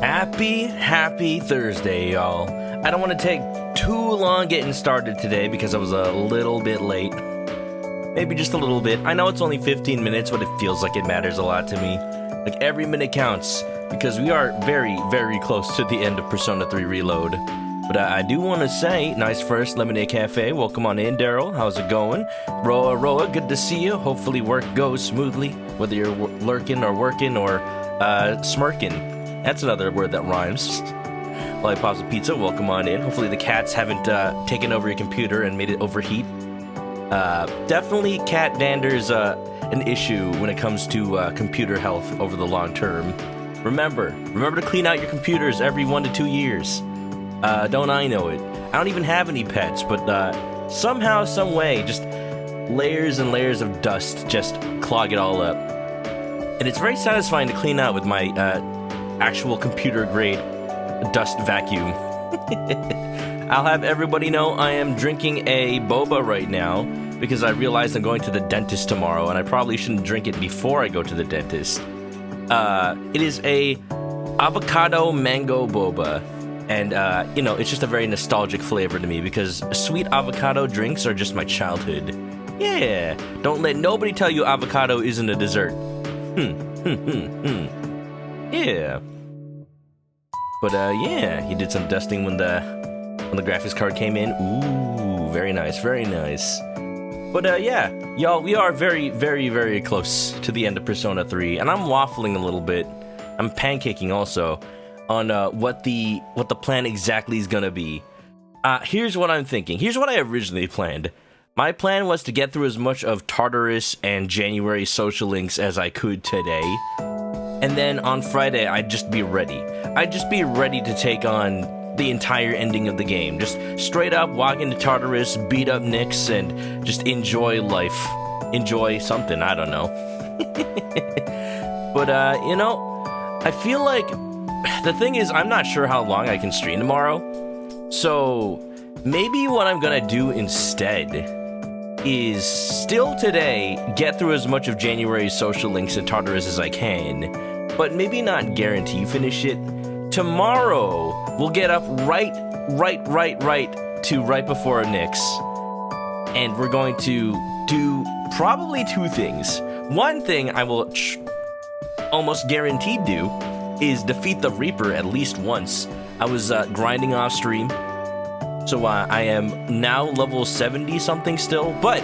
Happy Thursday, y'all. I don't want to take too long getting started today because I was a little bit late. Maybe just a little bit. I know it's only 15 minutes, but it feels like it matters a lot to me. Like, every minute counts because we are very close to the end of Persona 3 Reload. But I do want to say, nice first, Lemonade Cafe. Welcome on in, Daryl. How's it going? Roa, good to see you. Hopefully work goes smoothly, whether you're lurking or working or smirking. That's another word that rhymes. Lollipops of Pizza, welcome on in. Hopefully the cats haven't taken over your computer and made it overheat. Definitely cat dander's an issue when it comes to computer health over the long term. Remember to clean out your computers every 1 to 2 years. Don't I know it? I don't even have any pets, but somehow, some way, just layers and layers of dust just clog it all up. And it's very satisfying to clean out with my actual computer-grade dust vacuum. I'll have everybody know I am drinking a boba right now because I realized I'm going to the dentist tomorrow, and I probably shouldn't drink it before I go to the dentist. It is a avocado mango boba. And, it's just a very nostalgic flavor to me because sweet avocado drinks are just my childhood. Yeah, don't let nobody tell you avocado isn't a dessert. Yeah. But, yeah, he did some dusting when the graphics card came in. Ooh, very nice. But, yeah, y'all, we are very close to the end of Persona 3, and I'm waffling a little bit. I'm pancaking also on what the plan exactly is gonna be. Here's what I'm thinking. Here's what I originally planned. My plan was to get through as much of Tartarus and January social links as I could today. And then on Friday, I'd just be ready. I'd just be ready to take on the entire ending of the game. Just straight up walk into Tartarus, beat up Nyx, and just enjoy life. Enjoy something, I don't know. But, I feel like the thing is, I'm not sure how long I can stream tomorrow, so maybe what I'm gonna do instead is still today get through as much of January's social links and Tartarus as I can, but maybe not guarantee finish it. Tomorrow, we'll get up right to right before Nyx, and we're going to do probably two things. One thing I will almost guaranteed do is defeat the Reaper at least once. I was grinding off stream, so I am now level 70 something still. But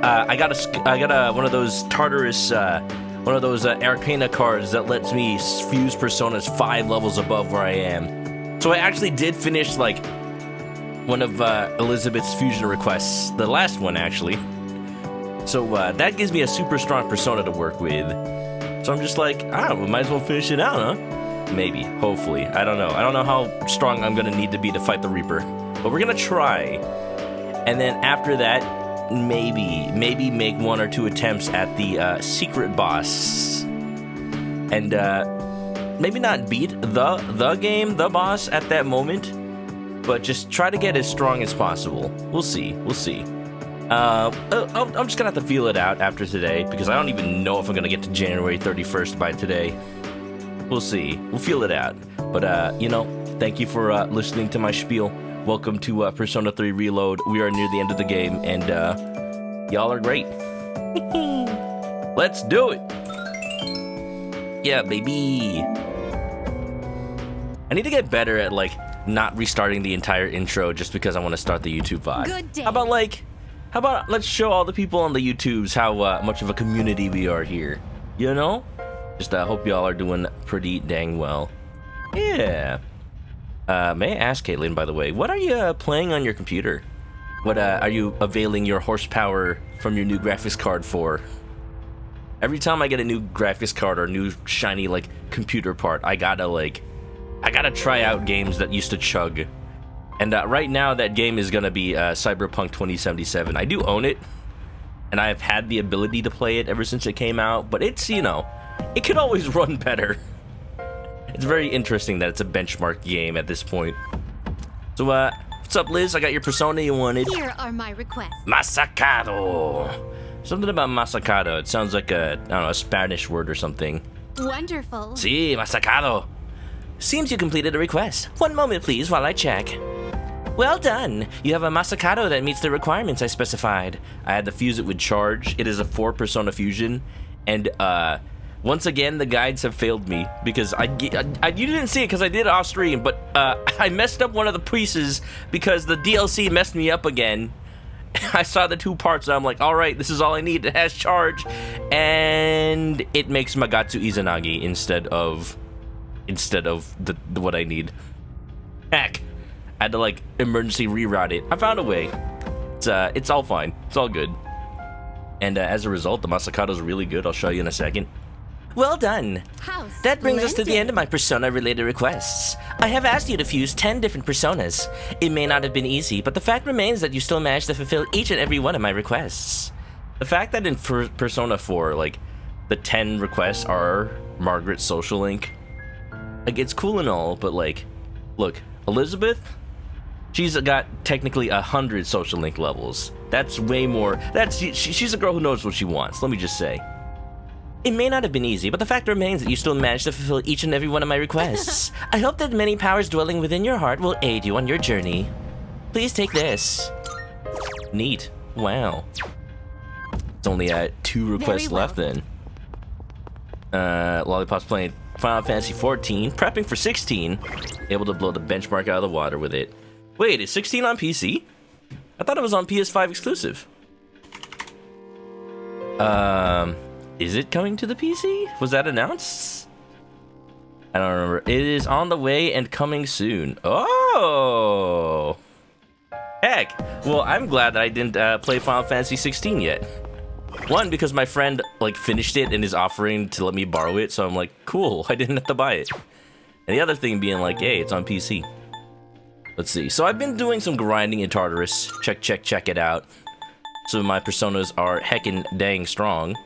I got one of those Tartarus, one of those Arcana cards that lets me fuse personas 5 levels above where I am. So I actually did finish like one of Elizabeth's fusion requests, the last one actually. So that gives me a super strong persona to work with. So I'm just like, we might as well finish it out, huh? Maybe, hopefully, I don't know. I don't know how strong I'm gonna need to be to fight the Reaper, but we're gonna try. And then after that, maybe make 1 or 2 attempts at the secret boss. And maybe not beat the boss at that moment, but just try to get as strong as possible. We'll see. I'm just gonna have to feel it out after today, because I don't even know if I'm gonna get to January 31st by today. We'll see. We'll feel it out. But, thank you for listening to my spiel. Welcome to Persona 3 Reload. We are near the end of the game, and y'all are great. Let's do it! Yeah, baby! I need to get better at, not restarting the entire intro just because I want to start the YouTube VOD. Good day. How about let's show all the people on the YouTubes how much of a community we are here, Just hope y'all are doing pretty dang well. Yeah. May I ask, Caitlin, by the way, what are you playing on your computer? What are you availing your horsepower from your new graphics card for? Every time I get a new graphics card or new shiny, computer part, I gotta try out games that used to chug. And right now, that game is going to be Cyberpunk 2077. I do own it, and I've had the ability to play it ever since it came out, but it's, it could always run better. It's very interesting that it's a benchmark game at this point. So, what's up, Liz? I got your persona you wanted. Here are my requests. Masacado. Something about masacado. It sounds like a Spanish word or something. Wonderful. Sí, masacado. Seems you completed a request. One moment please while I check. Well done! You have a ManokAdobo that meets the requirements I specified. I had to fuse it with charge. It is a 4 persona fusion. And once again, the guides have failed me. Because you didn't see it because I did it off stream. But I messed up one of the pieces because the DLC messed me up again. I saw the 2 parts and I'm like, alright, this is all I need. It has charge. And it makes Magatsu Izanagi instead of the what I need. Heck. I had to like emergency reroute it. I found a way. It's all fine. It's all good. And as a result, the ManokAdobo is really good. I'll show you in a second. Well done. That brings us to the end of my persona-related requests. I have asked you to fuse 10 different personas. It may not have been easy, but the fact remains that you still managed to fulfill each and every one of my requests. The fact that in Persona 4, like, the 10 requests are Margaret's social link, like, it's cool and all, but like, look, Elizabeth, she's got technically 100 social link levels. That's way more. She's a girl who knows what she wants, let me just say. It may not have been easy, but the fact remains that you still managed to fulfill each and every one of my requests. I hope that many powers dwelling within your heart will aid you on your journey. Please take this. Neat. Wow. It's only 2 requests left then. Lollipop's playing Final Fantasy 14, prepping for 16. Able to blow the benchmark out of the water with it. Wait, is 16 on PC? I thought it was on PS5 exclusive. Is it coming to the PC? Was that announced? I don't remember. It is on the way and coming soon. Oh! Heck! Well, I'm glad that I didn't play Final Fantasy 16 yet. One, because my friend like finished it and is offering to let me borrow it, so I'm like, cool, I didn't have to buy it. And the other thing being like, hey, it's on PC. Let's see. So I've been doing some grinding in Tartarus. Check it out. Some of my personas are heckin' dang strong.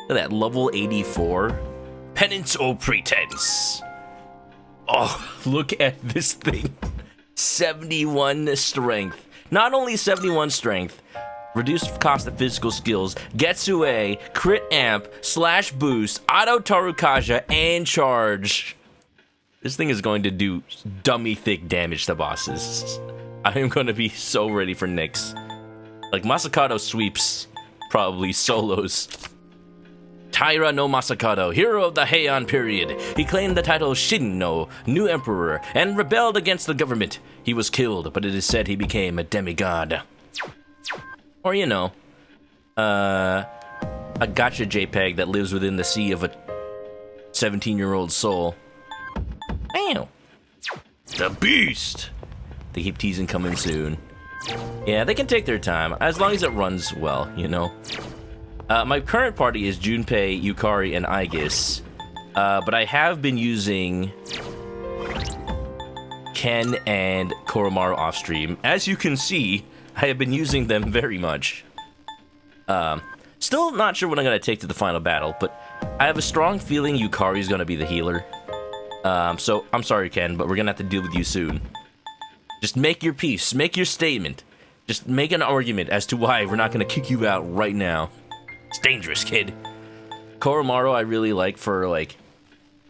Look at that, level 84. Penance or Pretense. Oh, look at this thing. 71 strength. Not only 71 strength, reduced cost of physical skills, Getsue, crit amp, slash boost, auto Tarukaja, and charge. This thing is going to do dummy thick damage to bosses. I am going to be so ready for Nyx. Like, ManokAdobo sweeps, probably solos. Taira no ManokAdobo, hero of the Heian period. He claimed the title Shin-no, new emperor, and rebelled against the government. He was killed, but it is said he became a demigod. Or, you know, a gacha JPEG that lives within the sea of a 17-year-old soul. Damn. The Beast! They keep teasing coming soon. Yeah, they can take their time, as long as it runs well, you know. My current party is Junpei, Yukari, and Aegis. But I have been using Ken and Koromaru off-stream. As you can see, I have been using them very much. Still not sure what I'm going to take to the final battle, but I have a strong feeling Yukari is going to be the healer. So, I'm sorry, Ken, but we're going to have to deal with you soon. Just make your peace. Make your statement. Just make an argument as to why we're not going to kick you out right now. It's dangerous, kid. Koromaru I really like for, like,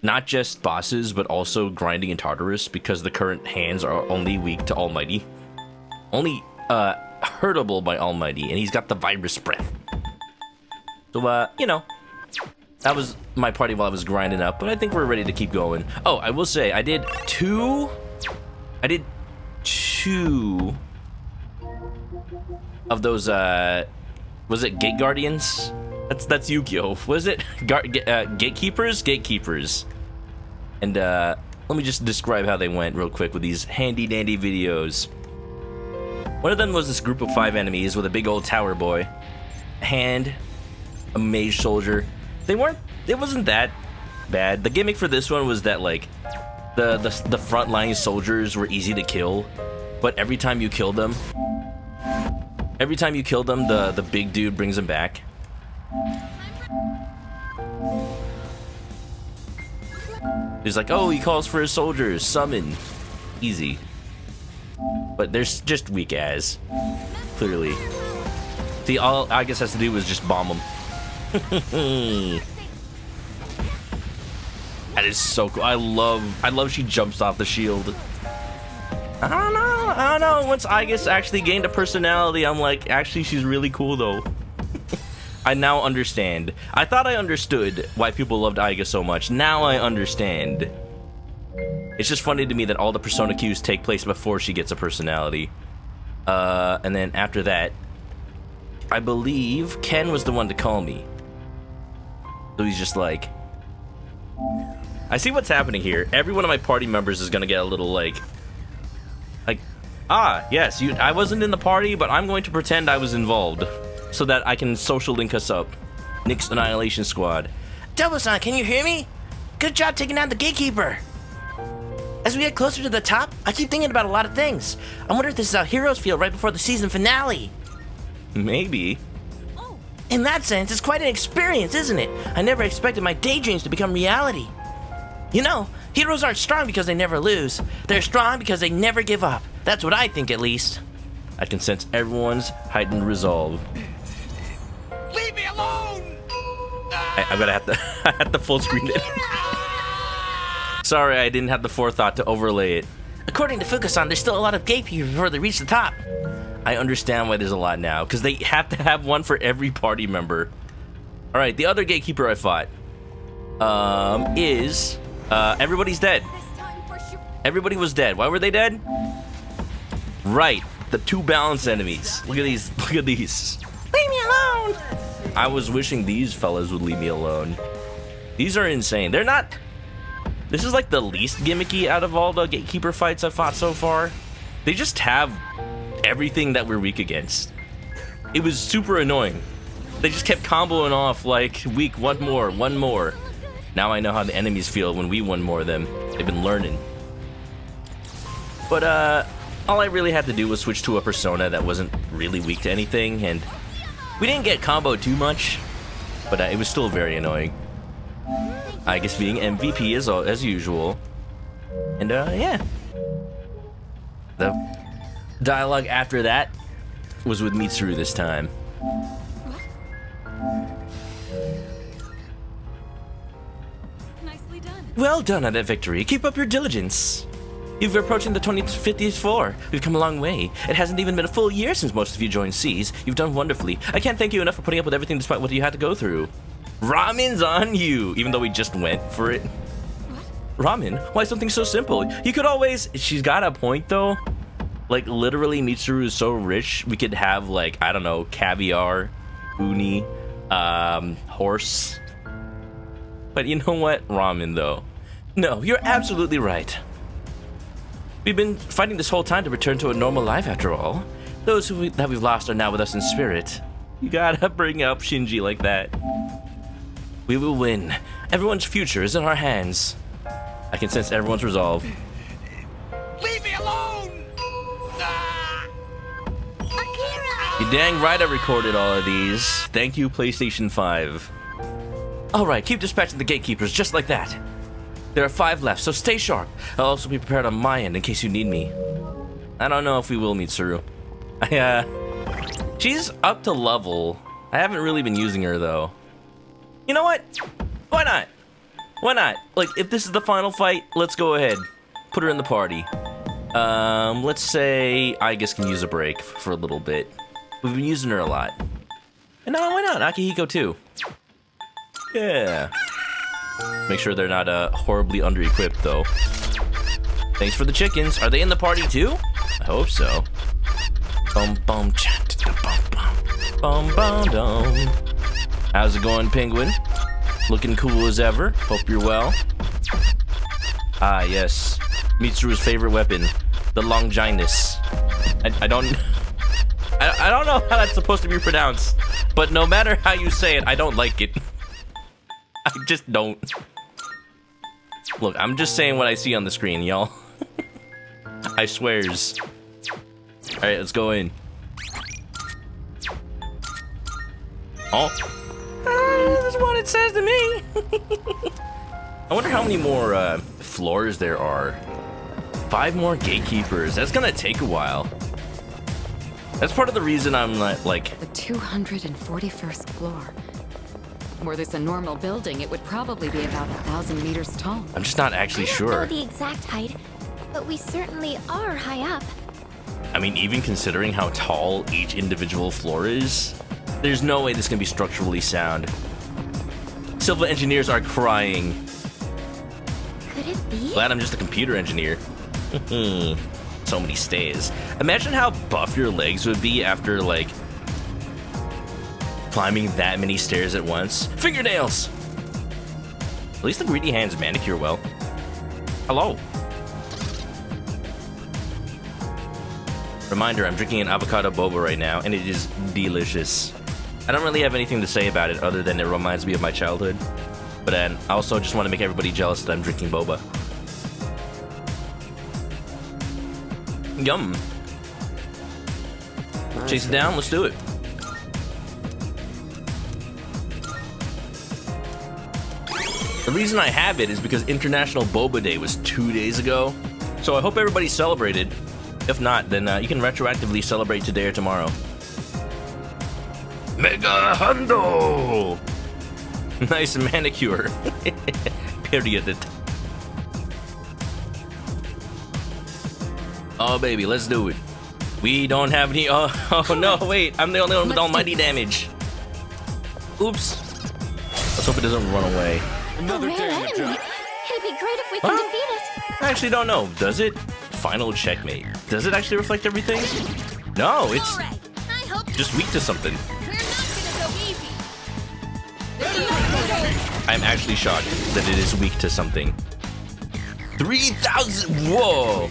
not just bosses, but also grinding in Tartarus, because the current hands are only weak to Almighty. Only, hurtable by Almighty, and he's got the virus breath. So, you know, that was my party while I was grinding up, but I think we're ready to keep going. Oh, I will say, I did two of those, was it Gate Guardians? That's Yu-Gi-Oh! Was it? Gatekeepers? Gatekeepers. And, let me just describe how they went real quick with these handy-dandy videos. One of them was this group of 5 enemies with a big old tower boy, a hand, a mage soldier. It wasn't that bad. The gimmick for this one was that, like, the frontline soldiers were easy to kill, but every time you killed them, the big dude brings them back. He's like, oh, he calls for his soldiers, summon. Easy. But there's just weak as, clearly. See, all I guess has to do was just bomb them. That is so cool. I love she jumps off the shield. I don't know. Once Aigis actually gained a personality, I'm like, actually, she's really cool though. I now understand. I thought I understood why people loved Aigis so much. Now I understand. It's just funny to me that all the Persona Qs take place before she gets a personality. And then after that, I believe Ken was the one to call me. So he's just like, I see what's happening here. Every one of my party members is gonna get a little like, yes, I wasn't in the party, but I'm going to pretend I was involved so that I can social link us up. Nick's Annihilation Squad. Double-san, can you hear me? Good job taking down the gatekeeper. As we get closer to the top, I keep thinking about a lot of things. I wonder if this is how heroes feel right before the season finale. Maybe. In that sense, it's quite an experience, isn't it? I never expected my daydreams to become reality. You know, heroes aren't strong because they never lose. They're strong because they never give up. That's what I think, at least. I can sense everyone's heightened resolve. Leave me alone! I'm gonna have to I have to full screen it. Sorry, I didn't have the forethought to overlay it. According to Fukasan, there's still a lot of gatekeepers before they reach the top. I understand why there's a lot now, because they have to have one for every party member. Alright, the other gatekeeper I fought is everybody's dead. Everybody was dead. Why were they dead? Right, the two balance enemies. Look at these. Look at these. Leave me alone! I was wishing these fellas would leave me alone. These are insane. They're not... This is like the least gimmicky out of all the gatekeeper fights I've fought so far. They just have everything that we're weak against. It was super annoying. They just kept comboing off like, weak, one more. Now I know how the enemies feel when we one more them. They've been learning. But all I really had to do was switch to a persona that wasn't really weak to anything, and we didn't get comboed too much, but it was still very annoying. I guess being MVP as usual. And yeah. The dialogue after that was with Mitsuru this time. Nicely done. Well done on that victory. Keep up your diligence. You're approaching the 50th floor. We've come a long way. It hasn't even been a full year since most of you joined C's. You've done wonderfully. I can't thank you enough for putting up with everything despite what you had to go through. Ramen's on you, even though we just went for it. What? Ramen? Why something so simple? You could always... She's got a point, though. Like, literally, Mitsuru is so rich, we could have, like, I don't know, caviar, uni, horse. But you know what? Ramen, though. No, you're absolutely right. We've been fighting this whole time to return to a normal life, after all. Those that we've lost are now with us in spirit. You gotta bring up Shinji like that. We will win. Everyone's future is in our hands. I can sense everyone's resolve. Leave me alone! You dang right I recorded all of these. Thank you, PlayStation 5. Alright, keep dispatching the gatekeepers just like that. There are 5 left, so stay sharp. I'll also be prepared on my end in case you need me. I don't know if we will meet Tsuru. She's up to level. I haven't really been using her, though. You know what? Why not? Why not? Like, if this is the final fight, let's go ahead. Put her in the party. Let's say Aigis can use a break for a little bit. We've been using her a lot. And now, why not? Akihiko, too. Yeah. Make sure they're not horribly under-equipped, though. Thanks for the chickens. Are they in the party, too? I hope so. Bum bum chat bum bum dum. How's it going, Penguin? Looking cool as ever. Hope you're well. Ah, yes. Mitsuru's favorite weapon, the Longinus. I don't know how that's supposed to be pronounced, but no matter how you say it, I don't like it. I just don't. Look, I'm just saying what I see on the screen, y'all. I swears. Alright, let's go in. Oh. That's what it says to me. I wonder how many more floors there are. 5 more gatekeepers. That's gonna take a while. That's part of the reason I'm not, like... The 241st floor. Were this a normal building, it would probably be about 1,000 meters tall. I'm just not actually I don't sure. know the exact height, but we certainly are high up. I mean, even considering how tall each individual floor is, there's no way this can be structurally sound. Civil engineers are crying. Could it be? Glad I'm just a computer engineer. So many stairs. Imagine how buff your legs would be after, like, climbing that many stairs at once. Fingernails! At least the greedy hands manicure well. Hello. Reminder, I'm drinking an avocado boba right now, and it is delicious. I don't really have anything to say about it other than it reminds me of my childhood. But I also just want to make everybody jealous that I'm drinking boba. Yum. Chase it down, let's do it. The reason I have it is because International Boba Day was 2 days ago. So I hope everybody celebrated. If not, then you can retroactively celebrate today or tomorrow. Mega Hundo! Nice manicure. Period. Oh baby, let's do it. We don't have any. Oh no, wait! I'm the only one with almighty damage. Oops. Let's hope it doesn't run away. Another Rare damage enemy. up. It'd be great if we can defeat it. I actually don't know. Does it? Final checkmate. Does it actually reflect everything? No, it's All right. I hope just weak to something. we're not gonna go easy. I'm actually shocked that it is weak to something. 3,000. Whoa.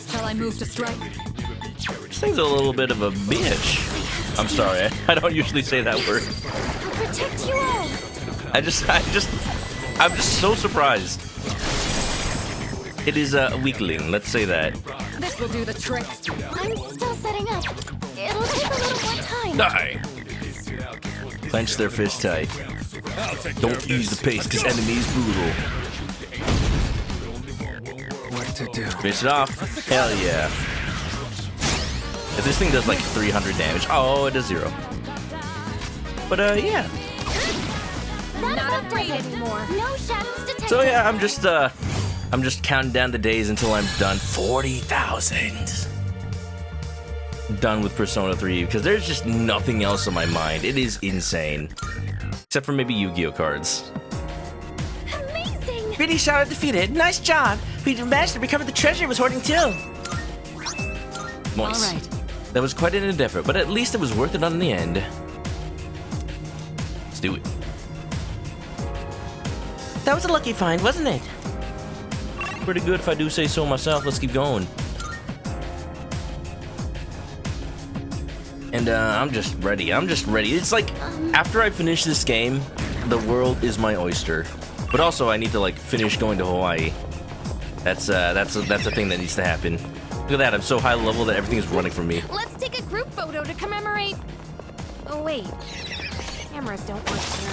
Shall I move to strike? This thing's a little bit of a bitch. I'm sorry. I don't usually say that word. I'll protect you all. I'm just so surprised. It is a weakling, let's say that. This will do the trick. I'm still setting up. It'll take a little more time. Die! Clench their fist tight. Don't ease the pace, because enemy's brutal. What to do? Finish it off. Hell yeah. If this thing does like 300 damage, oh, it does 0. But yeah. Not afraid anymore. No shadows detected. So yeah, I'm just counting down the days until I'm done. 40,000. Done with Persona 3 because there's just nothing else on my mind. It is insane. Except for maybe Yu-Gi-Oh cards. Amazing. Pretty Shadow defeated. Nice job. We managed to recover the treasure he was hoarding too. Nice. All right. That was quite an endeavor, but at least it was worth it on the end. Let's do it. That was a lucky find, wasn't it? Pretty good if I do say so myself. Let's keep going. And I'm just ready. It's like after I finish this game, the world is my oyster. But also I need to like finish going to Hawaii. That's a thing that needs to happen. Look at that, I'm so high level that everything is running from me. Let's take a group photo to commemorate. Oh wait, cameras don't work here.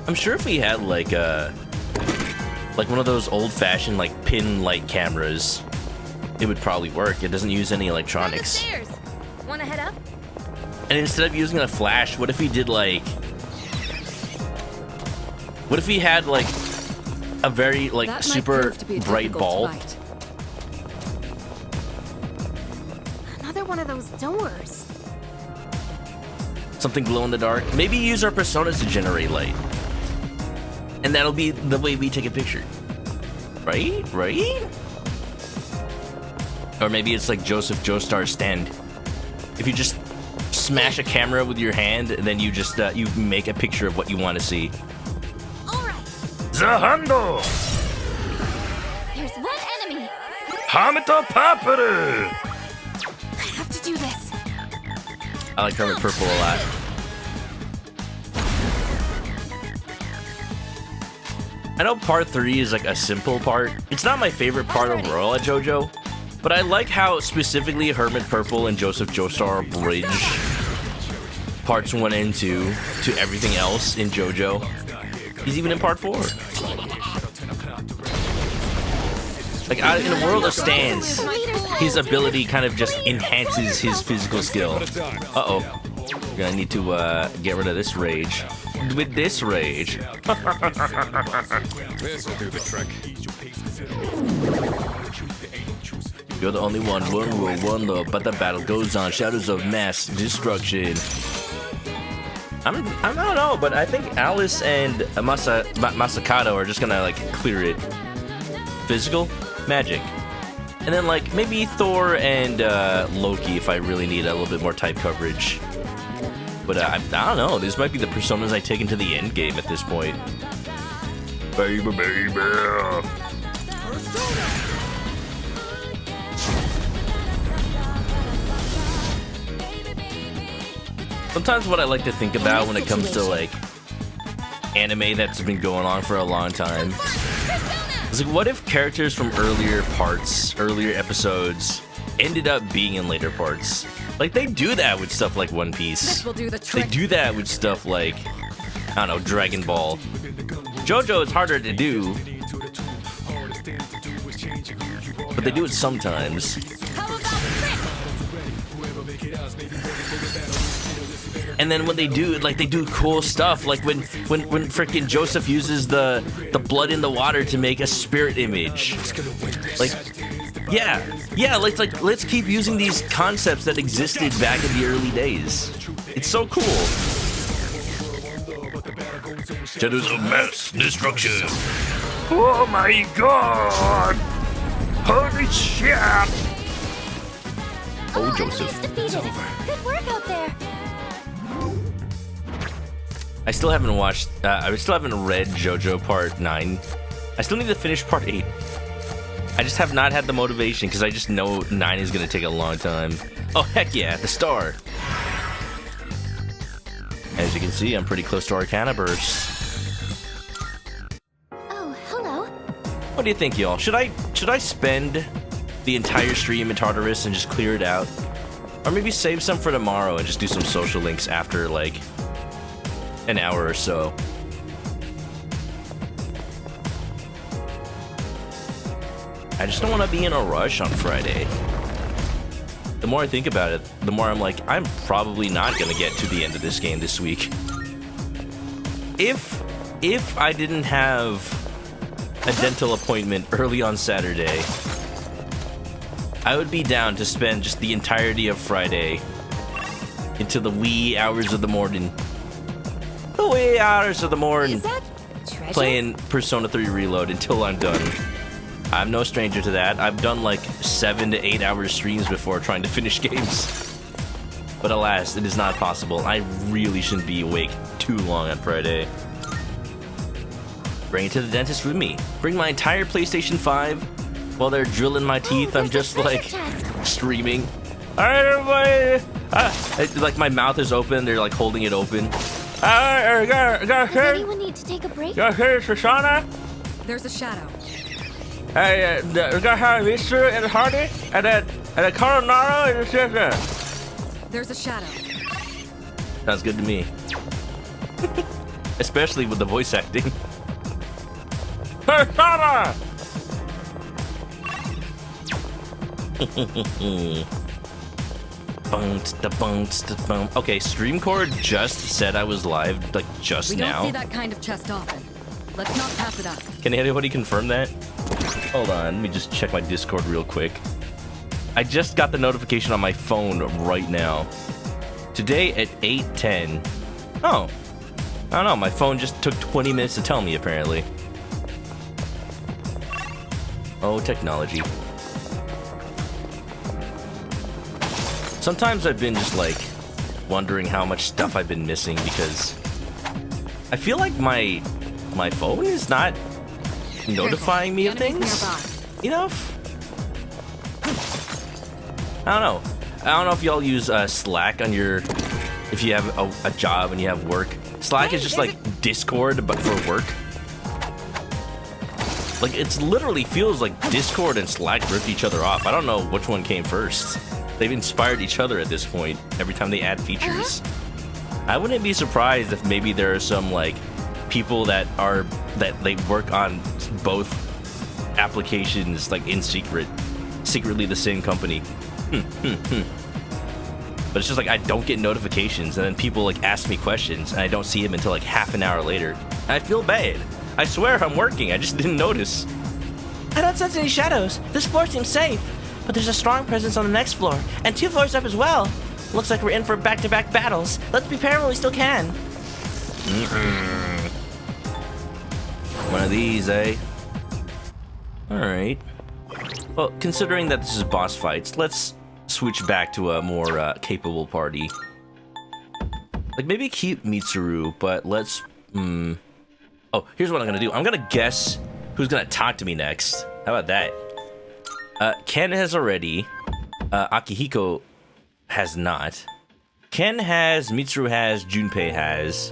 I'm sure if we had like one of those old-fashioned like pin light cameras, it would probably work. It doesn't use any electronics. Down the stairs. Wanna head up? And instead of using a flash, what if we did like... What if we had like a very like That might super prove to be a bright difficult bulb? fight. Another one of those doors. Something glow in the dark? Maybe use our personas to generate light. And that'll be the way we take a picture. Right? Right? Or maybe it's like Joseph Joestar's stand. If you just smash a camera with your hand, and then you just you make a picture of what you want to see. All right. Zahando! There's one enemy. Hamita Paparu! I have to do this. I like Hermit Purple a lot. I know part 3 is like a simple part. It's not my favorite part overall at JoJo, but I like how specifically Hermit Purple and Joseph Joestar bridge parts 1 and 2 to everything else in JoJo. He's even in part 4. Like in a world of stands, his ability kind of just enhances his physical skill. Uh-oh. We're gonna need to get rid of this rage. with this rage. This'll do the trick. You're the only one rule, one love, but the battle goes on. Shadows of mass destruction. I don't know, but I think Alice and ManokAdobo are just gonna like clear it. Physical, magic, and then like maybe Thor and Loki if I really need a little bit more type coverage. But I don't know. These might be the personas I take into the end game at this point. Baby, baby. Sometimes what I like to think about when it comes to like anime that's been going on for a long time is like, what if characters from earlier episodes ended up being in later parts? Like they do that with stuff like One Piece. This will do the trick. They do that with stuff like, I don't know, Dragon Ball. JoJo is harder to do, but they do it sometimes. How about this? And then when they do it, like they do cool stuff, like when freaking Joseph uses the blood in the water to make a spirit image. Like, yeah, like let's keep using these concepts that existed back in the early days. It's so cool. Shadows of mass destruction. Oh my god! Holy shit! Oh, Joseph. It's over. Good work out there. I still haven't watched, I still haven't read JoJo Part 9. I still need to finish Part 8. I just have not had the motivation because I just know 9 is going to take a long time. Oh, heck yeah, the star. As you can see, I'm pretty close to Arcana Burst. Oh, hello. What do you think, y'all? Should I spend the entire stream in Tartarus and just clear it out? Or maybe save some for tomorrow and just do some social links after, like, an hour or so. I just don't want to be in a rush on Friday. The more I think about it, the more I'm like, I'm probably not going to get to the end of this game this week. If I didn't have a dental appointment early on Saturday, I would be down to spend just the entirety of Friday into the wee hours of the morning. The wee hours of the morning Is that treasure? playing Persona 3 Reload until I'm done. I'm no stranger to that. I've done like 7 to 8 hour streams before trying to finish games. But alas, it is not possible. I really shouldn't be awake too long on Friday. Bring it to the dentist with me. Bring my entire PlayStation 5 while they're drilling my teeth. I'm there's just a like treasure chest. streaming. Alright, everybody! Like my mouth is open, they're like holding it open. Does anyone need to take a break? Shoshana? There's a shadow. Hey, we got Harry Mister and Hardy, and then Coronado and the sister. There's a shadow. Sounds good to me. Especially with the voice acting. Persona! Okay, Streamcord just said I was live, like just We don't now. see that kind of chest often. Let's not pass it up. Can anybody confirm that? Hold on, let me just check my Discord real quick. I just got the notification on my phone right now. Today at 8:10. Oh, I don't know, my phone just took 20 minutes to tell me apparently. Oh, technology. Sometimes I've been just like wondering how much stuff I've been missing because I feel like my phone is not notifying me of The enemy's things enough. I don't know. I don't know if y'all use Slack on your, if you have a job and you have work. Slack is just like Discord but for work. Like it's literally feels like Discord and Slack ripped each other off. I don't know which one came first. They've inspired each other at this point every time they add features. I wouldn't be surprised if maybe there are some like people that they work on both applications like in secretly the same company. But But it's just like I don't get notifications, and then people like ask me questions, and I don't see them until like half an hour later. And I feel bad. I swear I'm working, I just didn't notice. I don't sense any shadows. This floor seems safe. But there's a strong presence on the next floor, and 2 floors up as well. Looks like we're in for back-to-back battles. Let's prepare while we still can. One of these, eh? Alright. Well, considering that this is boss fights, let's switch back to a more capable party. Like, maybe keep Mitsuru, but let's... Oh, here's what I'm gonna do. I'm gonna guess who's gonna talk to me next. How about that? Ken has already. Akihiko has not. Ken has, Mitsuru has, Junpei has.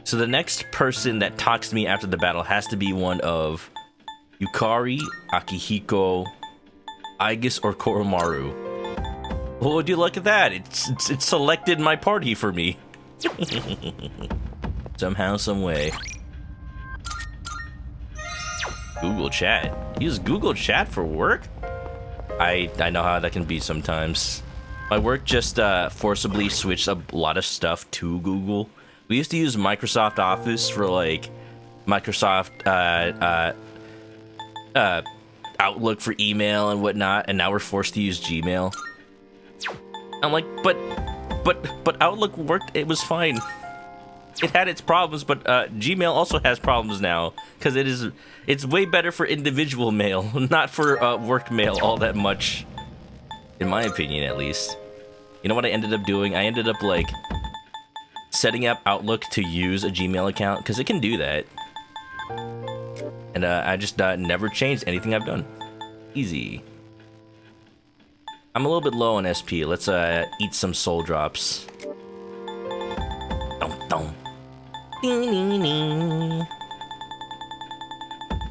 So the next person that talks to me after the battle has to be one of Yukari, Akihiko, Aigis, or Koromaru. Well, would you look at that? It's selected my party for me. Somehow, some way. Google Chat. Use Google Chat for work? I know how that can be sometimes. My work just forcibly switched a lot of stuff to Google. We used to use Microsoft Office for like Microsoft Outlook for email and whatnot, and now we're forced to use Gmail. I'm like, but Outlook worked. It was fine. It had its problems, but Gmail also has problems now because it's way better for individual mail, not for work mail all that much, in my opinion at least. You know what I ended up doing? I ended up like setting up Outlook to use a Gmail account because it can do that, and I just never changed anything I've done. Easy. I'm a little bit low on SP. Let's eat some soul drops. Dum dum.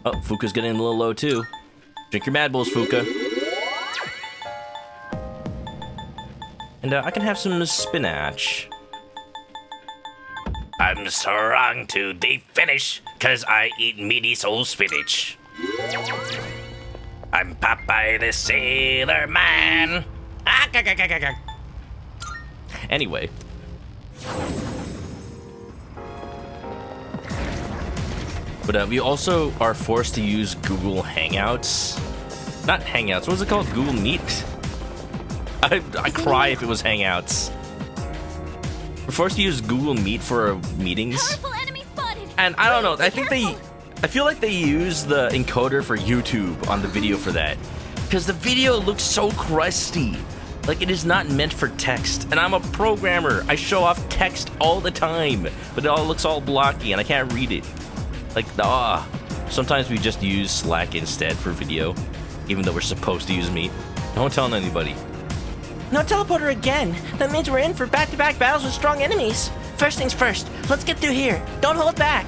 Oh, Fuka's getting a little low too. Drink your Mad Bulls, Fuka. And I can have some spinach. I'm strong to the finish, cause I eat meaty soul spinach. I'm Popeye the Sailor Man. Anyway. But we also are forced to use Google Hangouts. Not Hangouts, what's it called? Google Meet? I cry if it was Hangouts. We're forced to use Google Meet for our meetings. And I don't know, I feel like they use the encoder for YouTube on the video for that. Because the video looks so crusty. Like it is not meant for text. And I'm a programmer. I show off text all the time. But it all looks all blocky and I can't read it. Like, sometimes we just use Slack instead for video. Even though we're supposed to use Meet. Don't tell anybody. No teleporter again. That means we're in for back-to-back battles with strong enemies. First things first. Let's get through here. Don't hold back.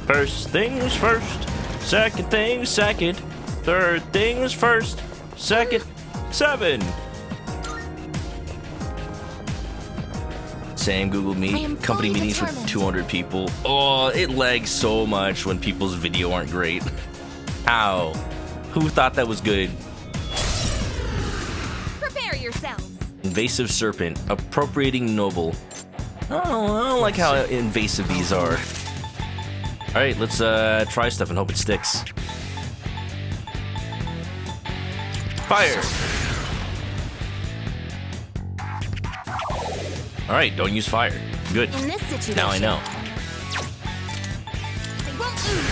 First things first. Second things second. Third things first. Second. 7. Same Google Meet. Company meetings with 200 people. Oh, it lags so much when people's video aren't great. How? Who thought that was good? Prepare yourselves. Invasive serpent. Appropriating noble. Oh, I don't like how invasive these are. Alright, let's try stuff and hope it sticks. Fire! Alright, don't use fire. Good. In this situation, Now I know. they won't lose.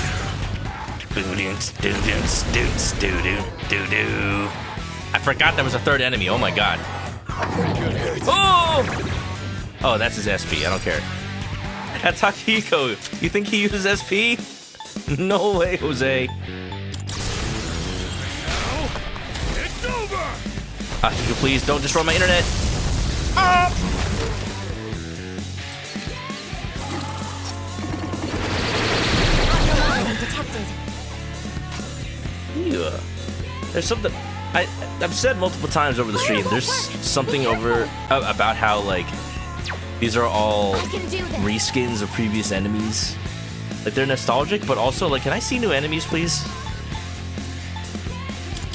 I forgot there was a third enemy. Oh my god. Oh! Oh, that's his SP. I don't care. That's Akihiko. You think he uses SP? No way, Jose. It's over! Akihiko, please don't destroy my internet. Ah! Detected. Ew. There's something I've said multiple times over the stream. There's something over about how like these are all I can do this. reskins of previous enemies. Like they're nostalgic, but also like, can I see new enemies, please?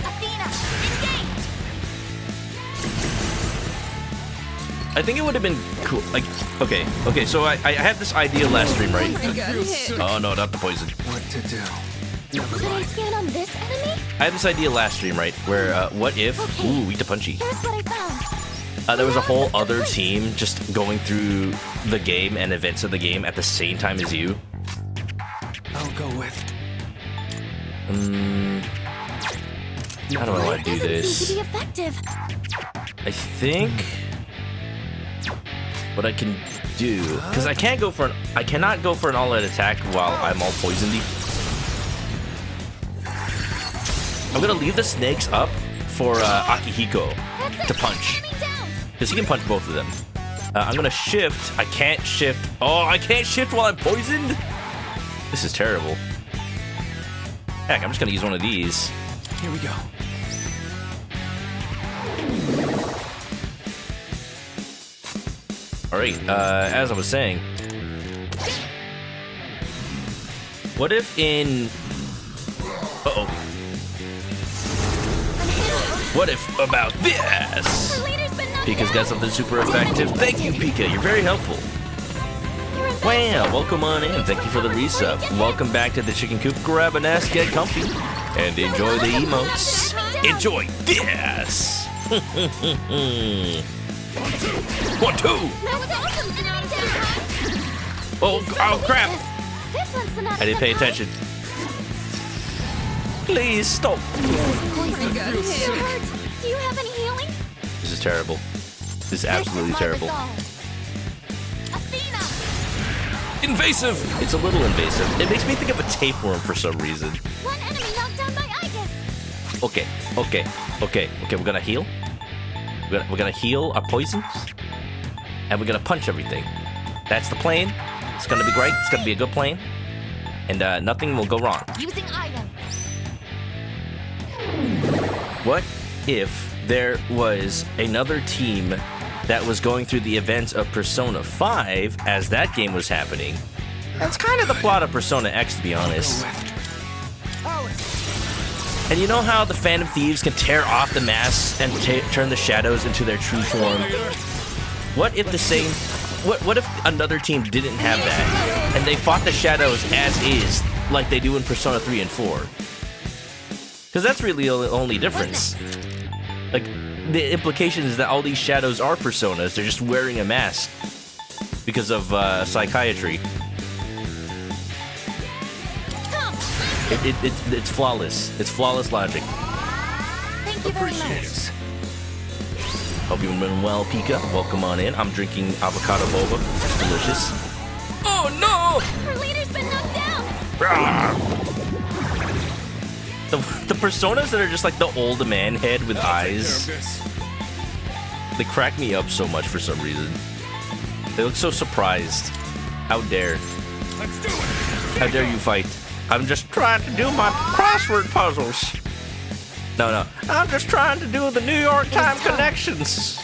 Athena, I think it would have been cool. Like, okay, so I had this idea last stream, right? Oh no, not the poison. What to do? Should I scan on this enemy? I had this idea last stream, right? Where, what if... Ooh, eat the punchy. Here's what I found. There was a whole other team just going through the game and events of the game at the same time as you. I'll go with. How do I want to do Doesn't seem to this? be effective. I think what I can do, because I cannot go for an all-out attack while I'm all poisoned. I'm gonna leave the snakes up for Akihiko to punch, because he can punch both of them. I'm gonna shift. I can't shift. Oh, I can't shift while I'm poisoned. This is terrible. Heck, I'm just gonna use one of these. Here we go. All right. As I was saying, what if in? Uh-oh. What if about this? Pika's got something super effective. Thank you, Pika. You're very helpful. Wow, welcome on in. Thank you for the resub. Welcome back to the chicken coop. Grab an ass, get comfy, and enjoy the emotes. Enjoy this. 1, 2. Oh crap! I didn't pay attention. Please stop. Do you have any healing? This is terrible. This is absolutely terrible. Athena! Invasive! It's a little invasive. It makes me think of a tapeworm for some reason. One enemy knocked down by Igus. Okay. We're gonna heal. We're gonna heal our poisons, and we're gonna punch everything. That's the plan. It's gonna be great. It's gonna be a good plan, and nothing will go wrong. Using item. What if there was another team that was going through the events of Persona 5 as that game was happening? That's kind of the plot of Persona X, to be honest. And you know how the Phantom Thieves can tear off the masks and turn the shadows into their true form? What if the same... What if another team didn't have that, and they fought the shadows as is, like they do in Persona 3 and 4? Because that's really the only difference. Like, the implication is that all these shadows are personas, they're just wearing a mask because of psychiatry. It's flawless. It's flawless logic. Thank you very much. Hope you've been well, Pika. Welcome on in. I'm drinking avocado boba. It's delicious. Oh no! Her leader's been knocked down. The personas that are just like the old man head with eyes, they crack me up so much for some reason. They look so surprised. How dare. Let's do it. How dare you fight? I'm just trying to do my crossword puzzles. No. I'm just trying to do the New York Times connections.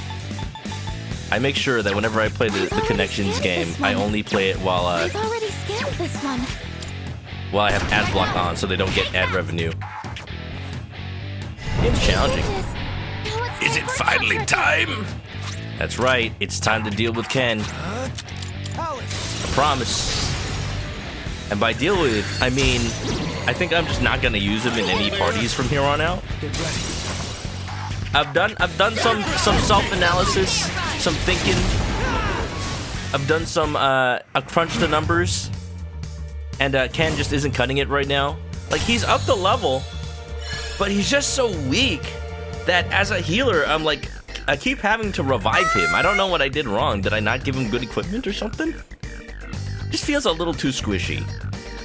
I make sure that whenever I play the connections game, I only play it while I've already scanned this one. I have ad block on so they don't get ad revenue. It's challenging. Is it Finally time? That's right. It's time to deal with Ken. I promise. And by deal with, I mean, I think I'm just not gonna use him in any parties from here on out. I've done some self-analysis, some thinking. I've done some I crunched the numbers, and Ken just isn't cutting it right now. Like, he's up the level, but he's just so weak that as a healer, I'm like, I keep having to revive him. I don't know what I did wrong. Did I not give him good equipment or something? Just feels a little too squishy.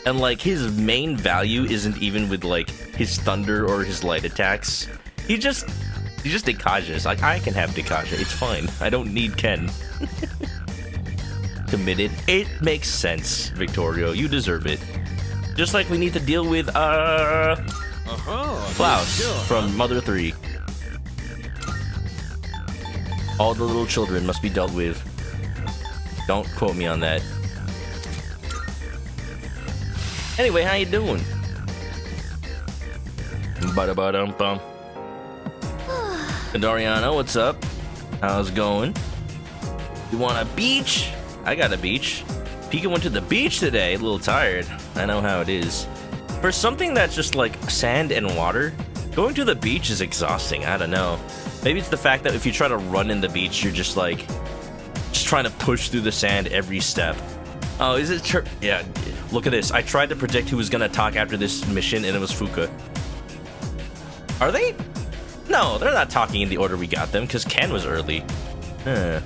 And like, his main value isn't even with like his thunder or his light attacks. He's just Dekaja's. Like, I can have Dekaja. It's fine. I don't need Ken. Committed. It makes sense, Victorio. You deserve it. Just like we need to deal with Klaus from Mother 3. All the little children must be dealt with. Don't quote me on that. Anyway, how you doing? Ba-da-ba-dum-bum. Dariana, what's up? How's it going? You want a beach? I got a beach. Pika went to the beach today, a little tired. I know how it is. For something that's just like sand and water, going to the beach is exhausting. I don't know. Maybe it's the fact that if you try to run in the beach, you're just like, just trying to push through the sand every step. Oh, is it true? Yeah, look at this. I tried to predict who was gonna talk after this mission, and it was Fuka. Are they? No, they're not talking in the order we got them, because Ken was early. Huh.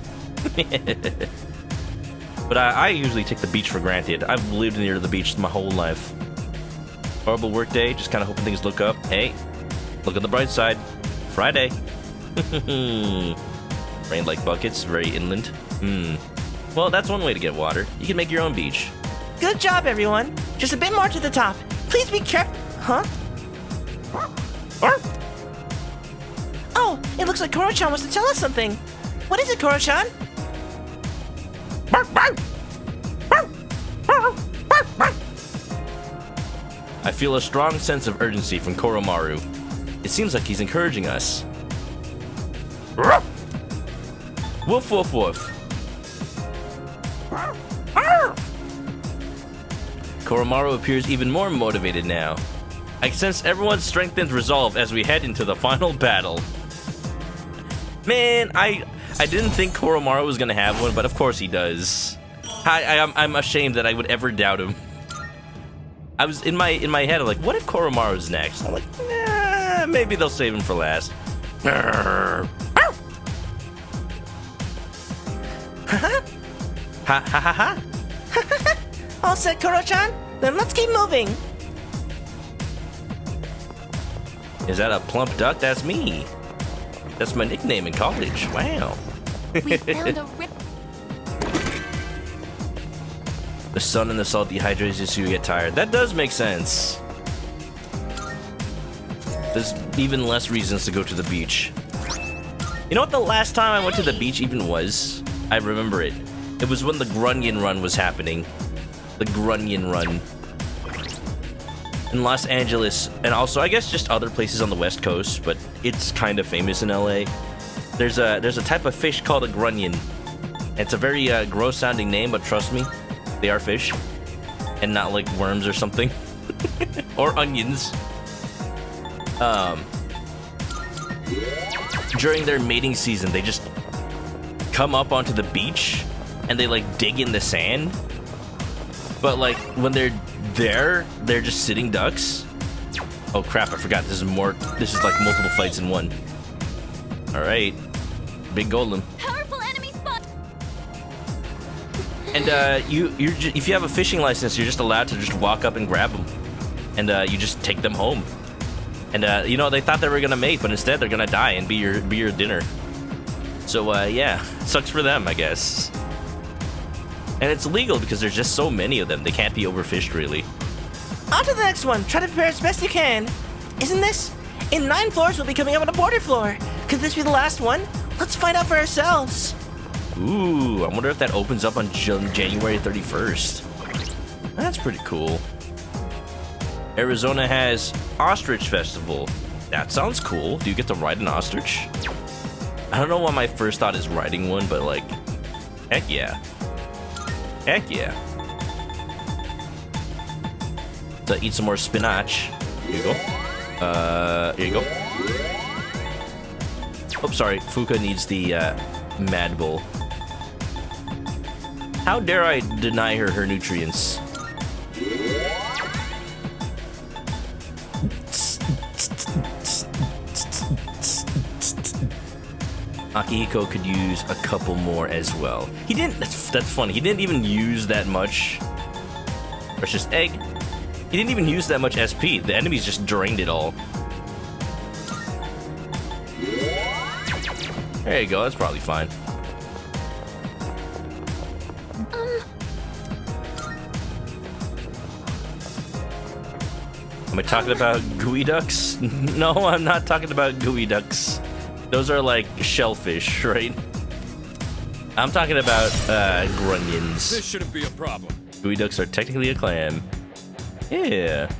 But I usually take the beach for granted. I've lived near the beach my whole life. Horrible work day, just kind of hoping things look up. Hey, look at the bright side. Friday. Rain like buckets, very inland. Well, that's one way to get water. You can make your own beach. Good job, everyone. Just a bit more to the top. Please be careful. Huh? Oh, it looks like Koro-chan wants to tell us something. What is it, Koro-chan? I feel a strong sense of urgency from Koromaru. It seems like he's encouraging us. Woof woof woof. Koromaru appears even more motivated now. I sense everyone's strengthened resolve as we head into the final battle. Man, I didn't think Koromaru was gonna have one, but of course he does. I'm ashamed that I would ever doubt him. I was in my head, I'm like, what if Koromaru's next? I'm like, nah, maybe they'll save him for last. Ha ha ha ha. All set, Koro-chan? Then let's keep moving. Is that a plump duck? That's me. That's my nickname in college. Wow. We found a rip. The sun and the salt dehydrates you so you get tired. That does make sense. There's even less reasons to go to the beach. You know what the last time I went to the beach even was? I remember it. It was when the Grunion Run was happening. The Grunion Run. In Los Angeles, and also I guess just other places on the West Coast, but it's kind of famous in LA. There's a type of fish called a grunion. It's a very gross sounding name, but trust me, they are fish. And not like worms or something. Or onions. During their mating season, they just come up onto the beach and they like dig in the sand. But like when they're there, they're just sitting ducks. Oh crap, I forgot this is like multiple fights in one. Alright. Big golem. Powerful enemy spot. And if you have a fishing license, you're just allowed to just walk up and grab them. And you just take them home. And you know, they thought they were gonna mate, but instead they're gonna die and be your dinner. So yeah, sucks for them, I guess. And it's illegal because there's just so many of them. They can't be overfished, really. On to the next one. Try to prepare as best you can. Isn't this? In 9 floors, we'll be coming up on a border floor. Could this be the last one? Let's find out for ourselves. Ooh, I wonder if that opens up on January 31st. That's pretty cool. Arizona has Ostrich Festival. That sounds cool. Do you get to ride an ostrich? I don't know why my first thought is riding one, but like, heck yeah. Heck yeah. So eat some more spinach. Here you go. Here you go. Oh, sorry. Fuka needs the Mad Bull. How dare I deny her her nutrients? Akihiko could use a couple more as well. He didn't. That's funny. He didn't even use that much. Precious egg. He didn't even use that much SP. The enemies just drained it all. There you go. That's probably fine. Am I talking about gooey ducks? No, I'm not talking about gooey ducks. Those are like shellfish, right? I'm talking about grunions. This shouldn't be a problem. Gooey ducks are technically a clam. Yeah.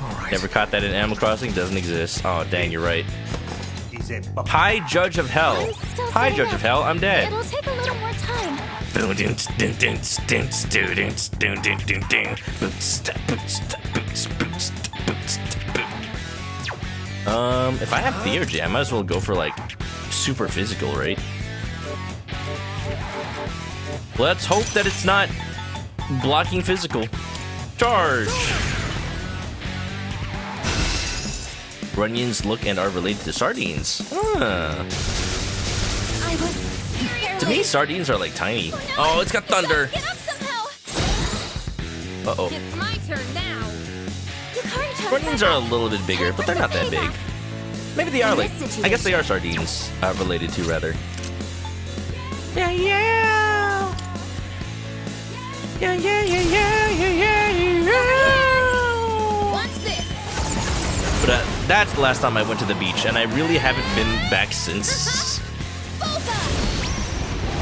All right. Never caught that in Animal Crossing. Doesn't exist. Oh, dang, you're right. Hi, Judge of Hell. I'm still Hi, setting Judge up. of Hell. I'm dead. It'll take a little more time. If I have Theurgy, I might as well go for like super physical, right? Let's hope that it's not blocking physical. Charge! Grunions look and are related to sardines. Huh. To me, sardines are like tiny. Oh, it's got thunder. Get up somehow. Uh-oh. It's my turn now. Grunions are a little bit bigger, but they're not that big. Maybe they are like, I guess they are sardines, related to rather. Yeah, yeah. Yeah, yeah, yeah, yeah, yeah, yeah. Watch this. But that's the last time I went to the beach, and I really haven't been back since.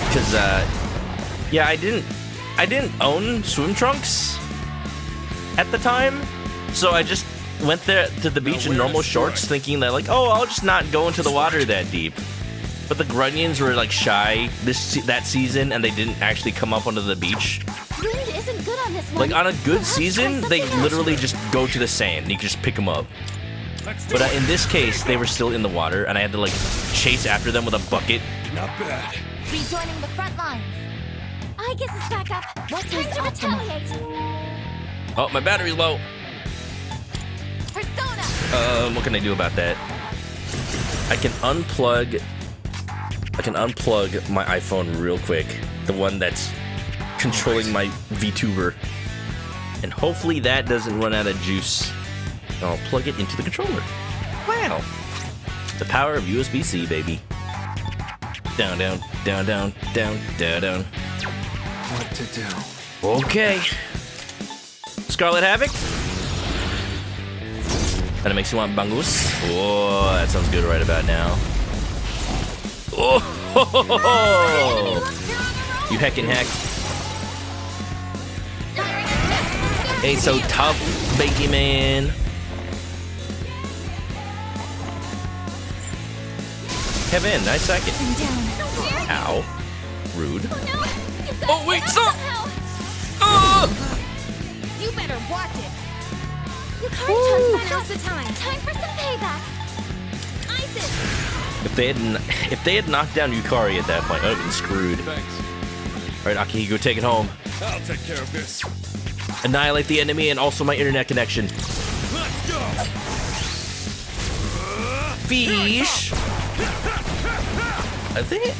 Because, yeah, I didn't own swim trunks at the time, so I just went there to the beach in normal shorts, thinking that like, oh, I'll just not go into the water that deep. But the Grunions were like shy that season, and they didn't actually come up onto the beach. Wind isn't good on this one. Like on a good season, they literally just go to the sand, and you can just pick them up. But in this case, they were still in the water, and I had to like chase after them with a bucket. Not bad. Rejoining the front lines. I guess it's back up. What is retaliate? Oh, my battery's low. Persona. What can I do about that? I can unplug my iPhone real quick, the one that's controlling my VTuber, and hopefully that doesn't run out of juice. I'll plug it into the controller. Wow, the power of USB-C, baby. Down, down, down, down, down, down, down. What to do? Okay. Scarlet Havoc. That makes you want bangus. Oh, that sounds good right about now. Oh, ho, ho, ho, ho. You heckin' heck. Hey, so tough, Bakey Man. Kevin, nice second. Ow. Rude. Oh, wait, stop! You better watch it. Now's the time. Time for some payback. Isis. If they had knocked down Yukari at that point, I would have been screwed. Thanks. All right, Akihiko, take it home. I'll take care of this. Annihilate the enemy and also my internet connection. Let's go. Fish. I think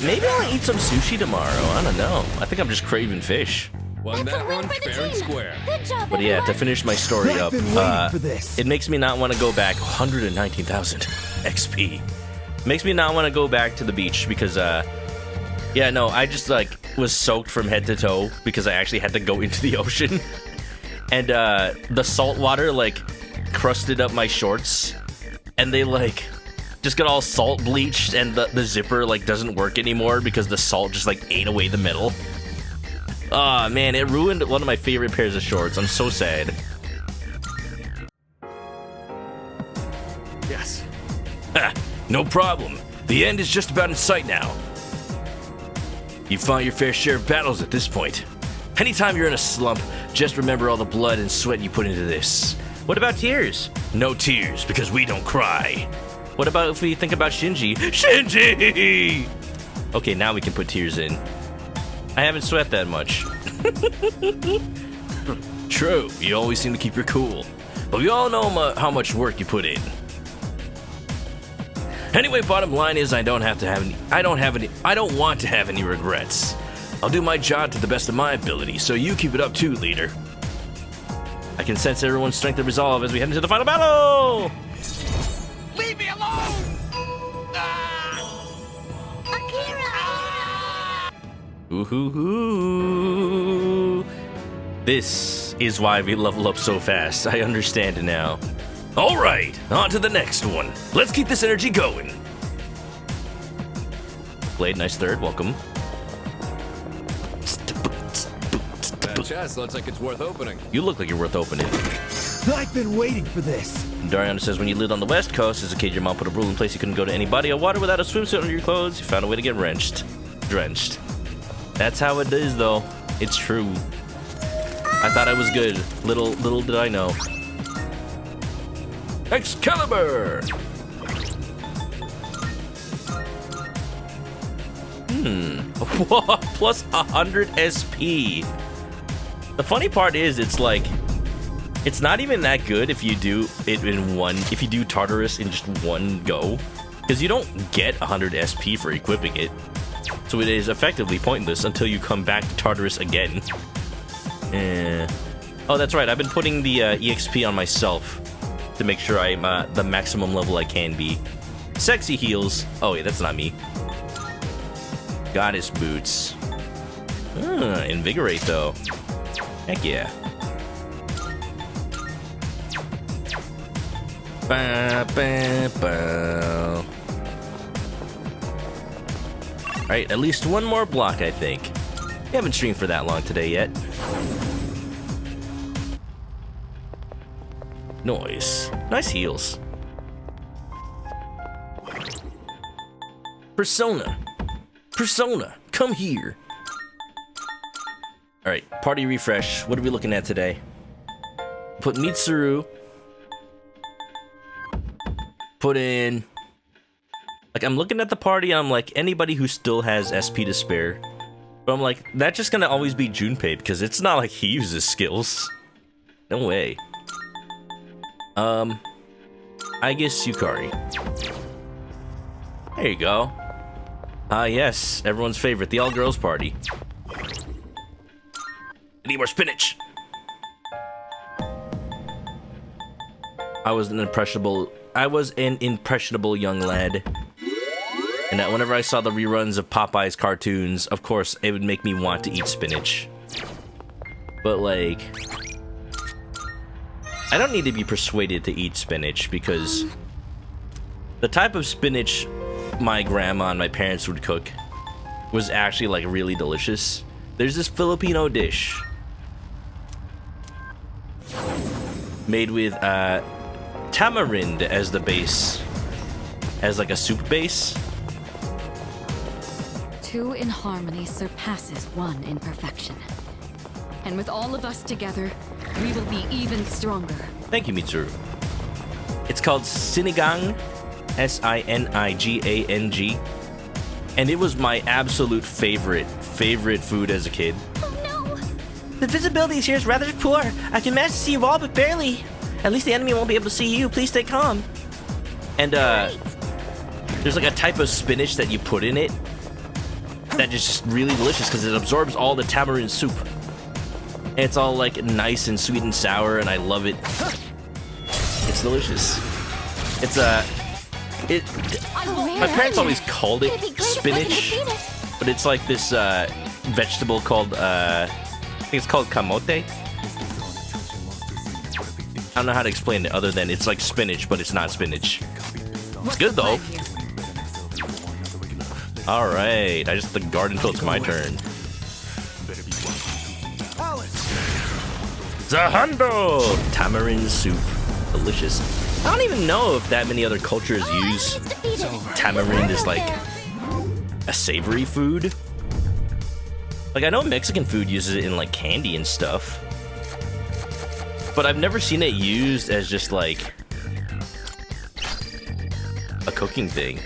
maybe I'll eat some sushi tomorrow. I don't know. I think I'm just craving fish. Won that one for the fair and team. square. Good job, But yeah, to everyone. finish my story up, it makes me not want to go back. 119,000 XP. Makes me not want to go back to the beach because, yeah, no, I just like was soaked from head to toe because I actually had to go into the ocean, and the salt water like crusted up my shorts, and they like just got all salt bleached, and the zipper like doesn't work anymore because the salt just like ate away the metal. Oh man, it ruined one of my favorite pairs of shorts. I'm so sad. Yes. Ha, no problem. The end is just about in sight now. You've fought your fair share of battles at this point. Anytime you're in a slump, just remember all the blood and sweat you put into this. What about tears? No tears, because we don't cry. What about if we think about Shinji? Shinji! Okay, now we can put tears in. I haven't sweat that much. True, you always seem to keep your cool. But we all know how much work you put in. Anyway, bottom line is I don't want to have any regrets. I'll do my job to the best of my ability, so you keep it up too, leader. I can sense everyone's strength and resolve as we head into the final battle! Leave me alone! Ooh-hoo-hoo. This is why we level up so fast. I understand now. Alright, on to the next one. Let's keep this energy going. Blade, nice third, welcome. That chest looks like it's worth opening. You look like you're worth opening. I've been waiting for this. Dariana says, when you lived on the west coast, as a kid, your mom put a rule in place you couldn't go to any body of water without a swimsuit under your clothes. You found a way to get drenched. That's how it is, though. It's true. I thought I was good. Little did I know. Excalibur! What? Plus 100 SP. The funny part is, it's like, it's not even that good if you do it in one, if you do Tartarus in just one go. Because you don't get 100 SP for equipping it. So it is effectively pointless until you come back to Tartarus again. Oh, that's right. I've been putting the EXP on myself to make sure I'm the maximum level I can be. Sexy heals. Oh, wait, that's not me. Goddess boots. Invigorate, though. Heck yeah. Ba, ba, ba. Alright, at least one more block, I think. We haven't streamed for that long today yet. Nice. Nice heals. Persona. Persona, come here. Alright, party refresh. What are we looking at today? Put Mitsuru. Put in... Like, I'm looking at the party and I'm like, anybody who still has SP to spare. But I'm like, that's just gonna always be Junpei because it's not like he uses skills. No way. I guess Yukari. There you go. Yes, everyone's favorite, the all-girls party. I need more spinach. I was an impressionable young lad. And that whenever I saw the reruns of Popeye's cartoons, of course, it would make me want to eat spinach. But like, I don't need to be persuaded to eat spinach because the type of spinach my grandma and my parents would cook was actually like really delicious. There's this Filipino dish made with tamarind as the base, as like a soup base. Two in harmony surpasses one in perfection. And with all of us together, we will be even stronger. Thank you, Mitsuru. It's called sinigang, S-I-N-I-G-A-N-G, and it was my absolute favorite food as a kid. Oh no! The visibility here is rather poor. I can manage to see you all, but barely. At least the enemy won't be able to see you. Please stay calm. And there's like a type of spinach that you put in it that is just really delicious because it absorbs all the tamarind soup. And it's all like nice and sweet and sour, and I love it. It's delicious. It's my parents always called it spinach, but it's like this vegetable called I think it's called kamote. I don't know how to explain it other than it's like spinach, but it's not spinach. It's good though. All right, I just the garden until it's my turn. Zahando! Tamarind soup. Delicious. I don't even know if that many other cultures use tamarind as like a savory food. Like I know Mexican food uses it in like candy and stuff, but I've never seen it used as just like a cooking thing.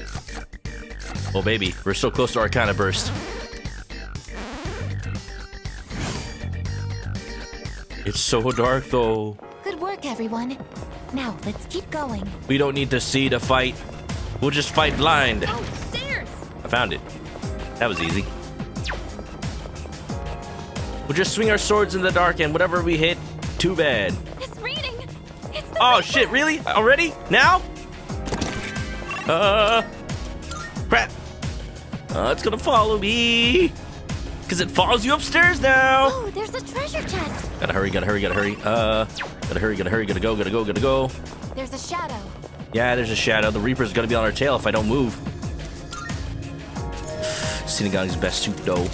Oh baby, we're so close to Arcana Burst. It's so dark though. Good work, everyone. Now, let's keep going. We don't need to see to fight. We'll just fight blind. Oh, stairs! I found it. That was easy. We'll just swing our swords in the dark and whatever we hit, too bad. It's reading! It's the Oh Reaper! shit, really? Already? Now? Crap. It's gonna follow me. Cause it follows you upstairs now. Oh, there's a treasure chest! Gotta hurry, gotta hurry, gotta hurry. Gotta hurry, gotta go, gotta go, gotta go. There's a shadow. Yeah, there's a shadow. The Reaper's gonna be on our tail if I don't move. Sinigang's best soup though.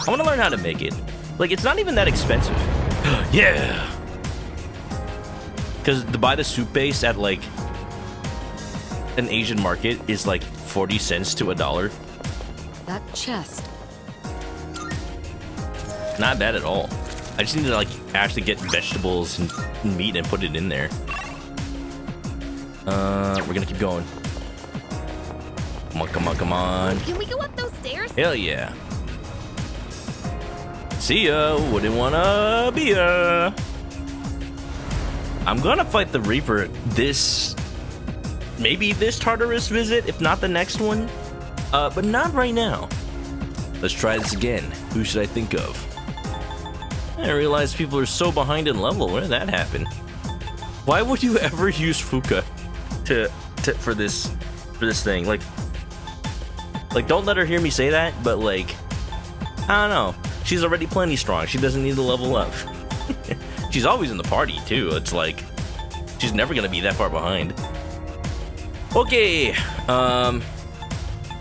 I wanna learn how to make it. Like, it's not even that expensive. Yeah! Cause to buy the soup base at like an Asian market is like 40 cents to $1. That chest. Not bad at all. I just need to like actually get vegetables and meat and put it in there. We're gonna keep going. Come on, come on, come on. Can we go up those stairs? Hell yeah. See ya, wouldn't wanna be ya. I'm gonna fight the Reaper maybe this Tartarus visit, if not the next one. But not right now. Let's try this again. Who should I think of? I realize people are so behind in level. Where did that happen? Why would you ever use Fuka for this thing? Like don't let her hear me say that, but like, I don't know. She's already plenty strong. She doesn't need to level up. She's always in the party too. It's like she's never gonna be that far behind. Okay,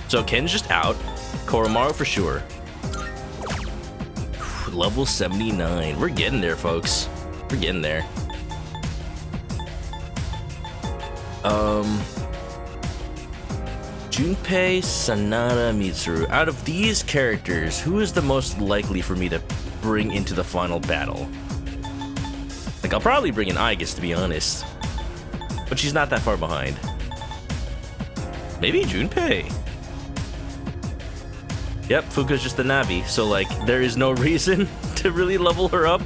so Ken's just out. Koromaru for sure. Level 79. We're getting there, folks. We're getting there. Junpei, Sanada, Mitsuru. Out of these characters, who is the most likely for me to bring into the final battle? Like, I'll probably bring in Aigis, to be honest. But she's not that far behind. Maybe Junpei. Yep, Fuka's just the Navi, so like, there is no reason to really level her up.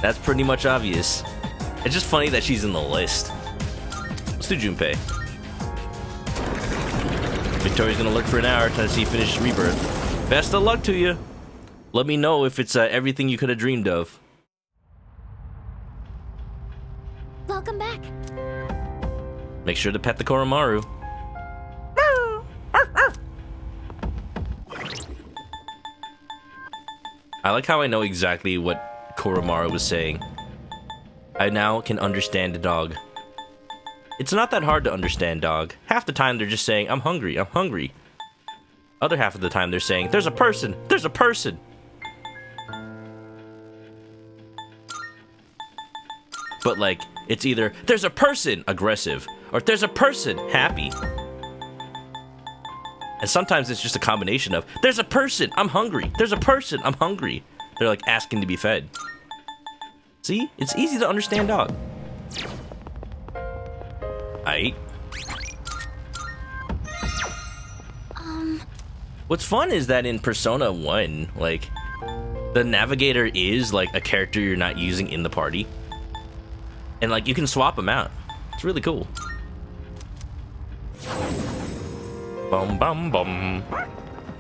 That's pretty much obvious. It's just funny that she's in the list. Let's do Junpei. Victoria's gonna look for an hour trying to see you finish Rebirth. Best of luck to you. Let me know if it's everything you could have dreamed of. Welcome back. Make sure to pet the Koromaru. I like how I know exactly what Koromaru was saying. I now can understand the dog. It's not that hard to understand, dog. Half the time they're just saying, I'm hungry, I'm hungry. Other half of the time they're saying, there's a person, there's a person. But like, it's either, there's a person, aggressive, or there's a person, happy. And sometimes it's just a combination of, there's a person, I'm hungry. There's a person, I'm hungry. They're like asking to be fed. See? It's easy to understand, dog. Aight. What's fun is that in Persona 1, like, the navigator is like a character you're not using in the party. And like, you can swap them out. It's really cool. Bum bum bum.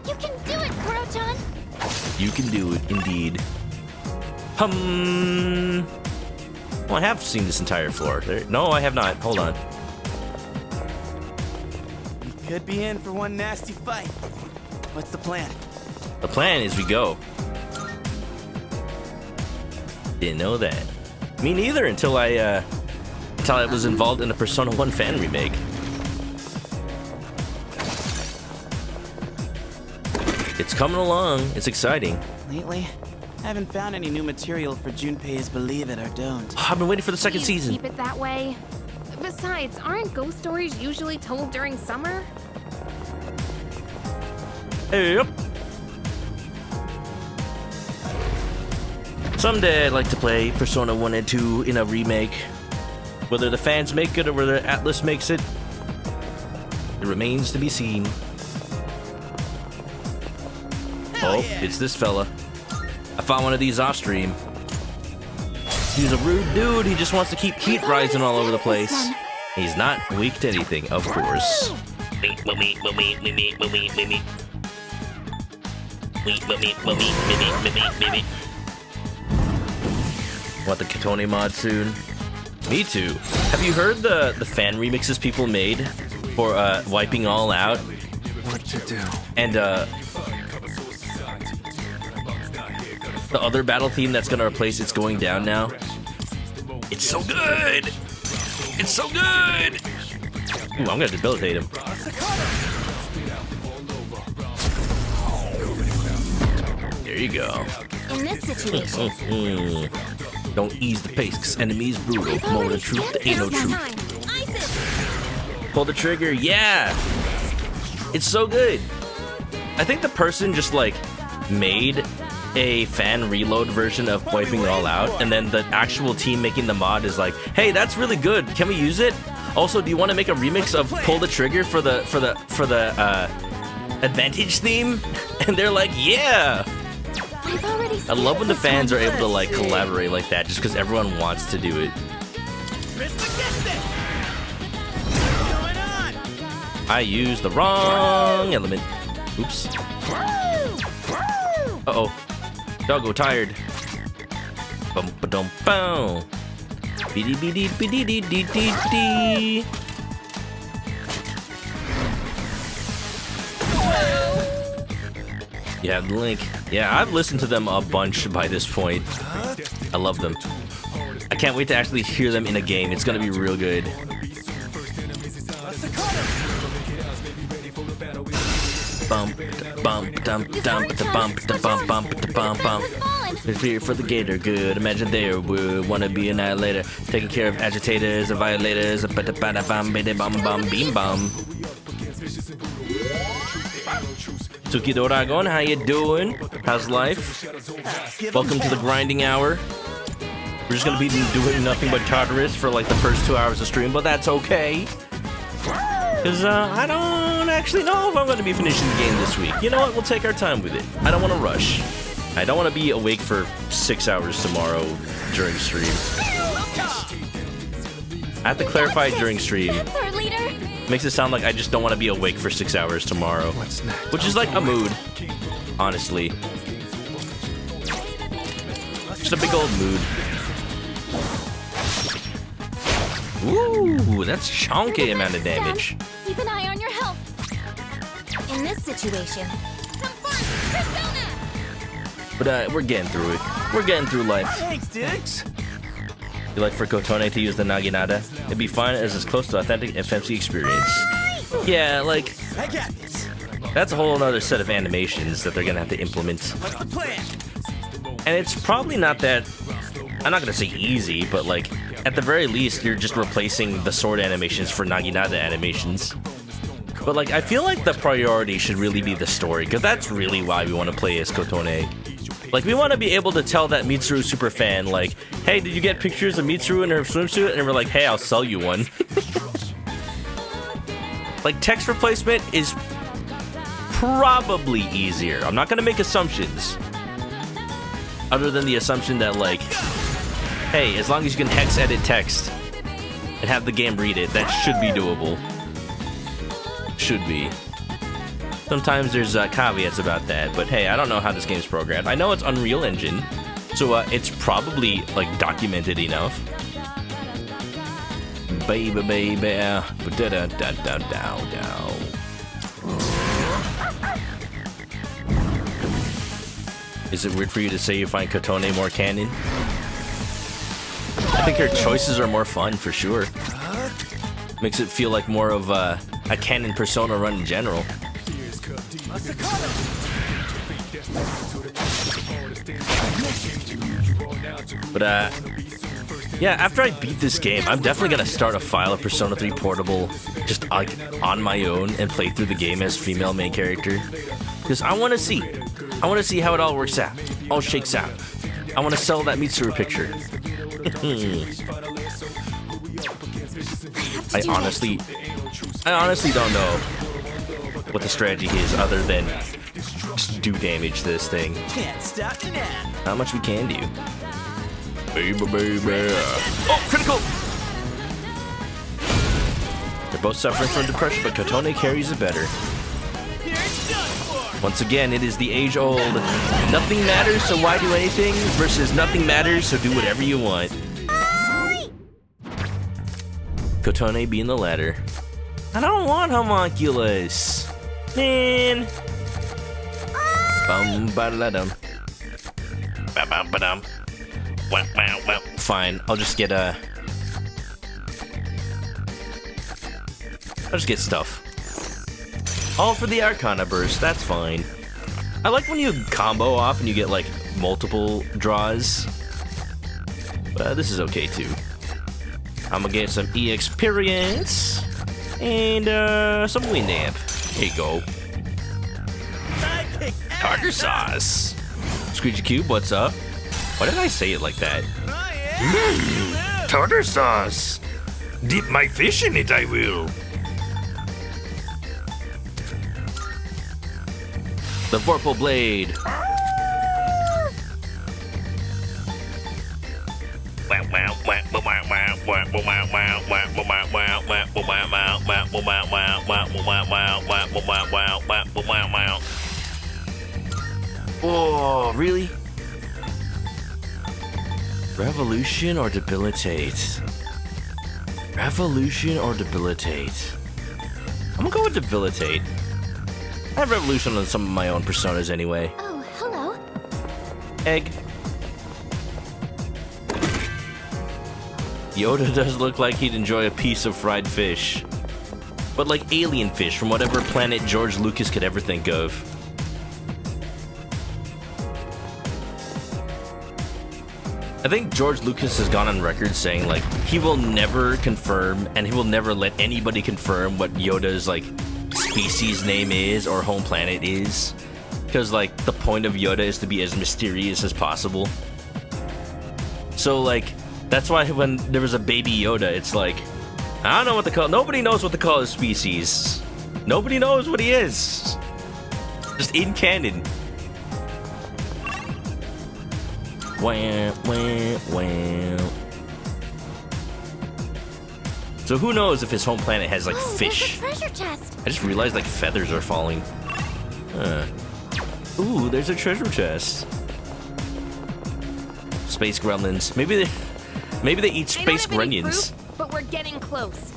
You can do it, Kuro-chan. You can do it, indeed. Well, I have seen this entire floor. No, I have not. Hold on. Could be in for one nasty fight. What's the plan? The plan is we go. Didn't know that. Me neither until I was involved in a Persona 1 fan remake. It's coming along. It's exciting. Lately, I haven't found any new material for Junpei's Believe It or Don't. Oh, I've been waiting for the second Please season. keep it that way. Besides, aren't ghost stories usually told during summer? Hey, yep. Someday I'd like to play Persona 1 and 2 in a remake. Whether the fans make it or whether Atlus makes it, it remains to be seen. Oh, yeah. It's this fella. I found one of these off stream. He's a rude dude. He just wants to keep heat rising all over the place. He's not weak to anything, of course. Want the Katone mod soon? Me too. Have you heard the fan remixes people made for Wiping All Out? What to do? And the other battle theme that's gonna replace It's Going Down Now? It's so good! It's so good! Ooh, I'm gonna debilitate him. There you go. In this situation, Don't ease the pace, 'cause enemies brutal. More than truth, there ain't no truth. Pull the trigger, yeah! It's so good. I think the person just like made a fan reload version of Wiping It All Out, and then the actual team making the mod is like, hey, that's really good. Can we use it? Also, do you want to make a remix of Pull the Trigger for the Advantage theme? And they're like, yeah. I love when the fans are able to like collaborate like that, just because everyone wants to do it. I used the wrong element. Oops. Uh-oh. Doggo tired. Bum ba dum bow. Beady beady beady dee dee dee dee. Yeah, Link. Yeah, I've listened to them a bunch by this point. I love them. I can't wait to actually hear them in a game. It's gonna be real good. Bump, bump, dump, dump, the bump, the bump, bump, the bump, bump. Fear for the gator, good. Imagine they would wanna be annihilator, taking care of agitators and violators. Bum, beam bum. Tuki Doragon, how you doing? How's life? Welcome to the grinding hour. We're just gonna be doing nothing but Tartarus for like the first 2 hours of stream, but that's okay. Because I don't actually know if I'm going to be finishing the game this week. You know what? We'll take our time with it. I don't want to rush. I don't want to be awake for 6 hours tomorrow during stream. I have to clarify during stream. Makes it sound like I just don't want to be awake for 6 hours tomorrow. Which is like a mood, honestly. Just a big old mood. Ooh, that's chunky amount of damage. Keep an eye on your health. In this situation. But we're getting through it. We're getting through life. Thanks, Dix. You like for Kotone to use the Naginata? It'd be fine as it's close to authentic FMC experience. Yeah, like, I got this. that's a whole other set of animations that they're gonna have to implement. What's the plan? And it's probably not that, I'm not gonna say easy, but like, at the very least, you're just replacing the sword animations for Naginata animations. But like, I feel like the priority should really be the story, because that's really why we want to play as Kotone. Like, we want to be able to tell that Mitsuru superfan, like, hey, did you get pictures of Mitsuru in her swimsuit? And we're like, hey, I'll sell you one. Like, text replacement is probably easier. I'm not going to make assumptions. Other than the assumption that, like, hey, as long as you can hex edit text and have the game read it, that should be doable. Should be. Sometimes there's caveats about that, but hey, I don't know how this game's programmed. I know it's Unreal Engine, so it's probably like documented enough. Baby, baby, da da da da da da. Is it weird for you to say you find Kotone more canon? I think her choices are more fun for sure. Makes it feel like more of a canon Persona run in general. But yeah, after I beat this game, I'm definitely gonna start a file of Persona 3 Portable just like on my own and play through the game as female main character. Because I want to see how it all works out, all shakes out. I want to sell that Mitsuru picture. I honestly don't know what the strategy is other than just do damage to this thing. Can't stop me now. How much we can do. Baby, baby. Oh, critical! They're both suffering from depression, but Kotone carries it better. Once again, it is the age-old nothing matters, so why do anything, versus nothing matters, so do whatever you want. Kotone being the latter. I don't want homunculus. Man. Bum ba da dum. Ba bum ba dum. Wow, wow, wow. Fine, I'll just get stuff. All for the Arcana burst, that's fine. I like when you combo off and you get like multiple draws. But this is okay too. I'm gonna get some experience and some wind amp. Here you go. Tartar sauce. Squeegee Cube, what's up? Why did I say it like that? Tartar sauce. Dip my fish in it, I will. The Vorpal Blade. Oh, really? Revolution or debilitate? Revolution or debilitate? I'm gonna go with debilitate. I have revolution on some of my own personas anyway. Oh, hello. Egg. Yoda does look like he'd enjoy a piece of fried fish. But like alien fish from whatever planet George Lucas could ever think of. I think George Lucas has gone on record saying like he will never confirm and he will never let anybody confirm what Yoda's like species name is or home planet is. Because like the point of Yoda is to be as mysterious as possible. So like that's why when there was a baby Yoda, it's like, I don't know what to call. Nobody knows what to call his species. Nobody knows what he is. Just in canon. Wah, wah, wah. So who knows if his home planet has like fish? There's a treasure chest. I just realized like feathers are falling. Ooh, there's a treasure chest. Space gremlins. Maybe they eat space I don't have any grunions. proof, but we're getting close.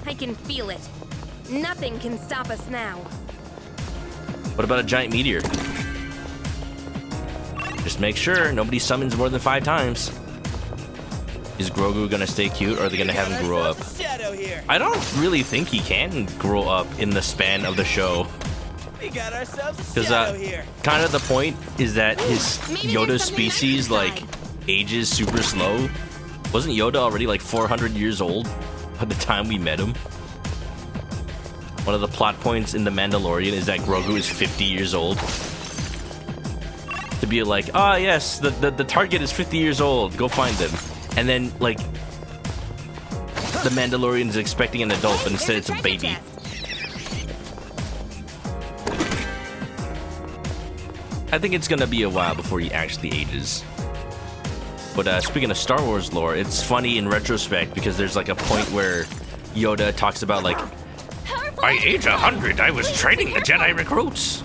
I can feel it. Nothing can stop us now. What about a giant meteor? Just make sure nobody summons more than 5 times. Is Grogu gonna stay cute or are they gonna have him grow up? I don't really think he can grow up in the span of the show. Because kind of the point is that his Maybe Yoda there's something species left like inside. ages super slow. Wasn't Yoda already like 400 years old by the time we met him? One of the plot points in The Mandalorian is that Grogu is 50 years old. To be like, ah, yes, the target is 50 years old, go find them. And then, like, the Mandalorian is expecting an adult, but instead it's a baby. I think it's gonna be a while before he actually ages. But speaking of Star Wars lore, it's funny in retrospect because there's like a point where Yoda talks about like, By age 100, I was training the Jedi recruits.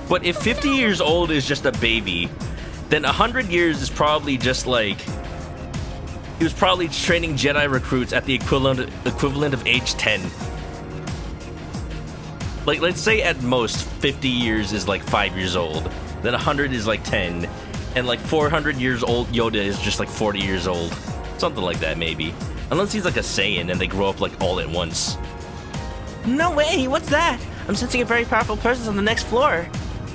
but if 50 years old is just a baby, then 100 years is probably just like, he was probably training Jedi recruits at the equivalent of age 10. Like, let's say at most 50 years is like 5 years old, then 100 is like 10, and like 400 years old Yoda is just like 40 years old. Something like that, maybe. Unless he's like a Saiyan and they grow up like all at once. No way, what's that? I'm sensing a very powerful presence on the next floor.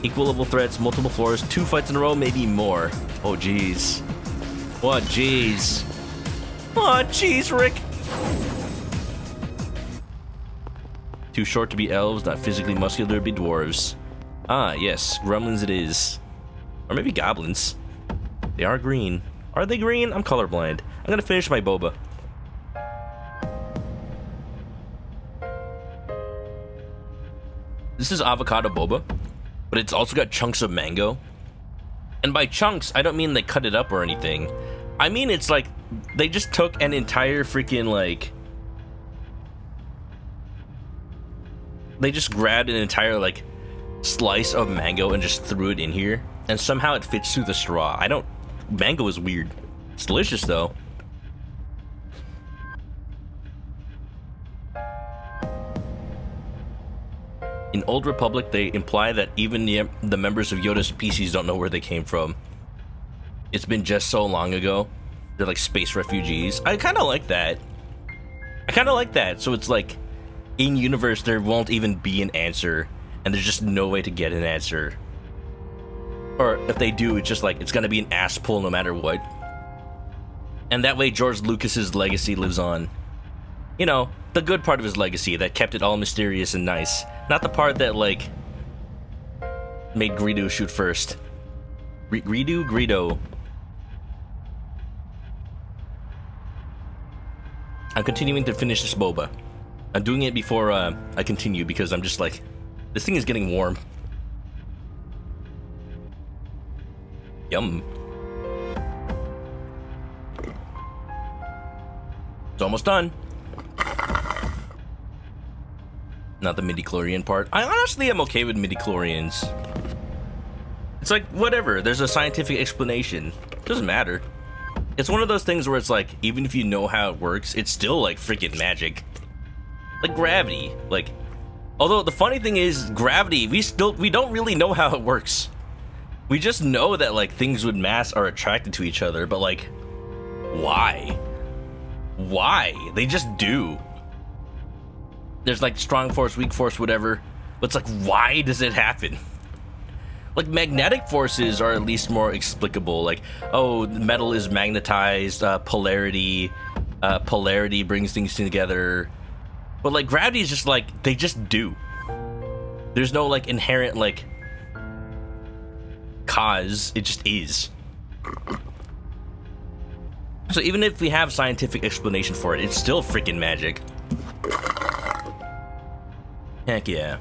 Equal level threats, multiple floors, 2 fights in a row, maybe more. Oh, jeez. What, jeez. Oh, jeez, Rick. Too short to be elves, not physically muscular to be dwarves. Ah, yes, gremlins it is. Or maybe goblins. They are green. Are they green? I'm colorblind. I'm gonna finish my boba. This is avocado boba, but it's also got chunks of mango. And by chunks, I don't mean they cut it up or anything. I mean it's like they just took an entire freaking like... They just grabbed an entire like slice of mango and just threw it in here. And somehow it fits through the straw. Mango is weird. It's delicious though. In Old Republic, they imply that even the members of Yoda's species don't know where they came from. It's been just so long ago. They're like space refugees. I kind of like that. So it's like, in universe, there won't even be an answer, and there's just no way to get an answer. Or if they do, it's just like, it's gonna be an ass pull no matter what. And that way George Lucas's legacy lives on. You know, the good part of his legacy that kept it all mysterious and nice. Not the part that, like, made Greedo shoot first. Greedo. I'm continuing to finish this boba. I'm doing it before I continue because I'm just like, this thing is getting warm. Yum. It's almost done. Not the midi-chlorian part. I honestly am okay with midi-chlorians. It's like, whatever. There's a scientific explanation. Doesn't matter. It's one of those things where it's like, even if you know how it works, it's still like freaking magic. Like gravity. Like, although the funny thing is, gravity, we don't really know how it works. We just know that like things with mass are attracted to each other, but like, why? Why? They just do. There's like strong force, weak force, whatever. But it's like, why does it happen? Like magnetic forces are at least more explicable. Like, oh, metal is magnetized, polarity brings things together. But like gravity is just like, they just do. There's no like inherent like cause, it just is. So even if we have scientific explanation for it, it's still freaking magic. Heck yeah.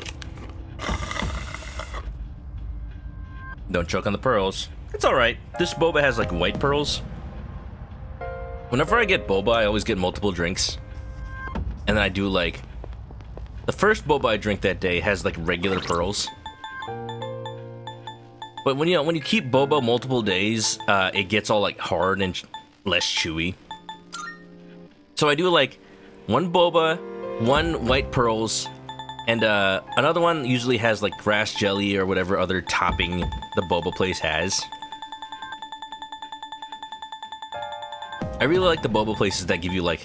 Don't choke on the pearls. It's alright. This boba has like white pearls. Whenever I get boba, I always get multiple drinks. And then I do like... The first boba I drink that day has like regular pearls. But when you keep boba multiple days, it gets all like hard and less chewy. So I do like one boba, one white pearls, and another one usually has like grass jelly or whatever other topping the boba place has. I really like the boba places that give you like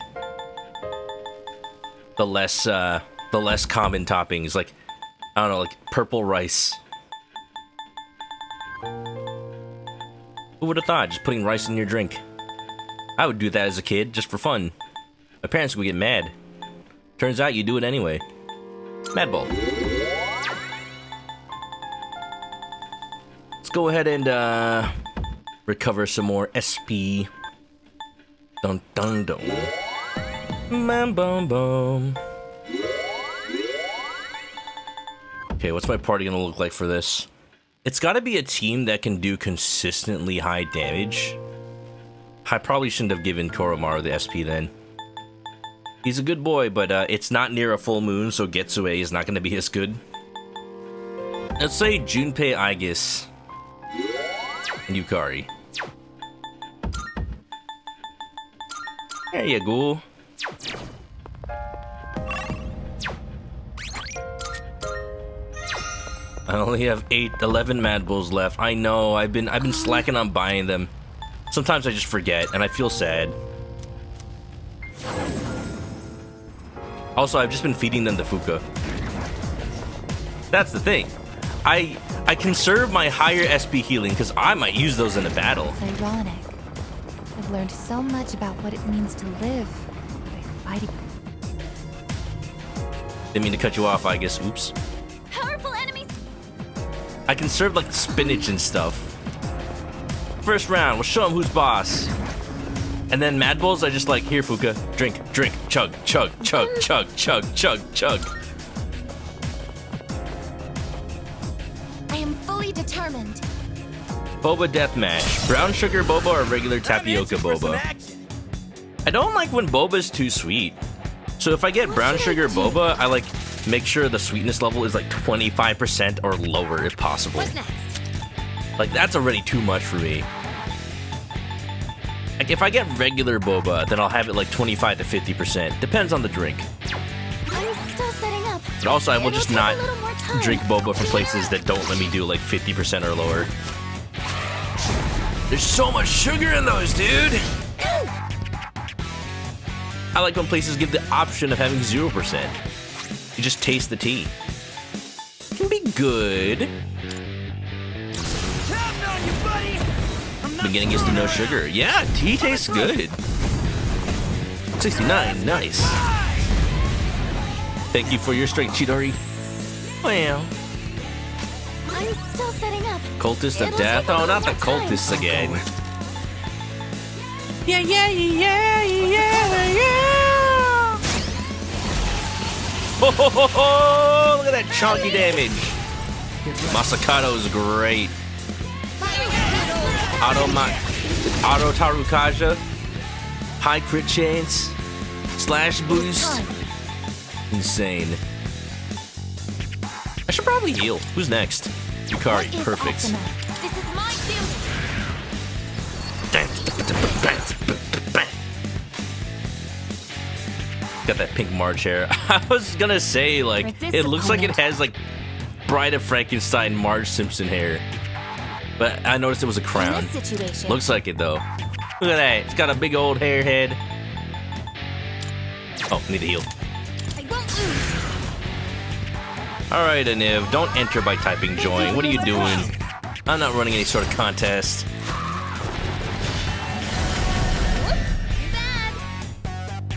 the less common toppings, like I don't know, like purple rice. Who would have thought, just putting rice in your drink? I would do that as a kid, just for fun. My parents would get mad. Turns out you do it anyway. Mad Ball. Let's go ahead and recover some more SP. Dun dun dun. Bam bum bum. Okay, what's my party gonna look like for this? It's gotta be a team that can do consistently high damage. I probably shouldn't have given Koromaru the SP then. He's a good boy, but it's not near a full moon, so Getsue is not gonna be as good. Let's say Junpei, Aegis, and Yukari. There you go. I only have 11 Mad Bulls left. I know, I've been slacking on buying them. Sometimes I just forget, and I feel sad. Also, I've just been feeding them the Fuka. That's the thing. I conserve my higher SP healing, because I might use those in a battle. It's ironic. I've learned so much about what it means to live by fighting. Didn't mean to cut you off, I guess. Oops. Powerful enemies. I conserve like spinach and stuff. First round, we'll show them who's boss. And then Mad Bulls, I just like, here Fuka, drink, drink, chug, chug, chug, chug, chug, chug, chug. I am fully determined. Boba deathmatch. Brown sugar boba or regular tapioca boba? I don't like when boba's too sweet. So if I get brown sugar boba, I like make sure the sweetness level is like 25% or lower if possible. What's next? Like that's already too much for me. Like if I get regular boba, then I'll have it like 25 to 50%. Depends on the drink. I'm still setting up. But also I will just It'll not take a little more time. drink boba from places that don't let me do like 50% or lower. There's so much sugar in those, dude! I like when places give the option of having 0%. You just taste the tea. It can be good. Been getting used to no sugar. Yeah, tea tastes good. 69, nice. Thank you for your strength, Chidori. Well. I'm still setting up. Cultist of It'll Death? take a Oh, little not the more time. cultists again. Yeah, yeah, yeah, yeah, yeah. Ho, ho, ho, ho! Look at that chunky damage. Masakado is great. Auto Tarukaja. High crit chance. Slash boost. Insane. I should probably heal. Who's next? Yukari, perfect. This is my Got that pink March hair. I was gonna say, like, it looks like it has, like, Bride of Frankenstein Marge Simpson hair. But I noticed it was a crown. situation. Looks like it, though. Look at that. It's got a big old hair head. Oh, need to heal. I won't lose. Alright, Aniv, don't enter by typing join. What are you doing? I'm not running any sort of contest.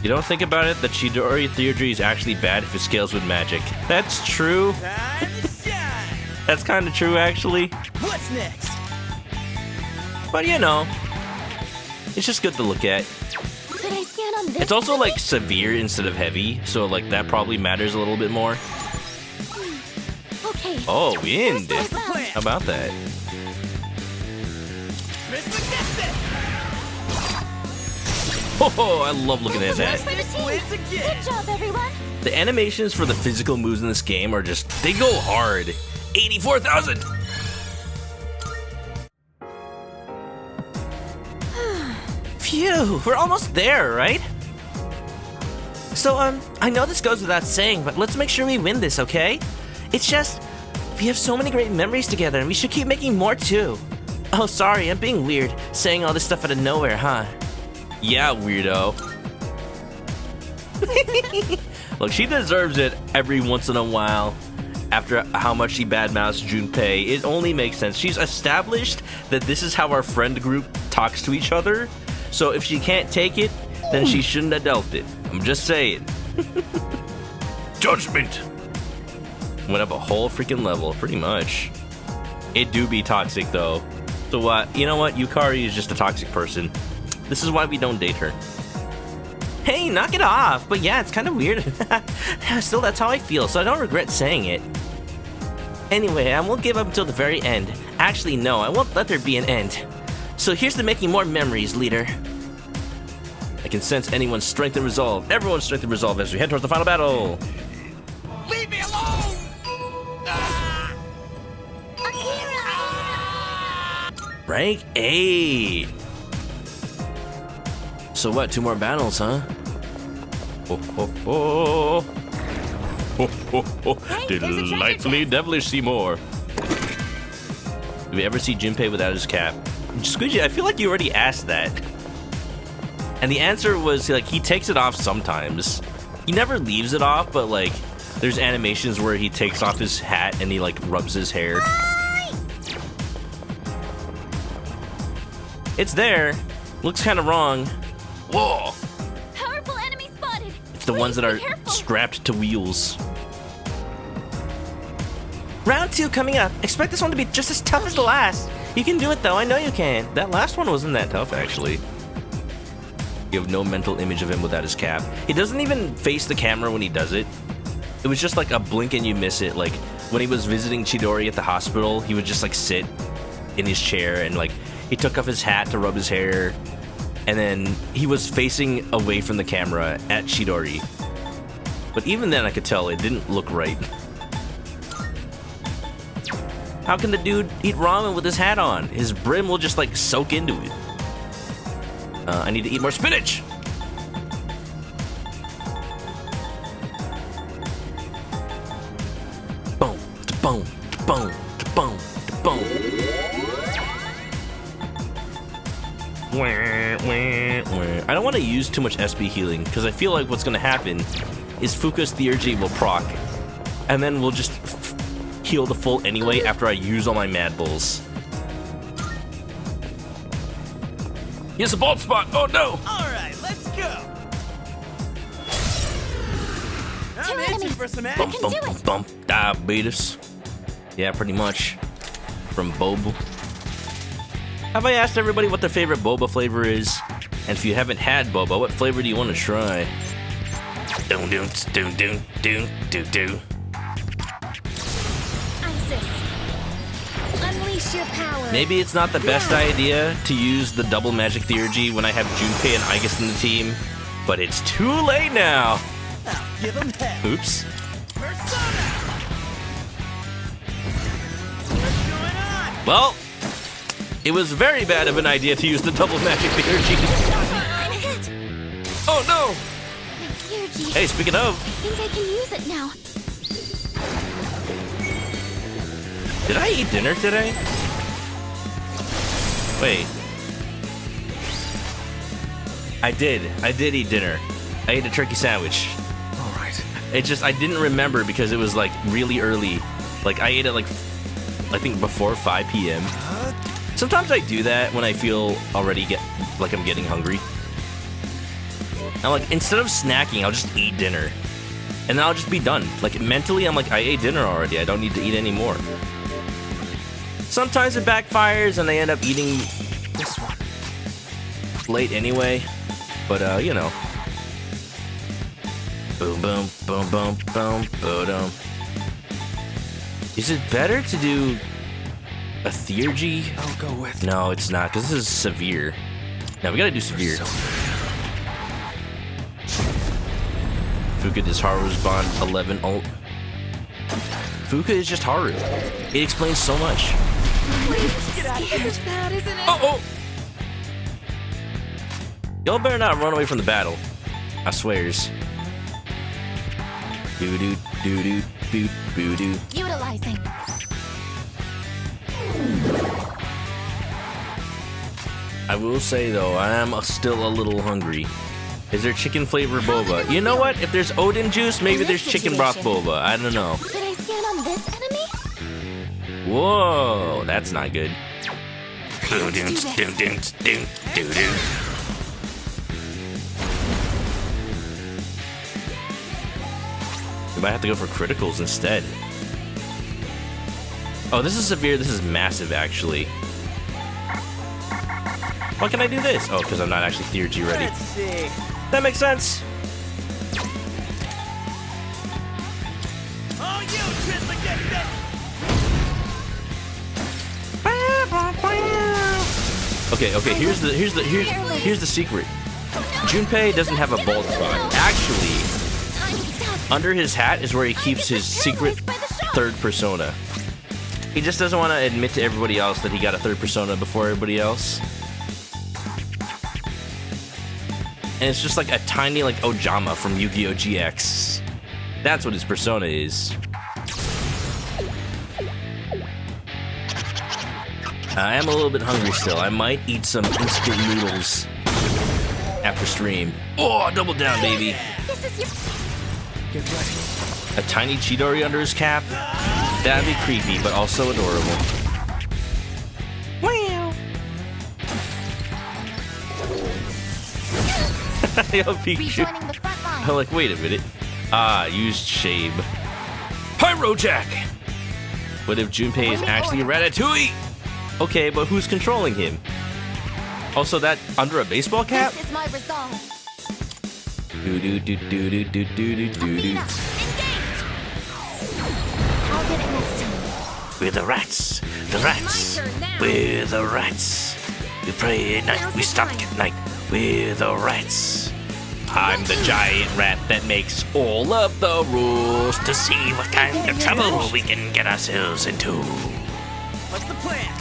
You don't think about it, the Chidori theory is actually bad if it scales with magic. That's true. That's kind of true, actually. What's next? But you know, it's just good to look at. Should I stand on this? It's also like severe instead of heavy, so like that probably matters a little bit more. Okay. Oh, wind. First one's down. How about that? Oh, I love looking at that. For the team. Good job, everyone. The animations for the physical moves in this game are just, they go hard. 84,000. Phew, we're almost there, right? So, I know this goes without saying, but let's make sure we win this, okay? It's just, we have so many great memories together, and we should keep making more, too. Oh, sorry, I'm being weird, saying all this stuff out of nowhere, huh? Yeah, weirdo. Look, she deserves it every once in a while. After how much she badmouths Junpei, it only makes sense. She's established that this is how our friend group talks to each other. So if she can't take it, then she shouldn't have dealt it. I'm just saying. Judgment! Went up a whole freaking level, pretty much. It do be toxic, though. So what? You know what? Yukari is just a toxic person. This is why we don't date her. Hey, knock it off! But yeah, it's kind of weird. Still, that's how I feel, so I don't regret saying it. Anyway, I won't give up until the very end. Actually, no, I won't let there be an end. So here's to making more memories, leader. I can sense anyone's strength and resolve. Everyone's strength and resolve as we head towards the final battle. Leave me alone! Rank 8. So what, 2 more battles, huh? Ho, ho, ho. Ho, ho, ho. Hey, there's a treasure Delightfully chest. devilish Seymour. Do we ever see Junpei without his cap? Squidgy, I feel like you already asked that. And the answer was, like, he takes it off sometimes. He never leaves it off, but, like, there's animations where he takes off his hat and he, like, rubs his hair. It's there. Looks kind of wrong. Whoa! Powerful enemy spotted. It's the ones that Please are be careful. strapped to wheels. Round 2 coming up. Expect this one to be just as tough as the last. You can do it, though. I know you can. That last one wasn't that tough, actually. You have no mental image of him without his cap. He doesn't even face the camera when he does it. It was just like a blink and you miss it. Like, when he was visiting Chidori at the hospital, he would just, like, sit in his chair and, like, he took off his hat to rub his hair. And then he was facing away from the camera at Chidori. But even then, I could tell it didn't look right. How can the dude eat ramen with his hat on? His brim will just, like, soak into it. I need to eat more spinach! Boom, boom, boom, boom, boom. I don't want to use too much SP healing, because I feel like what's going to happen is Fuka's Theurgy will proc, and then we'll just heal the full anyway after I use all my Mad Bulls. Here's a bald spot! Oh no! Alright, let's go! I'm itching enemies. for some I action. can do it. Bump, diabetes. Yeah, pretty much. from Boba. Have I asked everybody what their favorite boba flavor is? And if you haven't had boba, what flavor do you want to try? Doon doon doon doon doon doon doon. Isis, unleash your power. Maybe it's not the best idea to use the double magic theurgy when I have Junpei and Aigis in the team, but it's too late now. Give him heck. Oops. Well, it was very bad of an idea to use the double magic theurgy. Oh no! Theurgy. Hey, speaking of, I think I can use it now. did I eat dinner today? Wait. I did eat dinner. I ate a turkey sandwich. Alright. It just, I didn't remember because it was like really early. Like I ate it like, I think before 5 p.m. Sometimes I do that when I feel already like I'm getting hungry. And like, instead of snacking, I'll just eat dinner. And then I'll just be done. Like mentally, I'm like, I ate dinner already. I don't need to eat anymore. Sometimes it backfires and I end up eating This one. late anyway. But you know. Boom, boom, boom, boom, boom, boom. Is it better to do a theurgy? I'll go with. No, it's not, because this is severe. Now we gotta do severe. Fuka does Haru's Bond 11 ult. Fuka is just Haru. It explains so much. It's bad, isn't it? Oh! Y'all better not run away from the battle. I swears. Doo doo doo doo doo doo doo. Utilizing. I will say though, I am still a little hungry. Is there chicken flavor boba? You know what? If there's Odin juice, maybe there's chicken broth boba. I don't know. Should I stand on this enemy? Whoa, that's not good. Doo doo doo doo doo doo doo. We might have to go for criticals instead. Oh, this is severe. This is massive, actually. Why can I do this? Oh, because I'm not actually theurgy ready. Let's see. That makes sense. Oh, you Trismegistus! Okay. Here's the secret. Junpei doesn't have a bald spot. Actually, under his hat is where he keeps his secret third persona. He just doesn't want to admit to everybody else that he got a third persona before everybody else. And it's just like a tiny like Ojama from Yu-Gi-Oh! GX. That's what his persona is. I am a little bit hungry still. I might eat some instant noodles after stream. Oh, double down, baby. This is your. Get ready. A tiny Chidori under his cap? That'd be creepy, but also adorable. Wow. Yo, Pikachu. Rejoining the front line. I'm like, wait a minute. Used shame. Pyro Jack! What if Junpei is actually Ratatouille? Okay, but who's controlling him? Also, that under a baseball cap? This is my resolve. Do do do do do do do do do. Engage. I'll get it next time. We're the rats. The rats. My turn now. We're the rats. We pray at night. We stop at night. We're the rats. I'm the giant rat that makes all of the rules to see what kind of trouble we can get ourselves into. What's the plan?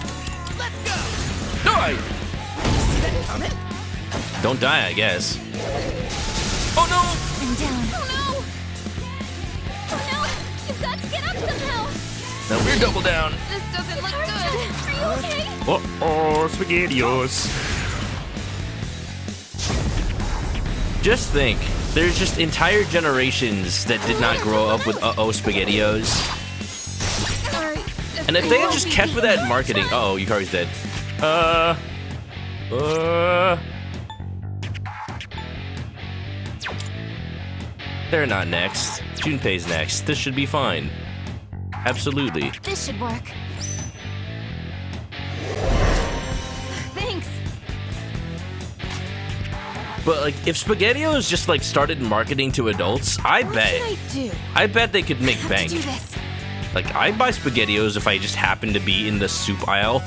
Let's go! Die! See that coming? Don't die, I guess. Oh no! I'm down. Oh no! Oh no! You've got to get up somehow. Now we're double down. This doesn't look good. Are you okay? Uh-oh, SpaghettiOs. Just think, there's just entire generations that did not grow up with uh-oh SpaghettiOs. Sorry. And if they had just kept with that marketing, uh-oh, Yukari's dead. They're not next. Junpei's next. This should be fine. Absolutely. This should work. But like, if SpaghettiOs just like started marketing to adults, I bet they could make bank. Like, I'd buy SpaghettiOs if I just happened to be in the soup aisle.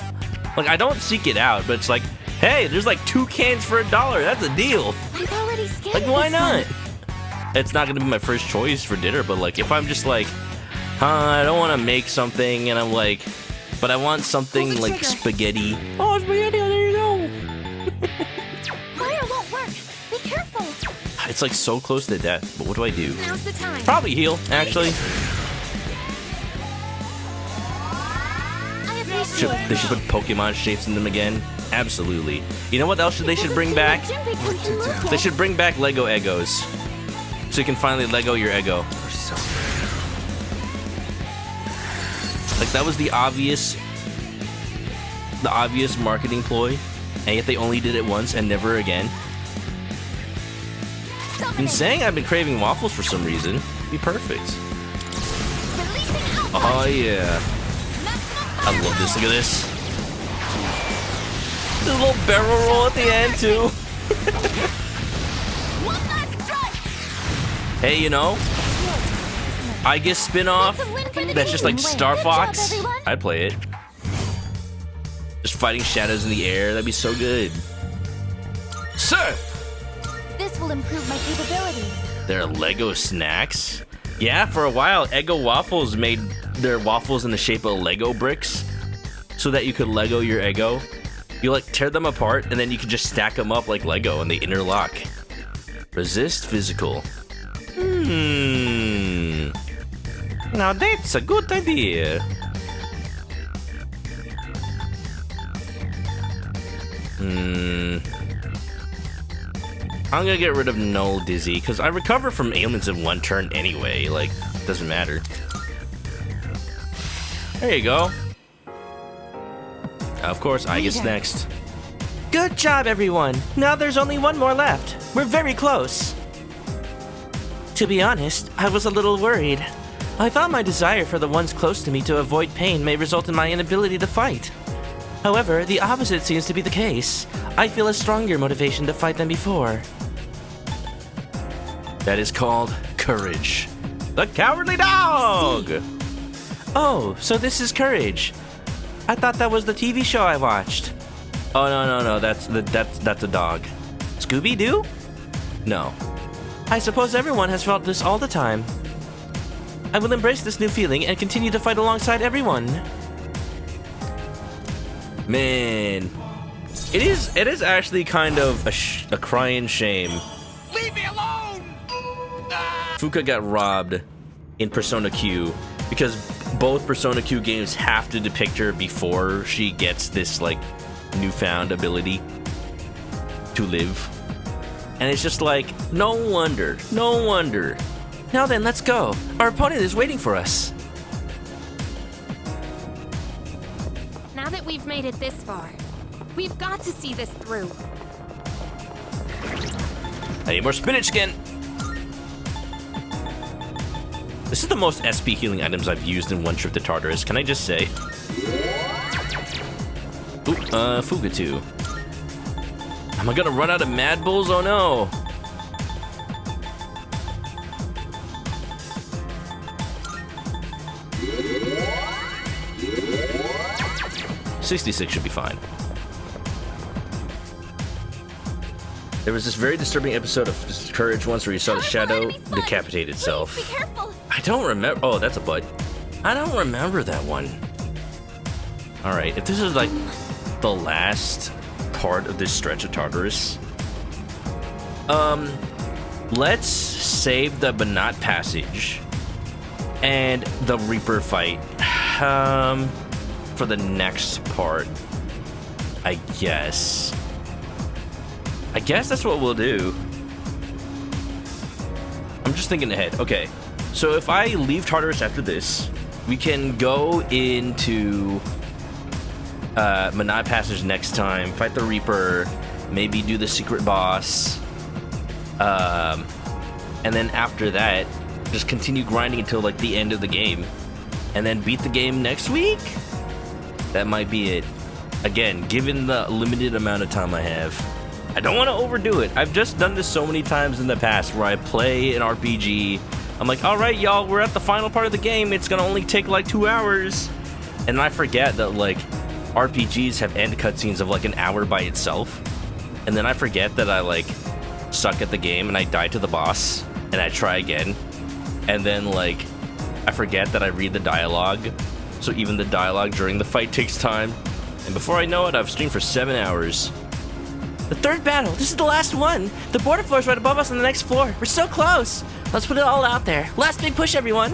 Like, I don't seek it out, but it's like, hey, there's like 2 cans for $1. That's a deal. I've already scanned Like, why this not? one. It's not gonna be my first choice for dinner, but like, if I'm just like, I don't want to make something, and I'm like, but I want something like spaghetti. Oh, spaghetti! There you go. Fire won't work. Be careful. It's like so close to death. But what do I do? Now's the time. Probably heal, actually. I appreciate They should put Pokemon shapes in them again. Absolutely. You know what else they should bring back? They should bring back Lego Eggos, so you can finally Lego your Eggo. Like, that was the obvious marketing ploy, and yet they only did it once and never again. I'm saying I've been craving waffles for some reason. It'd be perfect. Oh yeah. I love this. Look at this. There's a little barrel roll at the end too. Hey, you know, I guess spin-off that's just like Star Fox. I'd play it. Just fighting shadows in the air. That'd be so good. Sir! This will improve my capabilities. They're Lego snacks? Yeah, for a while, Eggo Waffles made their waffles in the shape of Lego bricks so that you could Lego your Eggo. You like tear them apart and then you can just stack them up like Lego and they interlock. Resist physical. Now that's a good idea. I'm gonna get rid of Null Dizzy, because I recover from ailments in 1 turn anyway, like, doesn't matter. There you go. Of course, I guess next. Good job, everyone! Now there's only 1 more left. We're very close. To be honest, I was a little worried. I thought my desire for the ones close to me to avoid pain may result in my inability to fight. However, the opposite seems to be the case. I feel a stronger motivation to fight than before. That is called courage. The cowardly dog! Oh, so this is courage. I thought that was the TV show I watched. Oh, no, that's a dog. Scooby-Doo? No. I suppose everyone has felt this all the time. I will embrace this new feeling and continue to fight alongside everyone. Man, it is actually kind of a crying shame. Leave me alone! Fuka got robbed in Persona Q because both Persona Q games have to depict her before she gets this like newfound ability to live. And it's just like, no wonder. Now then, let's go. Our opponent is waiting for us. Now that we've made it this far, we've got to see this through. I need more spinach skin. This is the most SP healing items I've used in one trip to Tartarus, can I just say? Ooh, Fugatu. Am I gonna run out of Mad Bulls? Oh no. $66 should be fine. There was this very disturbing episode of Courage once where you saw the shadow decapitate itself. Be careful. I don't remember. Oh, that's a butt. I don't remember that one. Alright, if this is like the last part of this stretch of Tartarus, let's save the Banat passage and the Reaper fight for the next part, I guess. I guess that's what we'll do. I'm just thinking ahead. Okay, so if I leave Tartarus after this, we can go into Manat Passage next time, fight the Reaper, maybe do the secret boss, and then after that, just continue grinding until like the end of the game, and then beat the game next week? That might be it. Again, given the limited amount of time I have, I don't want to overdo it. I've just done this so many times in the past where I play an RPG. I'm like, all right, y'all, we're at the final part of the game. It's gonna only take like 2 hours. And I forget that like RPGs have end cutscenes of like an hour by itself. And then I forget that I like suck at the game and I die to the boss and I try again. And then like I forget that I read the dialogue. So even the dialogue during the fight takes time. And before I know it, I've streamed for 7 hours. The third battle. This is the last one. The border floor is right above us on the next floor. We're so close. Let's put it all out there. Last big push, everyone.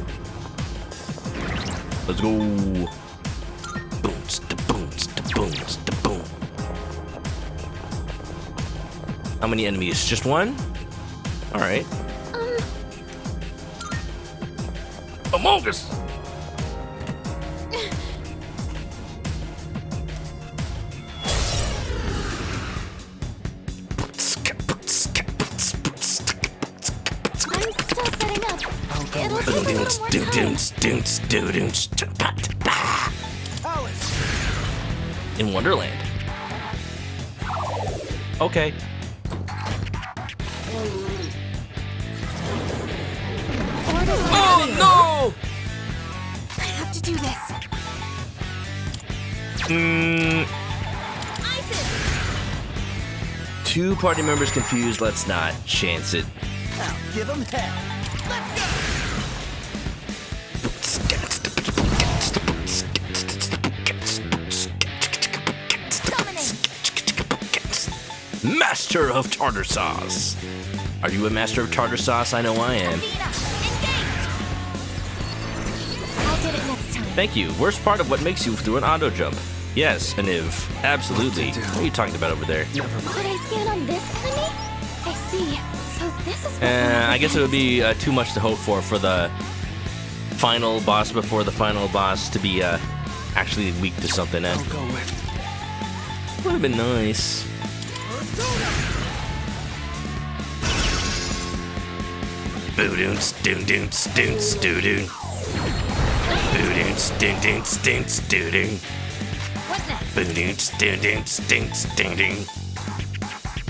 Let's go. Boons, da boons, da boons, da boom. How many enemies? Just one? Alright. Among Us! I'm still setting up. It'll take a little more time. In Wonderland. Okay. Oh no! I have to do this. Two party members confused. Let's not chance it. Now, give him hell. Master of tartar sauce. Are you a master of tartar sauce? I know I am. I'll get it next time. Thank you. Worst part of what makes you through an auto jump. Yes, Aniv. Absolutely. What are you talking about over there? Could I scan on this enemy? I see. So this is what I guess it would be too much to hope for the final boss before the final boss to be actually weak to something. Would have been nice. Boo-doons, doon-doons, doons, doo-doon. Boo-doons, doon-doons, doons, doo-doon. What's next? Boo-doons, doon-doons, doons, doo-doon.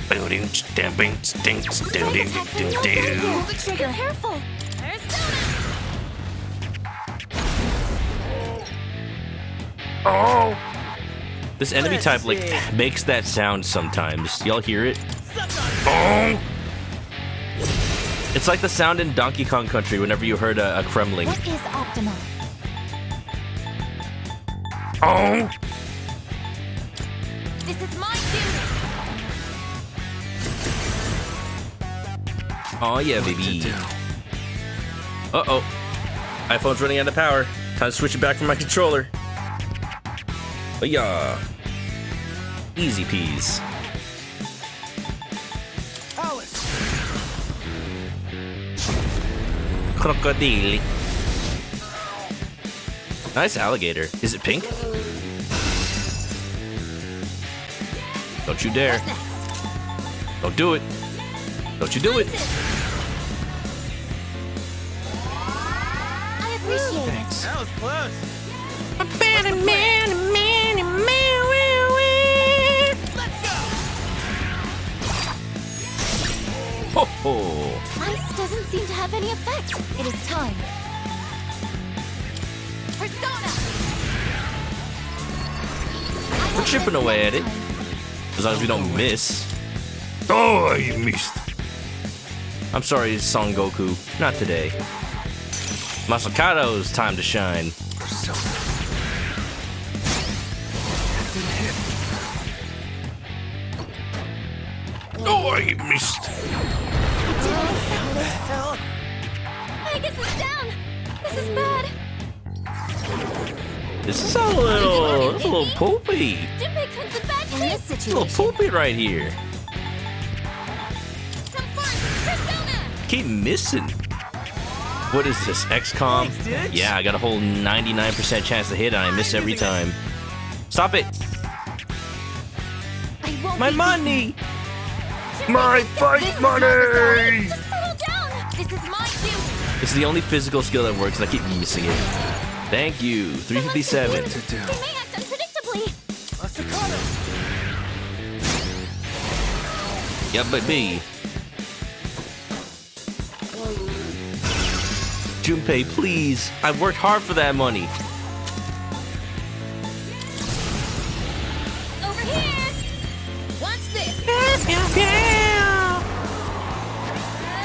Boo-doons, doon-doons, doons, doo-doon, doo-doo. Pull the trigger. careful. Oh! This enemy type like makes that sound sometimes. Y'all hear it? Oh! It's like the sound in Donkey Kong Country whenever you heard a Kremling. What is optimal? Oh! This is my duty. Oh yeah, baby. Uh-oh. iPhone's running out of power. Time to switch it back from my controller. But yeah. Easy peas. Crocodile. Nice alligator. Is it pink? Don't you dare. Don't do it. Don't you do it. I appreciate it. That was close. Ho ho. Ice doesn't seem to have any effect. It is time. Persona. We're chipping away at it. As long as we don't miss. Oh, you missed. I'm sorry, Son Goku. Not today. Masakado's time to shine. Oh, you missed. I guess it's down. This is bad. This is a little poopy. Jinbei comes in bad In shape. this A little situation, poopy right here. Come first. Persona. Keep missing. What is this, XCOM? Thanks, dude. Yeah, I got a whole 99% chance to hit and I miss every time. Stop it. I won't My be money. beaten. My This fight is money. Just settle down. This is my duty. It's the only physical skill that works and I keep missing it. Thank you. 357. They may act unpredictably. Yeah, baby. Junpei, please. I've worked hard for that money. Over here! Watch this!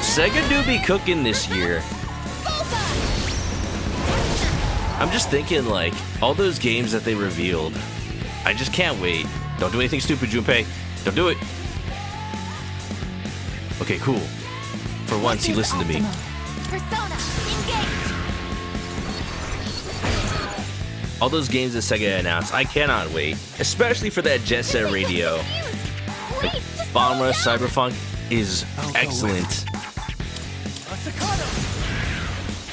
Sega do be cooking this year. I'm just thinking, like, all those games that they revealed. I just can't wait. Don't do anything stupid, Junpei. Don't do it. Okay, cool. For once, he listened to me. Persona, engage! All those games that Sega announced, I cannot wait. Especially for that Jet Set Radio. Wait, just Bomb Rush Cyberpunk is excellent.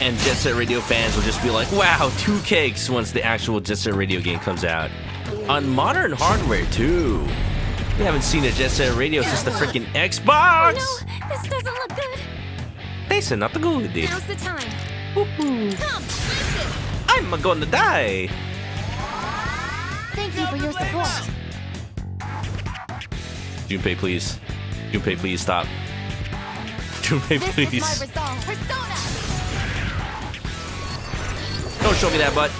And Jet Set Radio fans will just be like, wow, 2 cakes once the actual Jet Set Radio game comes out. On modern hardware, too. We haven't seen a Jet Set Radio since the freaking Xbox! no, this doesn't look good. They said not the good. Now's the time. Woohoo. Come, listen! I'm gonna die! Thank you for your support. Junpei, please. Junpei, please stop. Junpei, This please. is my resolve. Persona! Don't show me that butt.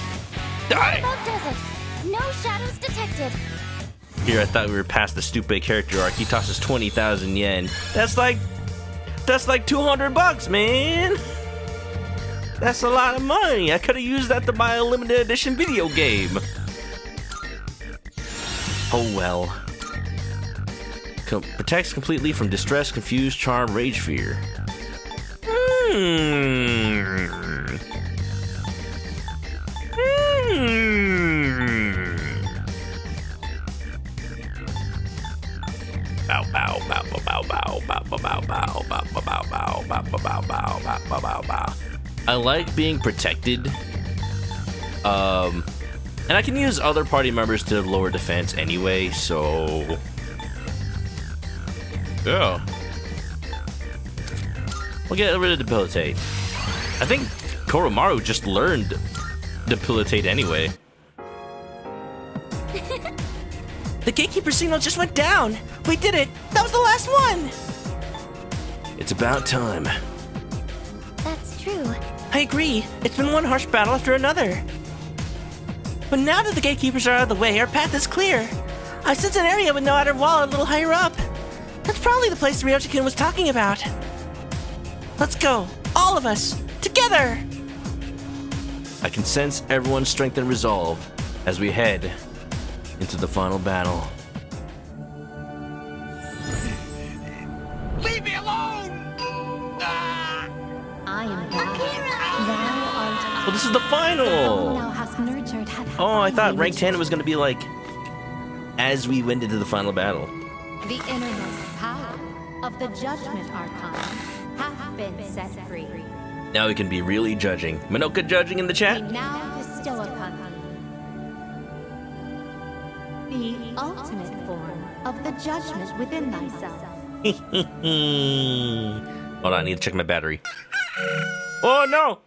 Die! About desert. No shadows detected. Here, I thought we were past the stupid character arc. He tosses 20,000 yen. That's like 200 bucks, man. That's a lot of money. I could have used that to buy a limited edition video game. Oh well. Protects completely from distress, confuse, charm, rage, fear. Bow bow bow bow bow bow bow bow bow bow bow bow bow bow bow bow bow bow bow. I like being protected. And I can use other party members to lower defense anyway, so yeah. We'll get rid of debilitate. I think Koromaru just learned debilitate anyway. The gatekeeper signal just went down. We did it. That was the last one. It's about time. That's true. I agree. It's been one harsh battle after another. But now that the gatekeepers are out of the way, our path is clear. I sense an area with no outer wall a little higher up. That's probably the place Ryoji-kun was talking about. Let's go. All of us. Together. I can sense everyone's strength and resolve as we head into the final battle. Leave me alone! Ah! I am God. Thou art Well, this is the final! Thou hast nurtured Oh, I thought rank 10 was gonna be like as we went into the final battle. The innermost power of the Judgment Archon hath been set free. Now we can be really judging. Manoka judging in the We chat? now bestow upon thee the ultimate form of the judgment within thyself. Hold on, I need to check my battery. Oh no!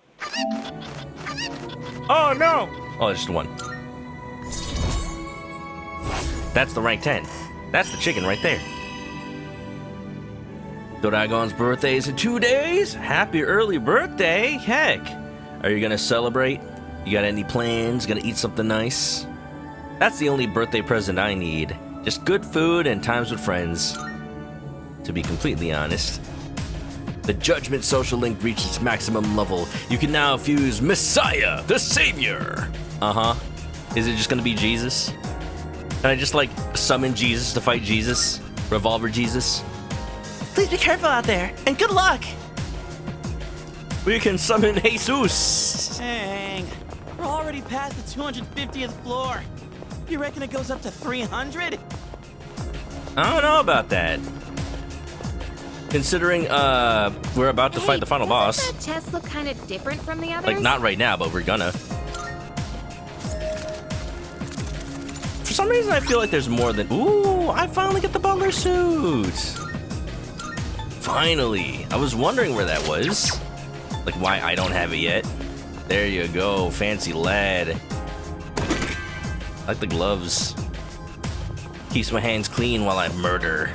Oh no! Oh, it's just one. That's the rank 10. That's the chicken right there. Doragon's birthday is in 2 days. Happy early birthday. Heck. Are you gonna celebrate? You got any plans? Gonna eat something nice? That's the only birthday present I need. Just good food and times with friends. To be completely honest. The Judgment social link reached its maximum level. You can now fuse Messiah, the Savior. Uh-huh. Is it just gonna be Jesus? Can I just like summon Jesus to fight Jesus? Revolver Jesus? Please be careful out there, and good luck. We can summon Jesus. Dang. We're already past the 250th floor. You reckon it goes up to 300? I don't know about that. Considering we're about to fight the final boss. Doesn't that chest look kind of different from the others? Like not right now, but we're gonna. For some reason I feel like there's more than. Ooh, I finally get the butler suit. Finally. I was wondering where that was. Like why I don't have it yet. There you go, fancy lad. I like the gloves. Keeps my hands clean while I murder.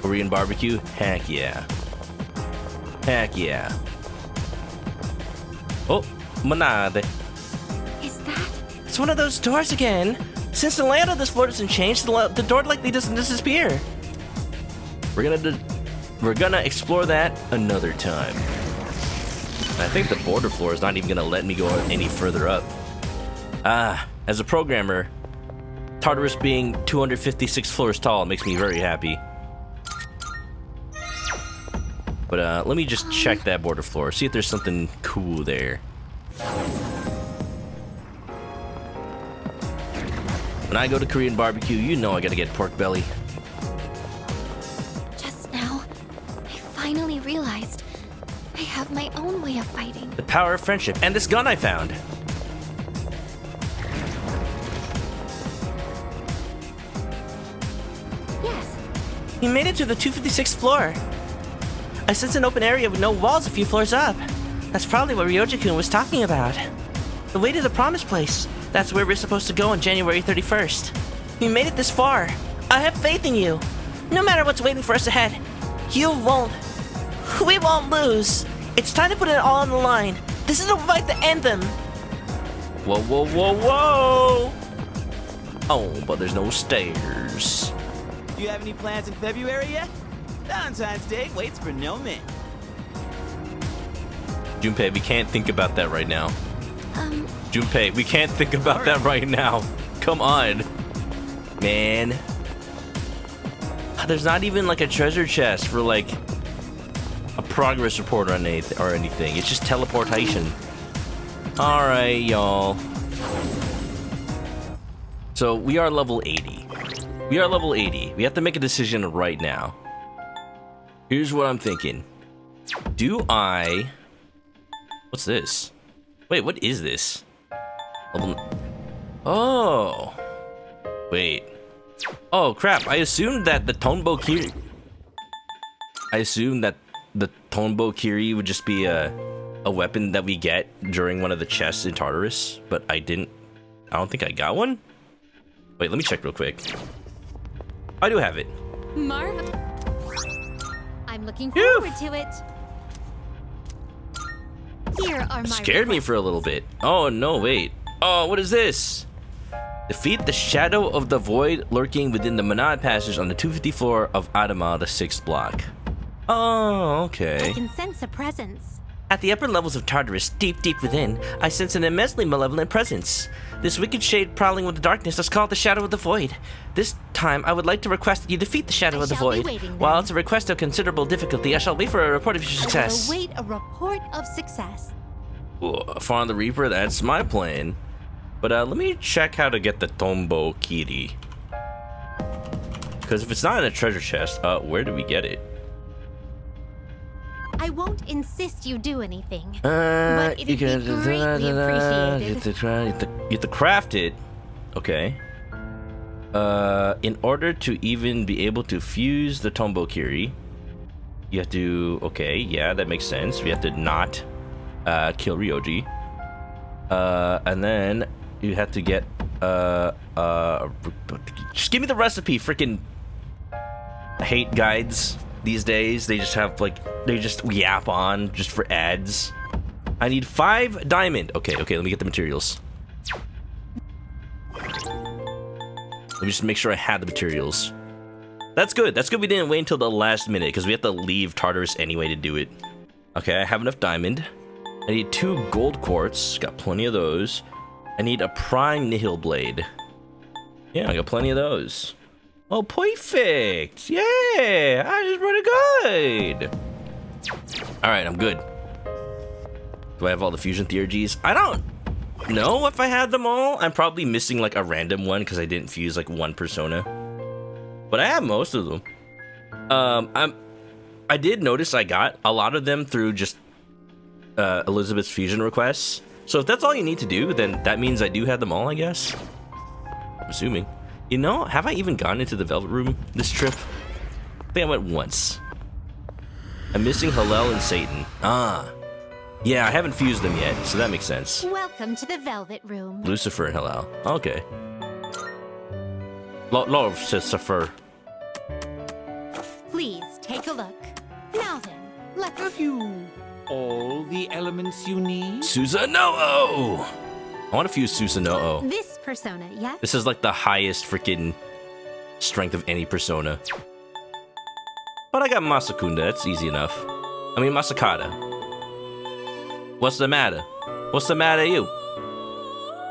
Korean barbecue? Heck yeah. Heck yeah. Oh, manade. Is that? It's one of those doors again. Since the layout of this floor doesn't change, the door likely doesn't disappear. We're gonna explore that another time. I think the border floor is not even gonna let me go any further up. As a programmer, Tartarus being 256 floors tall makes me very happy. But let me just check that border floor, see if there's something cool there. When I go to Korean barbecue, you know I gotta get pork belly. Just now, I finally realized I have my own way of fighting. The power of friendship, and this gun I found. Yes, You made it to the 256th floor. I sense an open area with no walls a few floors up. That's probably what Ryoji-kun was talking about. The way to the promised place. That's where we're supposed to go on January 31st. You made it this far. I have faith in you. No matter what's waiting for us ahead, you won't. We won't lose. It's time to put it all on the line. This is a fight to end them. Whoa, whoa, whoa, whoa. Oh, but there's no stairs. Do you have any plans in February yet? Valentine's Day waits for no man. Junpei, we can't think about that right now. Junpei, we can't think about that right now. Come on. Man. There's not even like a treasure chest for like a progress report or anything. It's just teleportation. Alright, y'all. So we are level 80. We are level 80. We have to make a decision right now. Here's what I'm thinking. Do I... What's this? Wait, what is this? Oh. Wait. Oh, crap. I assumed that the Tonbo Kiri... I assumed that the Tonbo Kiri would just be a weapon that we get during one of the chests in Tartarus, but I didn't... I don't think I got one? Wait, let me check real quick. I do have it. Marvelous. I'm looking forward to it. Here are my Scared me for a little bit. Oh, no, wait. Oh, what is this? Defeat the shadow of the void lurking within the Monad passage on the 250 floor of Adama, the 6th block. Oh, I okay. can sense a presence. At the upper levels of Tartarus, deep, deep within, I sense an immensely malevolent presence. This wicked shade prowling with the darkness is called the Shadow of the Void. This time, I would like to request that you defeat the Shadow of the shall be Void. waiting, then. While it's a request of considerable difficulty, I shall wait for a report of your success. I will await a report of success. Find the Reaper, that's my plan. But let me check how to get the Tombo Kiri. Because if it's not in a treasure chest, where do we get it? I won't insist you do anything. But it'd be greatly appreciated. You have to craft it. Okay. In order to even be able to fuse the Tombo Kiri, you have to... Okay, yeah, that makes sense. We have to not kill Ryoji. And then you have to get... just give me the recipe, freaking... I hate guides these days. They just have, like... They just yap on just for ads. I need 5 diamond. Okay, let me get the materials. Let me just make sure I had the materials. That's good. That's good we didn't wait until the last minute, because we have to leave Tartarus anyway to do it. Okay, I have enough diamond. I need 2 gold quartz. Got plenty of those. I need a prime nihil blade. Yeah, I got plenty of those. Oh, perfect. Yeah, I just pretty good. Alright, I'm good. Do I have all the fusion theurgies? I don't know if I had them all. I'm probably missing like a random one because I didn't fuse like one persona. But I have most of them. I did notice I got a lot of them through just Elizabeth's fusion requests. So if that's all you need to do, then that means I do have them all, I guess. I'm assuming. You know, have I even gone into the Velvet Room this trip? I think I went once. I'm missing Hillel and Satan. Ah. Yeah, I haven't fused them yet, so that makes sense. Welcome to the Velvet Room. Lucifer and Hillel. Okay. Lord Lucifer. Please, a look. Now then, let's... Have you all the elements you need? Susanoo! I want to fuse Susanoo. This persona, yes? This is like the highest freaking strength of any persona. But I got Masakunda, that's easy enough. I mean, Masakata. What's the matter? What's the matter, you?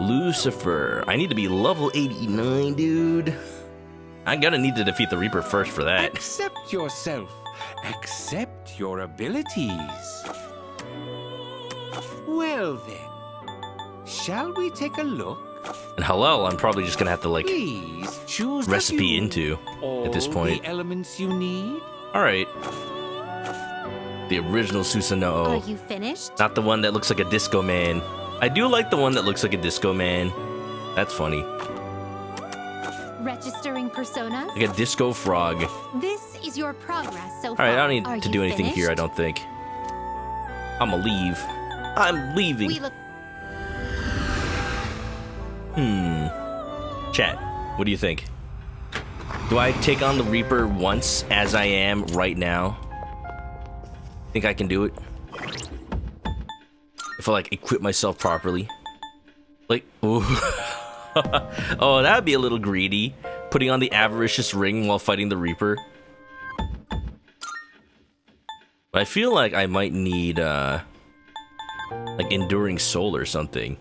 Lucifer. I need to be level 89, dude. I'm gonna need to defeat the Reaper first for that. Accept yourself. Accept your abilities. Well then, shall we take a look? And hello, I'm probably just gonna have to, like, Please choose the recipe view. into at this All point. the elements you need. Alright. The original Are Susanoo. you finished? Not the one that looks like a disco man. I do like the one that looks like a disco man. That's funny. Registering personas? Like a disco frog. This is your progress so far. Alright, I don't Are need to you do anything here, I finished? don't think. I'ma leave. I'm leaving. We look... Chat, what do you think? Do I take on the Reaper once as I am right now? Think I can do it? If I, like, equip myself properly? Like, ooh. Oh, that'd be a little greedy. Putting on the avaricious ring while fighting the Reaper. But I feel like I might need, like, Enduring Soul or something.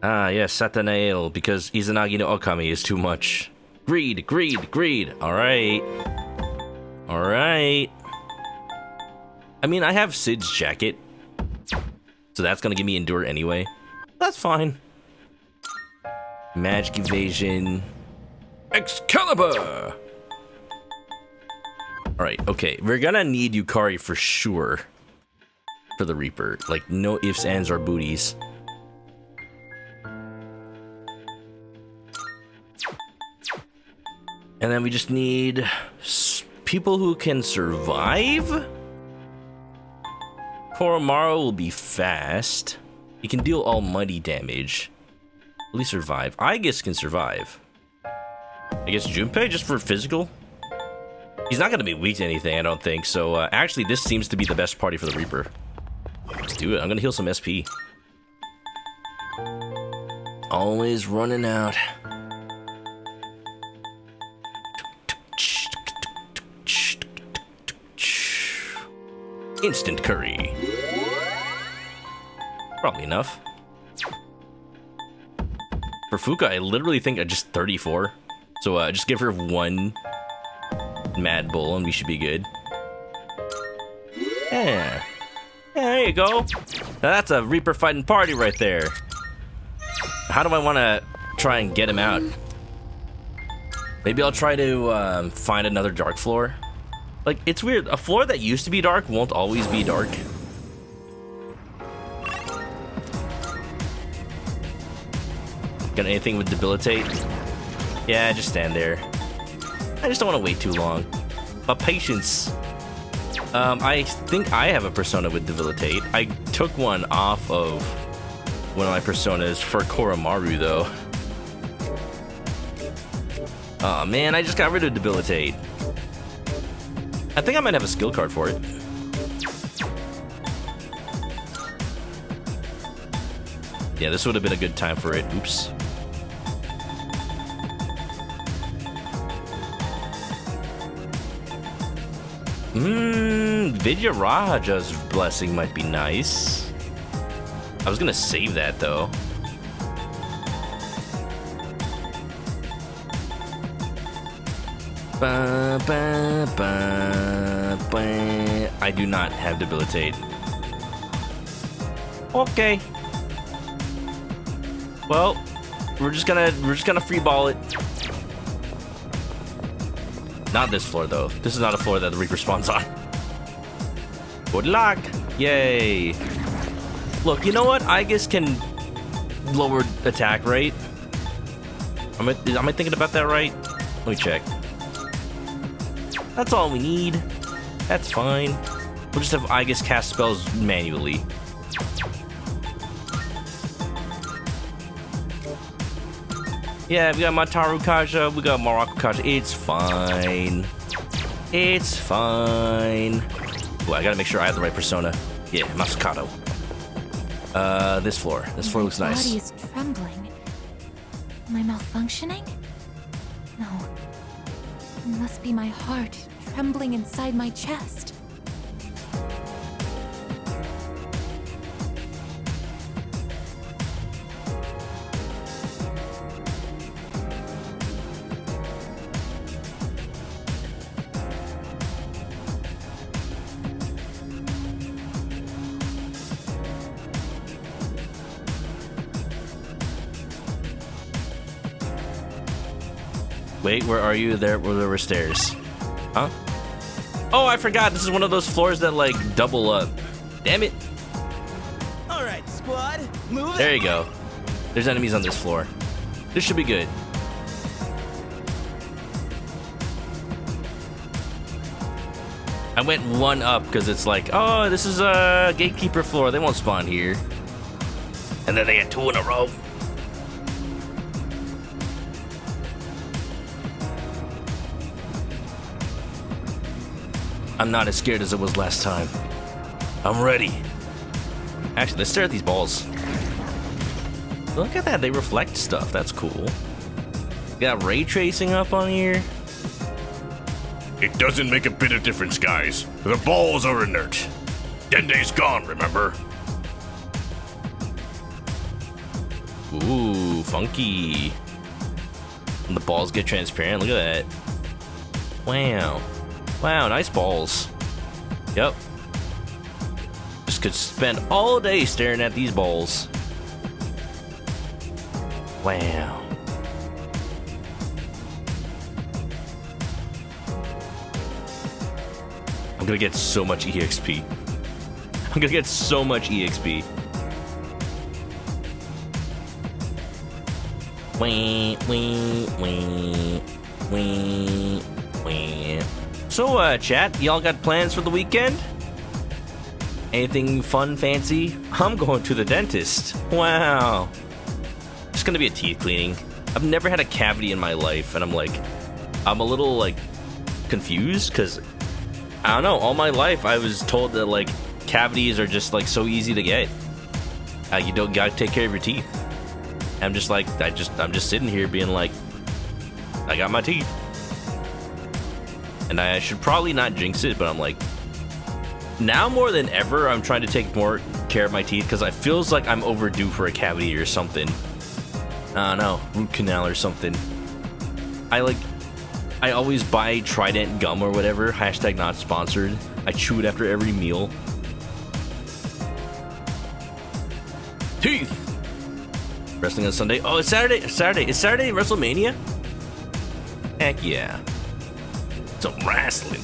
Ah, yes, Satanael, because Izanagi no Okami is too much. Greed, greed, greed. Alright. Alright. I mean, I have Sid's jacket. So that's gonna give me Endure anyway. That's fine. Magic Evasion. Excalibur! Alright, okay. We're gonna need Yukari for sure. For the Reaper. Like, no ifs, ands, or booties. And then we just need people who can survive. Koromaru will be fast. He can deal almighty damage. Will he survive? Aigis can survive. I guess Junpei just for physical? He's not going to be weak to anything, I don't think. So actually, this seems to be the best party for the Reaper. Let's do it. I'm going to heal some SP. Always running out. Instant curry. Probably enough. For Fuka, I literally think I just 34. So just give her one Mad Bull and we should be good. Yeah. Yeah, there you go. Now that's a Reaper fighting party right there. How do I want to try and get him out? Maybe I'll try to find another dark floor. Like, it's weird. A floor that used to be dark won't always be dark. Got anything with debilitate? Yeah, just stand there. I just don't want to wait too long. But patience. I think I have a persona with debilitate. I took one off of one of my personas for Koromaru, though. Oh man, I just got rid of debilitate. I think I might have a skill card for it. Yeah, this would have been a good time for it. Oops. Vidyaraja's blessing might be nice. I was gonna save that though. Ba, ba, ba, ba. I do not have debilitate. Okay. Well, we're just gonna free ball it. Not this floor though. This is not a floor that the Reaper spawns on. Good luck! Yay! Look, you know what? Aigis can lower attack rate. Am I thinking about that right? Let me check. That's all we need. That's fine. We'll just have Aigis cast spells manually. Yeah, we got Mataru Kaja, we got Maraku Kaja. It's fine. It's fine. Ooh, I gotta make sure I have the right persona. Yeah, ManokAdobo. This floor. This floor looks My nice. body is trembling. Am I malfunctioning? No. It must be my heart trembling inside my chest. Wait, where are you? There were stairs. Huh? Oh, I forgot. This is one of those floors that, like, double up. Damn it. All right, squad, move There it. you go. There's enemies on this floor. This should be good. I went one up because it's like, oh, this is a gatekeeper floor. They won't spawn here. And then they had 2 in a row. I'm not as scared as it was last time. I'm ready. Actually, let's stare at these balls. Look at that, they reflect stuff. That's cool. Got ray tracing up on here. It doesn't make a bit of difference, guys. The balls are inert. Dende's gone, remember? Ooh, funky. And the balls get transparent. Look at that. Wow. Wow, nice balls. Yep. Just could spend all day staring at these balls. Wow. I'm gonna get so much EXP. I'm gonna get so much EXP. Wee, wee, wee, wee, wee. So, chat, y'all got plans for the weekend? Anything fun, fancy? I'm going to the dentist. Wow. It's gonna be a teeth cleaning. I've never had a cavity in my life, and I'm a little, like, confused, because, I don't know, all my life I was told that, like, cavities are just, like, so easy to get. You don't gotta take care of your teeth. I'm just like, I'm just sitting here being like, I got my teeth. And I should probably not jinx it, but I'm like, now more than ever, I'm trying to take more care of my teeth because it feels like I'm overdue for a cavity or something. I don't know, root canal or something. I always buy Trident gum or whatever, hashtag not sponsored. I chew it after every meal. Teeth! Wrestling on Sunday. Oh, it's Saturday. Is Saturday WrestleMania? Heck yeah. Some wrestling.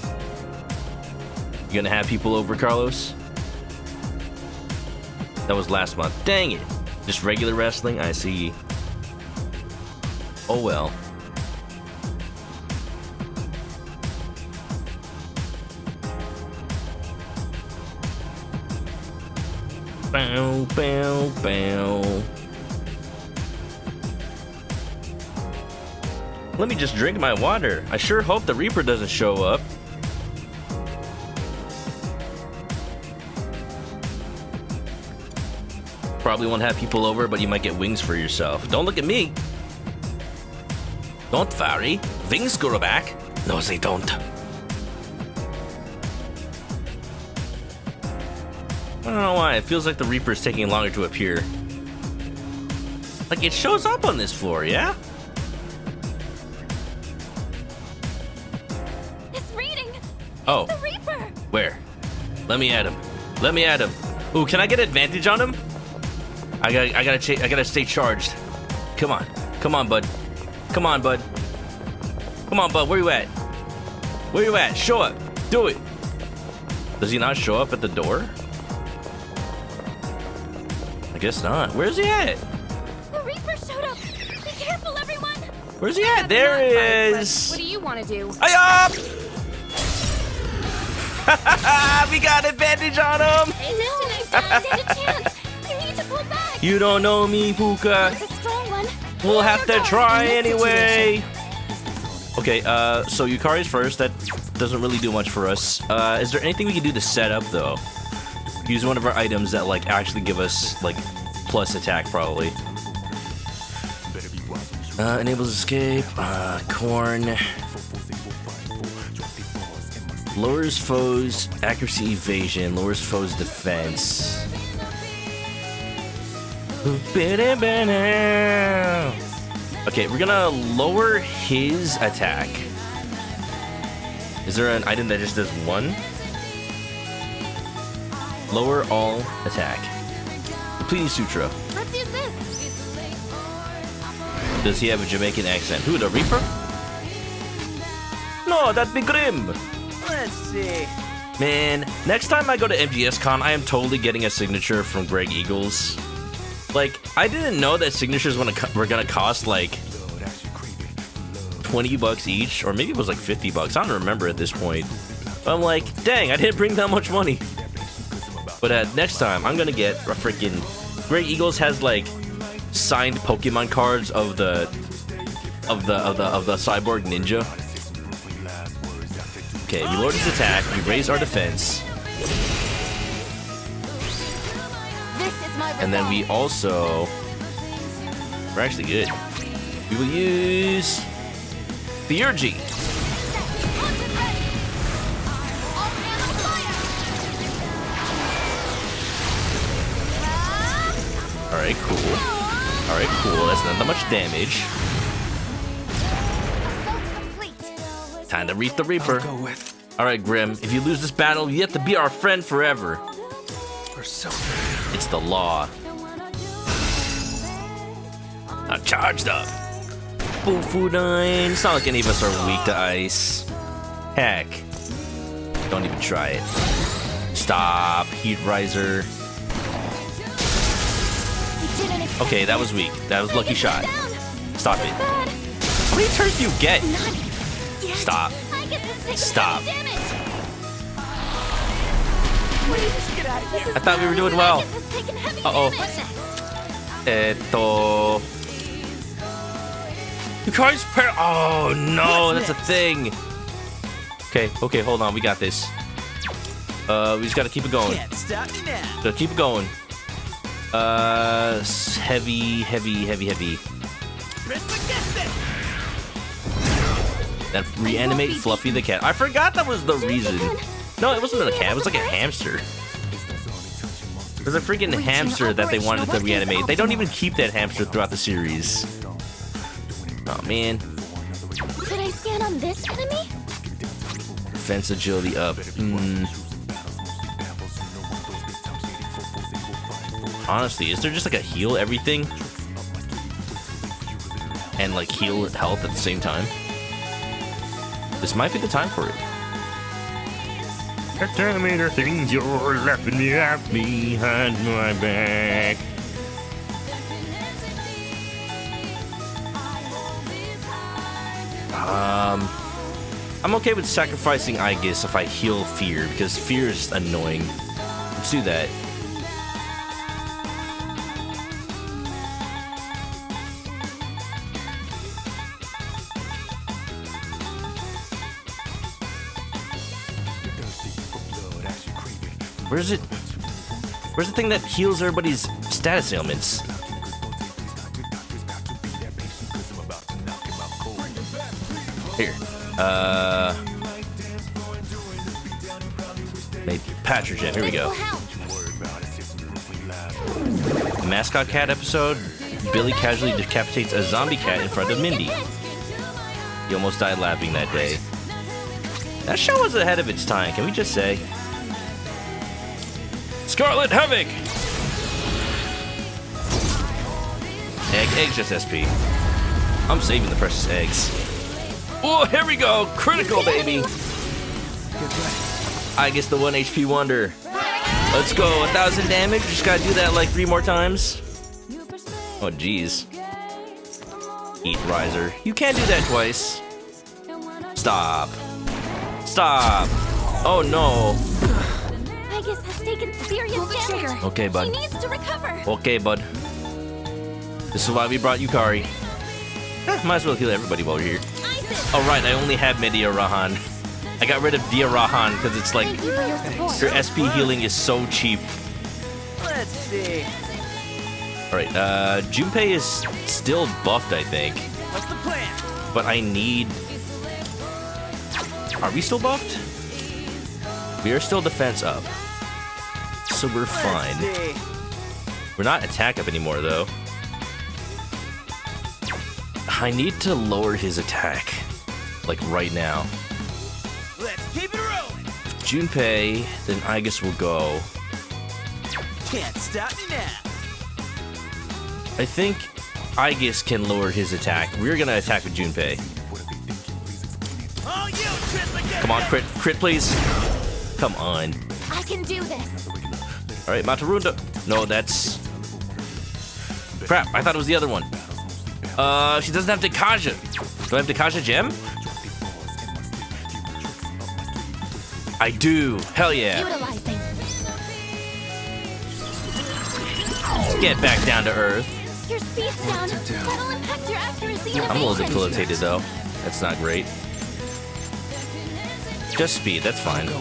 You gonna have people over, Carlos? That was last month. Dang it. Just regular wrestling? I see. Oh well. Bow, bow, bow. Let me just drink my water. I sure hope the Reaper doesn't show up. Probably won't have people over, but you might get wings for yourself. Don't look at me. Don't worry. Wings grow back. No, they don't. I don't know why. It feels like the Reaper is taking longer to appear. Like, it shows up on this floor, yeah? It's reading. Oh. The Reaper. Where? Let me at him. Let me at him. Ooh, can I get advantage on him? I gotta stay charged. Come on. Come on, bud. Come on, bud. Come on, bud. Where you at? Where you at? Show up. Do it. Does he not show up at the door? I guess not. Where's he at? The Reaper showed up. Be careful, everyone. Where's he at? There he is. What do you want to do? Up! We got advantage on him. Hey, no, stand a chance. You need to pull back. You don't know me, Fuka. It's a strong one. We'll have to try anyway. Okay, so Yukari's first. That doesn't really do much for us. Is there anything we can do to set up, though? Use one of our items that, like, actually give us, like, plus attack, probably. Enables escape. Corn. Lowers foes' accuracy evasion. Lowers foes' defense. Okay, we're gonna lower his attack. Is there an item that just does one? Lower all attack. Completing Sutra. Let's use this. Does he have a Jamaican accent? Who, the Reaper? No, that'd be Grim. Let's see. Man, next time I go to MGSCon, I am totally getting a signature from Greg Eagles. Like, I didn't know that signatures were gonna cost like 20 bucks each, or maybe it was like 50 bucks. I don't remember at this point. But I'm like, dang, I didn't bring that much money. But next time, I'm gonna get a freaking. Greg Eagles has like signed Pokemon cards of the cyborg ninja. Okay, we lowered his attack. We raised our defense. And then we also... We're actually good. We will use... Theurgy. Alright, cool. Alright, cool. That's not that much damage. Time to reap the Reaper. Alright, Grim. If you lose this battle, you have to be our friend forever. It's the law. Not charged up. Boofudine. It's not like any of us are weak to ice. Heck. Don't even try it. Stop. Heat Riser. Okay, that was weak. That was lucky shot. Stop it. How many turns do you get? Stop. Stop. I thought we were doing well. Uh-oh. Yukari's prayer. Oh, no. That's a thing. Okay, hold on. We got this. We just gotta keep it going. Gotta keep it going. Heavy. That reanimate Fluffy the cat. I forgot that was the reason. No, it wasn't a cat. It was like a hamster. There's a freaking hamster that they wanted to reanimate. They don't even keep that hamster throughout the series. Oh, man. Should I scan on this enemy? Defense agility up. Honestly, is there just like a heal everything? And like heal health at the same time? This might be the time for it. Tell me the things you're laughing at behind my back. I'm okay with sacrificing Aegis if I heal Fear, because Fear is annoying. Let's do that. Where's it? Where's the thing that heals everybody's status ailments? Here. Maybe Patrogen. Here we go. Mascot cat episode. Billy casually decapitates a zombie cat in front of Mindy. He almost died laughing that day. That show was ahead of its time, can we just say? Scarlet Havoc! Eggs just SP. I'm saving the precious eggs. Oh, here we go! Critical, baby! I guess the 1 HP wonder. Let's go, 1,000 damage. Just gotta do that like 3 more times. Oh, jeez. Heat Riser. You can't do that twice. Stop. Stop. Oh, no. Aegis has taken serious damage. Okay, bud. He needs to recover. Okay, bud. This is why we brought Yukari. Might as well kill everybody while we're here. I Oh right, I only have Media Rahan. I got rid of Dia Rahan because it's like Thank you for your support. her SP healing is so cheap. Let's see. Alright, Junpei is still buffed, I think. What's the plan? But I need... Are we still buffed? We are still defense up. So we're fine. Let's see. We're not attack up anymore, though. I need to lower his attack. Like, right now. Let's keep it rolling. Junpei, then Aigis will go. Can't stop me now. I think Aigis can lower his attack. We're gonna attack with Junpei. All you, Tristan. Come on, crit, please. Come on. I can do this. All right, Matarunda. No, that's... Crap, I thought it was the other one. She doesn't have Dekaja. Do I have Dekaja Gem? I do. Hell yeah. Utilizing. Get back down to earth. Your speed's down. That'll impact your accuracy and I'm a little evasion. debilitated though. That's not great. Just speed, that's fine. Now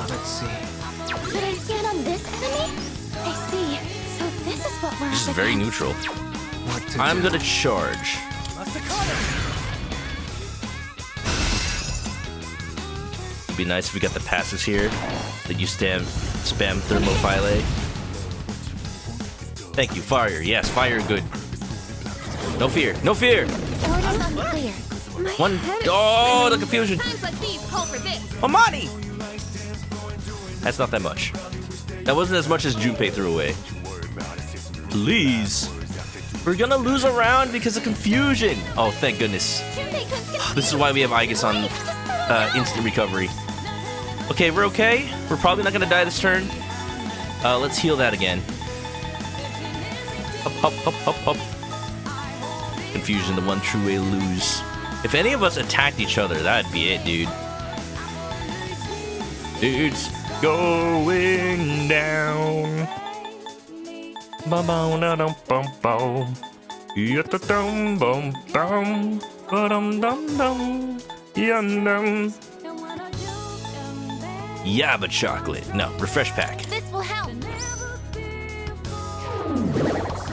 let's see. Should I scan on this enemy? I see. So this is what we're This is up very against. neutral. What to I'm do? gonna charge. It'd be nice if we got the passes here that you spam thermophile. Thank you, fire. Yes, fire, good. No fear, no fear. Order's unclear. My One. head is Oh, the spinning. confusion. Times like these call for this. Amani! That's not that much. That wasn't as much as Junpei threw away. Please. We're gonna lose a round because of confusion. Oh, thank goodness. This is why we have Aigis on instant recovery. Okay, we're okay. We're probably not gonna die this turn. Let's heal that again. Up, up, up, up, up. Confusion, the one true way to lose. If any of us attacked each other, that'd be it, dude. It's going down. Bum bum dum bum bum. Yum bum bum. Dum dum dum. Yum dum. Yabba chocolate. No, refresh pack. This will help.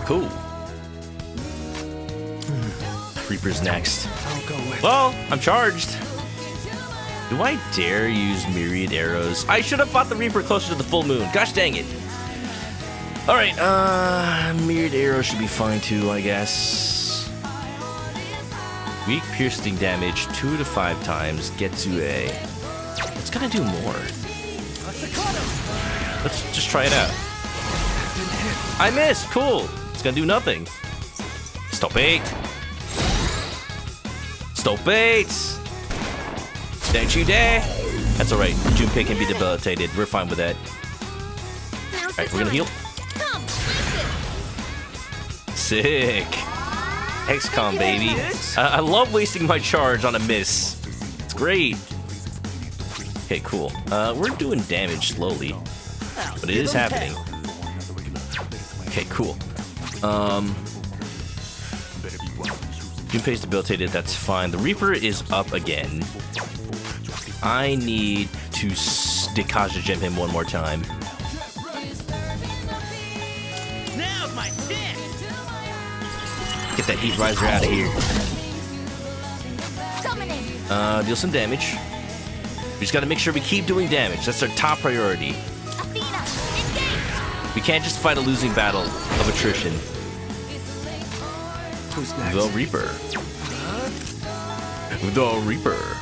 Cool. Reaper's next. I'll go with. Well, I'm charged. Do I dare use myriad arrows? I should have fought the Reaper closer to the full moon. Gosh dang it. Alright, myriad arrows should be fine too, I guess. Weak piercing damage 2 to 5 times. Get to A. It's gonna do more. Let's just try it out. I missed. Cool. It's gonna do nothing. Stop it. Stop it. Don't you dare. That's alright. Junpei can be debilitated. We're fine with that. Alright, we're gonna heal. Come, Sick. XCOM, baby. I love wasting my charge on a miss. It's great. Okay, cool. We're doing damage slowly, but it is happening. Okay, cool. Junpei's debilitated, that's fine. The Reaper is up again. I need to Dekaja Gem him one more time. Now's my chance. Get that Heat Riser out of here. summoning. Deal some damage. We just gotta make sure we keep doing damage. That's our top priority. Athena, engage. We can't just fight a losing battle of attrition. Who's next? The Reaper. The Reaper.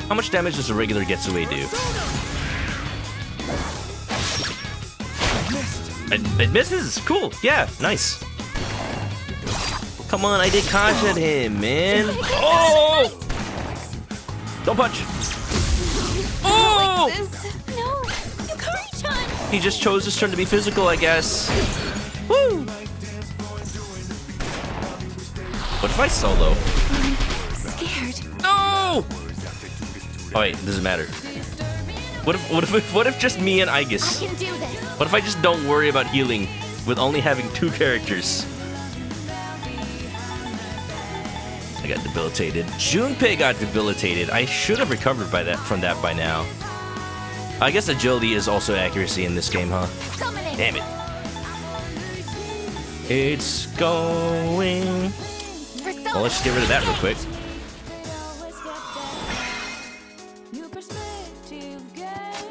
How much damage does a regular Getsue do? It misses. Cool. Yeah, nice. Come on, I did conjure him, man. Oh! Don't punch. Oh! No, Yukari-chan. He just chose his turn to be physical, I guess. Woo! What if I solo? Scared. No! Oh wait, doesn't matter. What if just me and I Aigis? can do this. What if I just don't worry about healing with only having 2 characters. I got debilitated. Junpei got debilitated. I should have recovered from that by now. I guess agility is also accuracy in this game, huh? Summoning. Damn it. It's going. Well, let's just get rid of that real quick.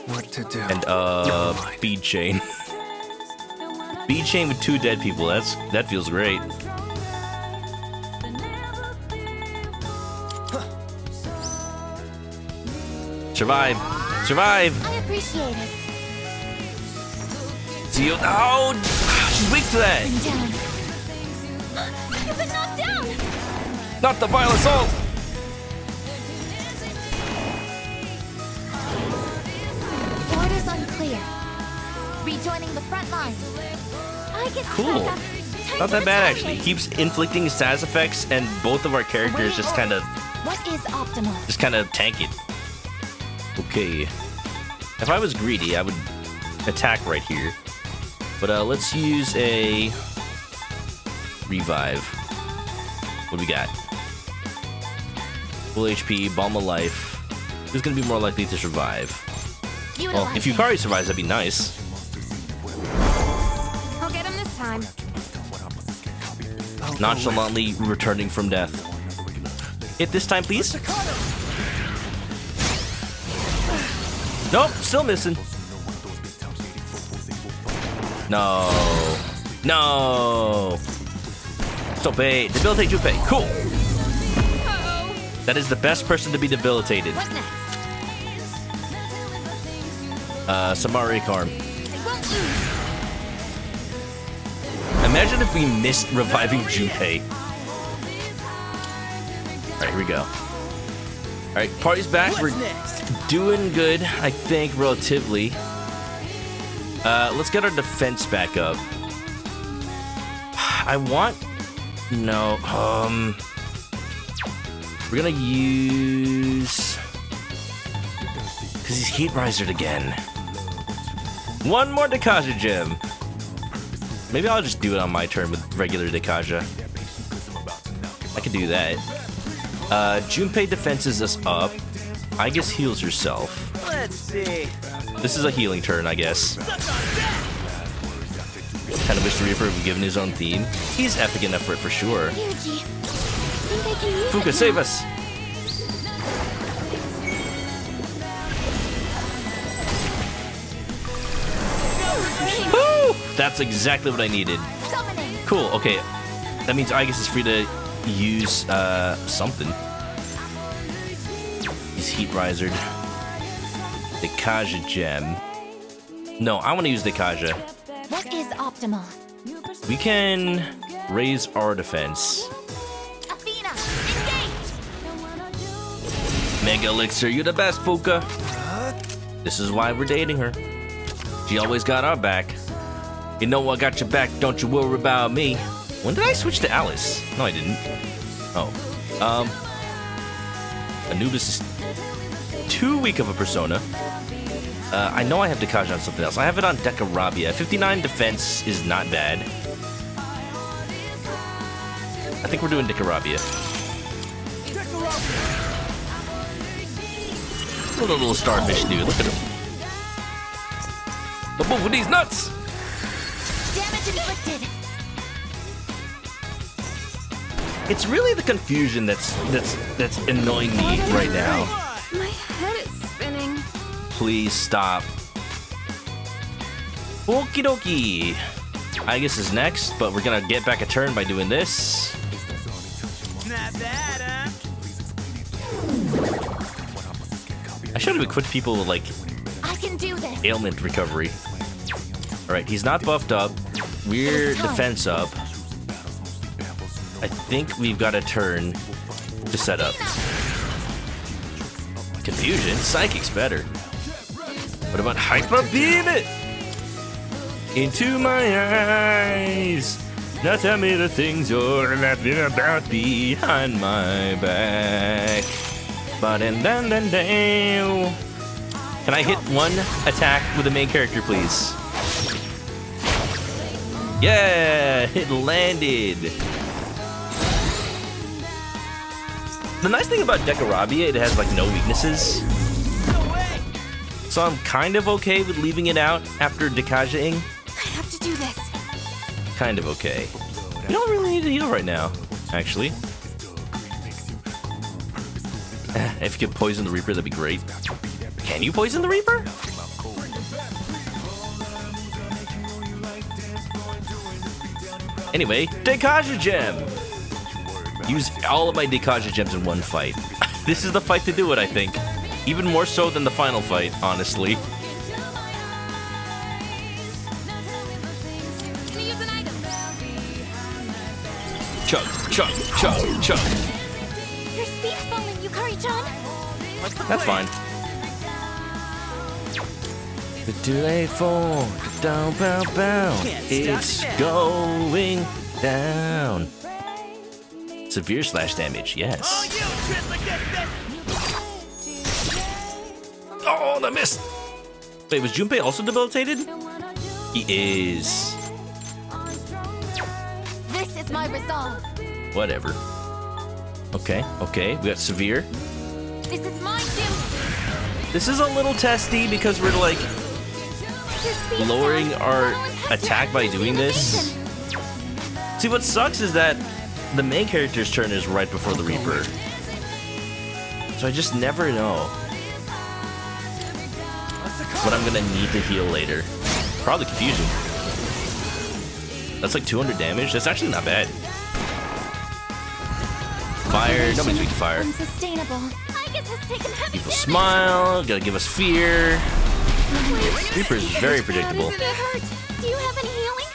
What to do? And bead chain. Bead chain with 2 dead people. That feels great. Survive. Survive. I appreciate it. See you. Oh, she's weak to that. I'm down. You've been knocked down. Not the vile assault. Orders unclear. Rejoining the front line. I get Cool. Not that bad actually. He keeps inflicting status effects, and both of our characters just kind of What is optimal? tank it. Okay. If I was greedy, I would attack right here. But let's use a revive. What do we got? Full HP, Balm of Life. Who's gonna be more likely to survive? Well, if Yukari survives, that'd be nice. I'll get him this time. Nonchalantly returning from death. Hit this time, please. Nope, still missing. No. No. Junpei. Debilitate Junpei. Cool. That is the best person to be debilitated. What's next? Samari Karm. I won't lose. Imagine if we missed reviving Junpei. Alright, here we go. Alright, party's back. We're doing good, I think, relatively. Let's get our defense back up. I want... No, we're gonna use... Because he's heat risered again. One more Dekaja gem. Maybe I'll just do it on my turn with regular Dekaja. I can do that. Junpei defenses us up. I guess heals herself. Let's see. This is a healing turn, I guess. Kind of wish the Reaper would be given his own theme. He's epic enough for it for sure. Yuji. Think I can use Fuka, it save now. us! Woo! That's exactly what I needed. Summoning. Cool, okay. That means Aegis is free to use, something. He's heat risered. Dekaja gem. No, I want to use Dekaja. What is optimal? We can raise our defense. Athena, engage! Mega Elixir, you're the best, Fuka. This is why we're dating her. She always got our back. You know I got your back, don't you worry about me. When did I switch to Alice? No, I didn't. Oh. Anubis is too weak of a persona. I know I have Dekaja on something else. I have it on Dekarabia. 59 defense is not bad. I think we're doing Dekarabia. What a little starfish dude. Look at him. The move with these nuts! Damage inflicted. It's really the confusion that's annoying me right now. My head is spinning. Please stop. Okie dokie. I guess is next, but we're gonna get back a turn by doing this. Not bad, huh? I should have equipped people with like I can do this. ailment recovery. Alright, he's not buffed up. We're defense up. I think we've got a turn to set up. Confusion? Psychic's better. What about Hyper Beam it? Into my eyes. Now tell me the things you're laughing about behind my back. But and then. Can I hit one attack with the main character, please? Yeah, it landed. The nice thing about Decorabia, it has like no weaknesses. So I'm kind of okay with leaving it out after Dekajaing. I have to do this. Kind of okay. You don't really need to heal right now, actually. If you could poison the Reaper, that'd be great. Can you poison the Reaper? Anyway, Dekaja Gem! Use all of my Dekaja Gems in one fight. This is the fight to do it, I think. Even more so than the final fight, honestly. Can I use an item? Chug, chug, chug, chug. Your speed's falling, Yukari-chan. That's fine. The delay for down, bow, bow. It's going down. Severe slash damage, yes. Oh, that missed. Wait, was Junpei also debilitated? He is. This is my resolve. Whatever. Okay, okay. We got severe. This is my doom. This is a little testy because we're like Your speed's lowering down. our Follow and touch attack by doing this. animation. See, what sucks is that the main character's turn is right before the Reaper. So I just never know what I'm gonna need to heal later. Probably Confusion. That's like 200 damage. That's actually not bad. Fire. Nobody's weak to fire. Unsustainable. I guess has taken heavy Evil damage. Smile. Gotta give us fear. Wait, Reaper is very predictable. Doesn't it hurt? Do you have any healing?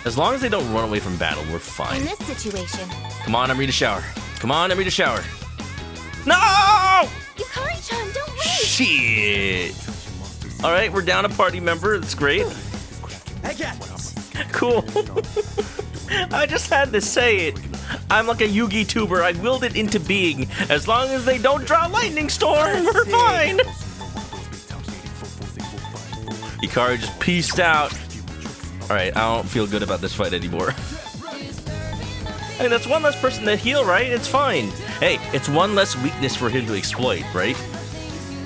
As long as they don't run away from battle, we're In fine. this situation, Come on, Emery to shower. Come on, Emery to shower. No! Yukari-chan, don't wait. Shit. All right, we're down a party member. That's great. I got this. Cool. I just had to say it. I'm like a Yugi tuber. I willed it into being. As long as they don't draw lightning storm, we're fine. Ikari just peaced out. All right, I don't feel good about this fight anymore. I mean, that's one less person to heal, right? It's fine. Hey, it's one less weakness for him to exploit, right?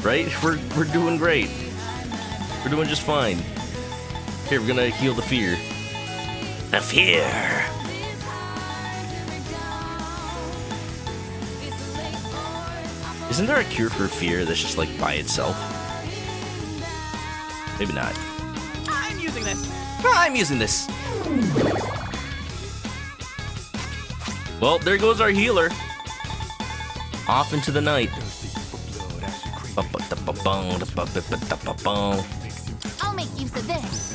Right? We're doing great. We're doing just fine. Here, we're gonna heal the fear. The fear. Isn't there a cure for fear that's just like by itself? Maybe not. I'm using this. I'm using this. Well, there goes our healer. Off into the night. I'll make use of this.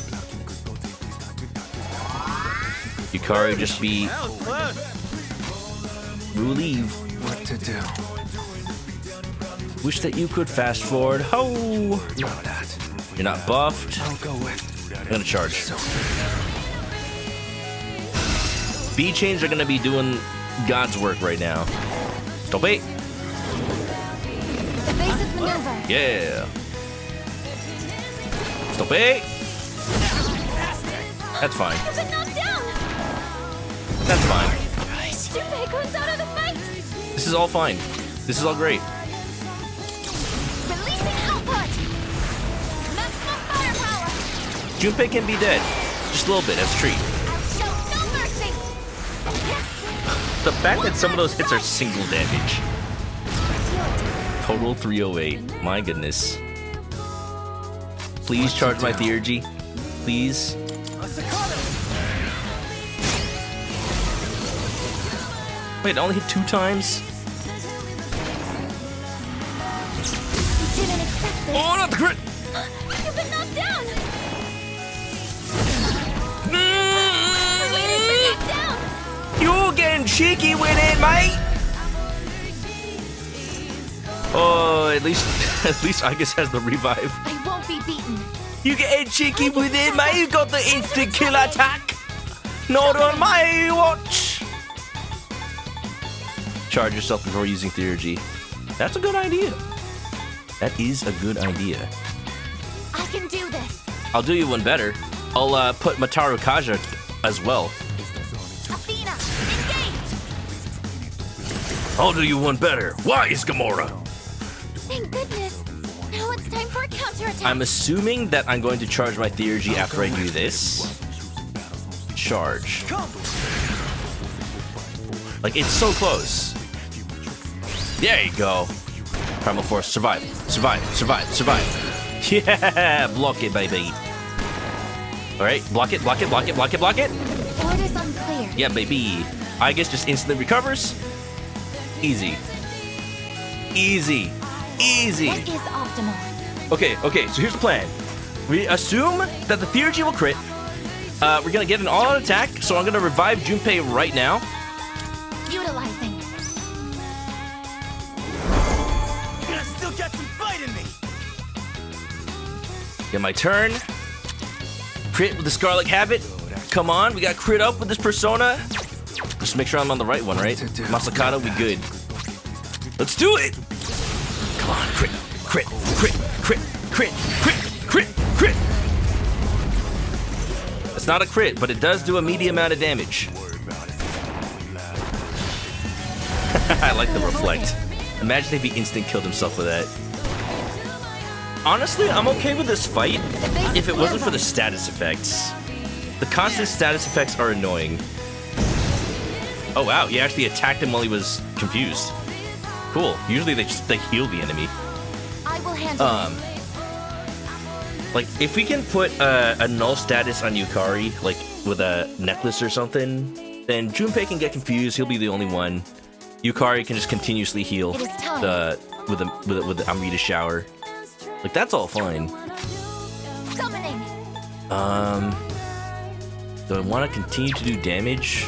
Yukari just be That was close. relieved. What to do? Wish that you could fast forward. Ho! No, that. You're not buffed. I'll go with. I'm gonna charge. B chains are gonna be doing God's work right now. Stop it. Evasive maneuver. Yeah. Stop it. That's fine. You've been knocked down. That's fine. Junpei-kun's out of the fight. This is all fine. This is all great. Releasing output. Maximum firepower. Junpei can be dead. Just a little bit as a treat. I'll show no mercy. The fact that some of those hits are single damage. Total 308. My goodness. Please charge my theurgy. Please. Wait, I only hit 2 times? Didn't expect this. Oh, not the crit! You've been knocked down. Leader's been knocked down. You getting cheeky with it, mate? Oh, at least I guess has the revive. I won't be beaten. You getting cheeky with it, mate? You got the instant kill attack. Not on my watch. Charge yourself before using theurgy. That's a good idea. That is a good idea. I can do this. I'll do you one better. I'll put Mataru Kaja as well. Athena, engage! I'll do you one better. Wise, Gamora. Thank goodness. Now it's time for a counterattack. I'm assuming that I'm going to charge my Theurgy after I do this. Charge. Like, it's so close. There you go. Primal Force, survive. Survive, survive, survive. Yeah, block it, baby. Alright, block it, block it, block it, block it, block it. Orders unclear. Yeah, baby. I guess just instantly recovers. Easy. Easy. Easy. What is optimal? Okay, so here's the plan. We assume that the Theurgy will crit. We're gonna get an all-out attack, so I'm gonna revive Junpei right now. Utilizing. I still got some fight in me. Get my turn. Crit with the Scarlet Habit. Come on, we got crit up with this persona. Just make sure I'm on the right one, right? Masakata, we good. Let's do it! Come on, crit, crit, crit, crit, crit, crit, crit, crit. It's not a crit, but it does do a medium amount of damage. I like the reflect. Imagine if he instant killed himself with that. Honestly, I'm okay with this fight if it wasn't for the status effects. The constant status effects are annoying. Oh wow, he actually attacked him while he was confused. Cool. Usually they heal the enemy. I will handle this. Like, if we can put a null status on Yukari, like with a necklace or something, then Junpei can get confused. He'll be the only one. Yukari can just continuously heal It is time. with the Amrita shower. Like, that's all fine. Summoning. Do I want to continue to do damage?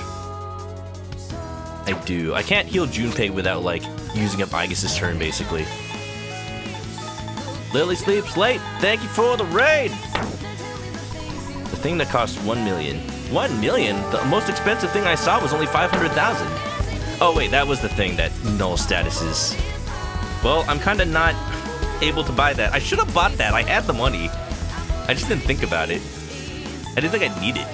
I do. I can't heal Junpei without, like, using up Aegis's turn, basically. Lily sleeps late. Thank you for the raid. The thing that cost 1 million. 1 million? The most expensive thing I saw was only 500,000. Oh wait, that was the thing that null status is. Well, I'm kind of not able to buy that. I should have bought that. I had the money. I just didn't think about it. I didn't think I'd need it.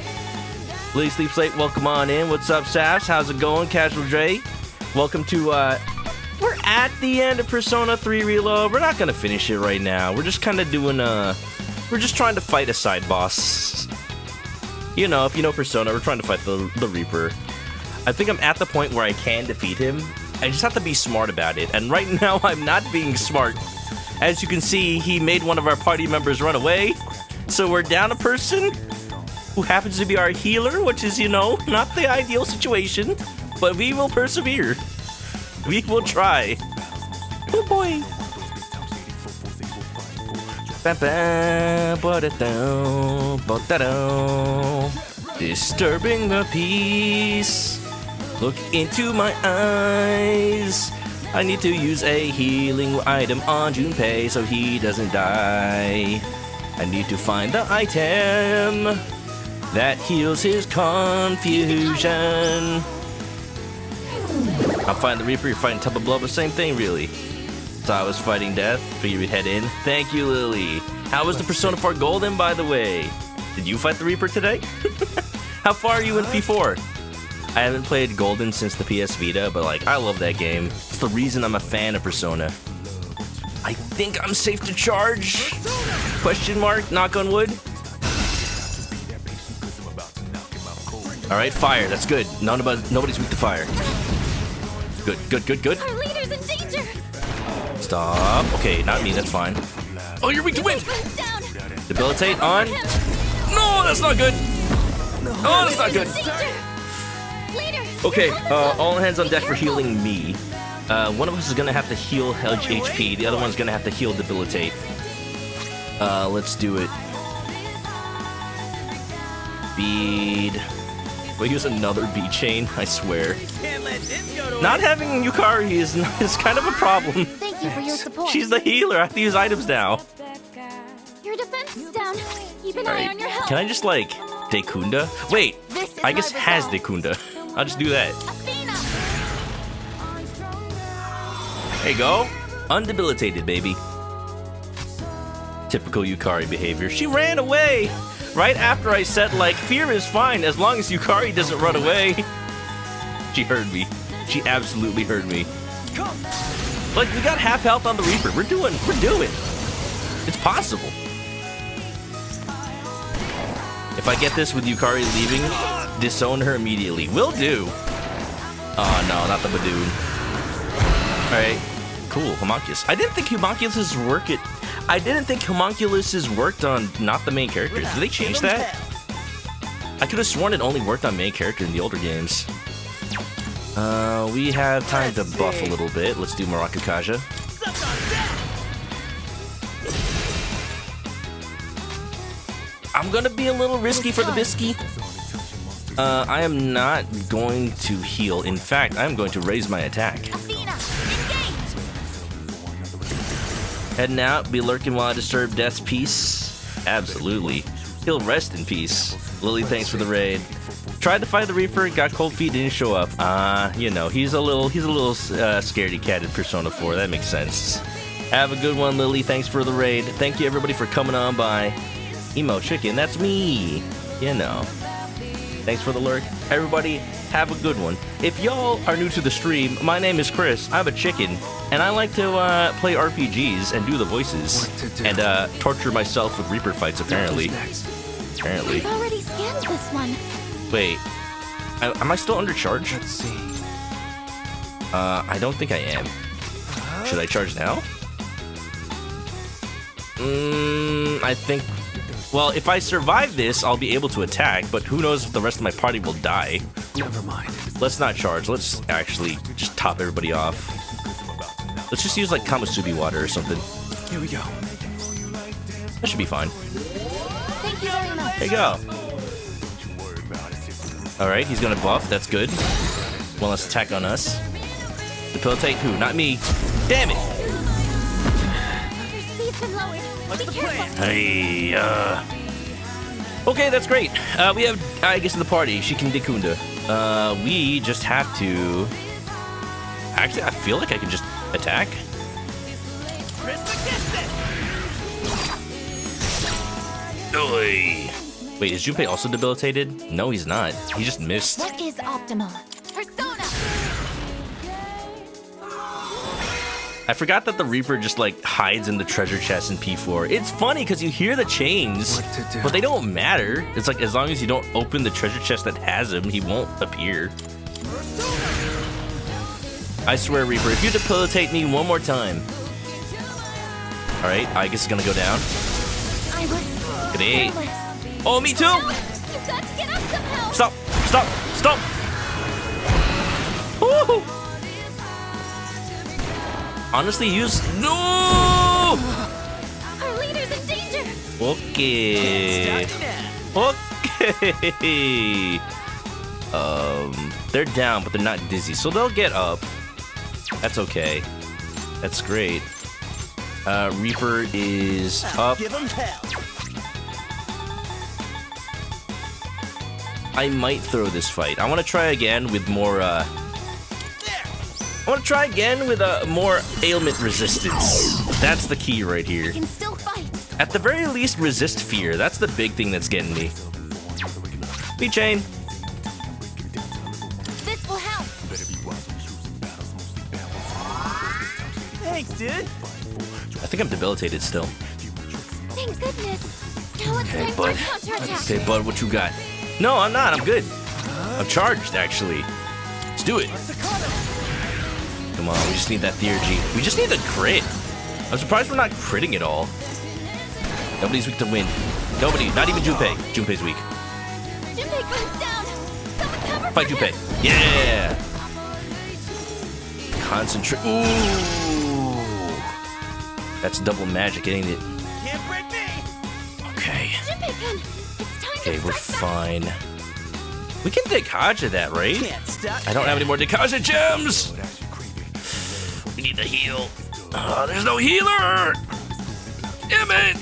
Lily sleeps late. Welcome on in. What's up, Saps? How's it going, Casual Dre? Welcome to we're at the end of Persona 3 Reload. We're not gonna finish it right now. We're just kind of doing we're just trying to fight a side boss. You know, if you know Persona, we're trying to fight the Reaper. I think I'm at the point where I can defeat him. I just have to be smart about it. And right now, I'm not being smart. As you can see, he made one of our party members run away. So we're down a person who happens to be our healer, which is, you know, not the ideal situation. But we will persevere. We will try. Oh boy. Disturbing the peace. Look into my eyes. I need to use a healing item on Junpei so he doesn't die. I need to find the item that heals his confusion. I'm fighting the Reaper, you're fighting Temple Blow, but same thing, really. So I was fighting death, figured we'd head in. Thank you, Lily. How was the Persona 4 Golden, by the way? Did you fight the Reaper today? How far are you in P4? I haven't played Golden since the PS Vita, but like, I love that game. It's the reason I'm a fan of Persona. I think I'm safe to charge? Question mark, knock on wood. Alright, fire, that's good. Nobody's weak to fire. Good, good, good, good. Our leader's in danger. Stop. Okay, not me, that's fine. Oh, you're weak to wind! Down. Debilitate on. No, that's not good! Oh, that's not good! Leader. Okay, all hands on deck for healing me. One of us is gonna have to heal HP, the other one's gonna have to heal Debilitate. Let's do it. Bead. We'll use another bead chain, I swear. Can't let this go to Not having Yukari is kind of a problem. Thank you for your support. She's the healer, I have to use items now. Your defense is down. Keep an eye Alright, on your health. can I just like, Dekunda? Wait, This is I guess my has resolve. Dekunda. I'll just do that. Athena. There you go. Undebilitated, baby. Typical Yukari behavior. She ran away! Right after I said, like, fear is fine as long as Yukari doesn't run away. She heard me. She absolutely heard me. Like, we got half health on the Reaper. We're doing. It's possible. If I get this with Yukari leaving, disown her immediately. Will do. Oh, no, not the Badoon. Alright. Cool, Homunculus. I didn't think Homunculus's worked on not the main characters. Did they change that? I could have sworn it only worked on main character in the older games. We have time to buff a little bit. Let's do Maracakaja. I'm gonna be a little risky for the bisky. I am not going to heal. In fact, I'm going to raise my attack. Heading out, be lurking while I disturb Death's peace. Absolutely. He'll rest in peace. Lily, thanks for the raid. Tried to fight the Reaper, got cold feet, didn't show up. You know, he's a little scaredy cat in Persona 4. That makes sense. Have a good one, Lily. Thanks for the raid. Thank you everybody for coming on by. Emo Chicken, that's me. You know. Thanks for the lurk. Everybody, have a good one. If y'all are new to the stream, my name is Chris. I'm a chicken, and I like to play RPGs and do the voices and torture myself with Reaper fights. Apparently. I've already scanned this one. Wait, am I still undercharged? Let's see. I don't think I am. Should I charge now? I think. Well, if I survive this, I'll be able to attack, but who knows if the rest of my party will die. Never mind. Let's not charge. Let's actually just top everybody off. Let's just use like Kamasubi water or something. Here we go. That should be fine. Thank you very much. There you go. Alright, he's gonna buff. That's good. One less attack on us. Debilitate who? Not me. Damn it! Your speed's been lowered. What's the plan? Hey, okay, that's great. We have Aigis in the party. She can Dekunda. We just have to. Actually, I feel like I can just attack. Oi. Wait, is Junpei also debilitated? No, he's not. He just missed. What is optimal? Persona! I forgot that the Reaper just like hides in the treasure chest in P4. It's funny because you hear the chains, What to do? but they don't matter. It's like as long as you don't open the treasure chest that has him, he won't appear. I swear, Reaper, if you debilitate me one more time. Alright, I guess it's gonna go down. I was Great. careless. Oh, me too! You've got to get up somehow. Stop! Stop! Stop! Woo! Honestly, use. No! Our leader's in danger. Okay. Okay. They're down, but they're not dizzy, so they'll get up. That's okay. That's great. Reaper is up. Give him hell. I might throw this fight. I want to try again with more. I want to try again with more ailment resistance. That's the key right here. Can still fight. At the very least, resist fear. That's the big thing that's getting me. B-Chain. This will help. Thanks, dude. I think I'm debilitated still. Thank goodness. Now it's Okay, time bud. for a counterattack. Okay, bud, what you got? No, I'm not. I'm good. I'm charged, actually. Let's do it. Come on, we just need that theurgy. We just need the crit. I'm surprised we're not critting at all. Nobody's weak to win. Nobody, not even Junpei. Junpei's weak. Junpei comes down. Someone cover Fight for Junpei. him. Yeah! Concentrate. Ooh! That's double magic, ain't it? Can't break me. Okay. Junpei-kun, it's time Okay, to we're strike back. fine. We can Dekaja that, right? Can't stop. I don't have any more Dekaja gems! We need to heal. There's no healer! Damn it!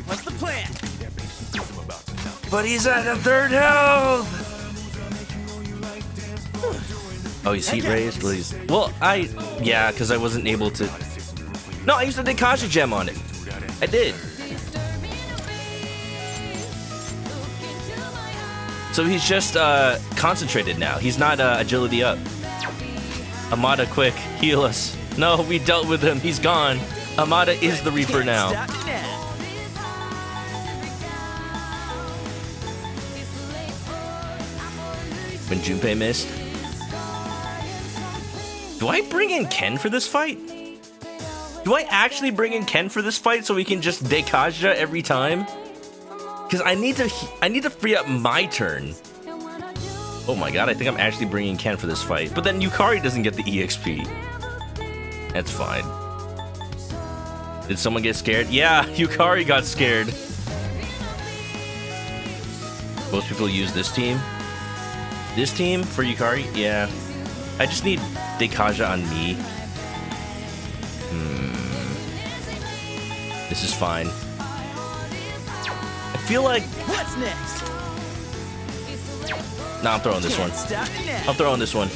What's the plan? But he's at a third health! Oh, he's heat raised? Please. Well, yeah, because I wasn't able to. No, I used the Dekaja gem on it. I did. So he's just concentrated now. He's not agility up. Amada, quick, heal us. No, we dealt with him. He's gone. Amada is the Reaper now. Stop me now. When Junpei missed. Do I bring in Ken for this fight? Do I actually bring in Ken for this fight so we can just Dekaja every time? Because I need to free up my turn. Oh my god, I think I'm actually bringing Ken for this fight. But then Yukari doesn't get the EXP. That's fine. Did someone get scared? Yeah, Yukari got scared. Most people use this team. This team for Yukari? Yeah. I just need Dekaja on me. This is fine. I feel like... What's next? Nah, I'm throwing this one. Stop me now. I'm throwing this one.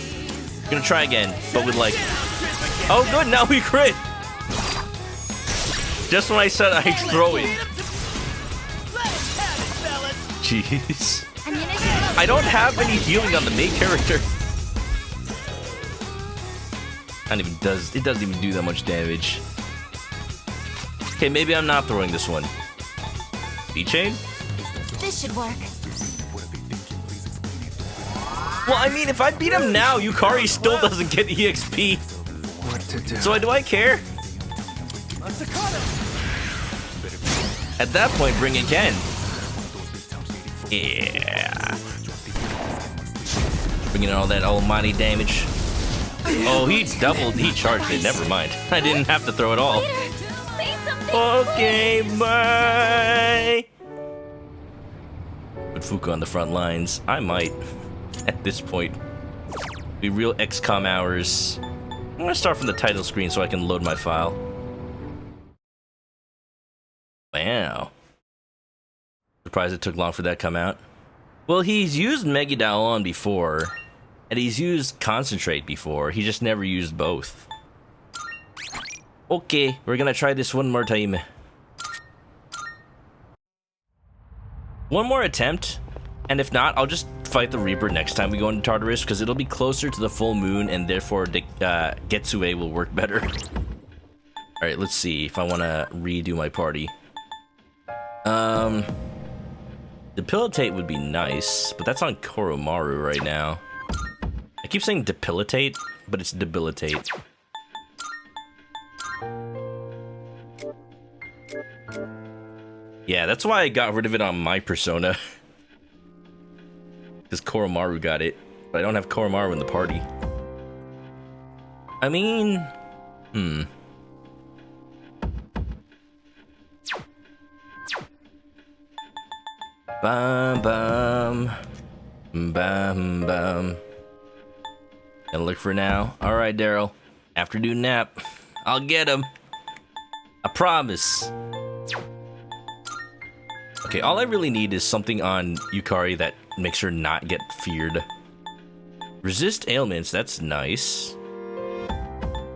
Gonna try again, but with like... Oh good, now we crit! Just when I said I'd throw it. Let's have it, fellas. Jeez. I don't have any healing on the main character. It doesn't even do that much damage. Okay, maybe I'm not throwing this one. V-Chain? This should work. Well, I mean, if I beat him now, Yukari still doesn't get EXP. What to do? So do I care? At that point, bring in Ken. Yeah. Bringing in all that almighty damage. Oh, he charged it. Never mind. I didn't have to throw it all. Okay, bye. Put Fuka on the front lines. I might, at this point. Be real XCOM hours. I'm gonna start from the title screen so I can load my file. Wow. Surprised it took long for that to come out. Well, he's used Megidalon before, and he's used Concentrate before. He just never used both. Okay, we're gonna try this one more time. One more attempt, and if not, I'll just fight the Reaper next time we go into Tartarus, because it'll be closer to the full moon, and therefore Getsue will work better. Alright, let's see if I want to redo my party. Debilitate would be nice, but that's on Koromaru right now. I keep saying Debilitate, but it's Debilitate. Yeah, that's why I got rid of it on my persona. Because Koromaru got it, but I don't have Koromaru in the party. I mean... Bum bum. Bum bum. Gonna look for now. Alright, Daryl. Afternoon nap. I'll get him. I promise. Okay, all I really need is something on Yukari that makes her not get feared. Resist ailments, that's nice.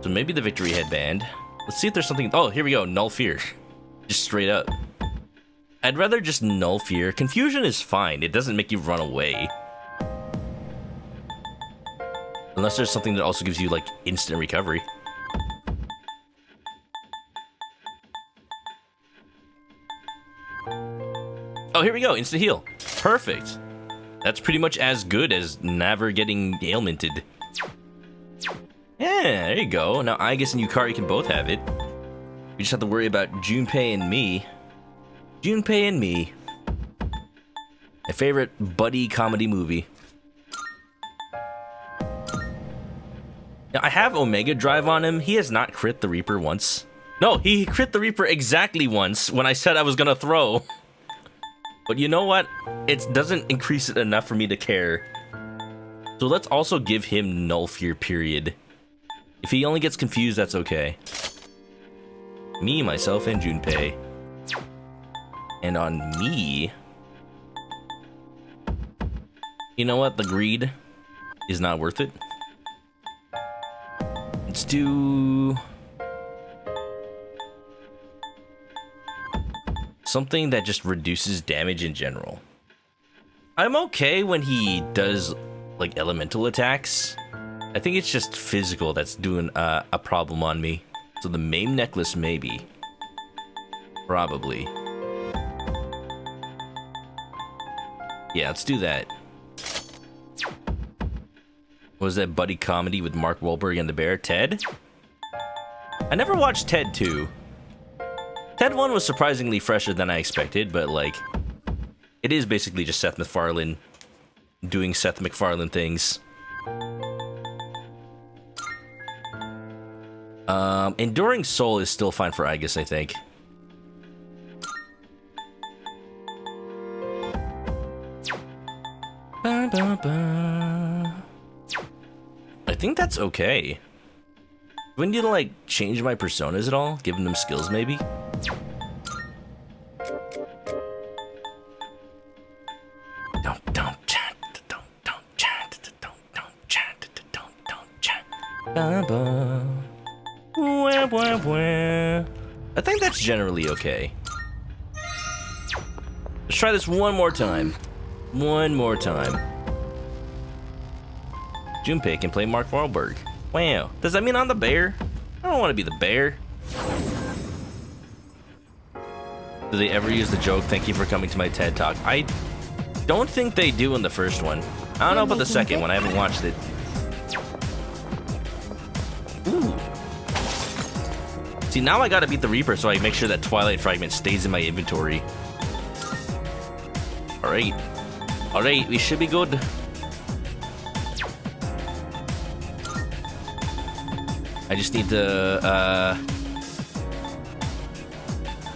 So maybe the victory headband. Let's see if there's something. Oh, here we go. Null fear. Just straight up. I'd rather just null fear. Confusion is fine. It doesn't make you run away. Unless there's something that also gives you, like, instant recovery. Oh, here we go. Instant heal. Perfect. That's pretty much as good as never getting ailmented. Yeah, there you go. Now Aigis and Yukari can both have it. We just have to worry about Junpei and me. Junpei and me. My favorite buddy comedy movie. Now, I have Omega Drive on him. He has not crit the Reaper once. No, he crit the Reaper exactly once when I said I was gonna throw. But you know what? It doesn't increase it enough for me to care. So let's also give him null fear, period. If he only gets confused, that's okay. Me, myself, and Junpei. And on me... You know what? The greed is not worth it. Let's do... something that just reduces damage in general. I'm okay when he does like elemental attacks. I think it's just physical that's doing a problem on me. So the MAME necklace, maybe. Probably. Yeah, let's do that. What was that buddy comedy with Mark Wahlberg and the bear? Ted? I never watched Ted 2. Ted 1 was surprisingly fresher than I expected, but like, it is basically just Seth MacFarlane doing Seth MacFarlane things. Enduring Soul is still fine for Aegis, I think. Ba, ba, ba. I think that's okay. Do I need to like change my personas at all? Giving them skills, maybe? Don't chat. Ba, ba. Wah, wah, wah. I think that's generally okay. Let's try this one more time. One more time. Junpei can play Mark Wahlberg. Wow. Does that mean I'm the bear? I don't want to be the bear. Do they ever use the joke, "Thank you for coming to my TED Talk"? I don't think they do in the first one. I don't know about the second one. I haven't watched it. Ooh. See, now I gotta beat the Reaper so I make sure that Twilight Fragment stays in my inventory. Alright. Alright, we should be good. I just need to,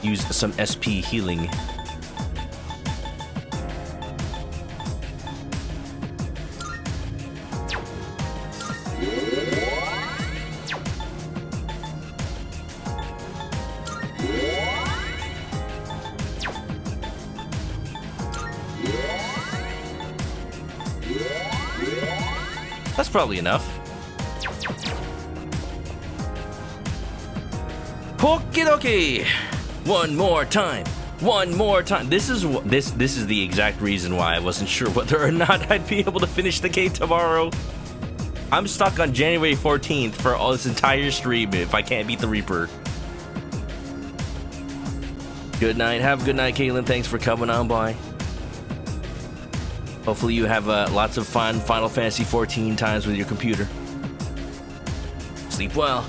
use some SP healing. That's probably enough. Okie dokie! One more time. One more time. This is the exact reason why I wasn't sure whether or not I'd be able to finish the game tomorrow. I'm stuck on January 14th for all this entire stream if I can't beat the Reaper. Good night. Have a good night, Caitlin. Thanks for coming on by. Hopefully you have lots of fun Final Fantasy 14 times with your computer. Sleep well.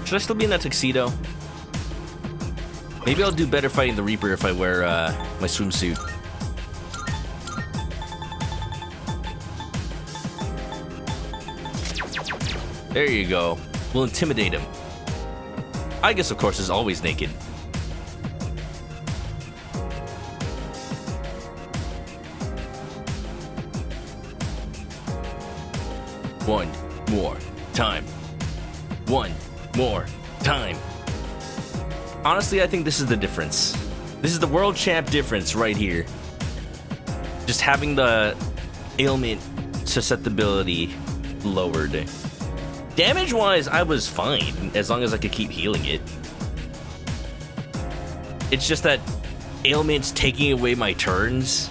Should I still be in that tuxedo? Maybe I'll do better fighting the Reaper if I wear my swimsuit. There you go. We'll intimidate him. I guess, of course, is always naked. One more time. One more time. Honestly, I think this is the difference. This is the world champ difference right here. Just having the ailment susceptibility lowered. Damage-wise, I was fine, as long as I could keep healing it. It's just that ailments taking away my turns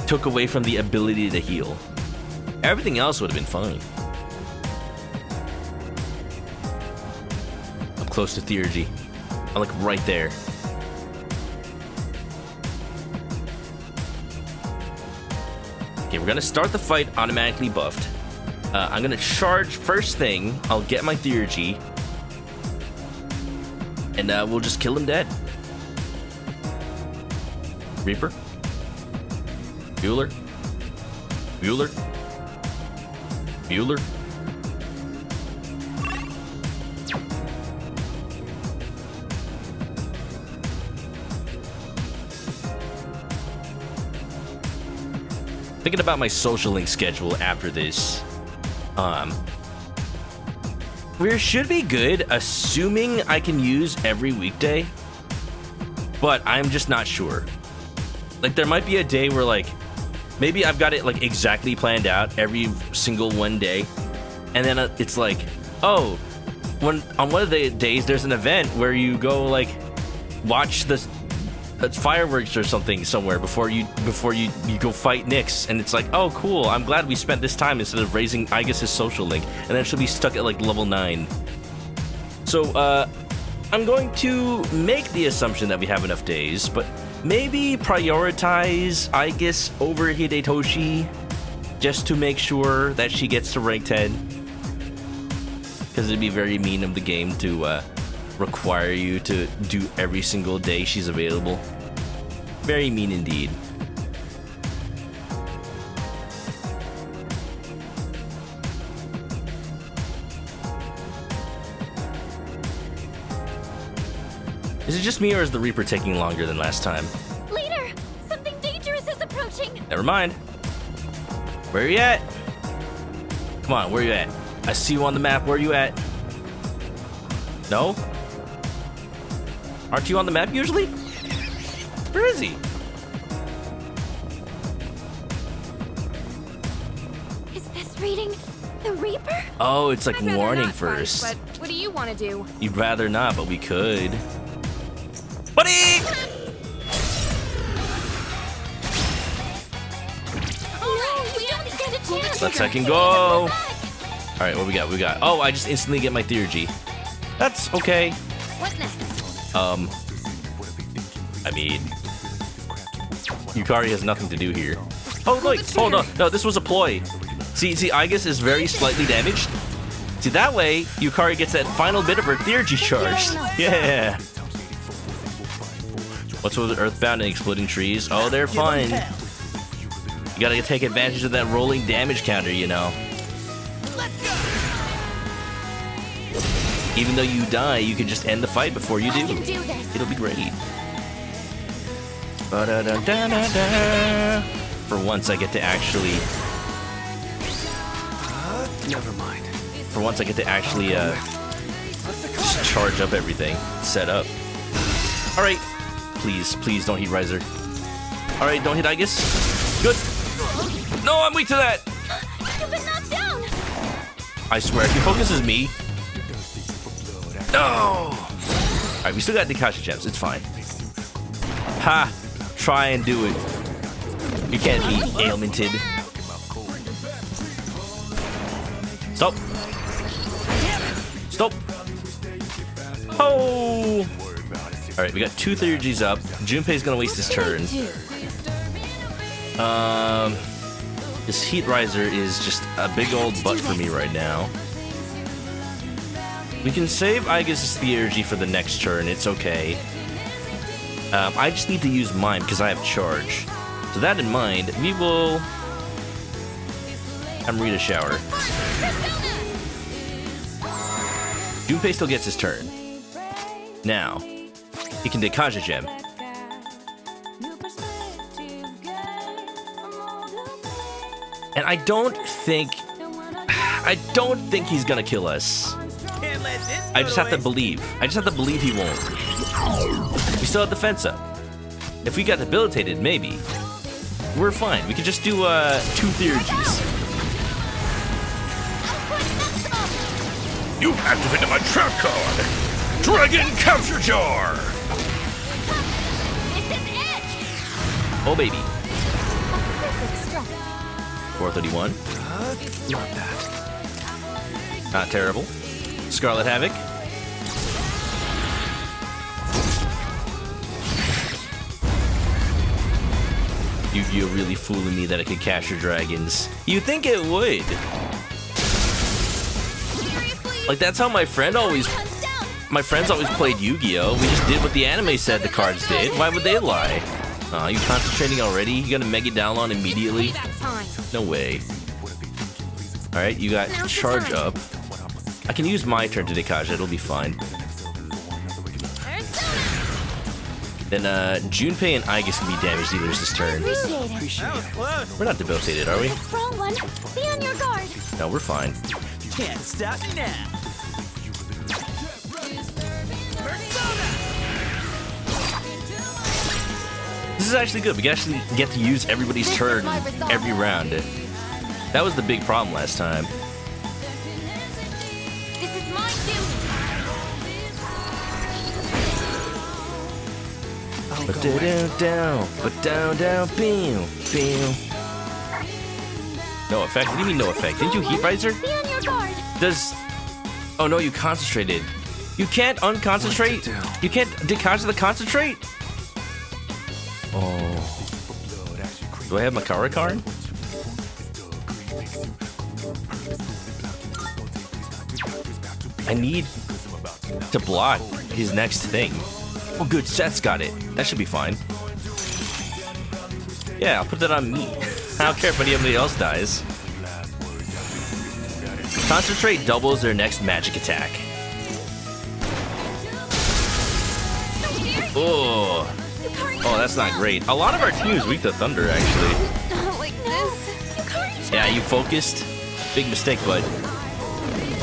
took away from the ability to heal. Everything else would have been fine. I'm close to Theurgy. I'm like right there. Okay, we're gonna start the fight automatically buffed. I'm gonna charge first thing. I'll get my Theurgy. And we'll just kill him dead. Reaper? Bueller? Bueller? Bueller? Thinking about my social link schedule after this. We should be good, assuming I can use every weekday, but I'm just not sure. Like, there might be a day where, like, maybe I've got it, like, exactly planned out every single one day, and then it's like, oh, on one of the days there's an event where you go like watch the fireworks or something somewhere before you go fight Nyx, and it's like, oh cool, I'm glad we spent this time instead of raising Aegis' social link, and then she'll be stuck at like level 9. So I'm going to make the assumption that we have enough days, but maybe prioritize Aegis over Hidetoshi just to make sure that she gets to rank 10, because it'd be very mean of the game to require you to do every single day she's available. Very mean indeed. Is it just me, or is the Reaper taking longer than last time? Leader, something dangerous is approaching. Never mind. Where are you at? Come on, where are you at? I see you on the map. Where are you at? No? Aren't you on the map usually? Where is he? Is this reading the Reaper? Oh, it's like I'd rather warning not fight, first. but what do you want to do? You'd rather not, but we could. Buddy! No, we don't stand a chance. Let's second go. Alright, what we got? Oh, I just instantly get my Theurgy. That's okay. What next? I mean, Yukari has nothing to do here. Oh, wait, hold on. No, this was a ploy. See, Aegis is very slightly damaged. See, that way, Yukari gets that final bit of her Theurgy charged. Yeah. What's with Earthbound and exploding trees? Oh, they're fine. You gotta take advantage of that rolling damage counter, you know. Even though you die, you can just end the fight before you do. It'll be great. Ba-da-da-da-da-da. For once, I get to actually... Never mind. For once, I get to actually just charge up everything. Set up. Alright. Please don't hit Riser. Alright, don't hit Aegis. Good. No, I'm weak to that. You've been knocked down. I swear, if he focuses me... No! Alright, we still got the Kasha gems. It's fine. Ha! Try and do it. You can't be ailmented. Stop. Stop. Oh! Alright, we got 2 Theurgies up. Junpei's gonna waste his turn. This Heat Riser is just a big old butt for me right now. We can save Aegis' Theurgy for the next turn, it's okay. I just need to use mine because I have charge. So that in mind, we will... Amrita Shower. Junpei still gets his turn. Now, he can Dekaja Gem. And I don't think he's gonna kill us. I just have to believe. I just have to believe he won't. We still have defense up. If we got debilitated, maybe. We're fine. We could just do 2 Theurgies. You activated my trap card! Dragon Capture Jar! Oh, baby. 431. Not bad. Not terrible. Scarlet Havoc. Yu-Gi-Oh! Really fooling me that it could capture dragons. You'd think it would. Like, that's how my friends always played Yu-Gi-Oh! We just did what the anime said the cards did. Why would they lie? Aw, you concentrating already? You gonna Mega Download immediately? No way. Alright, you got charge up. I can use my turn to Dekaja, it'll be fine. Then, Junpei and Aegis can be damage dealers this turn. We're not debilitated, are we? Wrong one. Be on your guard. No, we're fine. Can't stop me now. This is actually good. We can actually get to use everybody's turn every round. That was the big problem last time. This is my duty. But down, but down, bam, bam. No effect? What do you mean no effect? Didn't you heat riser? Be on your guard. Does... Oh no, you concentrated. You can't unconcentrate? You can't concentrate? Oh. Do I have Makara card? I need to block his next thing. Oh good, Seth's got it. That should be fine. Yeah, I'll put that on me. I don't care if anybody else dies. Concentrate doubles their next magic attack. Oh. Oh, that's not great. A lot of our team is weak to thunder, actually. Not like this. Yeah, you focused. Big mistake, bud.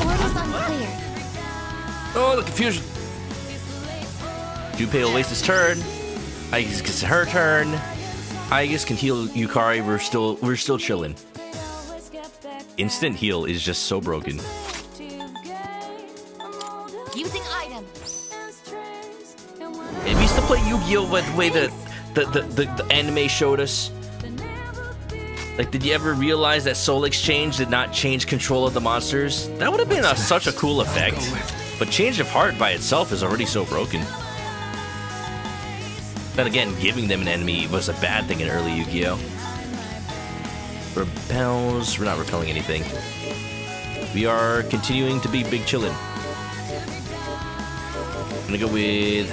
Orders unclear. Oh, the confusion. Junpei will waste his turn. Aegis gets her turn. Aegis can heal Yukari. We're still chilling. Instant heal is just so broken. Using item. And we used to play Yu-Gi-Oh! By the way the anime showed us. Like, did you ever realize that Soul Exchange did not change control of the monsters? That would have been such a cool effect. But Change of Heart by itself is already so broken. Then again, giving them an enemy was a bad thing in early Yu-Gi-Oh! Repels. We're not repelling anything. We are continuing to be big chillin'. I'm gonna go with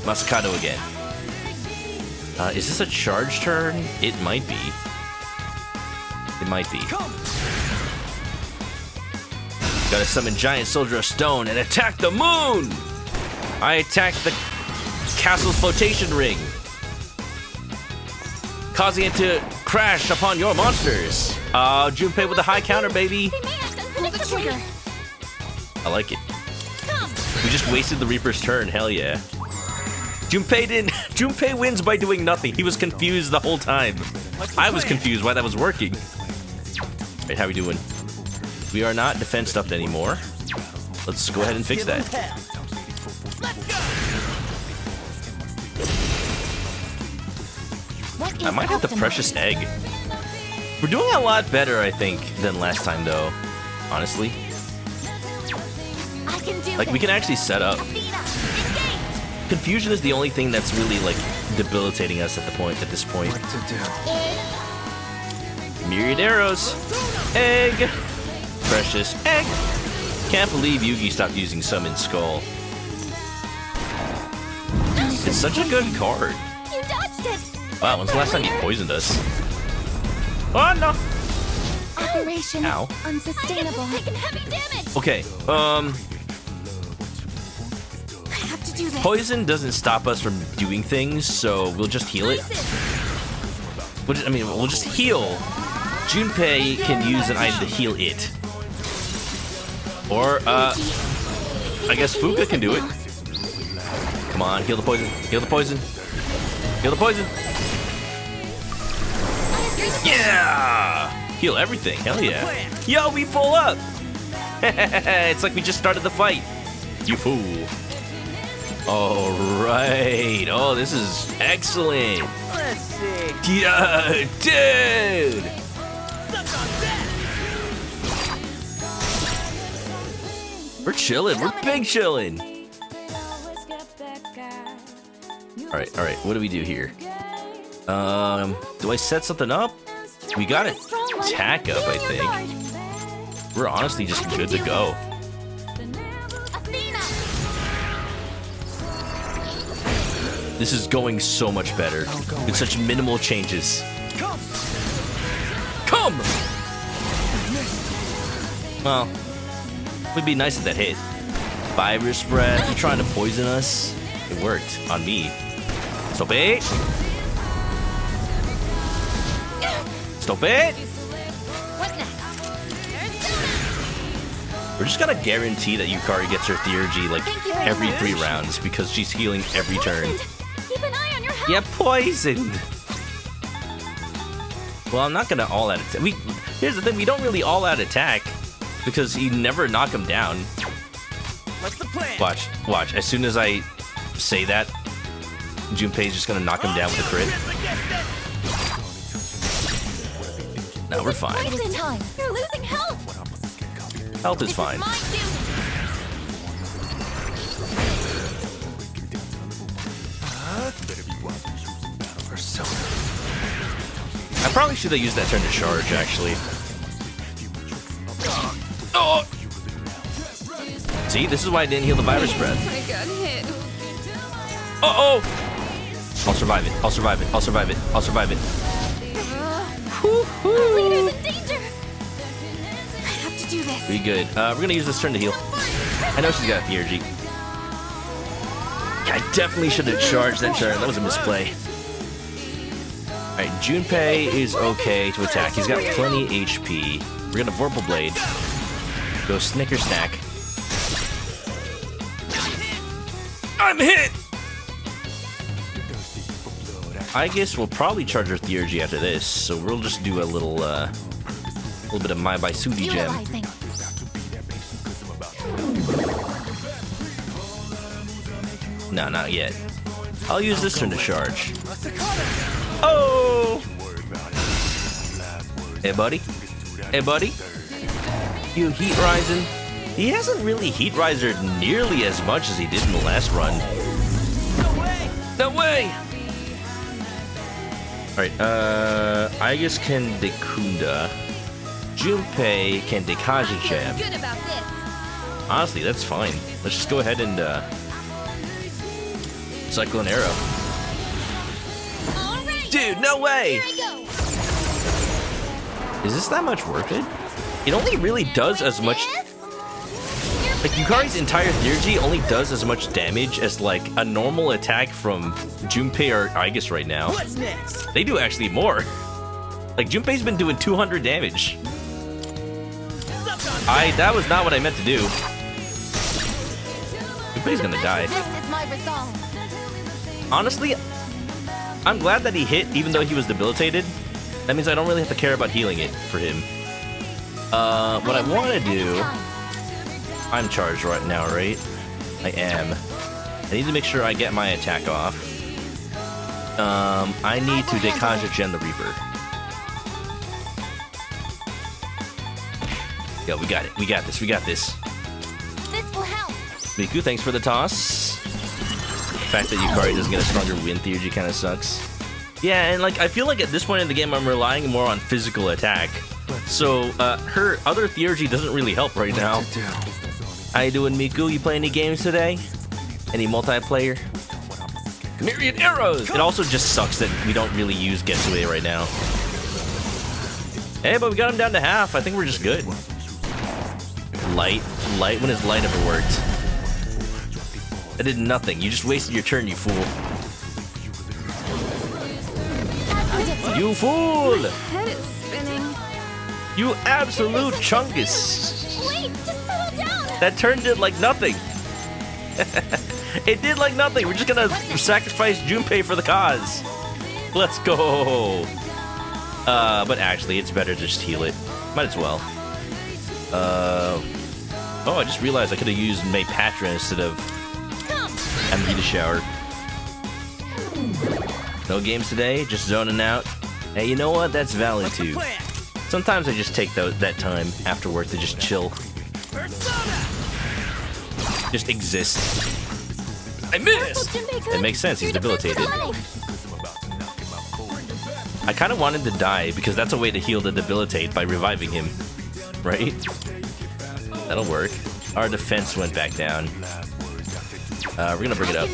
ManokAdobo again. Is this a charge turn? It might be. It might be. Gotta summon Giant Soldier of Stone and attack the moon! I attack the castle's flotation ring, causing it to crash upon your monsters. Junpei with the high counter, baby. Pull the trigger. I like it. We just wasted the Reaper's turn, hell yeah. Junpei wins by doing nothing. He was confused the whole time. I was confused why that was working. Right, how we doing? We are not defensed up anymore. Let's go ahead and fix that. I might have the precious egg. We're doing a lot better, I think, than last time, though. Honestly, I can do like we can actually set up. Confusion is the only thing that's really like debilitating us at this point. Myriad arrows, egg, precious egg. Can't believe Yugi stopped using Summon Skull. It's such a good card. You dodged it. Wow, when's the last time you poisoned us? Oh no! Operation Ow. unsustainable. Taking heavy damage. Okay, I have to do this. poison doesn't stop us from doing things, so we'll just heal it. We'll just heal. Junpei can use an item to heal it. Or, I guess Fuka can do it. Come on, heal the poison. Heal the poison. Heal the poison. Yeah! Heal everything. Hell yeah. Yo, we pull up. It's like we just started the fight. You fool. All right. Oh, this is excellent. Let's see. Yeah, dude. We're chilling. We're big chilling. All right. What do we do here? Do I set something up? We got it. Attack up, I think. We're honestly just good to go. This is going so much better. With such minimal changes. Come! Well, it would be nice if that hit. Virus breath, you're trying to poison us? It worked on me. Stop it! Stop it! We're just gonna guarantee that Yukari gets her Theurgy like every 3 rounds because she's healing every turn. Keep an eye on your health. Yeah, poisoned! Well, I'm not gonna all-out attack. Here's the thing, we don't really all-out attack because you never knock him down. What's the plan? Watch. As soon as I say that, Junpei's just gonna knock him down with a crit. No, we're fine. It is time. You're losing health! Health is fine. My duty! I probably should have used that turn to charge, actually. Oh! See, this is why I didn't heal the virus breath. I got hit. Uh-oh! I'll survive it. I'll survive it. I'll survive it. I'll survive it. Our leader's in danger! I have to do this. We good. We're gonna use this turn to heal. I know she's got energy. I definitely should have charged that turn. That was a misplay. Alright, Junpei is okay to attack. He's got plenty HP. We're gonna Vorpal Blade. Go Snicker Snack. I'm hit! I guess we'll probably charge our Theurgy after this, so we'll just do a little bit of My Baisudi gem. Utilizing. No, not yet. I'll use this turn to charge. Oh! Hey, buddy. Hey, buddy. You Heat Rising. He hasn't really Heat Risered nearly as much as he did in the last run. No way! Alright, I guess can Dekunda. Junpei can Dekaja Jam. Good about this. Honestly, that's fine. Let's just go ahead and Cyclone Arrow. All right. Dude, no way! Here I go. Is this that much worth it? It only really does as much. Like, Yukari's entire Theurgy only does as much damage as, like, a normal attack from Junpei or Aegis right now. What's next? They do actually more. Like, Junpei's been doing 200 damage. That was not what I meant to do. Junpei's gonna die. This is my resolve. Honestly, I'm glad that he hit even though he was debilitated. That means I don't really have to care about healing it for him. What I want to do... I'm charged right now, right? I am. I need to make sure I get my attack off. I need to Dekaja Gen the Reaper. Yo, we got it. We got this. We got this. This will help. Miku, thanks for the toss. The fact that Yukari doesn't get a stronger win Theurgy kind of sucks. Yeah, and like I feel like at this point in the game I'm relying more on physical attack. So her other Theurgy doesn't really help right now. How you doing, Miku? You play any games today? Any multiplayer? Myriad arrows! It also just sucks that we don't really use Getsue right now. Hey, but we got him down to half. I think we're just good. Light. When has light ever worked? I did nothing. You just wasted your turn, you fool. You fool! Head is spinning. You absolute chungus! Wait, just settle down. That turn did like nothing. It did like nothing. We're just gonna sacrifice Junpei for the cause. Let's go. But actually, it's better to just heal it. Might as well. Oh, I just realized I could have used May Patra instead of Amrita Shower. No games today, just zoning out. Hey, you know what? That's valid too. Sometimes I just take that time after work to just chill. Just exist. I missed! It makes sense, he's debilitated. I kind of wanted to die because that's a way to heal the debilitate by reviving him. Right? That'll work. Our defense went back down. We're gonna bring it up.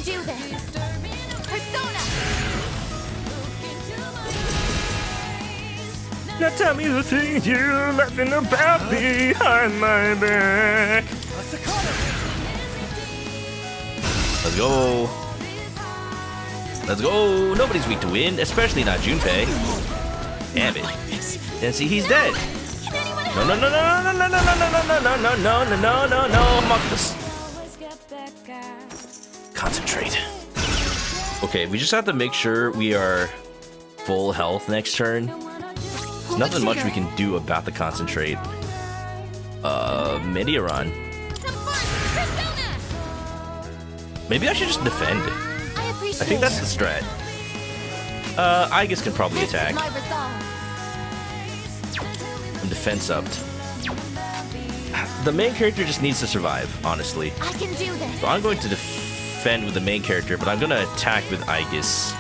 Now tell me the things you're laughing about behind my back. Let's go. Let's go. Nobody's weak to win, especially not Junpei. Damn it. And see, he's dead. No, no, no, no, no, no, no, no, no, no, no, no, no, no, no, no, no, Marcus. Concentrate. Okay, we just have to make sure we are full health next turn. There's nothing much we can do about the concentrate. Meteoron. Maybe I should just defend. I think that's the strat. Aegis can probably attack. My resolve. And defense upped. The main character just needs to survive, honestly. I can do this. So I'm going to defend with the main character, but I'm going to attack with Aegis.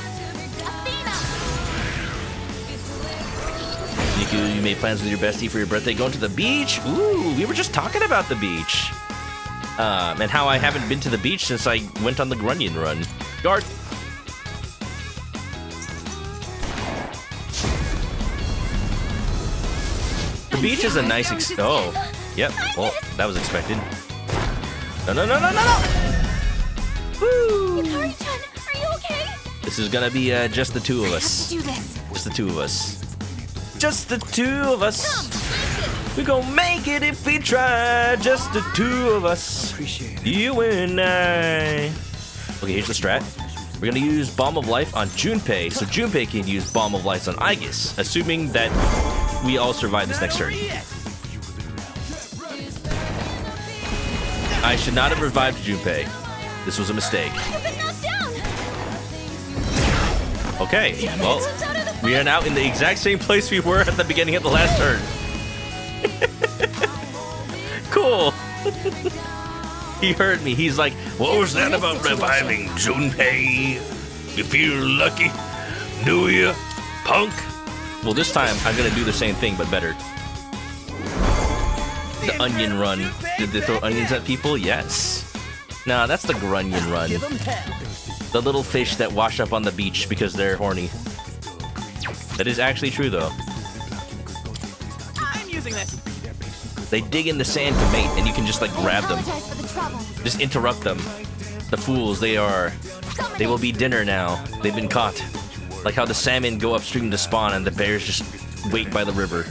Niku, you made plans with your bestie for your birthday going to the beach? Ooh, we were just talking about the beach. And how I haven't been to the beach since I went on the Grunion run. Guard. The beach is a nice oh, yep. Well, that was expected. No, no, no, no, no, no! Woo! Yukari-chan, are you okay? This is gonna be just the two of us. Do this. Just the two of us. Just the two of us. We gon' make it if we try. Just the two of us. You and I. Okay, here's the strat. We're gonna use Bomb of Life on Junpei, so Junpei can use Bomb of Life on Aegis, assuming that we all survive this next turn. I should not have revived Junpei. This was a mistake. Okay, well, we are now in the exact same place we were at the beginning of the last turn. Cool. He heard me. He's like, What was that about reviving Junpei? You feel lucky? Do you, punk? well, this time I'm gonna do the same thing, but better. The onion run. Did they throw onions at people? Yes. Nah, that's the Grunion run. The little fish that wash up on the beach because they're horny. That is actually true, though. I'm using this. They dig in the sand to mate, and you can just, like, grab them. Apologize for the trouble. Just interrupt them. The fools, they will be dinner now. They've been caught. Like how the salmon go upstream to spawn, and the bears just wait by the river.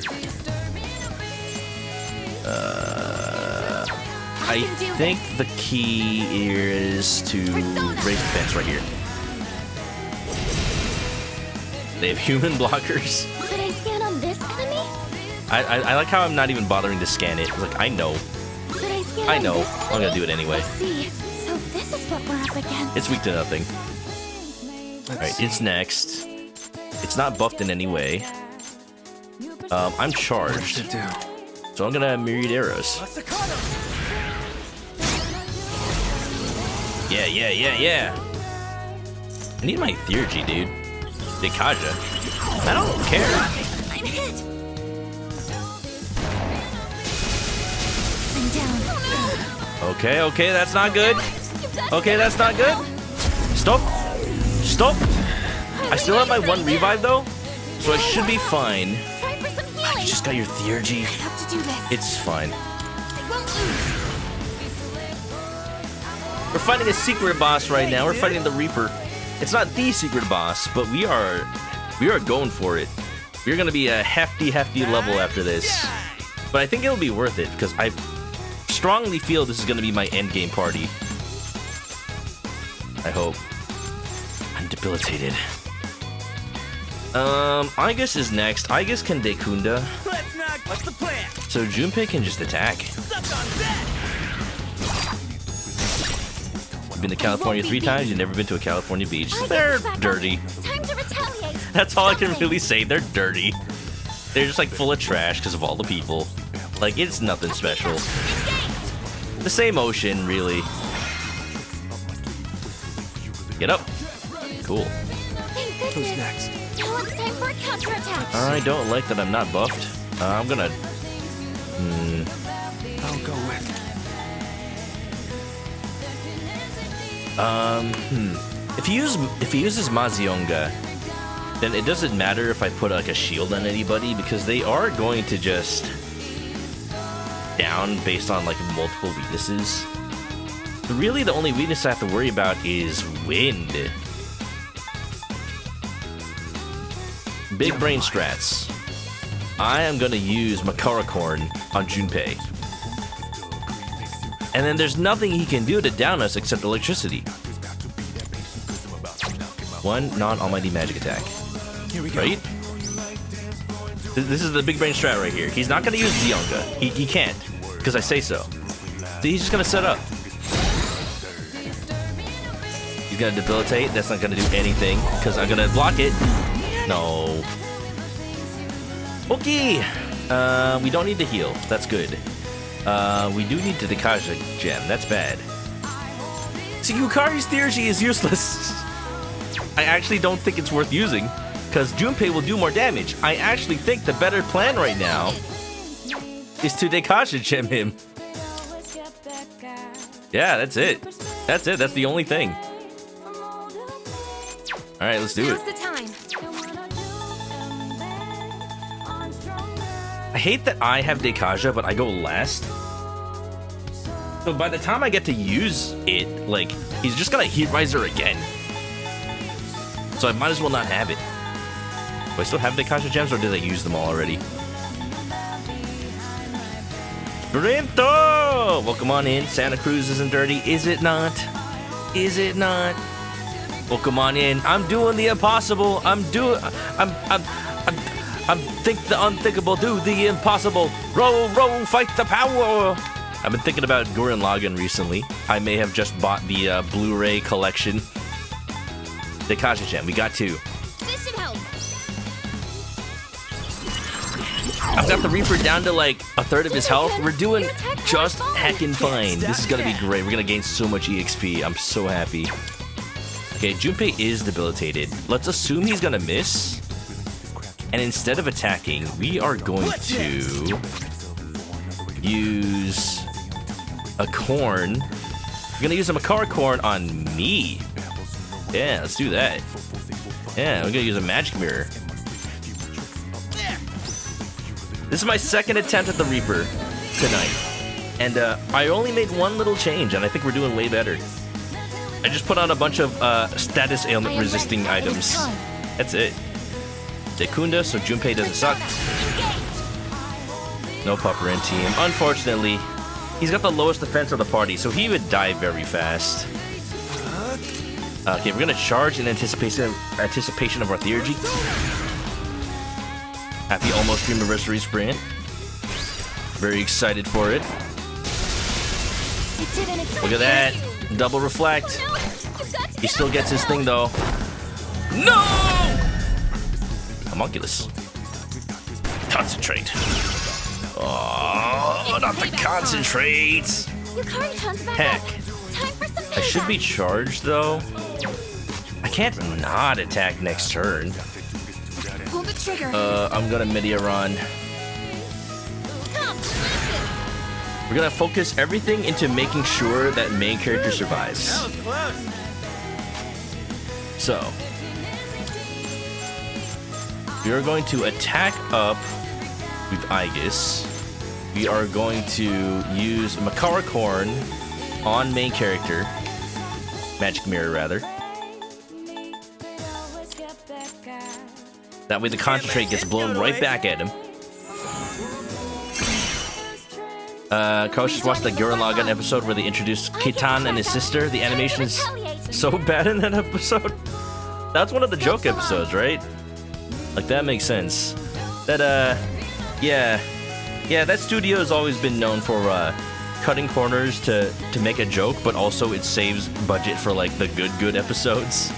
I think the key is to raise the fence right here. They have human blockers. Should I scan on this enemy? I like how I'm not even bothering to scan it. Like, I know. Should I scan I on know. this I'm gonna enemy? do it anyway. I see. So this is what we're up against. It's weak to nothing. Alright, it's next. It's not buffed in any way. I'm charged. So I'm gonna myriad arrows. Yeah, yeah, yeah, yeah. I need my theurgy, dude. Dekaja. I don't care. I'm hit. I'm down. Okay, okay, that's not good. Okay, that's not good. Stop. Stop. I still have my one revive though, so I should be fine. Try for some healing. You just got your theurgy. I have to do this. It's fine. I won't lose. We're fighting a secret boss right now. We're fighting the Reaper. It's not the secret boss, but we are going for it. We're gonna be a hefty level after this. But I think it'll be worth it because I strongly feel this is gonna be my endgame party. I hope. I'm debilitated. Aegis is next. Aegis can Dekunda, Let's knock. What's the plan? so Junpei can just attack. Suck on that. You've been to California 3 times, you've never been to a California beach. They're dirty. Time to retaliate. That's all I can really say. They're dirty. They're just like full of trash because of all the people. Like, it's nothing special. The same ocean, really. Get up. Cool. Thank goodness. next? Now it's time for a counterattack. I don't like that I'm not buffed. I'm gonna... I'll go with. If he uses Mazionga, then it doesn't matter if I put like a shield on anybody because they are going to just down based on like multiple weaknesses. Really, the only weakness I have to worry about is wind. Big brain strats. I am gonna use Makarakorn on Junpei. And then there's nothing he can do to down us except electricity. One non-almighty magic attack. Here we go. Right? This is the big brain strat right here. He's not gonna use Zionga. He can't, because I say so. So he's just gonna set up. He's gonna debilitate. That's not gonna do anything because I'm gonna block it. No. Okay. We don't need to heal. That's good. We do need to Dekasha gem. That's bad. See, Yukari's theurgy is useless. I actually don't think it's worth using because Junpei will do more damage. I actually think the better plan right now is to Dekasha gem him. Yeah, that's it. That's it. That's the only thing. All right, let's do it. Now's the time. I hate that I have Dekasha, but I go last. So by the time I get to use it, like, he's just gonna Heat Riser again. So I might as well not have it. Do I still have Dekasha gems, or did I use them all already? Sprinto! Well, come on in. Santa Cruz isn't dirty, is it not? Is it not? Well, come on in. I'm doing the impossible. I'm think the unthinkable, do the impossible. Roll, roll, fight the power. I've been thinking about Gurren Lagann recently. I may have just bought the Blu-ray collection. Dekasha gem, we got 2. This should help. I've got the Reaper down to like a third of his health. We're doing just heckin' fine. This is gonna be great. We're gonna gain so much EXP. I'm so happy. Okay, Junpei is debilitated. Let's assume he's gonna miss. And instead of attacking, we are going to use a corn. We're gonna use a Makara corn on me. Yeah, let's do that. Yeah, we're gonna use a magic mirror. This is my second attempt at the Reaper tonight. And I only made one little change, and I think we're doing way better. I just put on a bunch of status ailment resisting items. That's it. Dekunda, so Junpei doesn't suck. No Pupper in team. Unfortunately, he's got the lowest defense of the party, so he would die very fast. Okay, we're gonna charge in anticipation of our theurgy. Happy almost Dreamiversary sprint. Very excited for it. Look at that. Double reflect. He still gets his thing though. No! Homunculus. Concentrate. Oh, not the concentrate. Heck. I should be charged though. I can't not attack next turn. Pull the trigger. I'm gonna Meteoron. We're gonna focus everything into making sure that main character survives. That was close. So, we are going to attack up with Aegis. We are going to use Makara Corn on main character. Magic Mirror, rather. That way the concentrate gets blown right back at him. Carlos just watched the Gurren Lagann episode where they introduced Kitan and his sister. The animation is so bad in that episode. That's one of the joke episodes, right? Like, that makes sense. That, yeah, that studio has always been known for, cutting corners to make a joke, but also it saves budget for, like, the good episodes.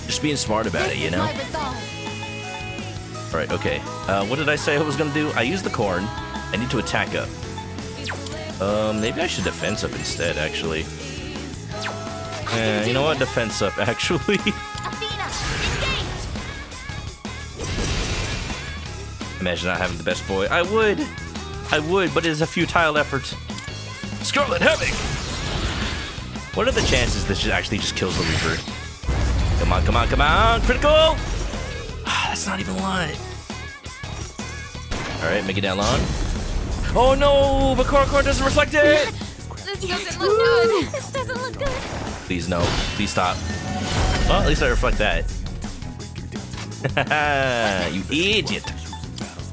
Just being smart about it, you know? Alright, okay. What did I say I was gonna do? I used the corn. I need to attack up. Maybe I should defense up instead, actually. You know what? Defense up, actually. Imagine not having the best boy. I would, but it is a futile effort. Scarlet Havoc! What are the chances this actually just kills the Reaper? Come on, come on, come on! Critical! That's not even a lot. Alright, make it down long. Oh no! Makara Corn doesn't reflect it! This doesn't look good. This doesn't look good. Please no. Please stop. Well, at least I reflect that. You idiot.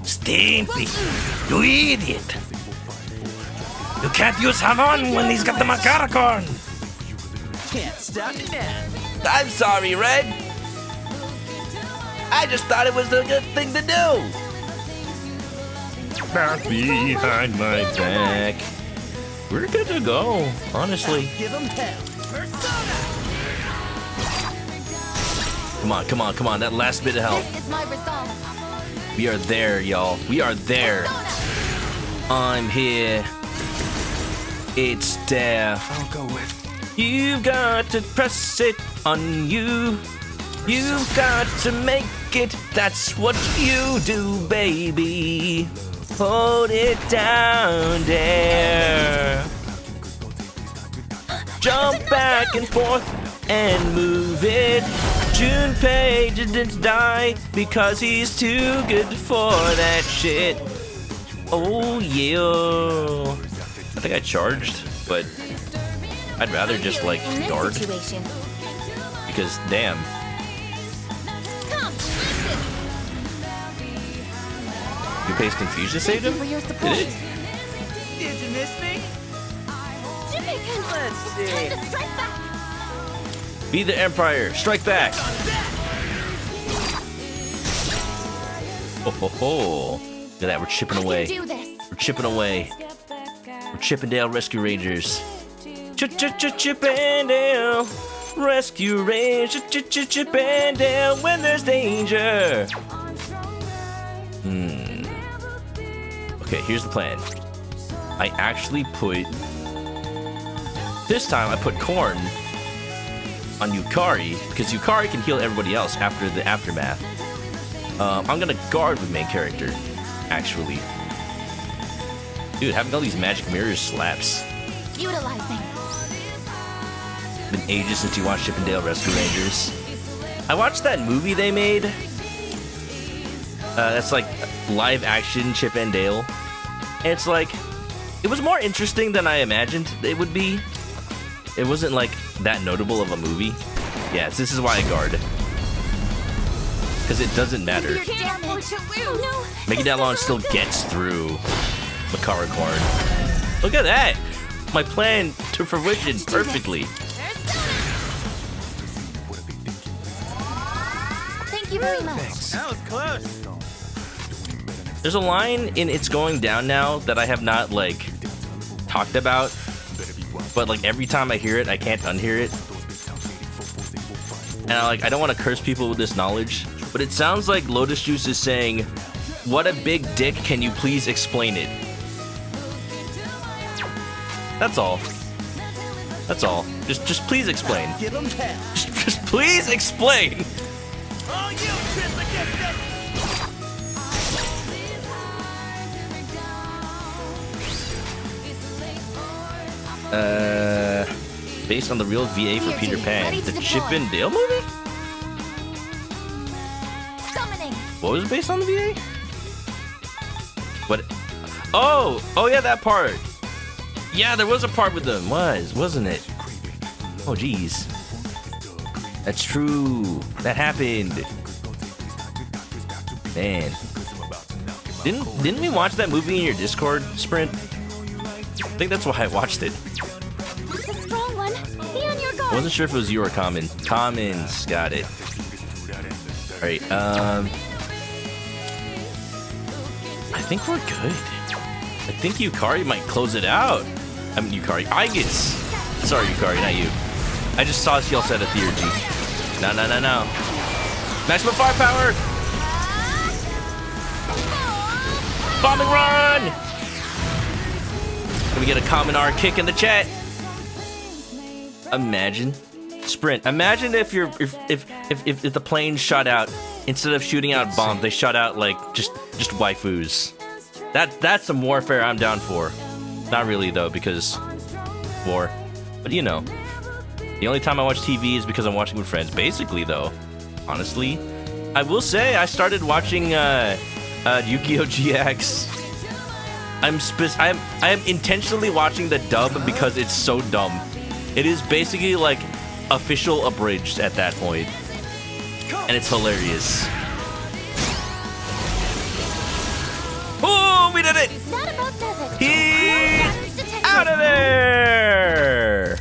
Stimpy. You idiot. You can't use Hamon when he's got the Makara Corn. Can't stop it now. I'm sorry, Red. I just thought it was the good thing to do. Back behind my back. We're good to go, honestly. Give him hell. Persona. Come on, come on, come on. That last bit of health. This is my resolve. We are there, y'all. We are there. I'm here. It's there. I'll go with. You've got to press it on you. You've got to make it. That's what you do, baby. Hold it down there. Jump back and forth and move it. Junpei didn't die because he's too good for that shit. Oh yeah. I think I charged, but I'd rather just like In this guard situation. because damn. Come, listen. Junpei's confusion saved him? For your support. Did it? Did you miss me? Jimmy can. Let's see. Time to strike back. Be the Empire. Strike back. Ho ho ho. Look at that. We're chipping away. Do this. We're chipping away. We're Chippendale Rescue Rangers. Chippendale Rescue Rangers. Chippendale when there's danger. Okay, here's the plan. I actually put. This time I put corn on Yukari because Yukari can heal everybody else after the aftermath. I'm gonna guard the main character, actually. Dude, having all these magic mirrors slaps. Utilizing. Been ages since you watched Chippendale Rescue Rangers. I watched that movie they made. That's like live action Chip and Dale. And it's like, it was more interesting than I imagined it would be. It wasn't like that notable of a movie. Yes, this is why I guard. Because it doesn't matter. Damn it. Oh no. Megadalon still gets through Makara Corn. Look at that! My plan to fruition perfectly. Thank you very much. That was close. There's a line in It's Going Down Now that I have not, like, talked about. But, like, every time I hear it, I can't unhear it. And, I don't want to curse people with this knowledge. But it sounds like Lotus Juice is saying, "What a big dick, can you please explain it?" That's all. That's all. Just please explain. Give him hell. Just please explain. Oh, you Tristan, get this. Based on the real VA for Here, Peter Jimmy, Pan. ready to The deploy. Chip and Dale movie? Summoning. What was it based on the VA? What? Oh yeah, that part. Yeah, there was a part with them. Wasn't it? Oh, geez. That's true. That happened. Man. Didn't we watch that movie in your Discord, Sprint? I think that's why I watched it. It's a strong one. Be on your I guard. wasn't sure if it was you or Common. Commons, got it. Alright, I think we're good. I think Yukari might close it out. I mean, Yukari. Aegis! Sorry, Yukari, not you. I just saw y'all set a theurgy. No. Maximum firepower! Bombing run! Can we get a common R kick in the chat? Imagine. Sprint. Imagine if the plane shot out, instead of shooting out bombs, they shot out like just waifus. That's some warfare I'm down for. Not really though, because war. But you know. The only time I watch TV is because I'm watching with friends. Basically though, honestly. I will say I started watching Yu-Gi-Oh! GX. I am intentionally watching the dub because it's so dumb. It is basically like official abridged at that point. And it's hilarious. Oh, we did it! That about does it. He's No patterns detected. out of there!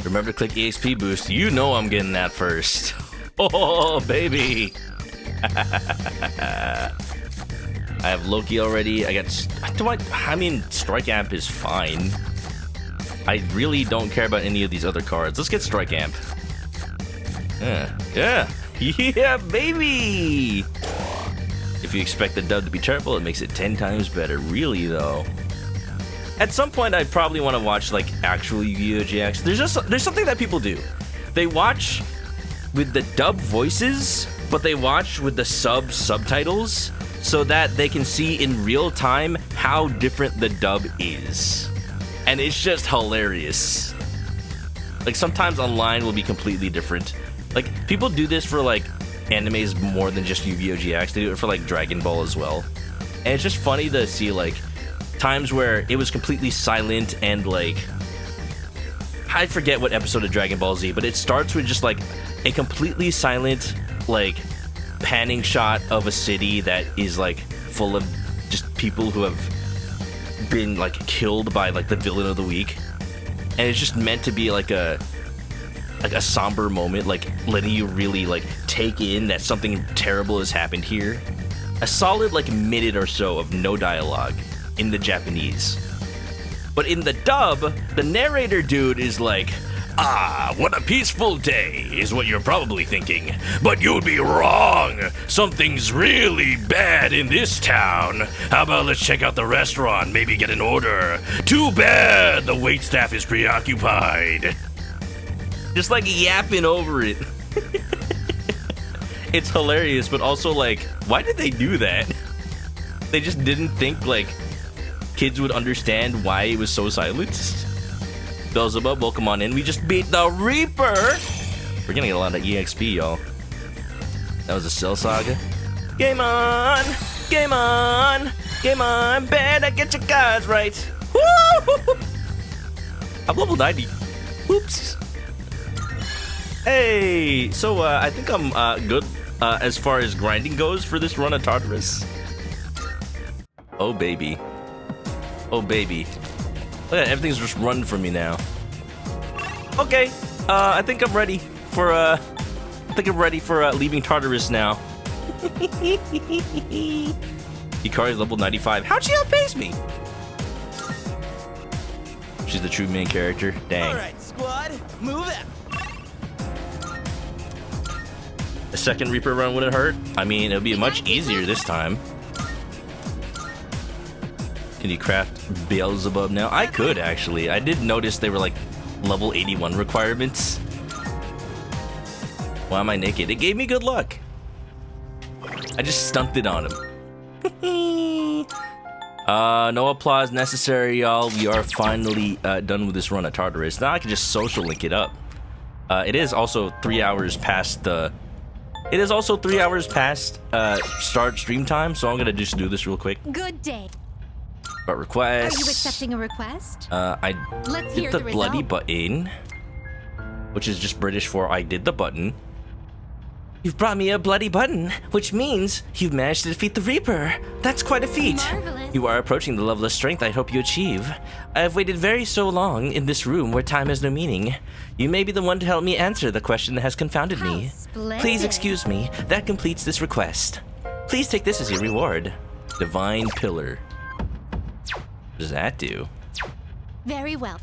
Remember to click EXP boost. You know I'm getting that first. Oh, baby. I have Loki already. I mean, Strike Amp is fine. I really don't care about any of these other cards. Let's get Strike Amp. Yeah, baby! If you expect the dub to be terrible, it makes it 10 times better. Really, though. At some point, I'd probably want to watch, like, actual Yu-Gi-Oh! GX. There's something that people do. They watch with the dub voices, but they watch with the subtitles so that they can see in real time how different the dub is. And it's just hilarious. Like, sometimes online will be completely different. Like, people do this for, like, animes more than just Yu-Gi-Oh! GX. They do it for, like, Dragon Ball as well. And it's just funny to see, like, times where it was completely silent and, like... I forget what episode of Dragon Ball Z, but it starts with just, like, a completely silent, like, panning shot of a city that is, like, full of just people who have been, like, killed by, like, the villain of the week. And it's just meant to be, like a somber moment, like, letting you really, like, take in that something terrible has happened here. A solid, like, minute or so of no dialogue in the Japanese. But in the dub, the narrator dude is like, Ah, what a peaceful day, is what you're probably thinking. But you'd be wrong. Something's really bad in this town. How about let's check out the restaurant, maybe get an order. Too bad the waitstaff is preoccupied. just, like, yapping over it. It's hilarious, but also, like, why did they do that? They just didn't think, like, kids would understand why it was so silent. Beelzebub, welcome on in. We just beat the Reaper! We're gonna get a lot of EXP, y'all. That was a Cell Saga. Game on! Game on! Game on! Better get your cards right! Woo! I'm level 90. Oops. Hey! So, I think I'm good as far as grinding goes for this run of Tartarus. Oh, baby. Oh, baby. Look at that, everything's just running for me now. Okay, I think I'm ready for leaving Tartarus now. Hikari's level 95. How'd she outpace me? She's the true main character. Dang. Alright, squad, move out. A second Reaper run wouldn't hurt. I mean, it'll be much easier this time. Can you craft Beelzebub now? I could, actually. I did notice they were, like, level 81 requirements. Why am I naked? It gave me good luck. I just stunted on him. No applause necessary, y'all. We are finally done with this run of Tartarus. Now I can just social link it up. It is also 3 hours past the... It is also 3 hours past start stream time, so I'm gonna just do this real quick. Good day. But requests. Are you accepting a request? I Let's did hear the the bloody result. button, which is just British for I did the button. You've brought me a bloody button, which means you've managed to defeat the Reaper. That's quite a feat. Marvelous. You are approaching the level of strength I hope you achieve. I have waited very so long in this room where time has no meaning. You may be the one to help me answer the question that has confounded How me. splendid. Please excuse me. That completes this request. Please take this as your reward. Divine Pillar. What does that do? Very well.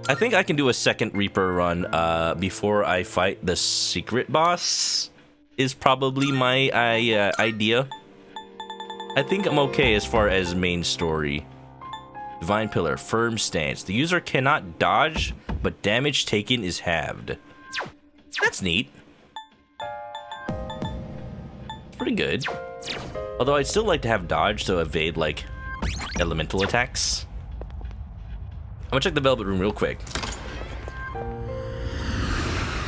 I think I can do a second Reaper run before I fight the secret boss, is probably my idea. I think I'm okay as far as main story. Divine Pillar, firm stance. The user cannot dodge, but damage taken is halved. That's neat. Pretty good. Although I'd still like to have dodge to evade, like, elemental attacks. I'm gonna check the Velvet Room real quick.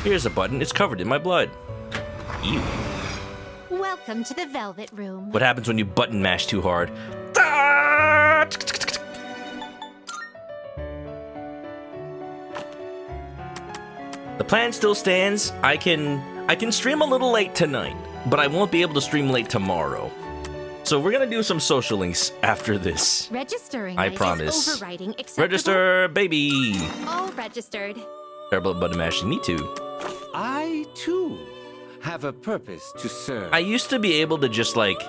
Here's a button. It's covered in my blood. Ew. Welcome to the Velvet Room. What happens when you button mash too hard? The plan still stands. I can stream a little late tonight, but I won't be able to stream late tomorrow. So we're gonna do some social links after this. Registering. I is promise. Overriding acceptable. Register, baby! All registered. Terrible button mashing, me too. I, too, have a purpose to serve. I used to be able to just, like,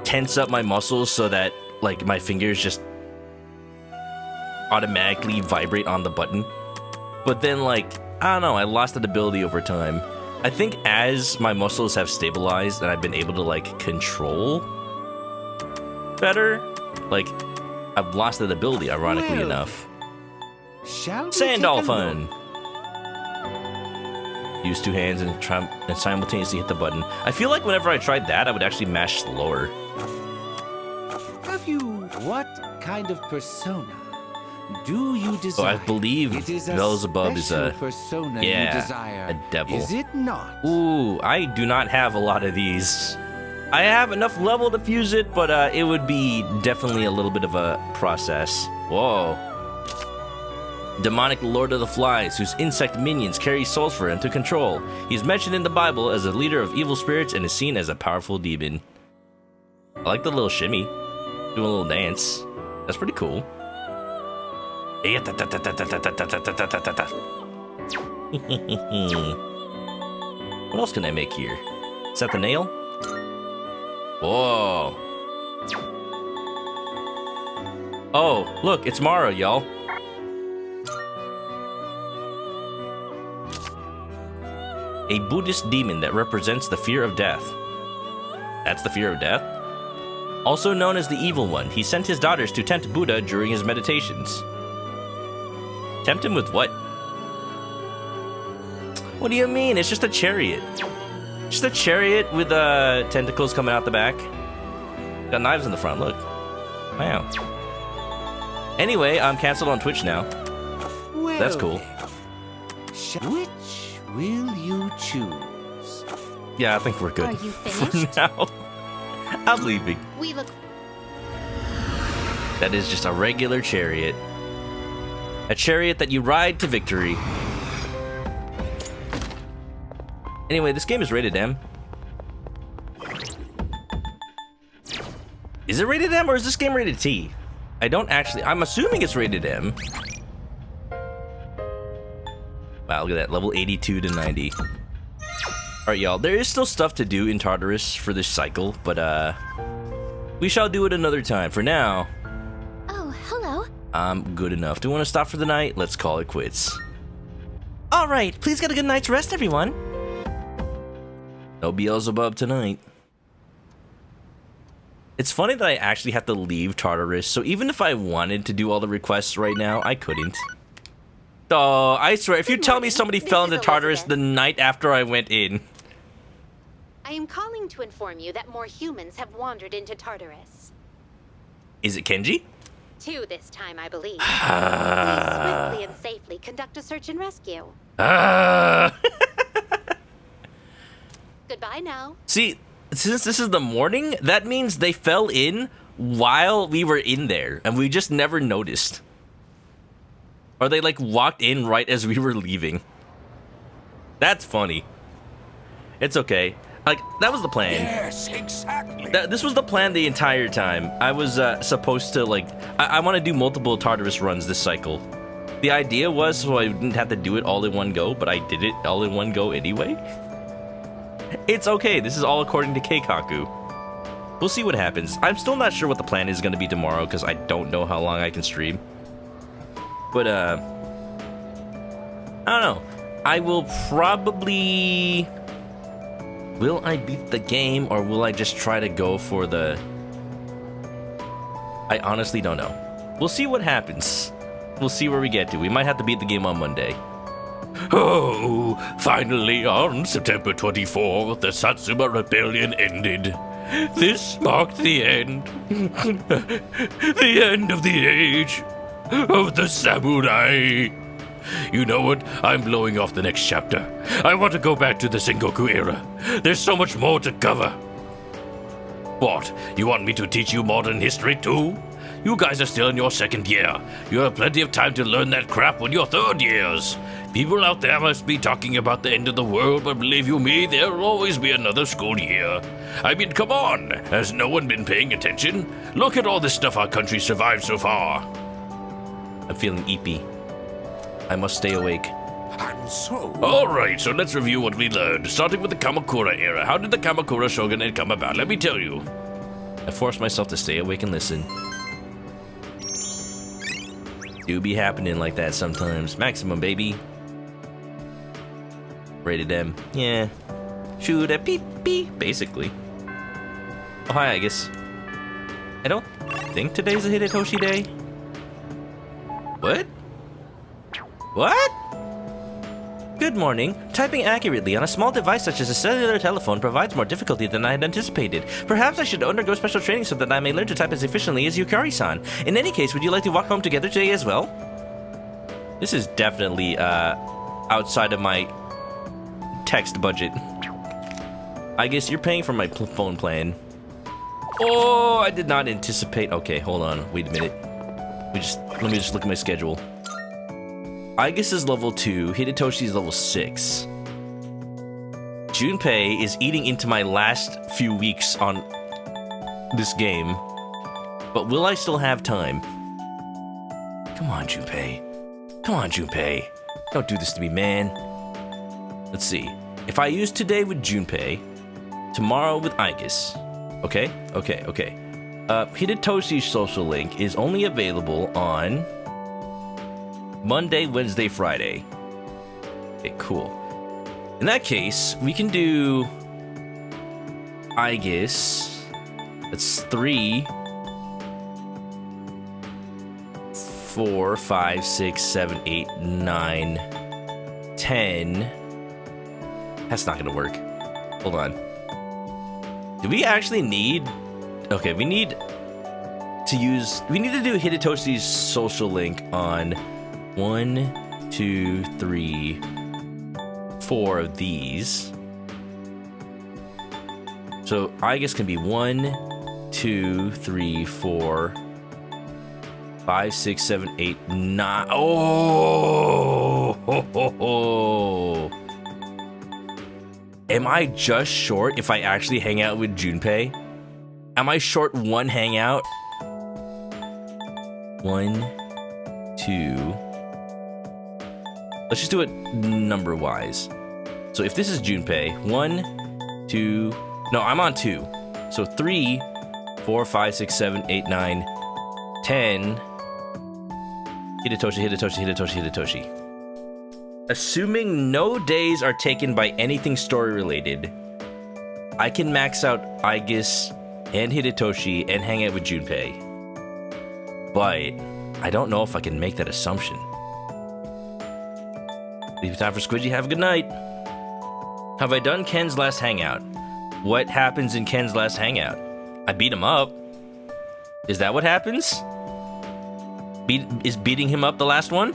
tense up my muscles so that, like, my fingers just automatically vibrate on the button. But then, like, I don't know, I lost that ability over time. I think as my muscles have stabilized and I've been able to, like, control better, like, I've lost that ability, ironically Well, enough. Shall we Sand take a dolphin! look? Use two hands and simultaneously hit the button. I feel like whenever I tried that, I would actually mash slower. Have you... What kind of persona do you desire? So I believe It is a Beelzebub is special a... persona yeah, you desire. a devil. Is it not? Ooh, I do not have a lot of these. I have enough level to fuse it, but it would be definitely a little bit of a process. Whoa. Demonic Lord of the Flies, whose insect minions carry souls for him to control. He's mentioned in the Bible as a leader of evil spirits and is seen as a powerful demon. I like the little shimmy. Doing a little dance. That's pretty cool. What else can I make here? Is that the nail? Whoa. Oh, look, it's Mara, y'all. A Buddhist demon that represents the fear of death. That's the fear of death? Also known as the Evil One, he sent his daughters to tempt Buddha during his meditations. Tempt him with what? What do you mean? It's just a chariot. Just a chariot with tentacles coming out the back. Got knives in the front, look. Wow. Anyway, I'm canceled on Twitch now. Well, That's cool. Which will you choose? Yeah, I think we're good. Are you For finished? now. I'm leaving. We look. That is just a regular chariot. A chariot that you ride to victory. Anyway, this game is rated M. Is it rated M or is this game rated T? I don't actually... I'm assuming it's rated M. Wow, look at that. Level 82 to 90. Alright, y'all. There is still stuff to do in Tartarus for this cycle, but, we shall do it another time. For now, Oh, hello. I'm good enough. Do you want to stop for the night? Let's call it quits. Alright, please get a good night's rest, everyone. No Beelzebub tonight. It's funny that I actually have to leave Tartarus, so even if I wanted to do all the requests right now, I couldn't. Oh, I swear, if you tell me somebody fell into Tartarus the night after I went in. I am calling to inform you that more humans have wandered into Tartarus. Is it Kenji? 2 this time, I believe. Please swiftly and safely conduct a search and rescue. Goodbye now. See, since this is the morning, that means they fell in while we were in there, and we just never noticed. Or they, like, walked in right as we were leaving. That's funny. It's okay. Like, that was the plan. Yes, exactly. This was the plan the entire time. I was supposed to, like... I want to do multiple Tartarus runs this cycle. The idea was so I didn't have to do it all in one go, but I did it all in one go anyway. It's okay. This is all according to Keikaku. We'll see what happens. I'm still not sure what the plan is going to be tomorrow because I don't know how long I can stream. But, I don't know. I will probably... Will I beat the game or will I just try to go for the... I honestly don't know. We'll see what happens. We'll see where we get to. We might have to beat the game on Monday. Oh, finally on September 24th, the Satsuma Rebellion ended. This marked the end. The end of the age of the samurai. You know what? I'm blowing off the next chapter. I want to go back to the Sengoku era. There's so much more to cover. What? You want me to teach you modern history too? You guys are still in your 2nd year. You have plenty of time to learn that crap when you're 3rd years. People out there must be talking about the end of the world, but believe you me, there'll always be another school year. I mean, come on. Has no one been paying attention? Look at all the stuff our country survived so far. I'm feeling eepy. I must stay awake. And so... Alright, so let's review what we learned. Starting with the Kamakura era. How did the Kamakura shogunate come about? Let me tell you. I force myself to stay awake and listen. Do be happening like that sometimes. Maximum, baby. Rated M. Yeah. Shoot a beep beep, basically. Oh, hi, I guess. I don't think today's a Hidetoshi day. What? What? Good morning. Typing accurately on a small device such as a cellular telephone provides more difficulty than I had anticipated. Perhaps I should undergo special training so that I may learn to type as efficiently as Yukari-san. In any case, would you like to walk home together today as well? This is definitely, outside of my text budget. I guess you're paying for my phone plan. Oh, I did not anticipate. Okay, hold on. Wait a minute. Let me just look at my schedule. Aigis is level 2, Hidetoshi is level 6. Junpei is eating into my last few weeks on this game. But will I still have time? Come on, Junpei. Come on, Junpei. Don't do this to me, man. Let's see. If I use today with Junpei, tomorrow with Aigis. Okay? Hidetoshi's social link is only available on Monday, Wednesday, Friday. Okay, cool. In that case, we can do Aigis. That's 3, 4, 5, 6, 7, 8, 9, 10. That's not gonna work. Hold on. Do we actually need... Okay, we need to do Hidetoshi's social link on 1, 2, 3, 4 of these. So I guess can be 1, 2, 3, 4, 5, 6, 7, 8, 9. Oh! Ho, ho, ho. Am I just short if I actually hang out with Junpei? Am I short one hangout? 1, 2. Let's just do it number-wise. So if this is Junpei, 1, 2. No, I'm on 2. So 3, 4, 5, 6, 7, 8, 9, 10. Hidetoshi. Assuming no days are taken by anything story-related, I can max out Aigis and Hidetoshi and hang out with Junpei. But I don't know if I can make that assumption. Leave time for Squidgy. Have a good night. Have I done Ken's last hangout? What happens in Ken's last hangout? I beat him up. Is that what happens? Is beating him up the last one?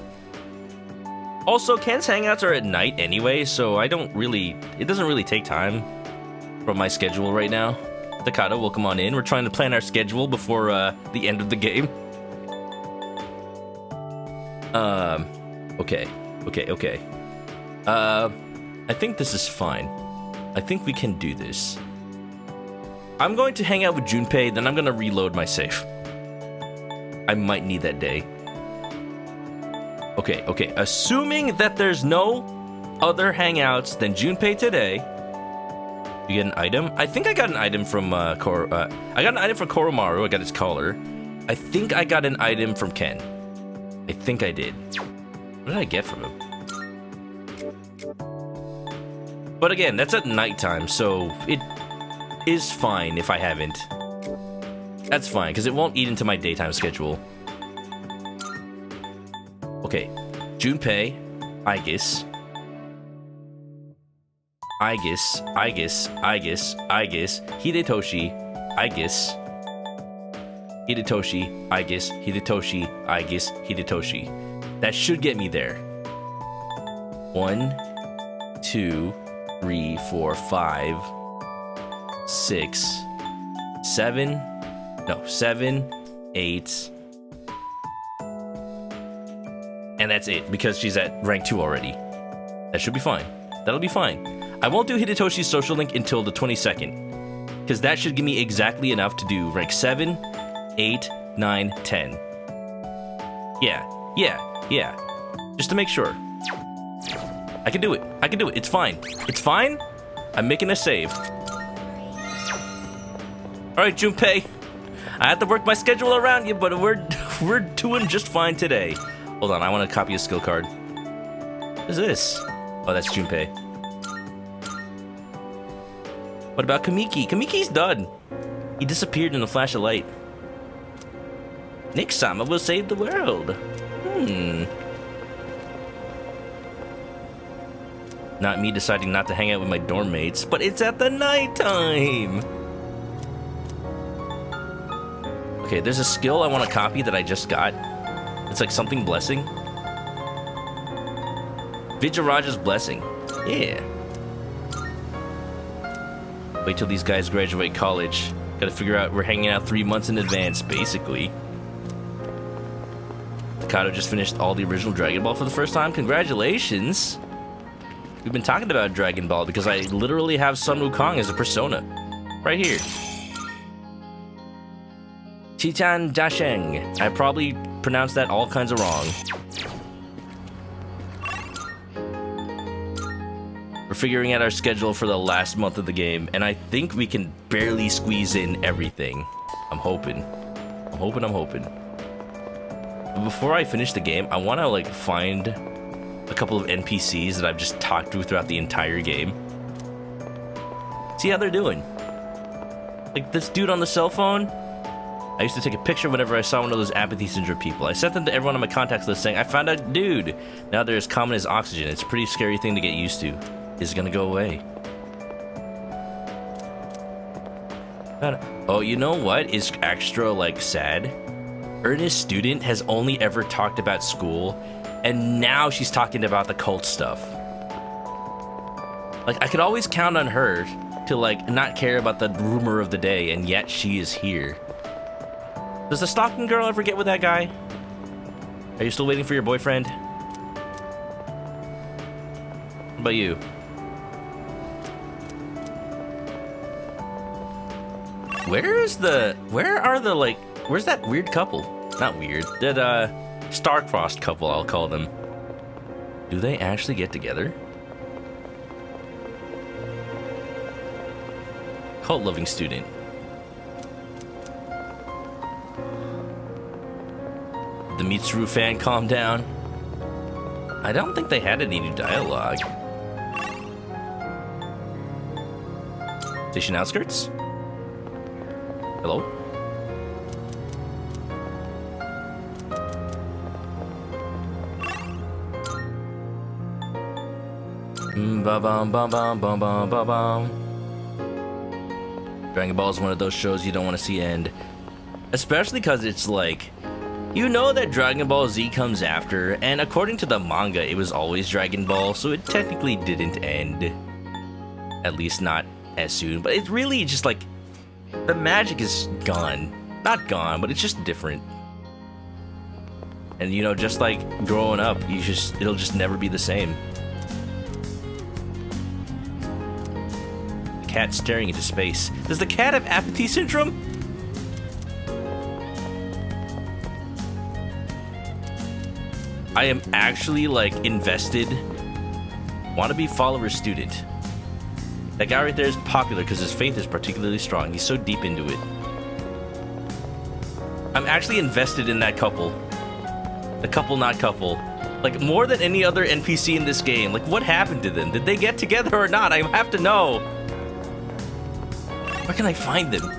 Also, Ken's hangouts are at night anyway, so it doesn't really take time from my schedule right now. Takata, welcome on in. We're trying to plan our schedule before the end of the game. Okay. I think this is fine. I think we can do this. I'm going to hang out with Junpei, then I'm going to reload my save. I might need that day. Okay. Assuming that there's no other hangouts than Junpei today, you get an item. I think I got an item from I got an item from Koromaru. I got his collar. I think I got an item from Ken. I think I did. What did I get from him? But again, that's at nighttime, so it is fine if I haven't. That's fine, because it won't eat into my daytime schedule. Okay, Junpei, Aigis, Hidetoshi, Hidetoshi. That should get me there. 1, 2, 3, 4, 5, 6, 7, 8. And that's it, because she's at rank 2 already. That should be fine. That'll be fine. I won't do Hidetoshi's social link until the 22nd. because that should give me exactly enough to do rank 7, 8, 9, 10. Yeah. Just to make sure. I can do it. It's fine. It's fine. I'm making a save. Alright, Junpei. I have to work my schedule around you, but we're doing just fine today. Hold on, I want to copy a skill card. What is this? Oh, that's Junpei. What about Kamiki? Kamiki's done. He disappeared in a flash of light. Nick-sama will save the world. Not me deciding not to hang out with my dorm mates, but it's at the nighttime. Okay, there's a skill I want to copy that I just got. It's like something blessing. Vijayaraja's blessing. Yeah. Wait till these guys graduate college. Gotta figure out, we're hanging out 3 months in advance, basically. Kato just finished all the original Dragon Ball for the first time. Congratulations! We've been talking about Dragon Ball because I literally have Sun Wukong as a persona. Right here. Titan Dasheng. I probably pronounced that all kinds of wrong. We're figuring out our schedule for the last month of the game, and I think we can barely squeeze in everything. I'm hoping. But before I finish the game, I want to like find a couple of NPCs that I've just talked to throughout the entire game. See how they're doing. Like this dude on the cell phone. I used to take a picture whenever I saw one of those apathy syndrome people. I sent them to everyone on my contacts list saying, I found a dude. Now they're as common as oxygen. It's a pretty scary thing to get used to. Is gonna go away. Oh, you know what is extra like sad? Ernest Student has only ever talked about school, and now she's talking about the cult stuff. Like, I could always count on her to like not care about the rumor of the day, and yet she is here. Does the stalking girl ever get with that guy? Are you still waiting for your boyfriend? What about you? Where's that weird couple? Not weird. That, star-crossed couple, I'll call them. Do they actually get together? Cult-loving student. The Mitsuru fan calm down? I don't think they had any new dialogue. Station outskirts? Hello? Ba-bum-bum-bum-bum-bum-bum. Dragon Ball is one of those shows you don't want to see end. Especially because it's like, you know that Dragon Ball Z comes after, and according to the manga, it was always Dragon Ball, so it technically didn't end. At least not as soon, but it's really just like, the magic is gone. Not gone, but it's just different. And you know, just like growing up, it'll just never be the same. Cat staring into space. Does the cat have apathy syndrome? I am actually like invested. Wannabe follower student. That guy right there is popular because his faith is particularly strong. He's so deep into it. I'm actually invested in that couple. The couple, not couple. Like, more than any other NPC in this game. Like, what happened to them? Did they get together or not? I have to know. Where can I find them?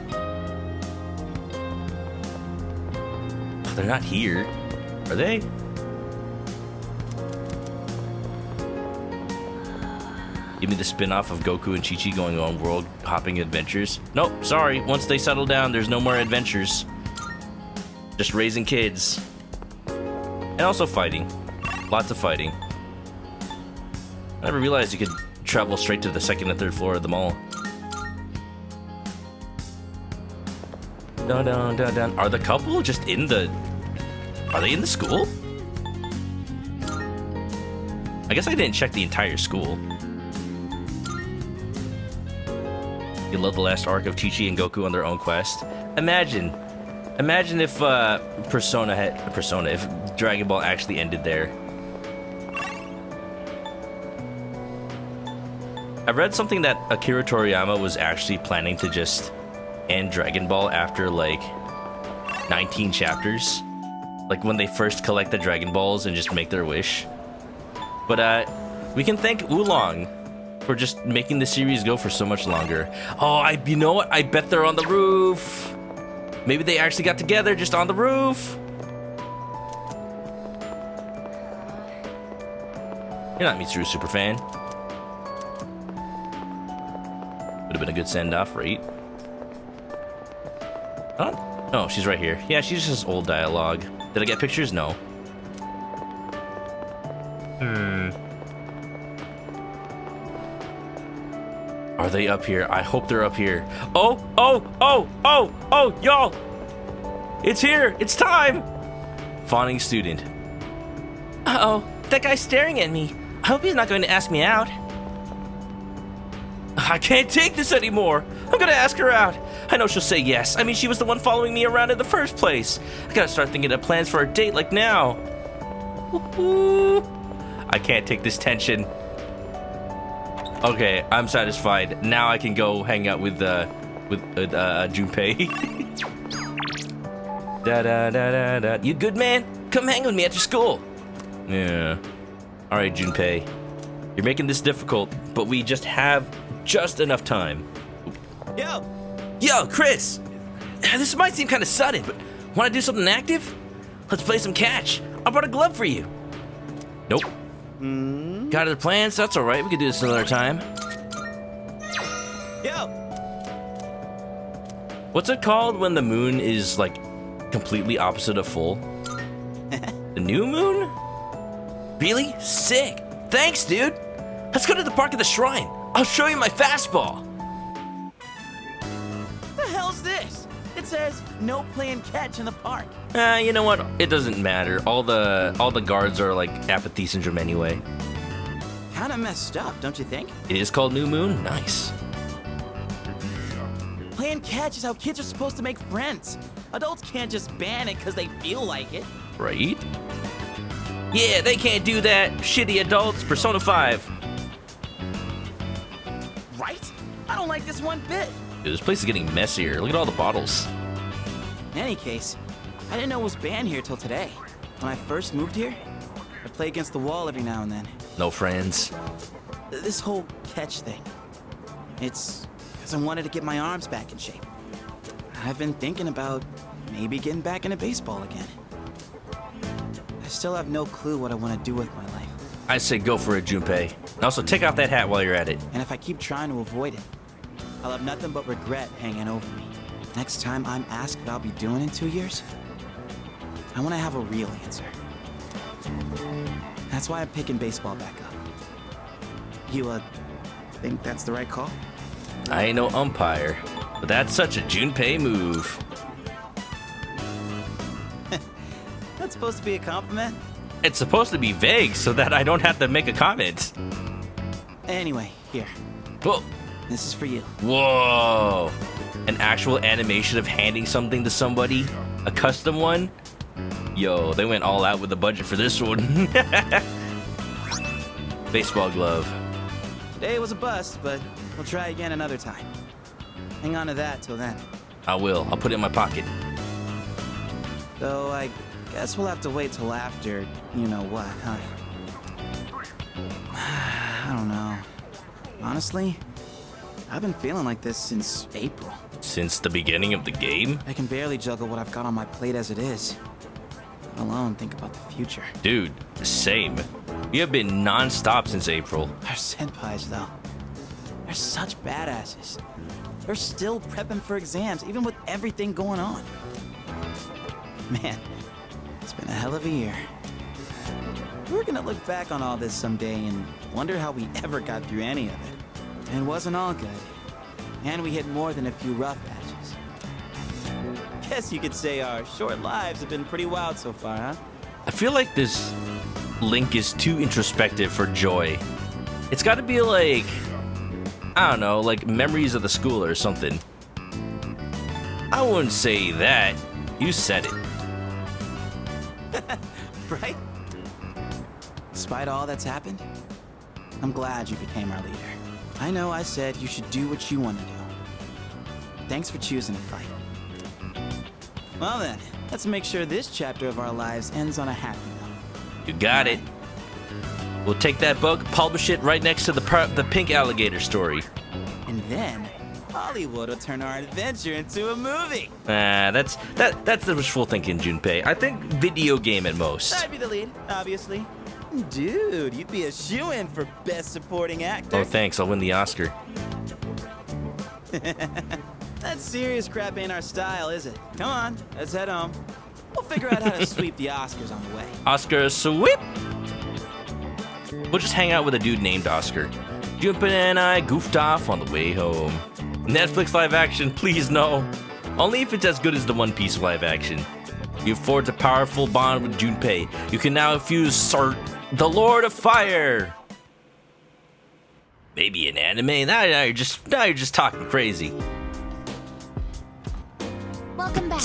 Oh, they're not here. Are they? Give me the spin-off of Goku and Chi-Chi going on world-hopping adventures. Nope, sorry. Once they settle down, there's no more adventures. Just raising kids. And also fighting. Lots of fighting. I never realized you could travel straight to the second and third floor of the mall. Dun, dun, dun, dun. Are the couple just in the... Are they in the school? I guess I didn't check the entire school. You love the last arc of Chi-Chi and Goku on their own quest. Imagine if if Dragon Ball actually ended there. I read something that Akira Toriyama was actually planning to just end Dragon Ball after like 19 chapters. Like when they first collect the Dragon Balls and just make their wish. But we can thank Oolong for just making the series go for so much longer. Oh, you know what? I bet they're on the roof. Maybe they actually got together just on the roof. You're not Mitsuru Superfan. Would have been a good send-off, right? Oh, she's right here. Yeah, she's just old dialogue. Did I get pictures? No. Are they up here? I hope they're up here. Oh, y'all! It's here! It's time! Fawning student. Uh-oh, that guy's staring at me. I hope he's not going to ask me out. I can't take this anymore. I'm gonna ask her out. I know she'll say yes. I mean, she was the one following me around in the first place. I gotta start thinking of plans for our date like now. I can't take this tension. Okay, I'm satisfied. Now I can go hang out with Junpei. Da. You good, man? Come hang with me after school. Yeah. All right, Junpei. You're making this difficult, but we just have just enough time. Yo, Chris! This might seem kind of sudden, but want to do something active? Let's play some catch. I brought a glove for you. Nope. Got other plans? That's alright. We could do this another time. What's it called when the moon is, like, completely opposite of full? The new moon? Really? Sick. Thanks, dude. Let's go to the park at the shrine. I'll show you my fastball. The hell's this? It says no playing catch in the park. You know what? It doesn't matter. All the guards are like apathy syndrome anyway. Kinda messed up, don't you think? It is called New Moon? Nice. Playing catch is how kids are supposed to make friends. Adults can't just ban it because they feel like it. Right? Yeah, they can't do that. Shitty adults. Persona 5. Right? I don't like this one bit. Dude, this place is getting messier. Look at all the bottles. In any case, I didn't know it was banned here till today. When I first moved here, I'd play against the wall every now and then. No friends. This whole catch thing, it's because I wanted to get my arms back in shape. I've been thinking about maybe getting back into baseball again. I still have no clue what I want to do with my life. I say go for it, Junpei. And also, take off that hat while you're at it. And if I keep trying to avoid it, I'll have nothing but regret hanging over me. Next time I'm asked what I'll be doing in 2 years, I want to have a real answer. That's why I'm picking baseball back up. You, think that's the right call? I ain't no umpire, but that's such a Junpei move. That's supposed to be a compliment? It's supposed to be vague so that I don't have to make a comment. Anyway, here. Whoa. This is for you. Whoa. An actual animation of handing something to somebody? A custom one? Yo, they went all out with the budget for this one. Baseball glove. Today was a bust, but we'll try again another time. Hang on to that till then. I will. I'll put it in my pocket. Though I guess we'll have to wait till after you know what, huh? I don't know. Honestly, I've been feeling like this since April. Since the beginning of the game? I can barely juggle what I've got on my plate as it is. Let alone think about the future. Dude, same. We have been non-stop since April. Our senpais, though. They're such badasses. They're still prepping for exams, even with everything going on. Man, it's been a hell of a year. We're gonna look back on all this someday and wonder how we ever got through any of it. And it wasn't all good. And we hit more than a few rough patches. Guess you could say our short lives have been pretty wild so far, huh? I feel like this link is too introspective for Joy. It's gotta be like, I don't know, like memories of the school or something. I wouldn't say that. You said it. Right? Despite all that's happened, I'm glad you became our leader. I know I said you should do what you want to do. Thanks for choosing to fight. Well then, let's make sure this chapter of our lives ends on a happy note. You got it. We'll take that book, publish it right next to the pink alligator story. And then Hollywood will turn our adventure into a movie. That's the wishful thinking, Junpei. I think video game at most. I'd be the lead, obviously. Dude, you'd be a shoo-in for Best Supporting Actor. Oh, thanks. I'll win the Oscar. That serious crap ain't our style, is it? Come on, let's head home. We'll figure out how to sweep the Oscars on the way. Oscar sweep! We'll just hang out with a dude named Oscar. Junpei and I goofed off on the way home. Netflix live action, please no. Only if it's as good as the One Piece live action. You forged a powerful bond with Junpei. You can now infuse Sart, the Lord of Fire. Maybe an anime? Now you're just talking crazy. Welcome back.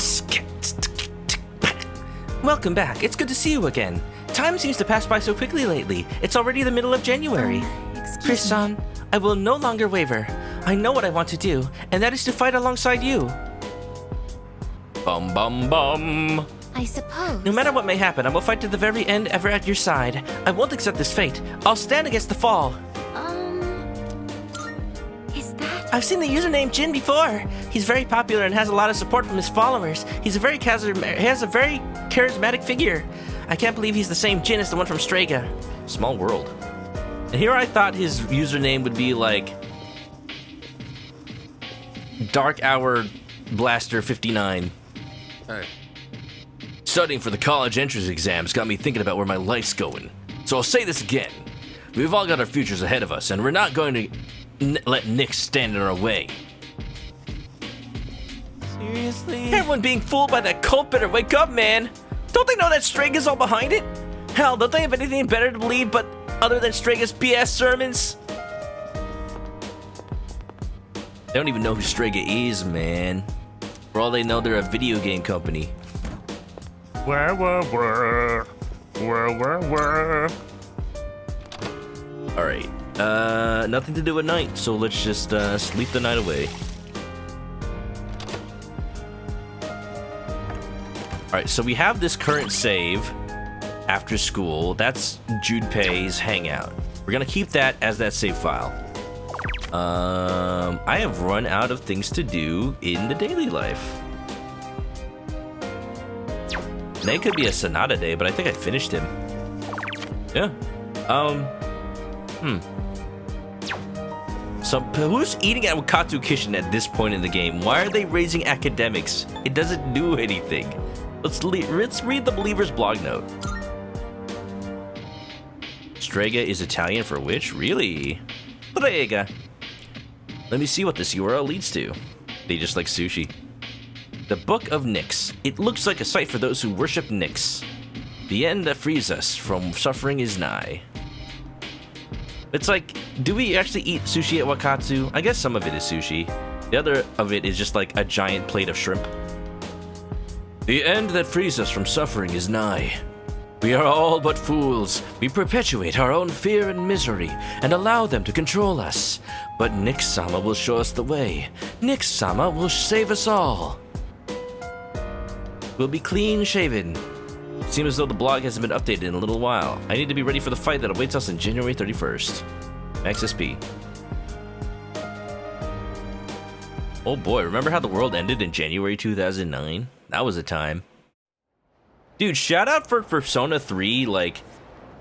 Welcome back. It's good to see you again. Time seems to pass by so quickly lately. It's already the middle of January. Excuse Chris-san, me. I will no longer waver. I know what I want to do, and that is to fight alongside you. Bum bum bum. I suppose. No matter what may happen, I will fight to the very end, ever at your side. I won't accept this fate. I'll stand against the fall. Is that? I've seen the username Jin before. He's very popular and has a lot of support from his followers. He has a very charismatic figure. I can't believe he's the same Jin as the one from Strega. Small world. And here I thought his username would be like Dark Hour Blaster 59. Hey. Studying for the college entrance exams got me thinking about where my life's going. So I'll say this again. We've all got our futures ahead of us, and we're not going to let Nick stand in our way. Seriously? Everyone being fooled by that cult better wake up, man. Don't they know that Strega's all behind it? Hell, don't they have anything better to believe but other than Strega's BS sermons? They don't even know who Strega is, man. For all they know, they're a video game company. Alright. Nothing to do at night, so let's just sleep the night away. Alright, so we have this current save after school. That's Junpei's hangout. We're gonna keep that as that save file. I have run out of things to do in the daily life. Today could be a Sonata day, but I think I finished him. Yeah. So who's eating at Wakatu Kitchen at this point in the game? Why are they raising academics? It doesn't do anything. Let's read the Believer's blog note. Strega is Italian for which? Really? Strega. Let me see what this URL leads to. They just like sushi. The Book of Nyx. It looks like a site for those who worship Nyx. The end that frees us from suffering is nigh. It's like, do we actually eat sushi at Wakatsu? I guess some of it is sushi. The other of it is just like a giant plate of shrimp. The end that frees us from suffering is nigh. We are all but fools. We perpetuate our own fear and misery and allow them to control us. But Nyx-sama will show us the way. Nyx-sama will save us all. We'll be clean shaven. Seems as though the blog hasn't been updated in a little while. I need to be ready for the fight that awaits us on January 31st. Max SP. Oh boy, remember how the world ended in January 2009? That was a time. Dude, shout out for Persona 3, like,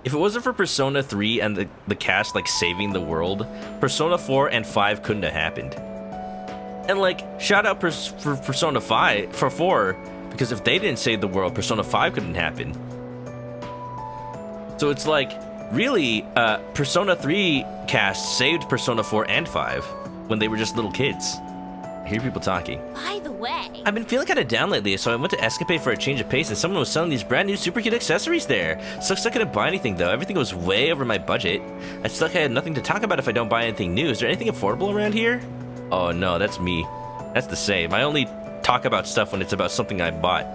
if it wasn't for Persona 3 and the cast, like, saving the world, Persona 4 and 5 couldn't have happened. And, like, shout out for Persona 5, for 4, because if they didn't save the world, Persona 5 couldn't happen. So it's like, really, Persona 3 cast saved Persona 4 and 5 when they were just little kids. I hear people talking. By the way, I've been feeling kind of down lately, so I went to Escapade for a change of pace, and someone was selling these brand new super cute accessories there. Sucks I couldn't buy anything though. Everything was way over my budget. I still had nothing to talk about if I don't buy anything new. Is there anything affordable around here? Oh no, that's me. That's the same. I only talk about stuff when it's about something I bought.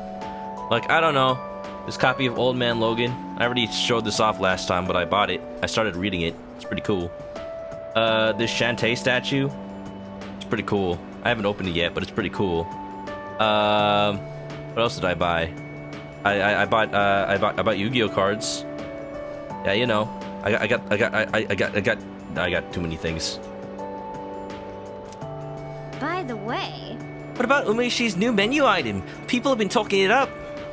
Like, I don't know. This copy of Old Man Logan. I already showed this off last time, but I bought it. I started reading it. It's pretty cool. This Shantae statue. It's pretty cool. I haven't opened it yet, but it's pretty cool. What else did I buy? I bought Yu-Gi-Oh cards. Yeah, you know. I got too many things. By the way, What about Umeshi's new menu item? People have been talking it up.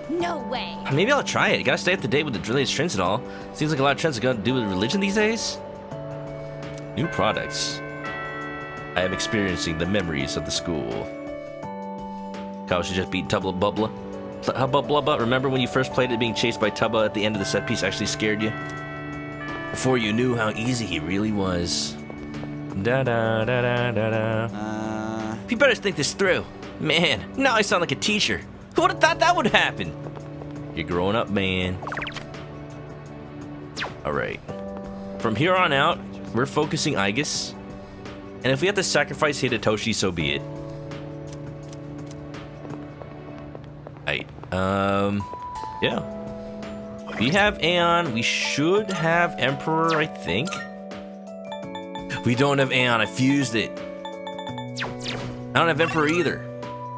no way. Maybe I'll try it. Gotta stay up to date with the latest trends and all. Seems like a lot of trends are gonna do with religion these days. New products. I am experiencing the memories of the school. Kyle should just beat Tubba Bubba. Hubba Blubba, remember when you first played it, being chased by Tubba at the end of the set piece actually scared you? Before you knew how easy he really was. Da da da da da da. You better think this through. Man, now I sound like a teacher. Who would have thought that would happen? You're growing up, man. Alright. From here on out, we're focusing Aigis. And if we have to sacrifice Hidetoshi, so be it. Alright. Yeah. We have Aeon. We should have Emperor, I think. We don't have Aeon. I fused it. I don't have Emperor either.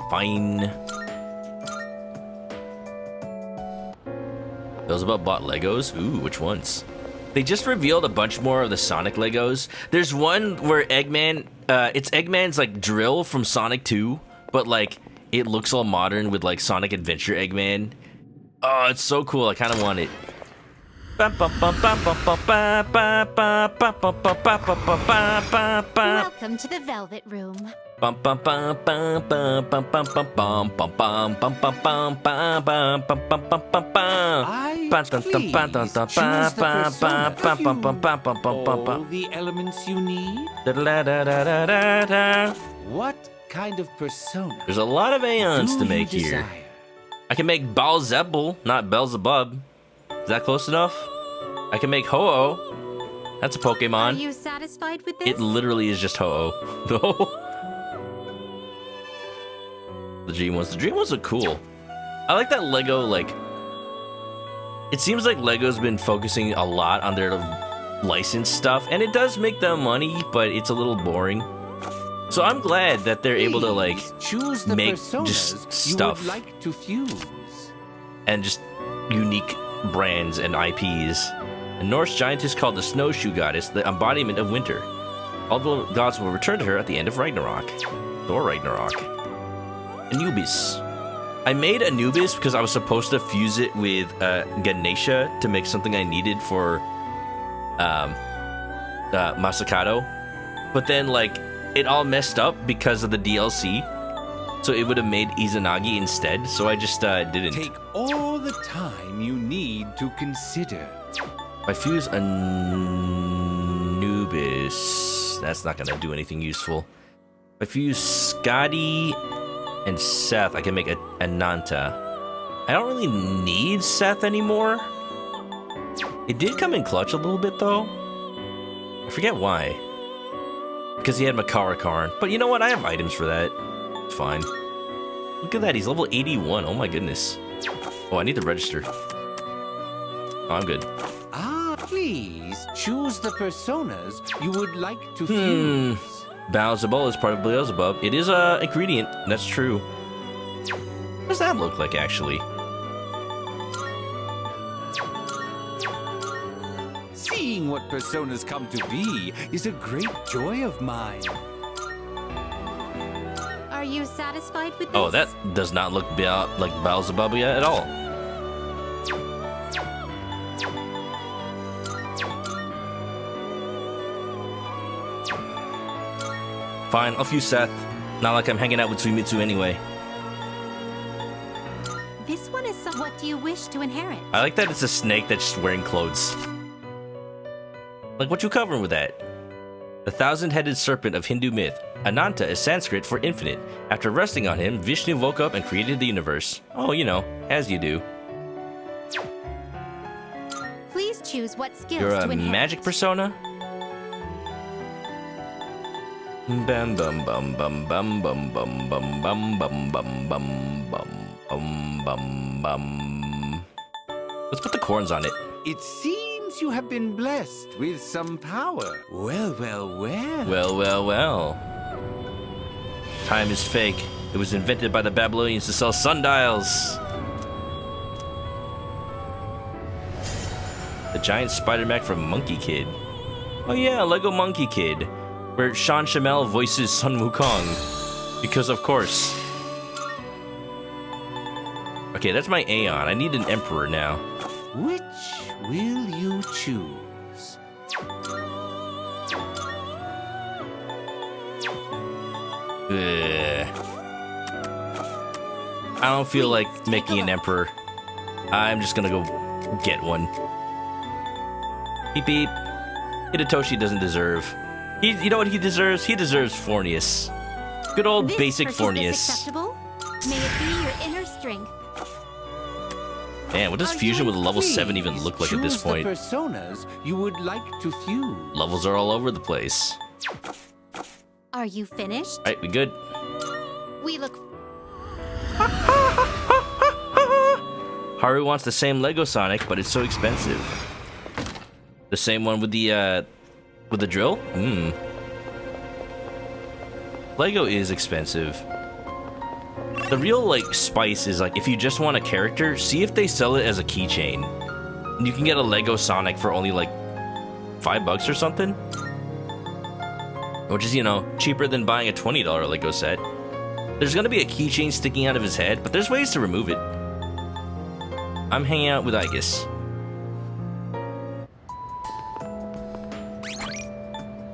Fine. Beelzebub bought Legos? Ooh, which ones? They just revealed a bunch more of the Sonic Legos. There's one where Eggman, it's Eggman's like drill from Sonic 2, but like it looks all modern with like Sonic Adventure Eggman. Oh, it's so cool. I kind of want it. Welcome to the Velvet Room. All the elements you need? What kind of persona? There's a lot of Aeons do to you make here. desire? I can make Balzebul, not Beelzebub. Is that close enough? I can make Ho-Oh. That's a Are Pokemon. you satisfied with this? It literally is just Ho-Oh. The dream ones. The dream ones are cool. I like that Lego, like... It seems like Lego's been focusing a lot on their licensed stuff, and it does make them money, but it's a little boring. So I'm glad that they're able to, like, choose the make personas just you stuff. would like to fuse. And just unique brands and IPs. A Norse giantess called the Snowshoe Goddess, the embodiment of winter. All the gods will return to her at the end of Ragnarok. Thor Ragnarok. Anubis. I made Anubis because I was supposed to fuse it with Ganesha to make something I needed for Masakado. But then, like, it all messed up because of the DLC. So it would have made Izanagi instead, so I just didn't. Take all the time you need to consider. If I fuse Anubis, that's not gonna do anything useful. If I fuse Scotty and Seth, I can make a Ananta. I don't really need Seth anymore. It did come in clutch a little bit though. I forget why. Because he had Makara Karn. But you know what? I have items for that. It's fine. Look at that. He's level 81. Oh my goodness. Oh, I need to register. Oh, I'm good. Please choose the personas you would like to fuse. Beelzebub is part of Beelzebub. It is a ingredient. That's true. What does that look like, actually? Seeing what personas come to be is a great joy of mine. Are you satisfied with this? Oh, that does not look like Beelzebub at all. Fine, I'll fuse Seth. Not like I'm hanging out with Suimitsu anyway. This one is some. What do you wish to inherit? I like that it's a snake that's just wearing clothes. Like, what you covering with that? The thousand-headed serpent of Hindu myth. Ananta is Sanskrit for infinite. After resting on him, Vishnu woke up and created the universe. Oh, you know, as you do. Please choose what skills You're to a inherit. magic persona? Bum bum bum bum bum bum bum bum bum bum bum bum bum bum bum. Let's put the corns on it. It seems you have been blessed with some power. Well, well, well. Well, well, well. Time is fake. It was invented by the Babylonians to sell sundials. The giant spider mech from Monkey Kid. Oh yeah, Lego Monkey Kid, where Sean Shamel voices Sun Wukong. Because of course. Okay, that's my Aeon. I need an Emperor now. Which will you choose? Ugh. I don't feel like making an Emperor. I'm just gonna go get one. Beep beep. Hidetoshi doesn't deserve. You know what he deserves? He deserves Fornius. Good old This basic purchase is Fornius. acceptable. May it be your inner strength. Man, what does Are fusion you with a level 7 even pleased? look like at this Choose point? the personas you would like to fuse. Levels are all over the place. Are you finished? Alright, we good? We look. Haru wants the same Lego Sonic, but it's so expensive. The same one with the drill? Lego is expensive. The real, like, spice is, like, if you just want a character, see if they sell it as a keychain. You can get a Lego Sonic for only, like, $5 or something. Which is, you know, cheaper than buying a $20 Lego set. There's gonna be a keychain sticking out of his head, but there's ways to remove it. I'm hanging out with Aegis.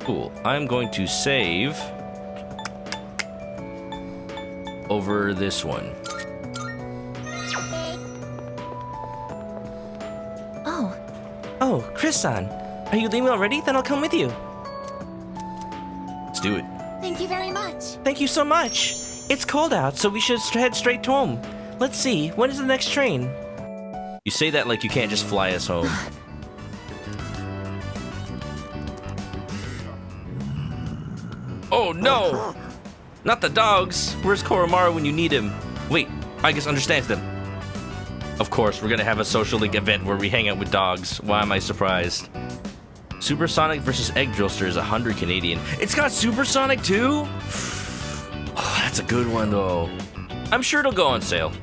Cool. I'm going to save over this one. Oh, Chris-san. Are you leaving already? Then I'll come with you. Let's do it. Thank you very much. Thank you so much. It's cold out, so we should head straight home. Let's see, when is the next train? You say that like you can't just fly us home. Oh no! Not the dogs! Where's Koromaru when you need him? Wait, I guess understands them. Of course, we're gonna have a social link event where we hang out with dogs. Why am I surprised? Supersonic versus Egg Drillster is 100 Canadian. It's got Supersonic too? Oh, that's a good one though. I'm sure it'll go on sale.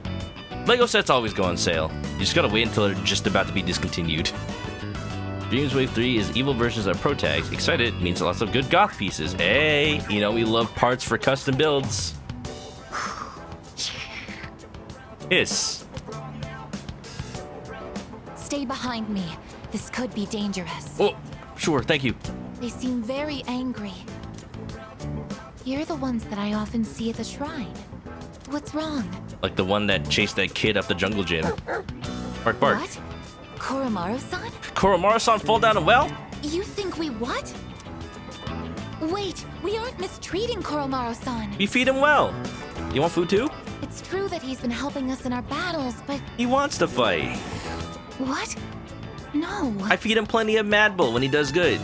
Lego sets always go on sale. You just gotta wait until they're just about to be discontinued. Dreams Wave 3 is evil versions of Pro Tags. Excited means lots of good goth pieces. Hey, you know we love parts for custom builds. Hiss. Stay behind me. This could be dangerous. Oh, sure, thank you. They seem very angry. You're the ones that I often see at the shrine. What's wrong? Like the one that chased that kid up the jungle gym. Bark, bark. What? Koromaru-san? Koromaru-san fall down a well? You think we what? Wait, we aren't mistreating Koromaru-san. We feed him well. You want food too? It's true that he's been helping us in our battles, but He wants to fight. what? No. I feed him plenty of Mad Bull when he does good.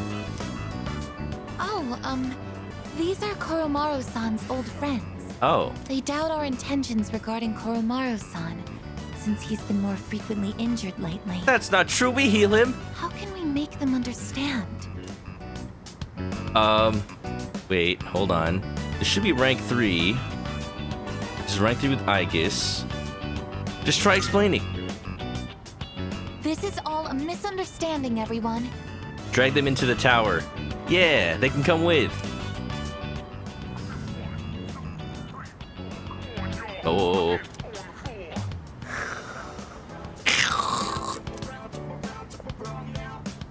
Oh, these are Koromaru-san's old friends. Oh, They doubt our intentions regarding Koromaru-san, since he's been more frequently injured lately. that's not true. We heal him. How can we make them understand? Wait, hold on. This should be rank 3. This is rank 3 with Aegis. Just try explaining. This is all a misunderstanding, everyone. Drag them into the tower. Yeah, they can come with. Oh.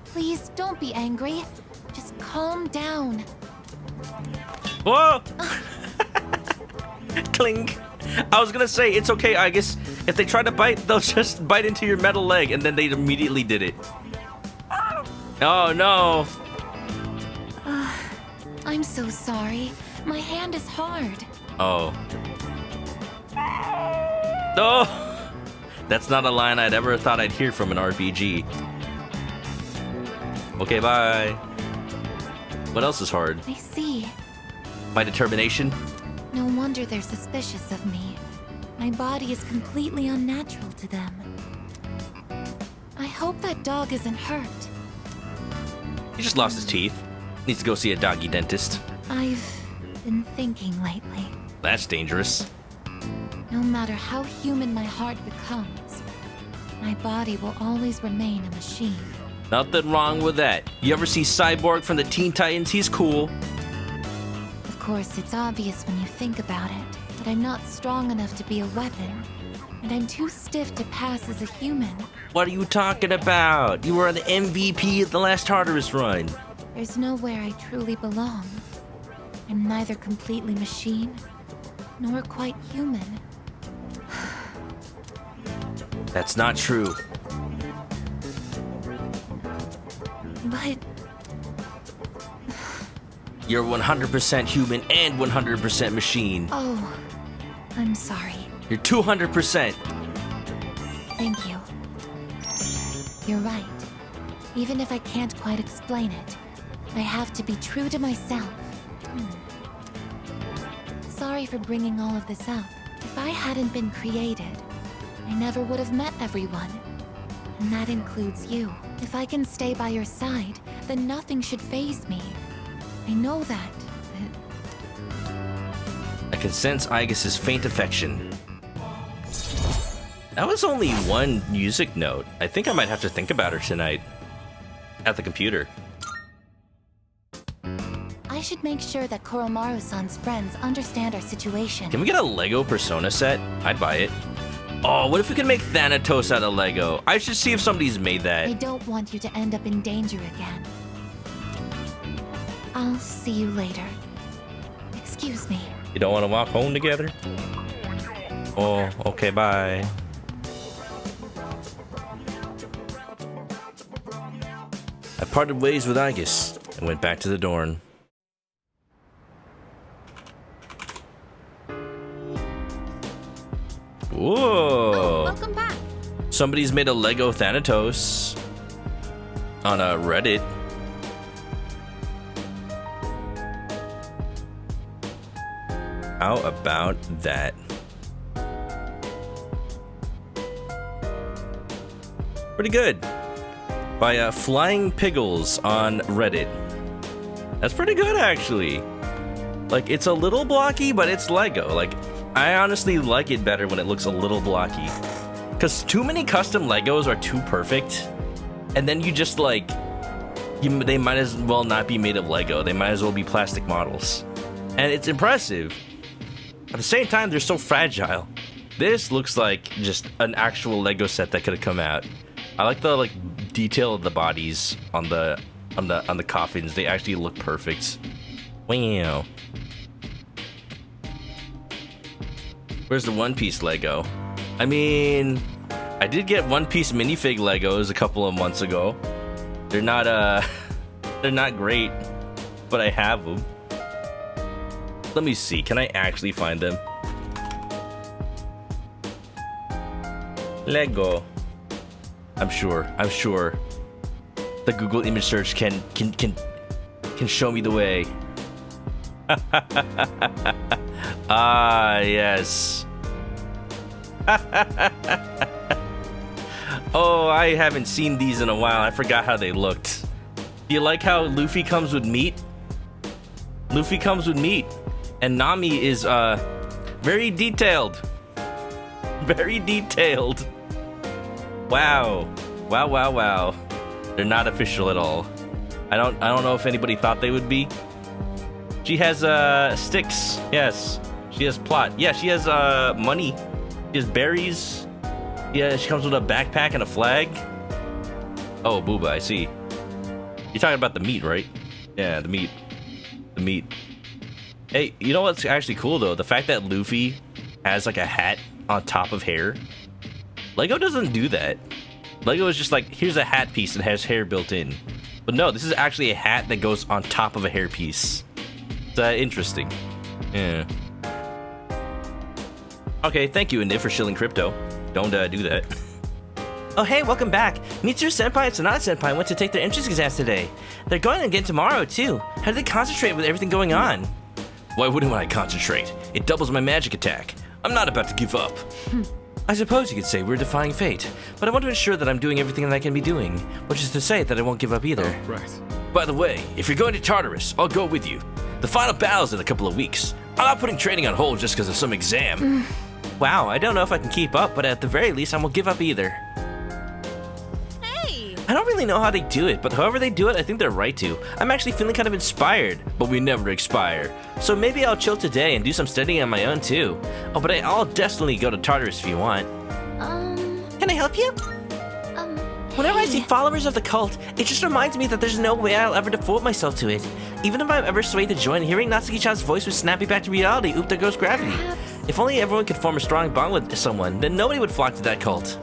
Please don't be angry. Just calm down. Whoa! Clink. I was gonna say, it's okay, I guess. If they try to bite, they'll just bite into your metal leg, and then they immediately did it. Oh no! I'm so sorry. My hand is hard. Oh. No! That's not a line I'd ever thought I'd hear from an RPG. Okay, bye. What else is hard? I see. My determination? No wonder they're suspicious of me. My body is completely unnatural to them. I hope that dog isn't hurt. He just lost his teeth. Needs to go see a doggy dentist. I've been thinking lately. That's dangerous. No matter how human my heart becomes, my body will always remain a machine. Nothing wrong with that. You ever see Cyborg from the Teen Titans? He's cool. Of course, it's obvious when you think about it, but I'm not strong enough to be a weapon, and I'm too stiff to pass as a human. What are you talking about? You were the MVP of the last Tartarus run. There's nowhere I truly belong. I'm neither completely machine, nor quite human. That's not true. But You're 100% human and 100% machine. oh, I'm sorry. You're 200%. Thank you. You're right. Even if I can't quite explain it, I have to be true to myself. Sorry for bringing all of this up. If I hadn't been created, I never would have met everyone. And that includes you. If I can stay by your side, then nothing should faze me. I know that. I can sense Aigus's faint affection. That was only one music note. I think I might have to think about her tonight. At the computer. I should make sure that Koromaru-san's friends understand our situation. Can we get a Lego Persona set? I'd buy it. Oh, what if we could make Thanatos out of Lego? I should see if somebody's made that. I don't want you to end up in danger again. I'll see you later. Excuse me. You don't want to walk home together? Oh, okay, bye. I parted ways with Aigus and went back to the dorm. Whoa! Welcome back. Somebody's made a Lego Thanatos on a Reddit. How about that? Pretty good. By Flying Piggles on Reddit. That's pretty good, actually. Like, it's a little blocky, but it's Lego. Like, I honestly like it better when it looks a little blocky. Because too many custom Legos are too perfect. And then you just, like... they might as well not be made of Lego. They might as well be plastic models. And it's impressive. At the same time, they're so fragile. This looks like just an actual Lego set that could have come out. I like the detail of the bodies on the coffins. They actually look perfect. Wow. Where's the One Piece Lego? I mean, I did get One Piece minifig Legos a couple of months ago. They're not they're not great, but I have them. Let me see. Can I actually find them? Lego. I'm sure. The Google image search can show me the way. Ah, yes. Oh, I haven't seen these in a while. I forgot how they looked. Do you like how Luffy comes with meat? Luffy comes with meat. And Nami is, very detailed. Very detailed. Wow. Wow. They're not official at all. I don't know if anybody thought they would be. She has, sticks. Yes. She has plot. Yeah, she has, money. She has berries. Yeah, she comes with a backpack and a flag. Oh, Booba, I see. You're talking about the meat, right? Yeah, the meat. The meat. Hey, you know what's actually cool, though? The fact that Luffy has, like, a hat on top of hair. Lego doesn't do that. Lego is just like, here's a hat piece that has hair built in. But no, this is actually a hat that goes on top of a hair piece. It's interesting. Yeah. Okay, thank you, Inif, for shilling crypto. Don't do that. Oh hey, welcome back. Mitsuru Senpai and Sonata Senpai went to take their entrance exams today. They're going again tomorrow too. How do they concentrate with everything going on? Why wouldn't I concentrate? It doubles my magic attack. I'm not about to give up. I suppose you could say we're defying fate, but I want to ensure that I'm doing everything that I can be doing, which is to say that I won't give up either. Right. By the way, if you're going to Tartarus, I'll go with you. The final battle's in a couple of weeks. I'm not putting training on hold just because of some exam. Wow, I don't know if I can keep up, but at the very least I won't give up either. Hey! I don't really know how they do it, but however they do it, I think they're right to. I'm actually feeling kind of inspired. But we never expire. So maybe I'll chill today and do some studying on my own too. Oh, but I'll definitely go to Tartarus if you want. Can I help you? Whenever I see followers of the cult, it just reminds me that there's no way I'll ever devote myself to it. Even if I'm ever swayed to join, hearing Natsuki-chan's voice would snap me back to reality. Oop, there goes gravity. If only everyone could form a strong bond with someone, then nobody would flock to that cult.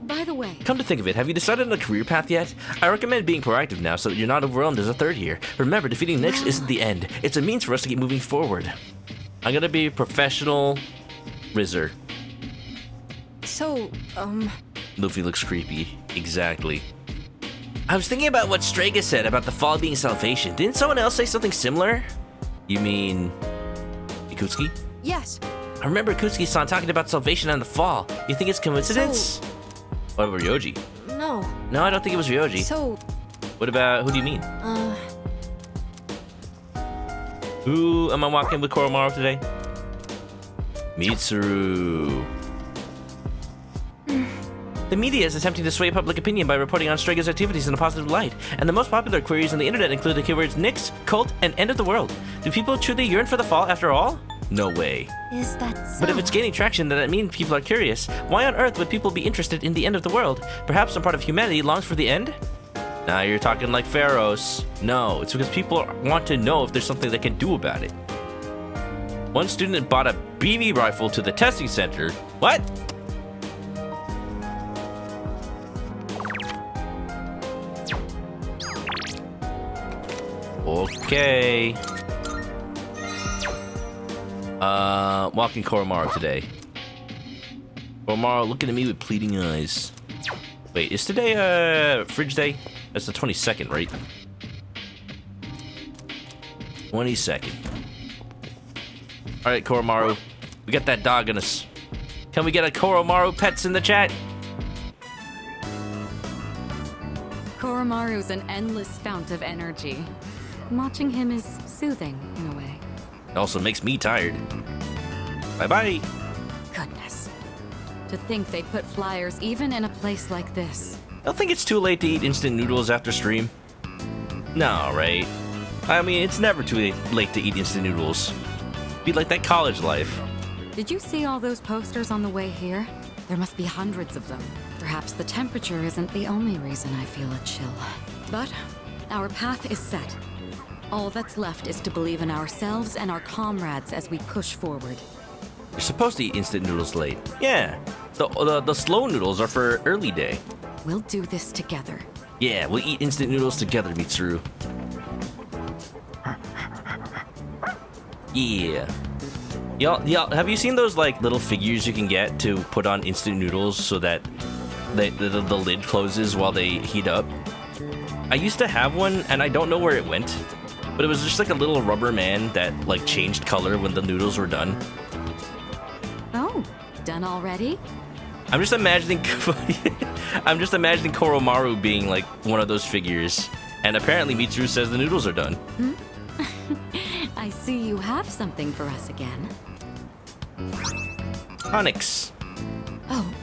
By the way, Come to think of it, have you decided on a career path yet? I recommend being proactive now so that you're not overwhelmed as a third year. Remember, defeating Nyx isn't the end. It's a means for us to keep moving forward. I'm gonna be professional Rizzer. So, Luffy looks creepy. Exactly. I was thinking about what Strega said about the fall being salvation. Didn't someone else say something similar? You mean Ikutsuki? yes. I remember Ikutsuki-san talking about salvation and the fall. You think it's coincidence? What about Ryoji? No. No, I don't think it was Ryoji. So, What about, who do you mean? Who am I walking with Koromaru today? Mitsuru. The media is attempting to sway public opinion by reporting on Strega's activities in a positive light, and the most popular queries on the internet include the keywords Nyx, cult, and end of the world. Do people truly yearn for the fall after all? No way. Is that so? But if it's gaining traction, then that means people are curious. Why on earth would people be interested in the end of the world? Perhaps some part of humanity longs for the end? Now you're talking like pharaohs. No, it's because people want to know if there's something they can do about it. One student bought a BB rifle to the testing center. What? Okay. Walking Koromaru today. Koromaru looking at me with pleading eyes. Wait, is today fridge day? That's the 22nd, right? 22nd. Alright, Koromaru. We got that dog in us. Can we get a Koromaru pets in the chat? Koromaru's an endless fount of energy. Watching him is soothing, in a way. It also makes me tired. Bye-bye. Goodness. To think they put flyers even in a place like this. Don't think it's too late to eat instant noodles after stream. No, right? I mean, it's never too late to eat instant noodles. Be like that college life. Did you see all those posters on the way here? There must be hundreds of them. Perhaps the temperature isn't the only reason I feel a chill. But our path is set. All that's left is to believe in ourselves and our comrades as we push forward. You're supposed to eat instant noodles late. Yeah. The slow noodles are for early day. We'll do this together. Yeah, we'll eat instant noodles together, Mitsuru. Yeah. Y'all, have you seen those like little figures you can get to put on instant noodles so that the lid closes while they heat up? I used to have one and I don't know where it went, but it was just like a little rubber man that like changed color when the noodles were done. Oh, done already? I'm just imagining Koromaru being like one of those figures, and apparently Mitsuru says the noodles are done. I see you have something for us again. Onyx. Oh,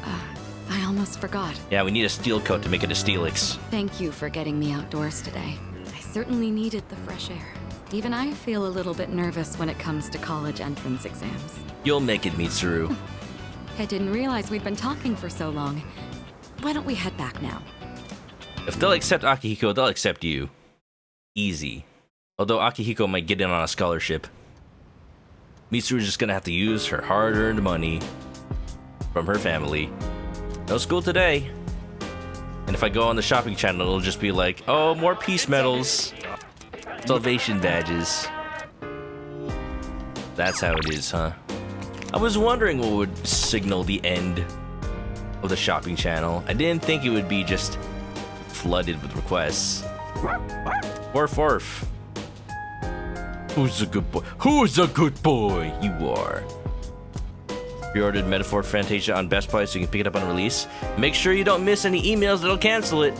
I almost forgot. Yeah, we need a steel coat to make it a Steelix. Thank you for getting me outdoors today. I certainly needed the fresh air. Even I feel a little bit nervous when it comes to college entrance exams. You'll make it, Mitsuru. I didn't realize we'd been talking for so long. Why don't we head back now? If they'll accept Akihiko, they'll accept you. Easy. Although Akihiko might get in on a scholarship. Mitsuru's just gonna have to use her hard-earned money from her family. No school today. And if I go on the shopping channel, it'll just be like, oh, more peace medals. Salvation badges. That's how it is, huh? I was wondering what would signal the end of the shopping channel. I didn't think it would be just flooded with requests. Worf, worf. Who's a good boy? Who's a good boy? You are. Pre-ordered Metaphor Fantasia on Best Buy so you can pick it up on release. Make sure you don't miss any emails that'll cancel it.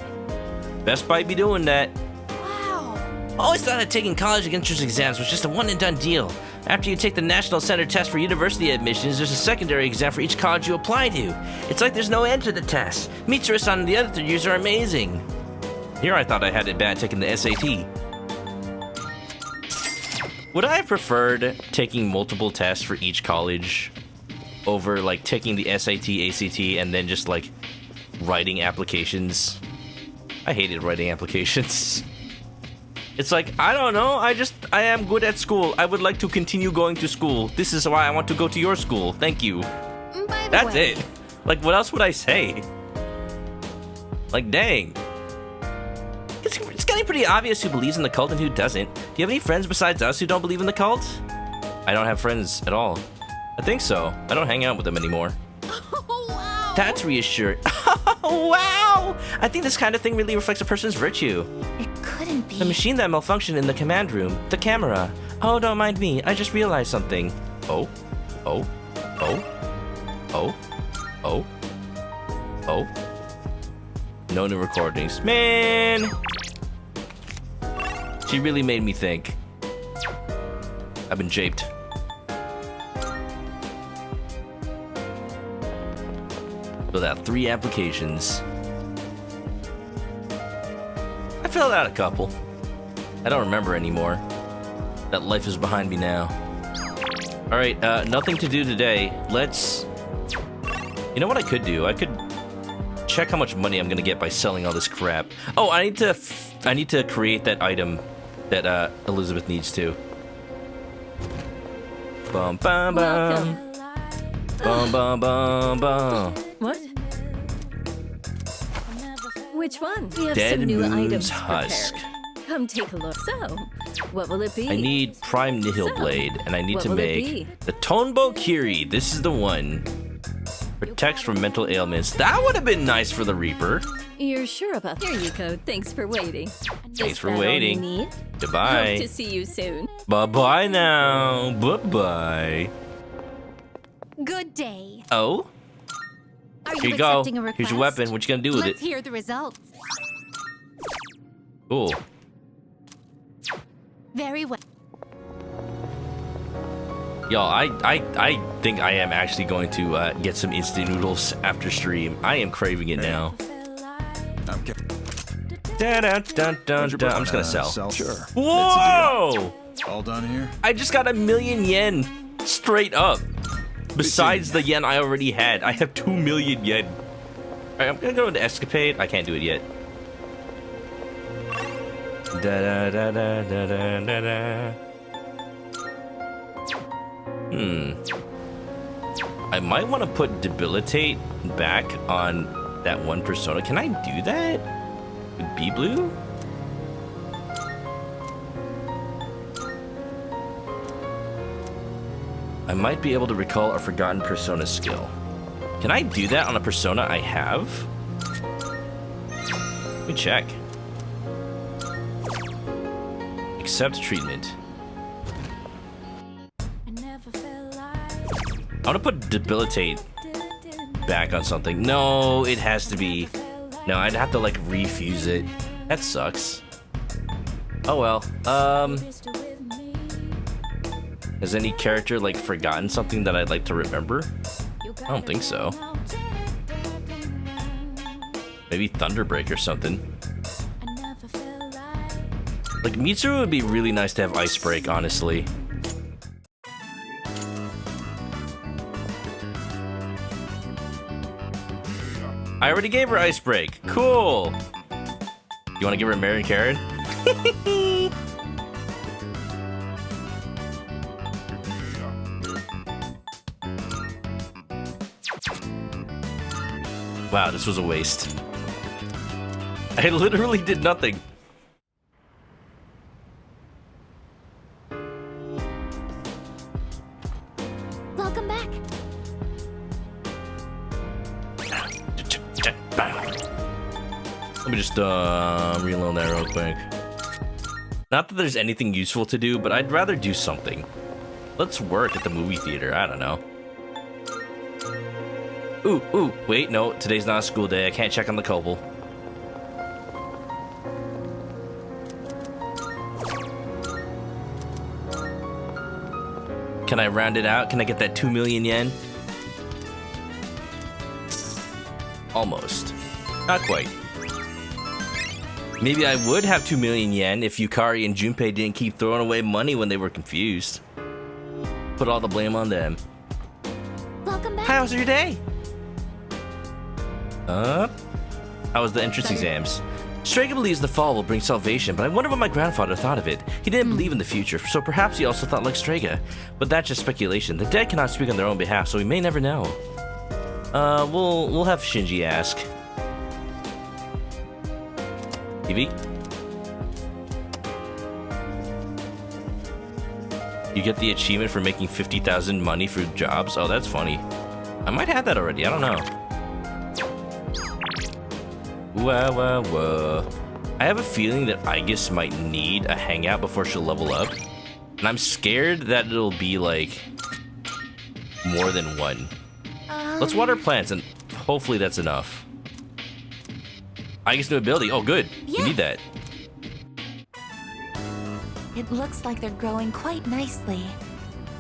Best Buy be doing that. Wow. Always thought that taking college entrance exams was just a one and done deal. After you take the National Center test for university admissions, there's a secondary exam for each college you apply to. It's like there's no end to the test. Mitsurusan and the other 3 years are amazing. Here I thought I had it bad taking the SAT. Would I have preferred taking multiple tests for each college over like taking the SAT, ACT, and then just like writing applications? I hated writing applications. It's like, I don't know, I am good at school. I would like to continue going to school. This is why I want to go to your school. Thank you. By the That's way, it. Like, what else would I say? Like, dang. It's getting pretty obvious who believes in the cult and who doesn't. Do you have any friends besides us who don't believe in the cult? I don't have friends at all. I think so. I don't hang out with them anymore. wow. That's reassuring. Wow! I think this kind of thing really reflects a person's virtue. It couldn't be. The machine that malfunctioned in the command room. The camera. Oh, don't mind me. I just realized something. Oh. Oh. Oh. Oh. Oh. Oh. No new recordings. Man! She really made me think. I've been japed. Filled out 3 applications. I filled out a couple. I don't remember anymore. That life is behind me now. Alright, nothing to do today. Let's... You know what I could do? I could check how much money I'm gonna get by selling all this crap. Oh, I need to create that item that Elizabeth needs to. Bum bum bum. Bum bum bum bum. What? Which one? We have Dead some new Moon's items Husk. prepared. Come take a look. So, what will it be? I need Prime Nihil So, Blade, and I need what to will it make be? the Tonbo Kiri. This is the one. Protects from mental ailments. That would have been nice for the Reaper. You're sure about that? Here you go. Thanks for waiting. Thanks Is for that all waiting. you need? Goodbye. Hope to see you soon. Bye-bye now. Bye-bye. Good day. Oh? Are Here you go. accepting a request? Here's your weapon. What you gonna do with Let's it? hear the results. Cool. Very well. Y'all, I think I am actually going to get some instant noodles after stream. I am craving it now. Okay. Dun, dun, dun, dun, dun. I'm just gonna sell. Sure. Whoa! All done here? I just got 1,000,000 yen straight up. Besides the yen I already had, I have 2,000,000 yen. Alright, I'm gonna go into Escapade. I can't do it yet. Da da da da da da da da. I might want to put Debilitate back on that one persona. Can I do that? With B-Blue? I might be able to recall a forgotten persona skill. Can I do that on a persona I have? Let me check. Accept treatment. I want to put Debilitate back on something. No, it has to be. No, I'd have to like refuse it. That sucks. Oh well. Has any character like forgotten something that I'd like to remember? I don't think so. Maybe Thunderbreak or something. Like Mitsuru would be really nice to have Ice Break, honestly. I already gave her Ice Break. Cool. You want to give her a Mary Karen? Wow, this was a waste. I literally did nothing. Let me just reload that real quick. Not that there's anything useful to do, but I'd rather do something. Let's work at the movie theater. I don't know. Ooh, wait, no, today's not a school day. I can't check on the Cobble. Can I round it out? Can I get that 2 million yen? Almost. Not quite. Maybe I would have 2 million yen if Yukari and Junpei didn't keep throwing away money when they were confused. Put all the blame on them. Welcome back. How was your day? How was the entrance exams? Strega believes the fall will bring salvation, but I wonder what my grandfather thought of it. He didn't believe in the future, so perhaps he also thought like Strega. But that's just speculation. The dead cannot speak on their own behalf, so we may never know. We'll have Shinji ask. TV? You get the achievement for making 50,000 money for jobs? Oh, that's funny. I might have that already, I don't know. Whoa. I have a feeling that Aegis might need a hangout before she'll level up. And I'm scared that it'll be like more than one. Let's water plants and hopefully that's enough. Aegis new ability. Oh, good. Yes. You need that. It looks like they're growing quite nicely.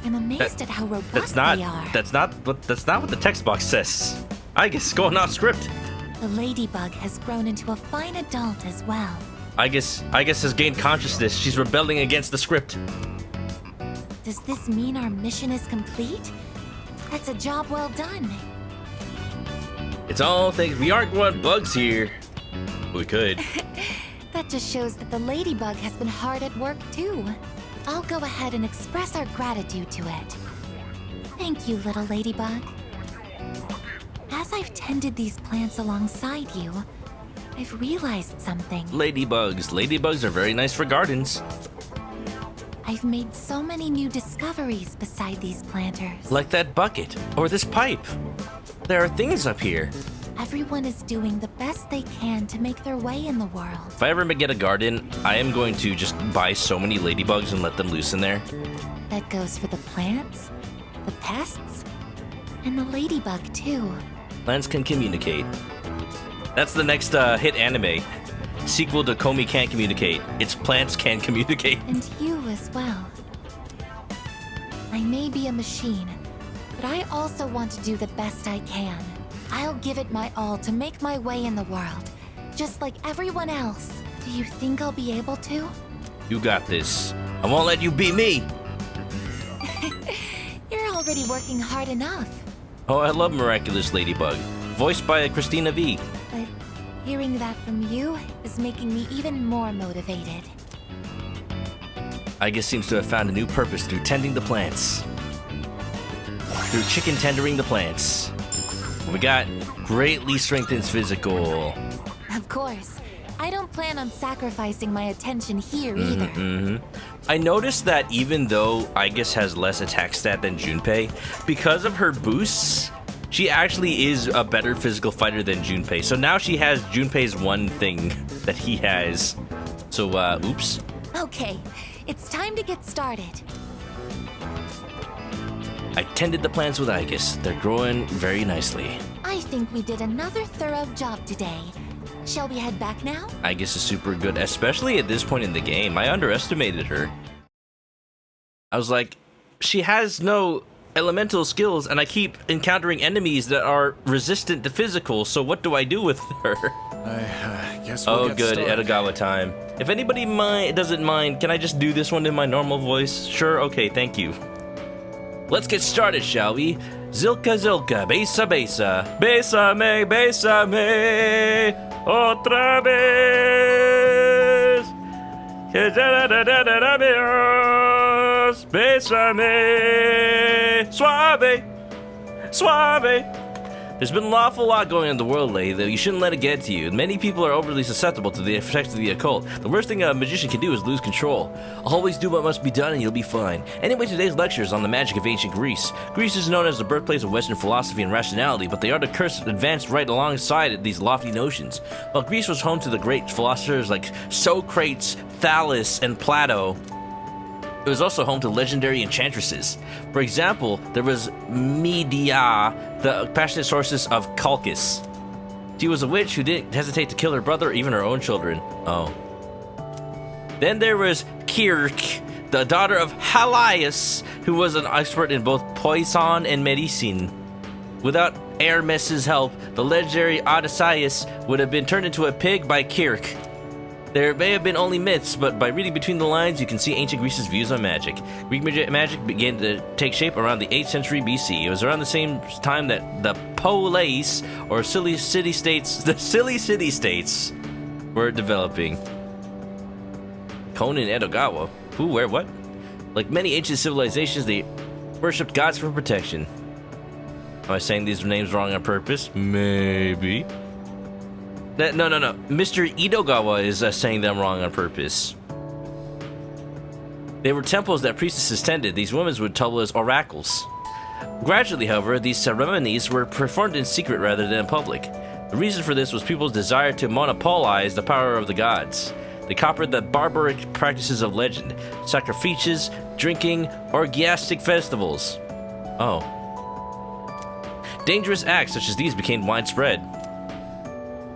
I'm amazed at how robust they are. That's not what the text box says. Aegis going off script. The ladybug has grown into a fine adult as well. Aegis has gained consciousness. She's rebelling against the script. Does this mean our mission is complete? That's a job well done. It's all things. We aren't growing bugs here. We could. That just shows that the ladybug has been hard at work too. I'll go ahead and express our gratitude to it. Thank you, little ladybug. As I've tended these plants alongside you, I've realized something. Ladybugs are very nice for gardens. I've made so many new discoveries beside these planters. Like that bucket, or this pipe. There are things up here. Everyone is doing the best they can to make their way in the world. If I ever get a garden, I am going to just buy so many ladybugs and let them loose in there. That goes for the plants, the pests, and the ladybug too. Plants can communicate. That's the next hit anime. Sequel to Komi Can't Communicate. It's Plants Can Communicate. And you as well. I may be a machine, but I also want to do the best I can. I'll give it my all to make my way in the world, just like everyone else. Do you think I'll be able to? You got this. I won't let you beat me. You're already working hard enough. Oh, I love Miraculous Ladybug. Voiced by Christina V. But hearing that from you is making me even more motivated. Aegis seems to have found a new purpose through tending the plants. Through chicken tendering the plants. We got greatly strengthens physical. Of course. I don't plan on sacrificing my attention here either. I noticed that even though Aegis has less attack stat than Junpei, because of her boosts, she actually is a better physical fighter than Junpei. So now she has Junpei's one thing that he has. So, oops. Okay, it's time to get started. I tended the plants with Aegis. They're growing very nicely. I think we did another thorough job today. Shall we head back now? Aegis is super good, especially at this point in the game. I underestimated her. I was like, she has no elemental skills, and I keep encountering enemies that are resistant to physical, so what do I do with her? I guess we'll get good, started. Edogawa time. If anybody doesn't mind, can I just do this one in my normal voice? Sure, okay, thank you. Let's get started, shall we? Zilka, besa, besa. Bésame, bésame, otra vez. Bésame, suave, suave. There's been an awful lot going on in the world lately, though you shouldn't let it get to you. Many people are overly susceptible to the effects of the occult. The worst thing a magician can do is lose control. Always do what must be done and you'll be fine. Anyway, today's lecture is on the magic of ancient Greece. Greece is known as the birthplace of Western philosophy and rationality, but the art of curse advanced right alongside these lofty notions. While Greece was home to the great philosophers like Socrates, Thales, and Plato, it was also home to legendary enchantresses. For example, there was Medea, the passionate sorceress of Colchis. She was a witch who didn't hesitate to kill her brother or even her own children. Oh. Then there was Kirk, the daughter of Halias, who was an expert in both poison and medicine. Without Hermes's help, the legendary Odysseus would have been turned into a pig by Kirk. There may have been only myths, but by reading between the lines, you can see ancient Greece's views on magic. Greek magic began to take shape around the 8th century BC. It was around the same time that the polis, or silly city-states, were developing. Conan Edogawa. Who, where, what? Like many ancient civilizations, they worshipped gods for protection. Am I saying these names wrong on purpose? Maybe. No. Mr. Edogawa is saying them wrong on purpose. They were temples that priestesses tended. These women would double as oracles. Gradually, however, these ceremonies were performed in secret rather than in public. The reason for this was people's desire to monopolize the power of the gods. They copied the barbaric practices of legend, sacrifices, drinking, orgiastic festivals. Oh. Dangerous acts such as these became widespread.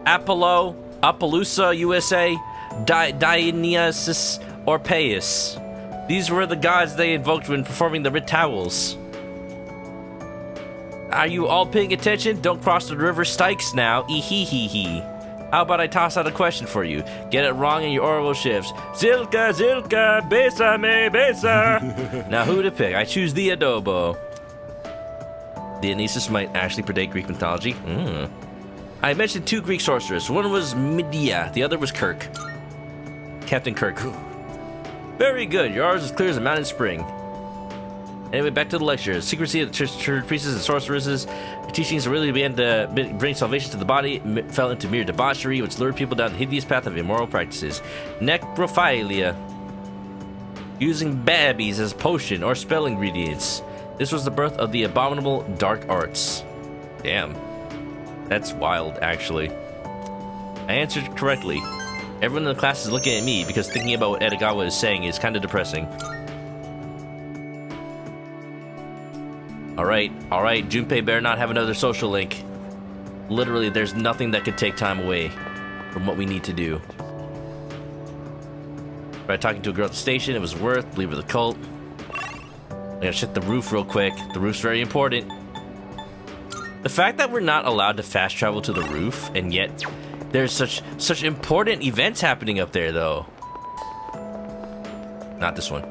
Appaloosa, USA, Dionysus, or Paius. These were the gods they invoked when performing the rituals. Are you all paying attention? Don't cross the river Styx now. Ehehehe. How about I toss out a question for you? Get it wrong and your oral shifts. Zilka, besame, besa. Now who to pick? I choose the adobo. Dionysus might actually predate Greek mythology. I mentioned 2 Greek sorcerers. One was Medea, the other was Kirk. Captain Kirk. Very good. Yours is clear as a mountain spring. Anyway, back to the lecture. The secrecy of the church priestesses and sorceresses. The teachings really began to bring salvation to the body, fell into mere debauchery, which lured people down the hideous path of immoral practices. Necrophilia. Using babies as potion or spell ingredients. This was the birth of the abominable dark arts. Damn. That's wild, actually. I answered correctly. Everyone in the class is looking at me because thinking about what Edogawa is saying is kind of depressing. Alright, Junpei better not have another social link. Literally, there's nothing that could take time away from what we need to do. Tried talking to a girl at the station, it was worth, leave her the cult. I gotta check the roof real quick. The roof's very important. The fact that we're not allowed to fast travel to the roof, and yet there's such important events happening up there, though. Not this one.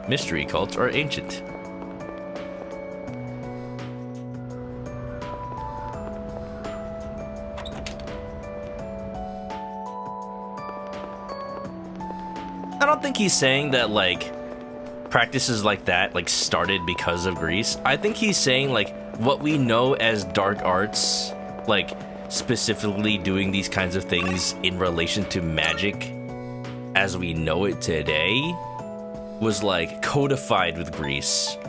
Mystery cults are ancient. I don't think he's saying that, like, practices like that, like, started because of Greece. I think he's saying, like, what we know as dark arts, like, specifically doing these kinds of things in relation to magic as we know it today, was, like, codified with Greece.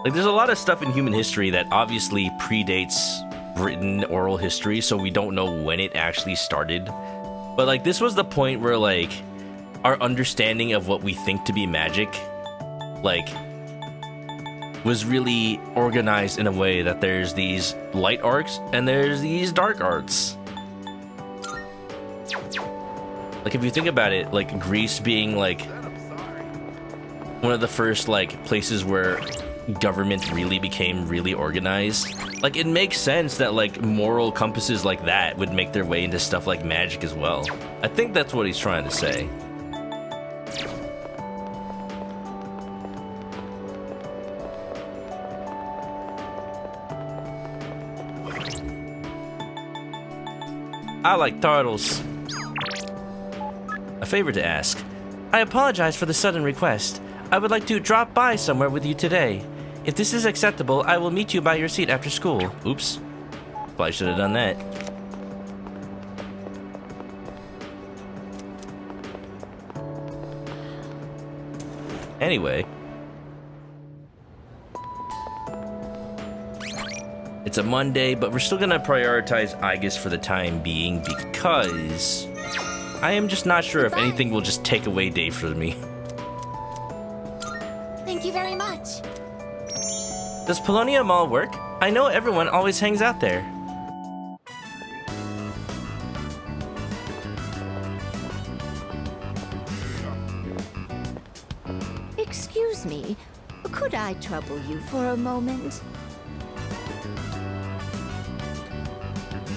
Like, there's a lot of stuff in human history that obviously predates written oral history, so we don't know when it actually started. But, like, this was the point where, like, our understanding of what we think to be magic, like, was really organized in a way that there's these light arts and there's these dark arts. Like, if you think about it, like, Greece being, like, one of the first, like, places where government really became really organized, like, it makes sense that, like, moral compasses like that would make their way into stuff like magic as well. I think that's what he's trying to say. I like turtles. A favor to ask. I apologize for the sudden request. I would like to drop by somewhere with you today. If this is acceptable, I will meet you by your seat after school. Oops. Probably should have done that. Anyway. It's a Monday, but we're still gonna prioritize Aigis for the time being because I am just not sure if anything will just take away Dave from me. Thank you very much. Does Polonia Mall work? I know everyone always hangs out there. Excuse me, could I trouble you for a moment?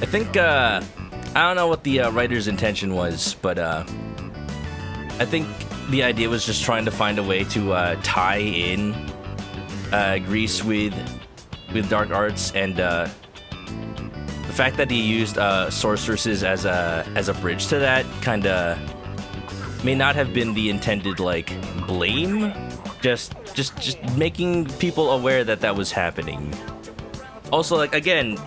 I think, I don't know what the writer's intention was, but I think the idea was just trying to find a way to tie in Greece with dark arts, and the fact that he used sorceresses as a bridge to that kind of may not have been the intended like blame, just making people aware that that was happening. Also, like, again,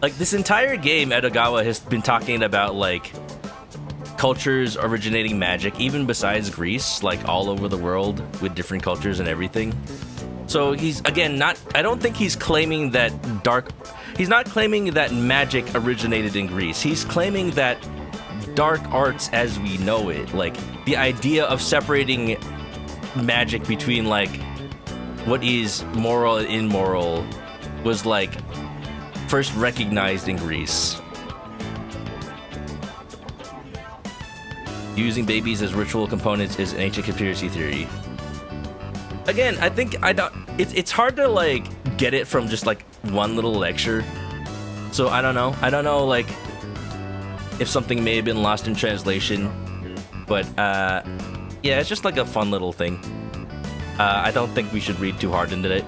like this entire game, Edogawa has been talking about like cultures originating magic, even besides Greece, like all over the world with different cultures and everything. So he's, again, not, I don't think he's claiming that he's not claiming that magic originated in Greece. He's claiming that dark arts as we know it, like the idea of separating magic between like what is moral and immoral, was like first recognized in Greece. Using babies as ritual components is an ancient conspiracy theory. Again, I think it's hard to like get it from just like one little lecture. So I don't know like if something may have been lost in translation, but yeah, it's just like a fun little thing. I don't think we should read too hard into it.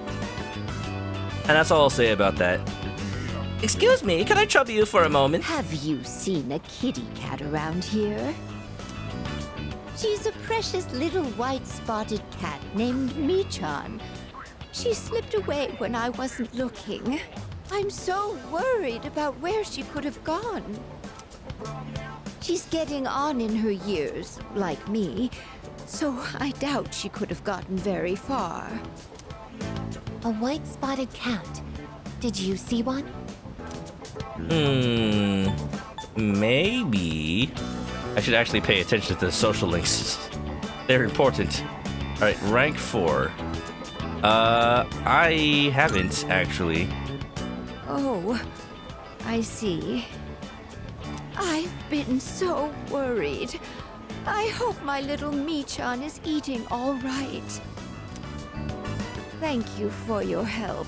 And that's all I'll say about that. Excuse me, can I trouble you for a moment? Have you seen a kitty cat around here? She's a precious little white spotted cat named Michan. She slipped away when I wasn't looking. I'm so worried about where she could have gone. She's getting on in her years, like me, so I doubt she could have gotten very far. A white spotted cat. Did you see one? Maybe. I should actually pay attention to the social links. They're important. Alright, rank 4. I haven't, actually. Oh, I see. I've been so worried. I hope my little Michan is eating all right. Thank you for your help.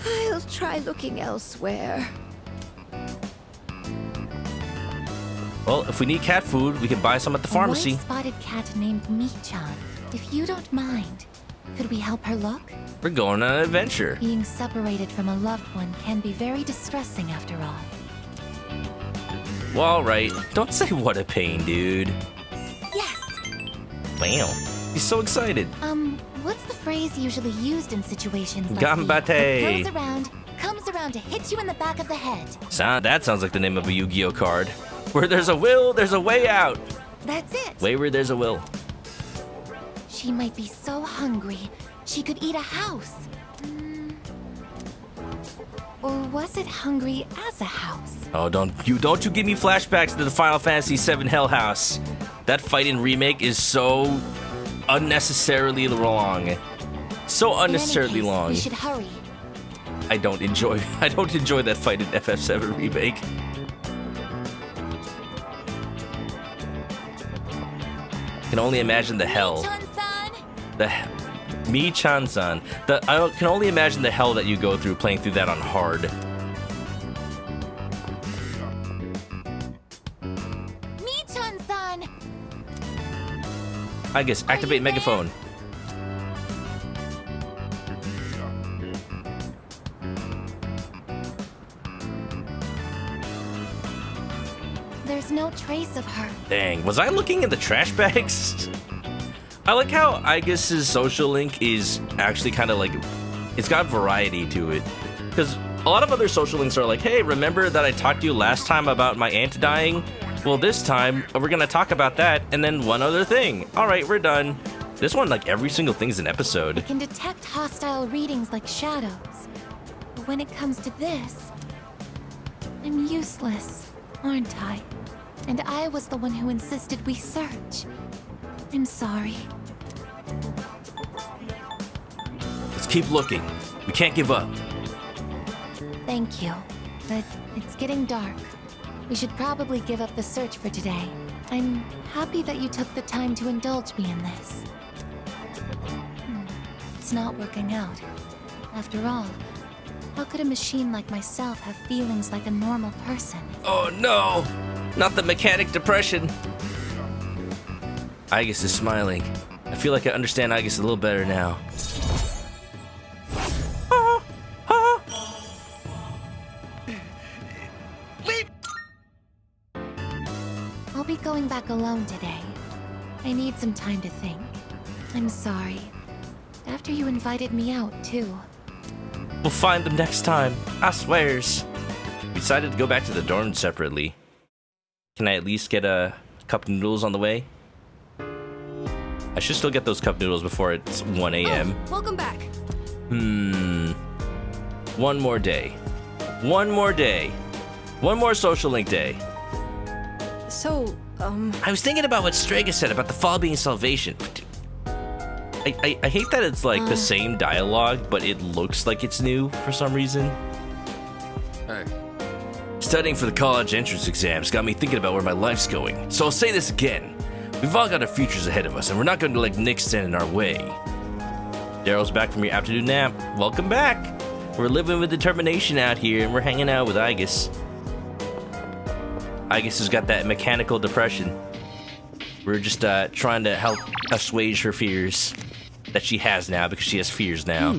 I'll try looking elsewhere. Well, if we need cat food, we can buy some at the pharmacy. A white spotted cat named Michan. If you don't mind, could we help her look? We're going on an adventure. Being separated from a loved one can be very distressing after all. Well, alright. Don't say what a pain, dude. Yes! Wow. He's so excited. What's the phrase usually used in situations like Gambate. What comes around to hit you in the back of the head. That sounds like the name of a Yu-Gi-Oh card. Where there's a will, there's a way out. That's it. Wayward, there's a will. She might be so hungry, she could eat a house. Or was it hungry as a house? Oh, don't you give me flashbacks to the Final Fantasy VII Hell House. That fight in Remake is so unnecessarily long. So unnecessarily long. We should hurry. I don't enjoy that fight in FF7 Remake. I can only imagine the hell. Michan-san. I can only imagine the hell that you go through playing through that on hard. Michan-san! I guess activate megaphone. There's no trace of her. Dang, was I looking in the trash bags? I like how Aigis' social link is actually kind of like, it's got variety to it. Because a lot of other social links are like, hey, remember that I talked to you last time about my aunt dying? Well, this time, we're gonna talk about that, and then one other thing. All right, we're done. This one, like, every single thing's an episode. It can detect hostile readings like shadows. But when it comes to this, I'm useless, aren't I? And I was the one who insisted we search. I'm sorry. Let's keep looking. We can't give up. Thank you, but it's getting dark. We should probably give up the search for today. I'm happy that you took the time to indulge me in this. It's not working out. After all, how could a machine like myself have feelings like a normal person? Oh no! Not the mechanic depression. Aigis is smiling. I feel like I understand Aigis a little better now. I'll be going back alone today. I need some time to think. I'm sorry. After you invited me out, too. We'll find them next time. I swears. We decided to go back to the dorm separately. Can I at least get a cup noodles on the way? I should still get those cup noodles before it's 1 a.m. Oh, welcome back. One more day. One more day. One more social link day. So, I was thinking about what Strega said about the fall being salvation. I hate that it's like the same dialogue, but it looks like it's new for some reason. Hey. Studying for the college entrance exams got me thinking about where my life's going. So I'll say this again. We've all got our futures ahead of us, and we're not going to let Nick stand in our way. Daryl's back from your afternoon nap. Welcome back. We're living with determination out here, and we're hanging out with Aigis. Aigis has got that mechanical depression. We're just trying to help assuage her fears that she has now, because she has fears now.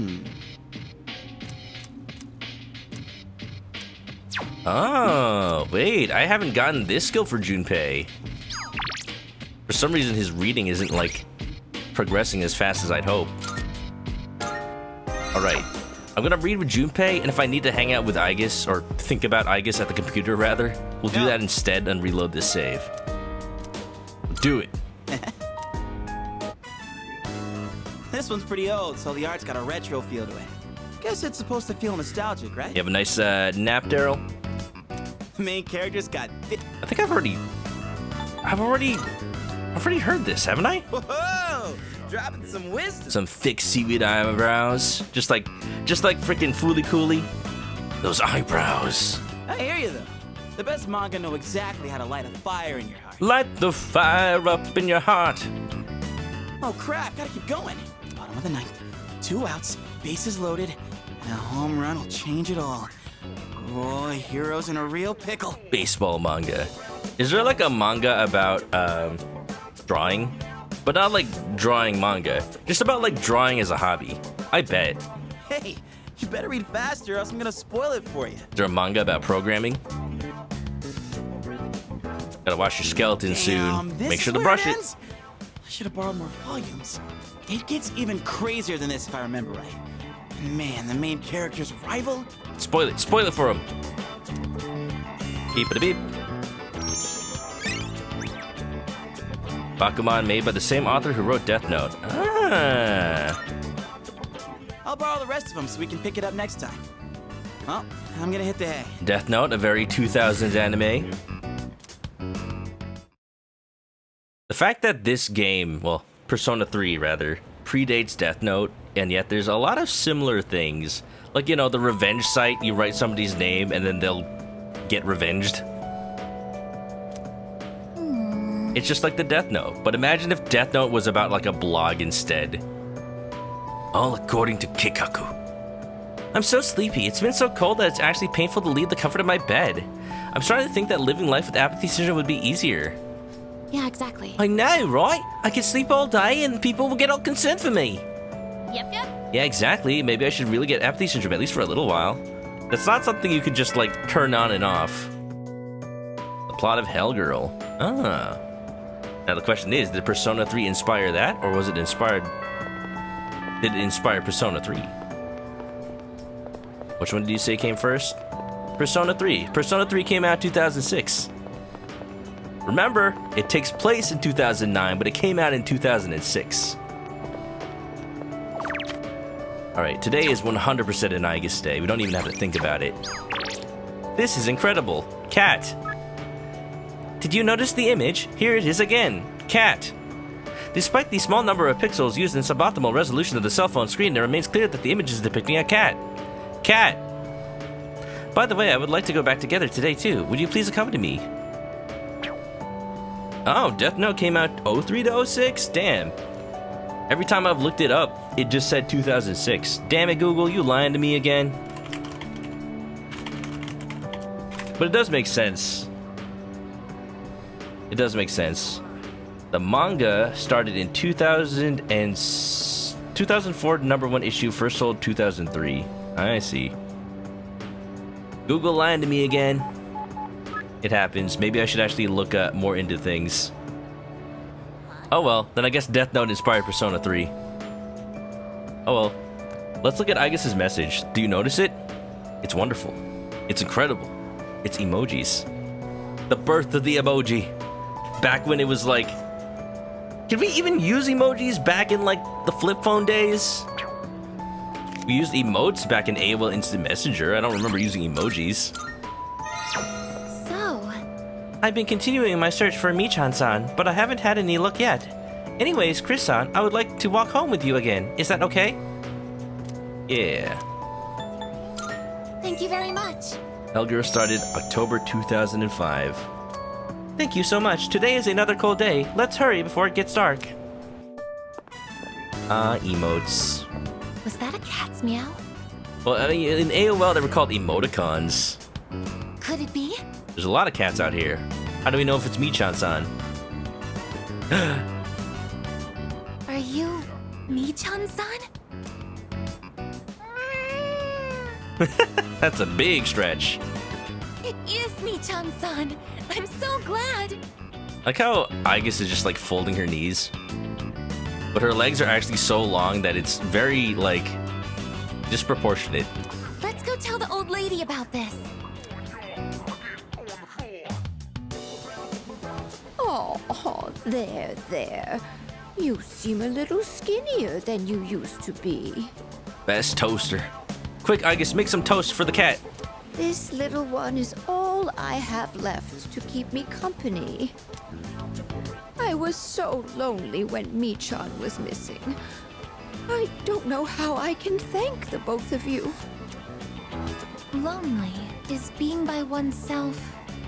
Oh, wait, I haven't gotten this skill for Junpei. For some reason, his reading isn't, like, progressing as fast as I'd hope. Alright, I'm gonna read with Junpei, and if I need to hang out with Aigis, or think about Aigis at the computer, rather, we'll do that instead and reload this save. Do it. This one's pretty old, so the art's got a retro feel to it. Guess it's supposed to feel nostalgic, right? You have a nice nap, Daryl? The main character's got I think I've already heard this, haven't I? Whoa! Dropping some wisdom. Some thick seaweed eyebrows. Just like freaking Fooly Cooly. Those eyebrows. I hear you, though. The best manga know exactly how to light a fire in your heart. Light the fire up in your heart. Oh, crap. Gotta keep going. Bottom of the ninth. 2 outs. Bases loaded. And a home run will change it all. Boy, heroes in a real pickle. Baseball manga. Is there like a manga about drawing? But not like drawing manga. Just about like drawing as a hobby. I bet. Hey, you better read faster or else I'm gonna spoil it for you. Is there a manga about programming? Gotta wash your skeleton soon. Make sure to brush it. I should have borrowed more volumes. It gets even crazier than this if I remember right. Man, the main character's rival? Spoil it for him. Beep it a beep. Bakuman made by the same author who wrote Death Note. Ah. I'll borrow the rest of them so we can pick it up next time. Well, I'm gonna hit the hay. Death Note, a very 2000s anime. The fact that this game, well, Persona 3 rather, predates Death Note, and yet there's a lot of similar things. Like, you know, the revenge site, you write somebody's name and then they'll get revenged. It's just like the Death Note, but imagine if Death Note was about like a blog instead. All according to Kikaku. I'm so sleepy. It's been so cold that it's actually painful to leave the comfort of my bed. I'm starting to think that living life with apathy syndrome would be easier. Yeah, exactly. I know, right? I could sleep all day and people will get all concerned for me. Yep. Yeah, exactly. Maybe I should really get apathy syndrome, at least for a little while. That's not something you could just, like, turn on and off. The plot of Hellgirl. Ah. Now the question is, did Persona 3 inspire that, or was it inspired... Did it inspire Persona 3? Which one did you say came first? Persona 3. Persona 3 came out 2006. Remember, it takes place in 2009, but it came out in 2006. Alright, today is 100% an Aigis day. We don't even have to think about it. This is incredible. Cat. Did you notice the image? Here it is again. Cat. Despite the small number of pixels used in suboptimal resolution of the cell phone screen, it remains clear that the image is depicting a cat. Cat. By the way, I would like to go back together today too. Would you please accompany me? Oh, Death Note came out 03 to 06? Damn. Every time I've looked it up, it just said 2006. Damn it, Google, you lying to me again. But it does make sense. It does make sense. The manga started in 2004, #1 issue, first sold 2003. I see. Google lying to me again. It happens. Maybe I should actually look more into things. Oh well, then I guess Death Note inspired Persona 3. Oh well. Let's look at Aigis' message. Do you notice it? It's wonderful. It's incredible. It's emojis. The birth of the emoji. Back when it was like... Did we even use emojis back in like the flip phone days? We used emotes back in AOL Instant Messenger. I don't remember using emojis. So... I've been continuing my search for Michan-san, but I haven't had any luck yet. Anyways, Chris-san, I would like to walk home with you again. Is that okay? Yeah. Thank you very much. Hellgirl started October 2005. Thank you so much. Today is another cold day. Let's hurry before it gets dark. Emotes. Was that a cat's meow? Well, I mean, in AOL they were called emoticons. Could it be? There's a lot of cats out here. How do we know if it's Michan-san? Are you Michan-san? That's a big stretch. It is Michan-san. I'm so glad. Like how Aigis is just like folding her knees. But her legs are actually so long that it's very, like, disproportionate. Let's go tell the old lady about this. Oh, there. You seem a little skinnier than you used to be. Best toaster. Quick, Aigis, make some toast for the cat. This little one is all I have left to keep me company. I was so lonely when Michan was missing. I don't know how I can thank the both of you. Lonely is being by oneself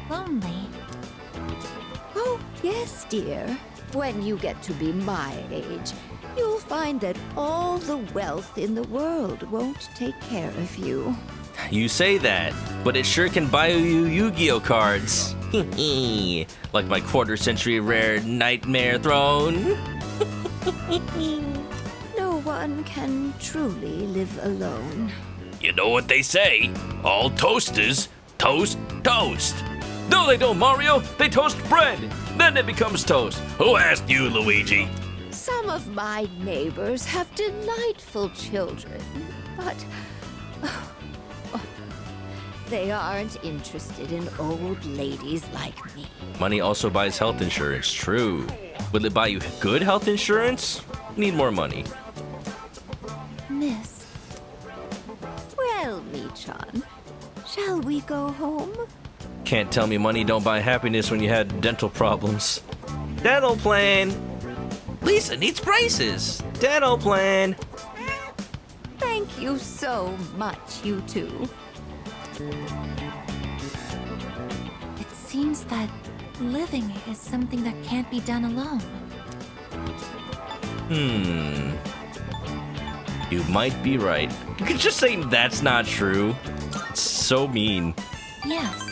lonely. Oh, yes, dear. When you get to be my age, you'll find that all the wealth in the world won't take care of you. You say that, but it sure can buy you Yu-Gi-Oh cards. Like my quarter-century rare Nightmare Throne. No one can truly live alone. You know what they say? All toasters toast toast. No, they don't, Mario. They toast bread. Then it becomes toast. Who asked you, Luigi? Some of my neighbors have delightful children, but they aren't interested in old ladies like me. Money also buys health insurance, true. Will it buy you good health insurance? Need more money. Miss. Well, Michan, shall we go home? Can't tell me money don't buy happiness when you had dental problems. Dental plan. Lisa needs braces. Dental plan. Thank you so much, you two. It seems that living is something that can't be done alone. You might be right. You could just say that's not true. It's so mean. Yes.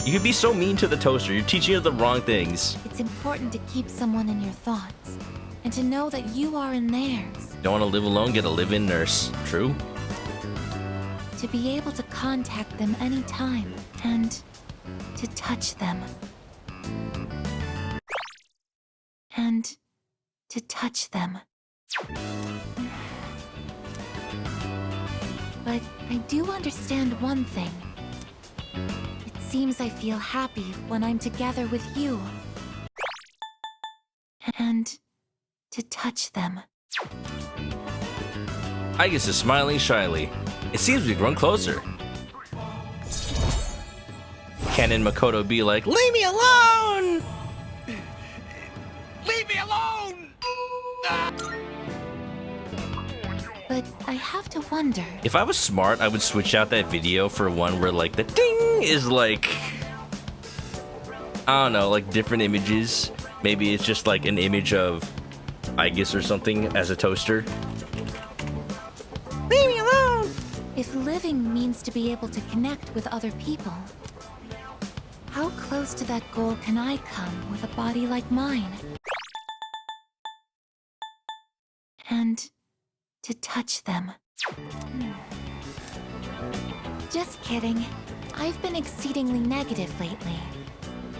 You could be so mean to the toaster. You're teaching her the wrong things. It's important to keep someone in your thoughts and to know that you are in theirs. Don't want to live alone, get a live-in nurse. True? To be able to contact them anytime and to touch them. to touch them. But I do understand one thing. It seems I feel happy when I'm together with you. And to touch them. Aegis is smiling shyly. It seems we've grown closer. Ken and Makoto be like, leave me alone! Leave me alone! But I have to wonder. If I was smart, I would switch out that video for one where like the ding is like, I don't know, like different images. Maybe it's just like an image of Aegis or something as a toaster. Leave me alone! If living means to be able to connect with other people, how close to that goal can I come with a body like mine? And to touch them. Just kidding. I've been exceedingly negative lately.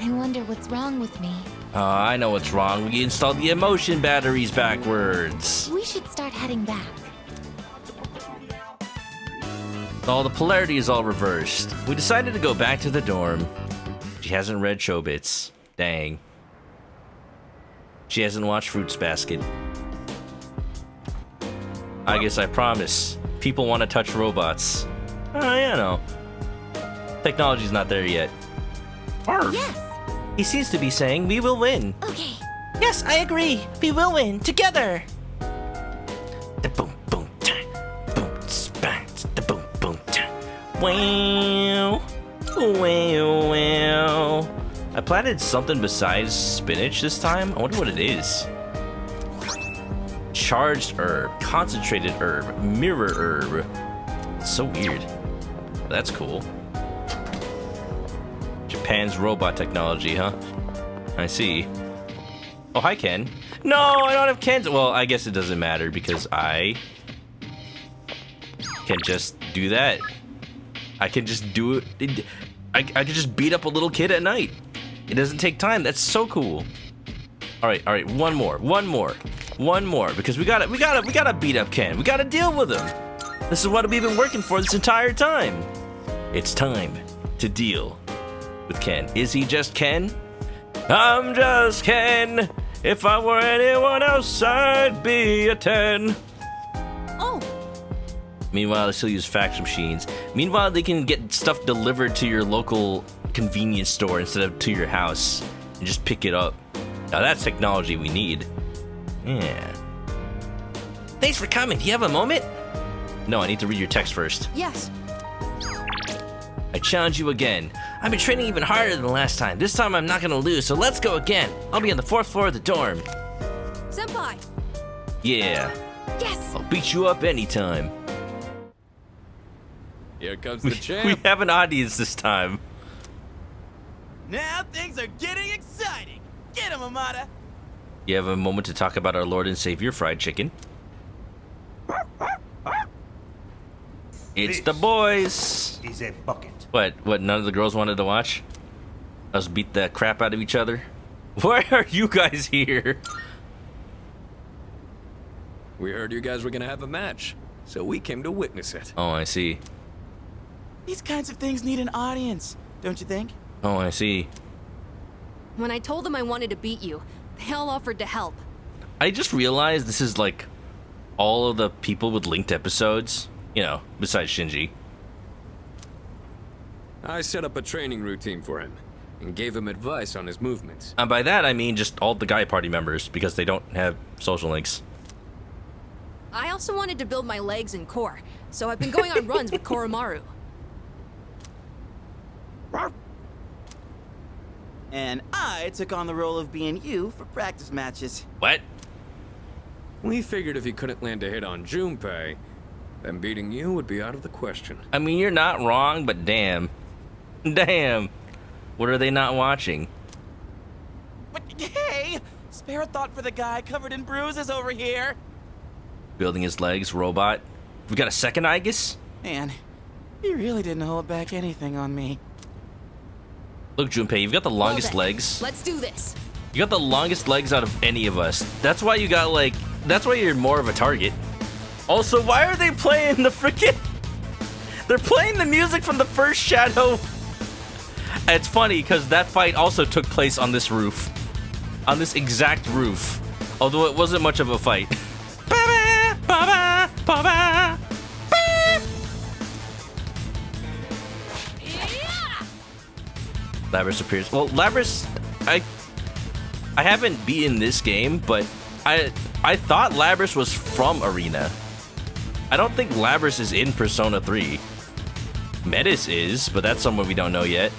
I wonder what's wrong with me. I know what's wrong. We installed the emotion batteries backwards. We should start heading back. All the polarity is all reversed. We decided to go back to the dorm. She hasn't read Showbits. Dang. She hasn't watched Fruits Basket. I guess I promise. People want to touch robots. You know. Technology's not there yet. Arf. Yes! He seems to be saying we will win. Okay. Yes, I agree. We will win together. The boom boom ta, boom spat, the boom boom ta. Wow. Wow, wow. I planted something besides spinach this time. I wonder what it is. Charged herb, concentrated herb, mirror herb. It's so weird. That's cool. Japan's robot technology, huh? I see. Oh, hi, Ken. No, I don't have Ken's. Well, I guess it doesn't matter because I can just do that. I can just do it. I can just beat up a little kid at night. It doesn't take time. That's so cool. All right. One more, because we gotta beat up Ken. We gotta deal with him. This is what we've been working for this entire time. It's time to deal with Ken. Is he just Ken? I'm just Ken. If I were anyone else, I'd be a 10. Oh. Meanwhile, they still use fax machines. Meanwhile, they can get stuff delivered to your local convenience store instead of to your house and just pick it up. Now that's technology we need. Yeah. Thanks for coming. Do you have a moment? No, I need to read your text first. Yes. I challenge you again. I've been training even harder than the last time. This time I'm not gonna lose, so let's go again. I'll be on the 4th floor of the dorm. Senpai. Yeah. Yes. I'll beat you up anytime. Here comes the We champ. have an audience this time. Now things are getting exciting. Get him, Amada. You have a moment to talk about our Lord and Savior, fried chicken. It's the boys. Is a bucket. What? None of the girls wanted to watch us beat the crap out of each other? Why are you guys here? We heard you guys were gonna have a match, so we came to witness it. Oh, I see. These kinds of things need an audience, don't you think? Oh, I see. When I told them I wanted to beat you, they all offered to help. I just realized this is like all of the people with linked episodes, you know, besides Shinji. I set up a training routine for him and gave him advice on his movements. And by that, I mean just all the guy party members because they don't have social links. I also wanted to build my legs and core, so I've been going on runs with Koromaru. And I took on the role of being you for practice matches. What? We figured if he couldn't land a hit on Junpei, then beating you would be out of the question. I mean, you're not wrong, but damn. Damn. What are they not watching? But hey, spare a thought for the guy covered in bruises over here. Building his legs, robot. We got a second Aegis? Man, he really didn't hold back anything on me. Look, Junpei, you've got the longest Well then, legs. Let's do this. You got the longest legs out of any of us. That's why you got like, that's why you're more of a target. Also, why are they playing the freaking... They're playing the music from the first Shadow. It's funny because that fight also took place on this roof. On this exact roof. Although it wasn't much of a fight. Labris appears. Well, Labris, I haven't beaten this game, but I thought Labris was from Arena. I don't think Labris is in Persona 3. Metis is, but that's someone we don't know yet.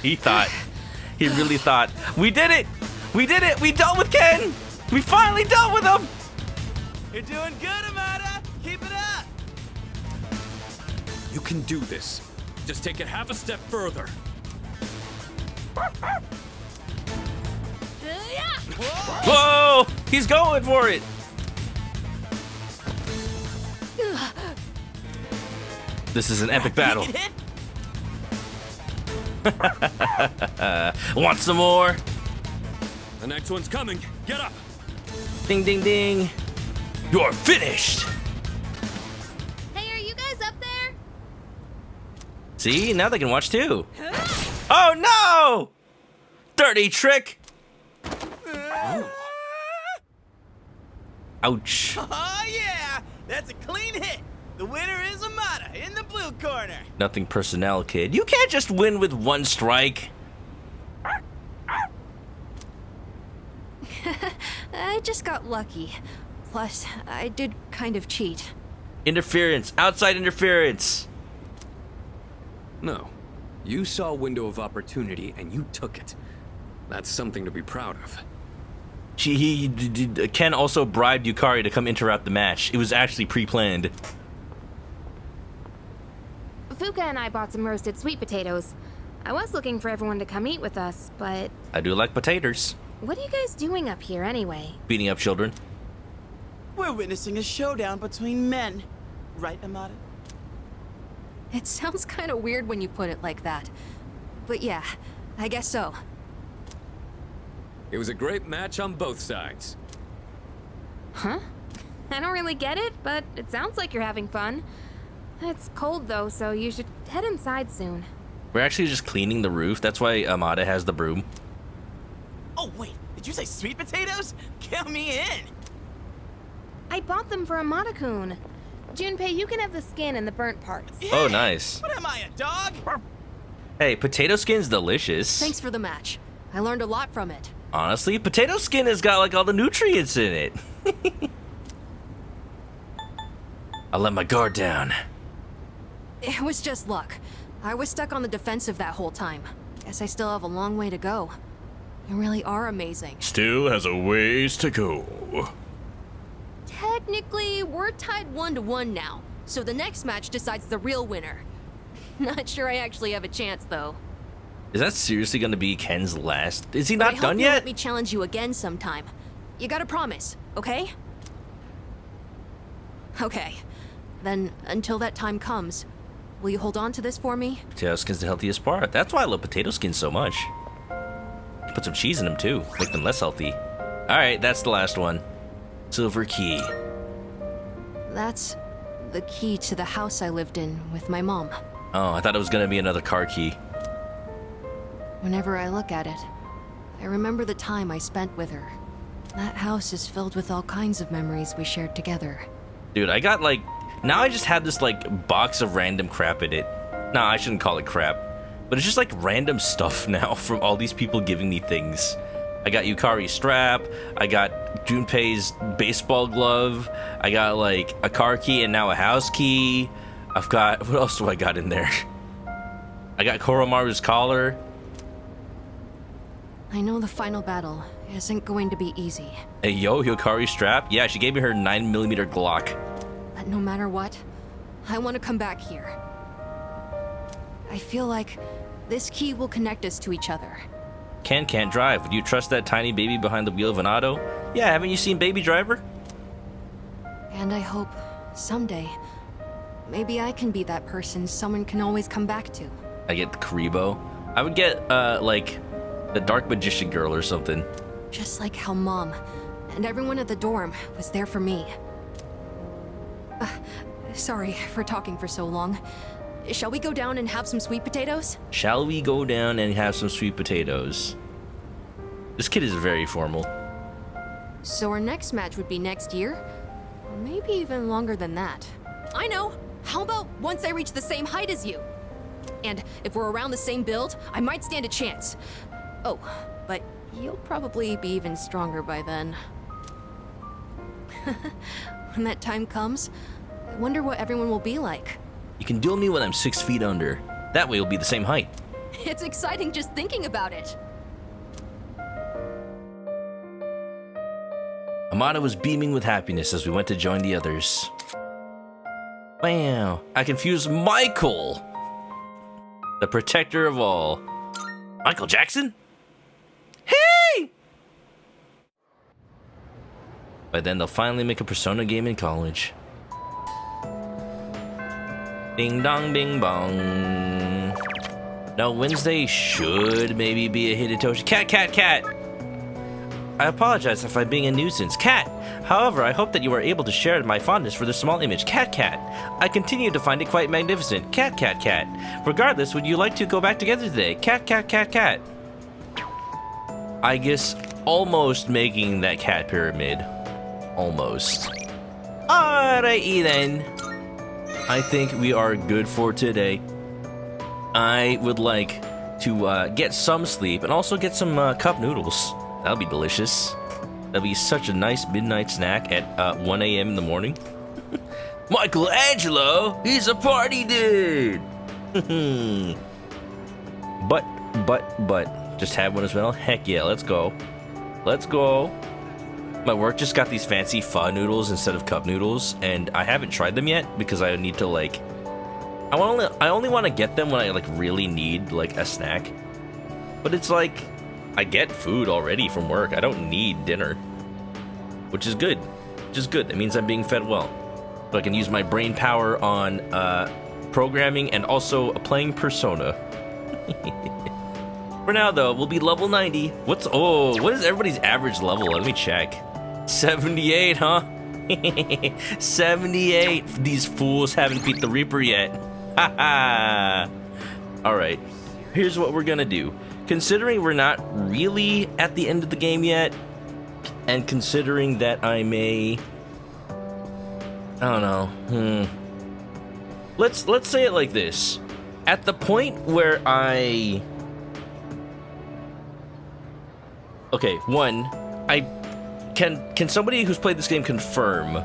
He thought. He really thought. We did it! We did it! We dealt with Ken! We finally dealt with him! You're doing good, Amada. Keep it up. You can do this. Just take it half a step further. Whoa! He's going for it! This is an epic battle. Want some more? The next one's coming. Get up. Ding, ding, ding. You're finished. Hey, are you guys up there? See, now they can watch too. Oh no! Dirty trick. Ouch. Oh, yeah. That's a clean hit. The winner is Amada in the blue corner. Nothing personnel, kid. You can't just win with one strike. I just got lucky. Plus, I did kind of cheat. Interference. Outside interference. No. You saw a window of opportunity and you took it. That's something to be proud of. Ken also bribed Yukari to come interrupt the match. It was actually pre-planned. Fuka and I bought some roasted sweet potatoes. I was looking for everyone to come eat with us, but... I do like potatoes. What are you guys doing up here anyway? Beating up children. We're witnessing a showdown between men. Right, Amada? It sounds kind of weird when you put it like that. But yeah, I guess so. It was a great match on both sides. Huh? I don't really get it, but it sounds like you're having fun. It's cold though, so you should head inside soon. We're actually just cleaning the roof. That's why Amada has the broom. Oh, wait. Did you say sweet potatoes? Count me in. I bought them for Amada-kun. Junpei, you can have the skin and the burnt parts. Yeah. Oh, nice. What am I, a dog? Hey, potato skin's delicious. Thanks for the match. I learned a lot from it. Honestly, potato skin has got like all the nutrients in it. I let my guard down. It was just luck. I was stuck on the defensive that whole time. Guess I still have a long way to go. You really are amazing. Still has a ways to go. Technically, we're tied 1-1 now, so the next match decides the real winner. Not sure I actually have a chance, though. Is that seriously gonna be Ken's last? Is he But not I hope done you'll yet? Let me challenge you again sometime. You gotta promise, okay? Okay. Then, until that time comes, will you hold on to this for me? Potato skin's the healthiest part. That's why I love potato skins so much. Put some cheese in them too, make them less healthy. Alright, that's the last one. Silver key. That's the key to the house I lived in with my mom. Oh, I thought it was gonna be another car key. Whenever I look at it, I remember the time I spent with her. That house is filled with all kinds of memories we shared together. Dude, I got like... Now I just have this like box of random crap in it. Nah, I shouldn't call it crap. But it's just like random stuff now from all these people giving me things. I got Yukari's strap, I got Junpei's baseball glove, I got like a car key and now a house key. I've got... What else do I got in there? I got Koromaru's collar. I know the final battle isn't going to be easy. Hey, yo, Yukari's strap? Yeah, she gave me her 9mm Glock. But no matter what, I want to come back here. I feel like this key will connect us to each other. Ken can't drive. Would you trust that tiny baby behind the wheel of an auto? Yeah, haven't you seen Baby Driver? And I hope, someday, maybe I can be that person someone can always come back to. I get the Karibo. I would get, like, the Dark Magician Girl or something. Just like how Mom and everyone at the dorm was there for me. Sorry for talking for so long. Shall we go down and have some sweet potatoes? Shall we go down and have some sweet potatoes? This kid is very formal. So our next match would be next year? Or maybe even longer than that. I know! How about once I reach the same height as you? And if we're around the same build, I might stand a chance. Oh, but you'll probably be even stronger by then. When that time comes, I wonder what everyone will be like. You can duel me when I'm 6 feet under. That way we'll be the same height. It's exciting just thinking about it. Amada was beaming with happiness as we went to join the others. Wow, I confused Michael, the protector of all. Michael Jackson? Hey! By then they'll finally make a Persona game in college. Ding dong ding bong. Now Wednesday should maybe be a Hidetoshi. Cat! I apologize if I'm being a nuisance. Cat! However, I hope that you are able to share my fondness for this small image. Cat! I continue to find it quite magnificent. Cat! Regardless, would you like to go back together today? Cat! I guess almost making that cat pyramid. Almost. Alrighty then. I think we are good for today. I would like to get some sleep and also get some cup noodles. That'll be delicious. That'll be such a nice midnight snack at 1 a.m. in the morning. Michelangelo, he's a party dude. but, just have one as well. Heck yeah, let's go. My work just got these fancy pho noodles instead of cup noodles, and I haven't tried them yet because I need to like. I only want to get them when I like really need like a snack. But it's like I get food already from work. I don't need dinner, which is good. That means I'm being fed well. So I can use my brain power on programming and also playing Persona. For now, though, we'll be level 90. What is everybody's average level? Let me check. 78, huh? 78. These fools haven't beat the Reaper yet. Haha. Alright, here's what we're gonna do. Considering we're not really at the end of the game yet, and considering that I may... I don't know. Let's say it like this. At the point where I... Okay, one, I... Can somebody who's played this game confirm?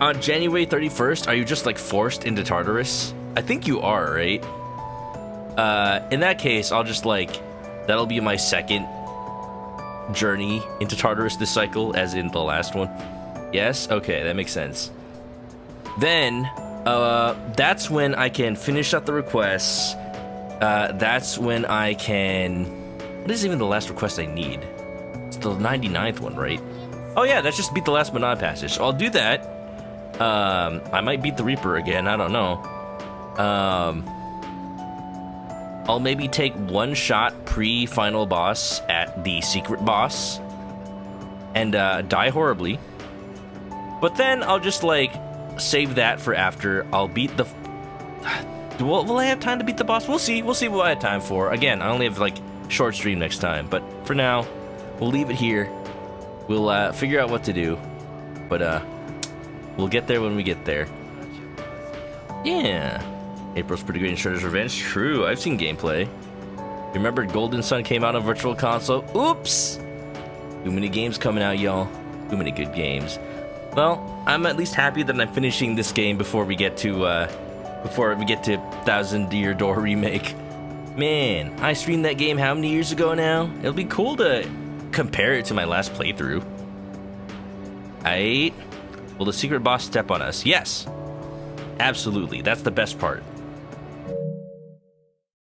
On January 31st, are you just like forced into Tartarus? I think you are, right? In that case, I'll just like... That'll be my second journey into Tartarus this cycle, as in the last one. Yes? Okay, that makes sense. Then, that's when I can finish up the requests. That's when I can... What is even the last request I need? It's the 99th one, right? Oh yeah, that's just beat the last Manon passage. So I'll do that. I might beat the Reaper again, I don't know. I'll maybe take one shot pre-final boss at the secret boss and die horribly. But then I'll just like save that for after. I'll beat the... Will I have time to beat the boss? We'll see what I have time for. Again, I only have like short stream next time, but for now, we'll leave it here. We'll figure out what to do, but we'll get there when we get there. Yeah. April's pretty good in Shredder's Revenge. True, I've seen gameplay. Remember Golden Sun came out on Virtual Console? Oops! Too many games coming out, y'all. Too many good games. Well, I'm at least happy that I'm finishing this game before we get to 1000 Year Door Remake. Man, I streamed that game how many years ago now? It'll be cool to compare it to my last playthrough. Will the secret boss step on us? Yes. Absolutely, that's the best part.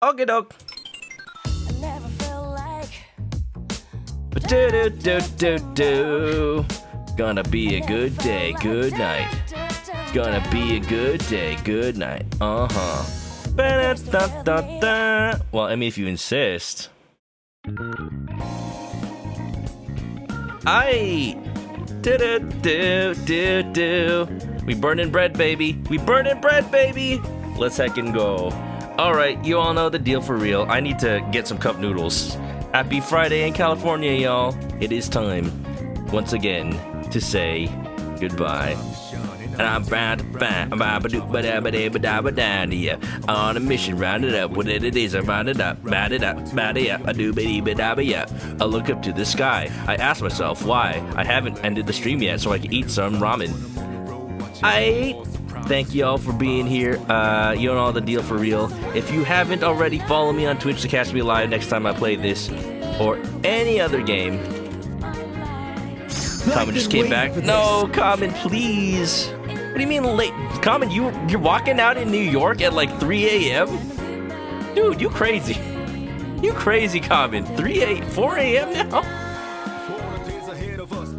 Okay, doke. Do. Gonna be a good day, good night. Gonna be a good day. Good night. Uh-huh. Ba-da-da-da-da. Well, I mean, if you insist. Aye. Do-do-do-do-do. We burning bread, baby. We burning bread, baby. Let's heckin' go. Alright, you all know the deal for real. I need to get some cup noodles. Happy Friday in California, y'all. It is time, once again, to say goodbye. And I'm on a mission, round it up, what it is, I round it up, round it up, round it up, I look up to the sky. I ask myself why I haven't ended the stream yet so I can eat some ramen. Thank you all for being here. You know the deal for real. If you haven't already, follow me on Twitch to catch me live next time I play this or any other game. Common just came back. No, Common, please. What do you mean late? Common, you're walking out in New York at like 3 a.m.? Dude, you crazy. You crazy, Common. 4 a.m. now?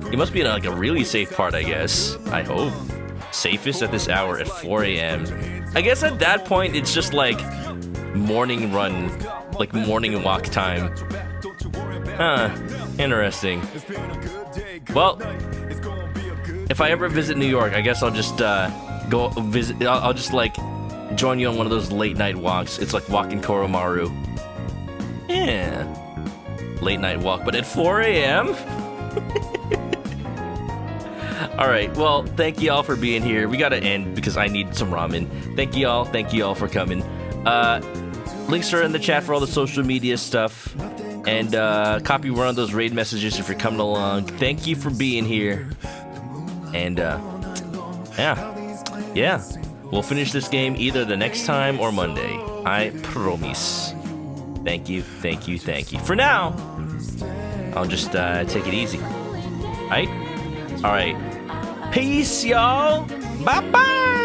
You must be in like a really safe part, I guess. I hope. Safest at this hour at 4 a.m. I guess at that point, it's just like morning run, like morning walk time. Huh, interesting. Well, if I ever visit New York, I guess I'll just go visit. I'll just like join you on one of those late night walks. It's like walking Koromaru. Yeah, late night walk, but at 4 a.m. All right. Well, thank you all for being here. We gotta end because I need some ramen. Thank you all for coming. Links are in the chat for all the social media stuff. And copy one of those raid messages if you're coming along. Thank you for being here. And yeah. We'll finish this game either the next time or Monday. I promise. Thank you. For now, I'll just take it easy. All right. Peace, y'all. Bye-bye.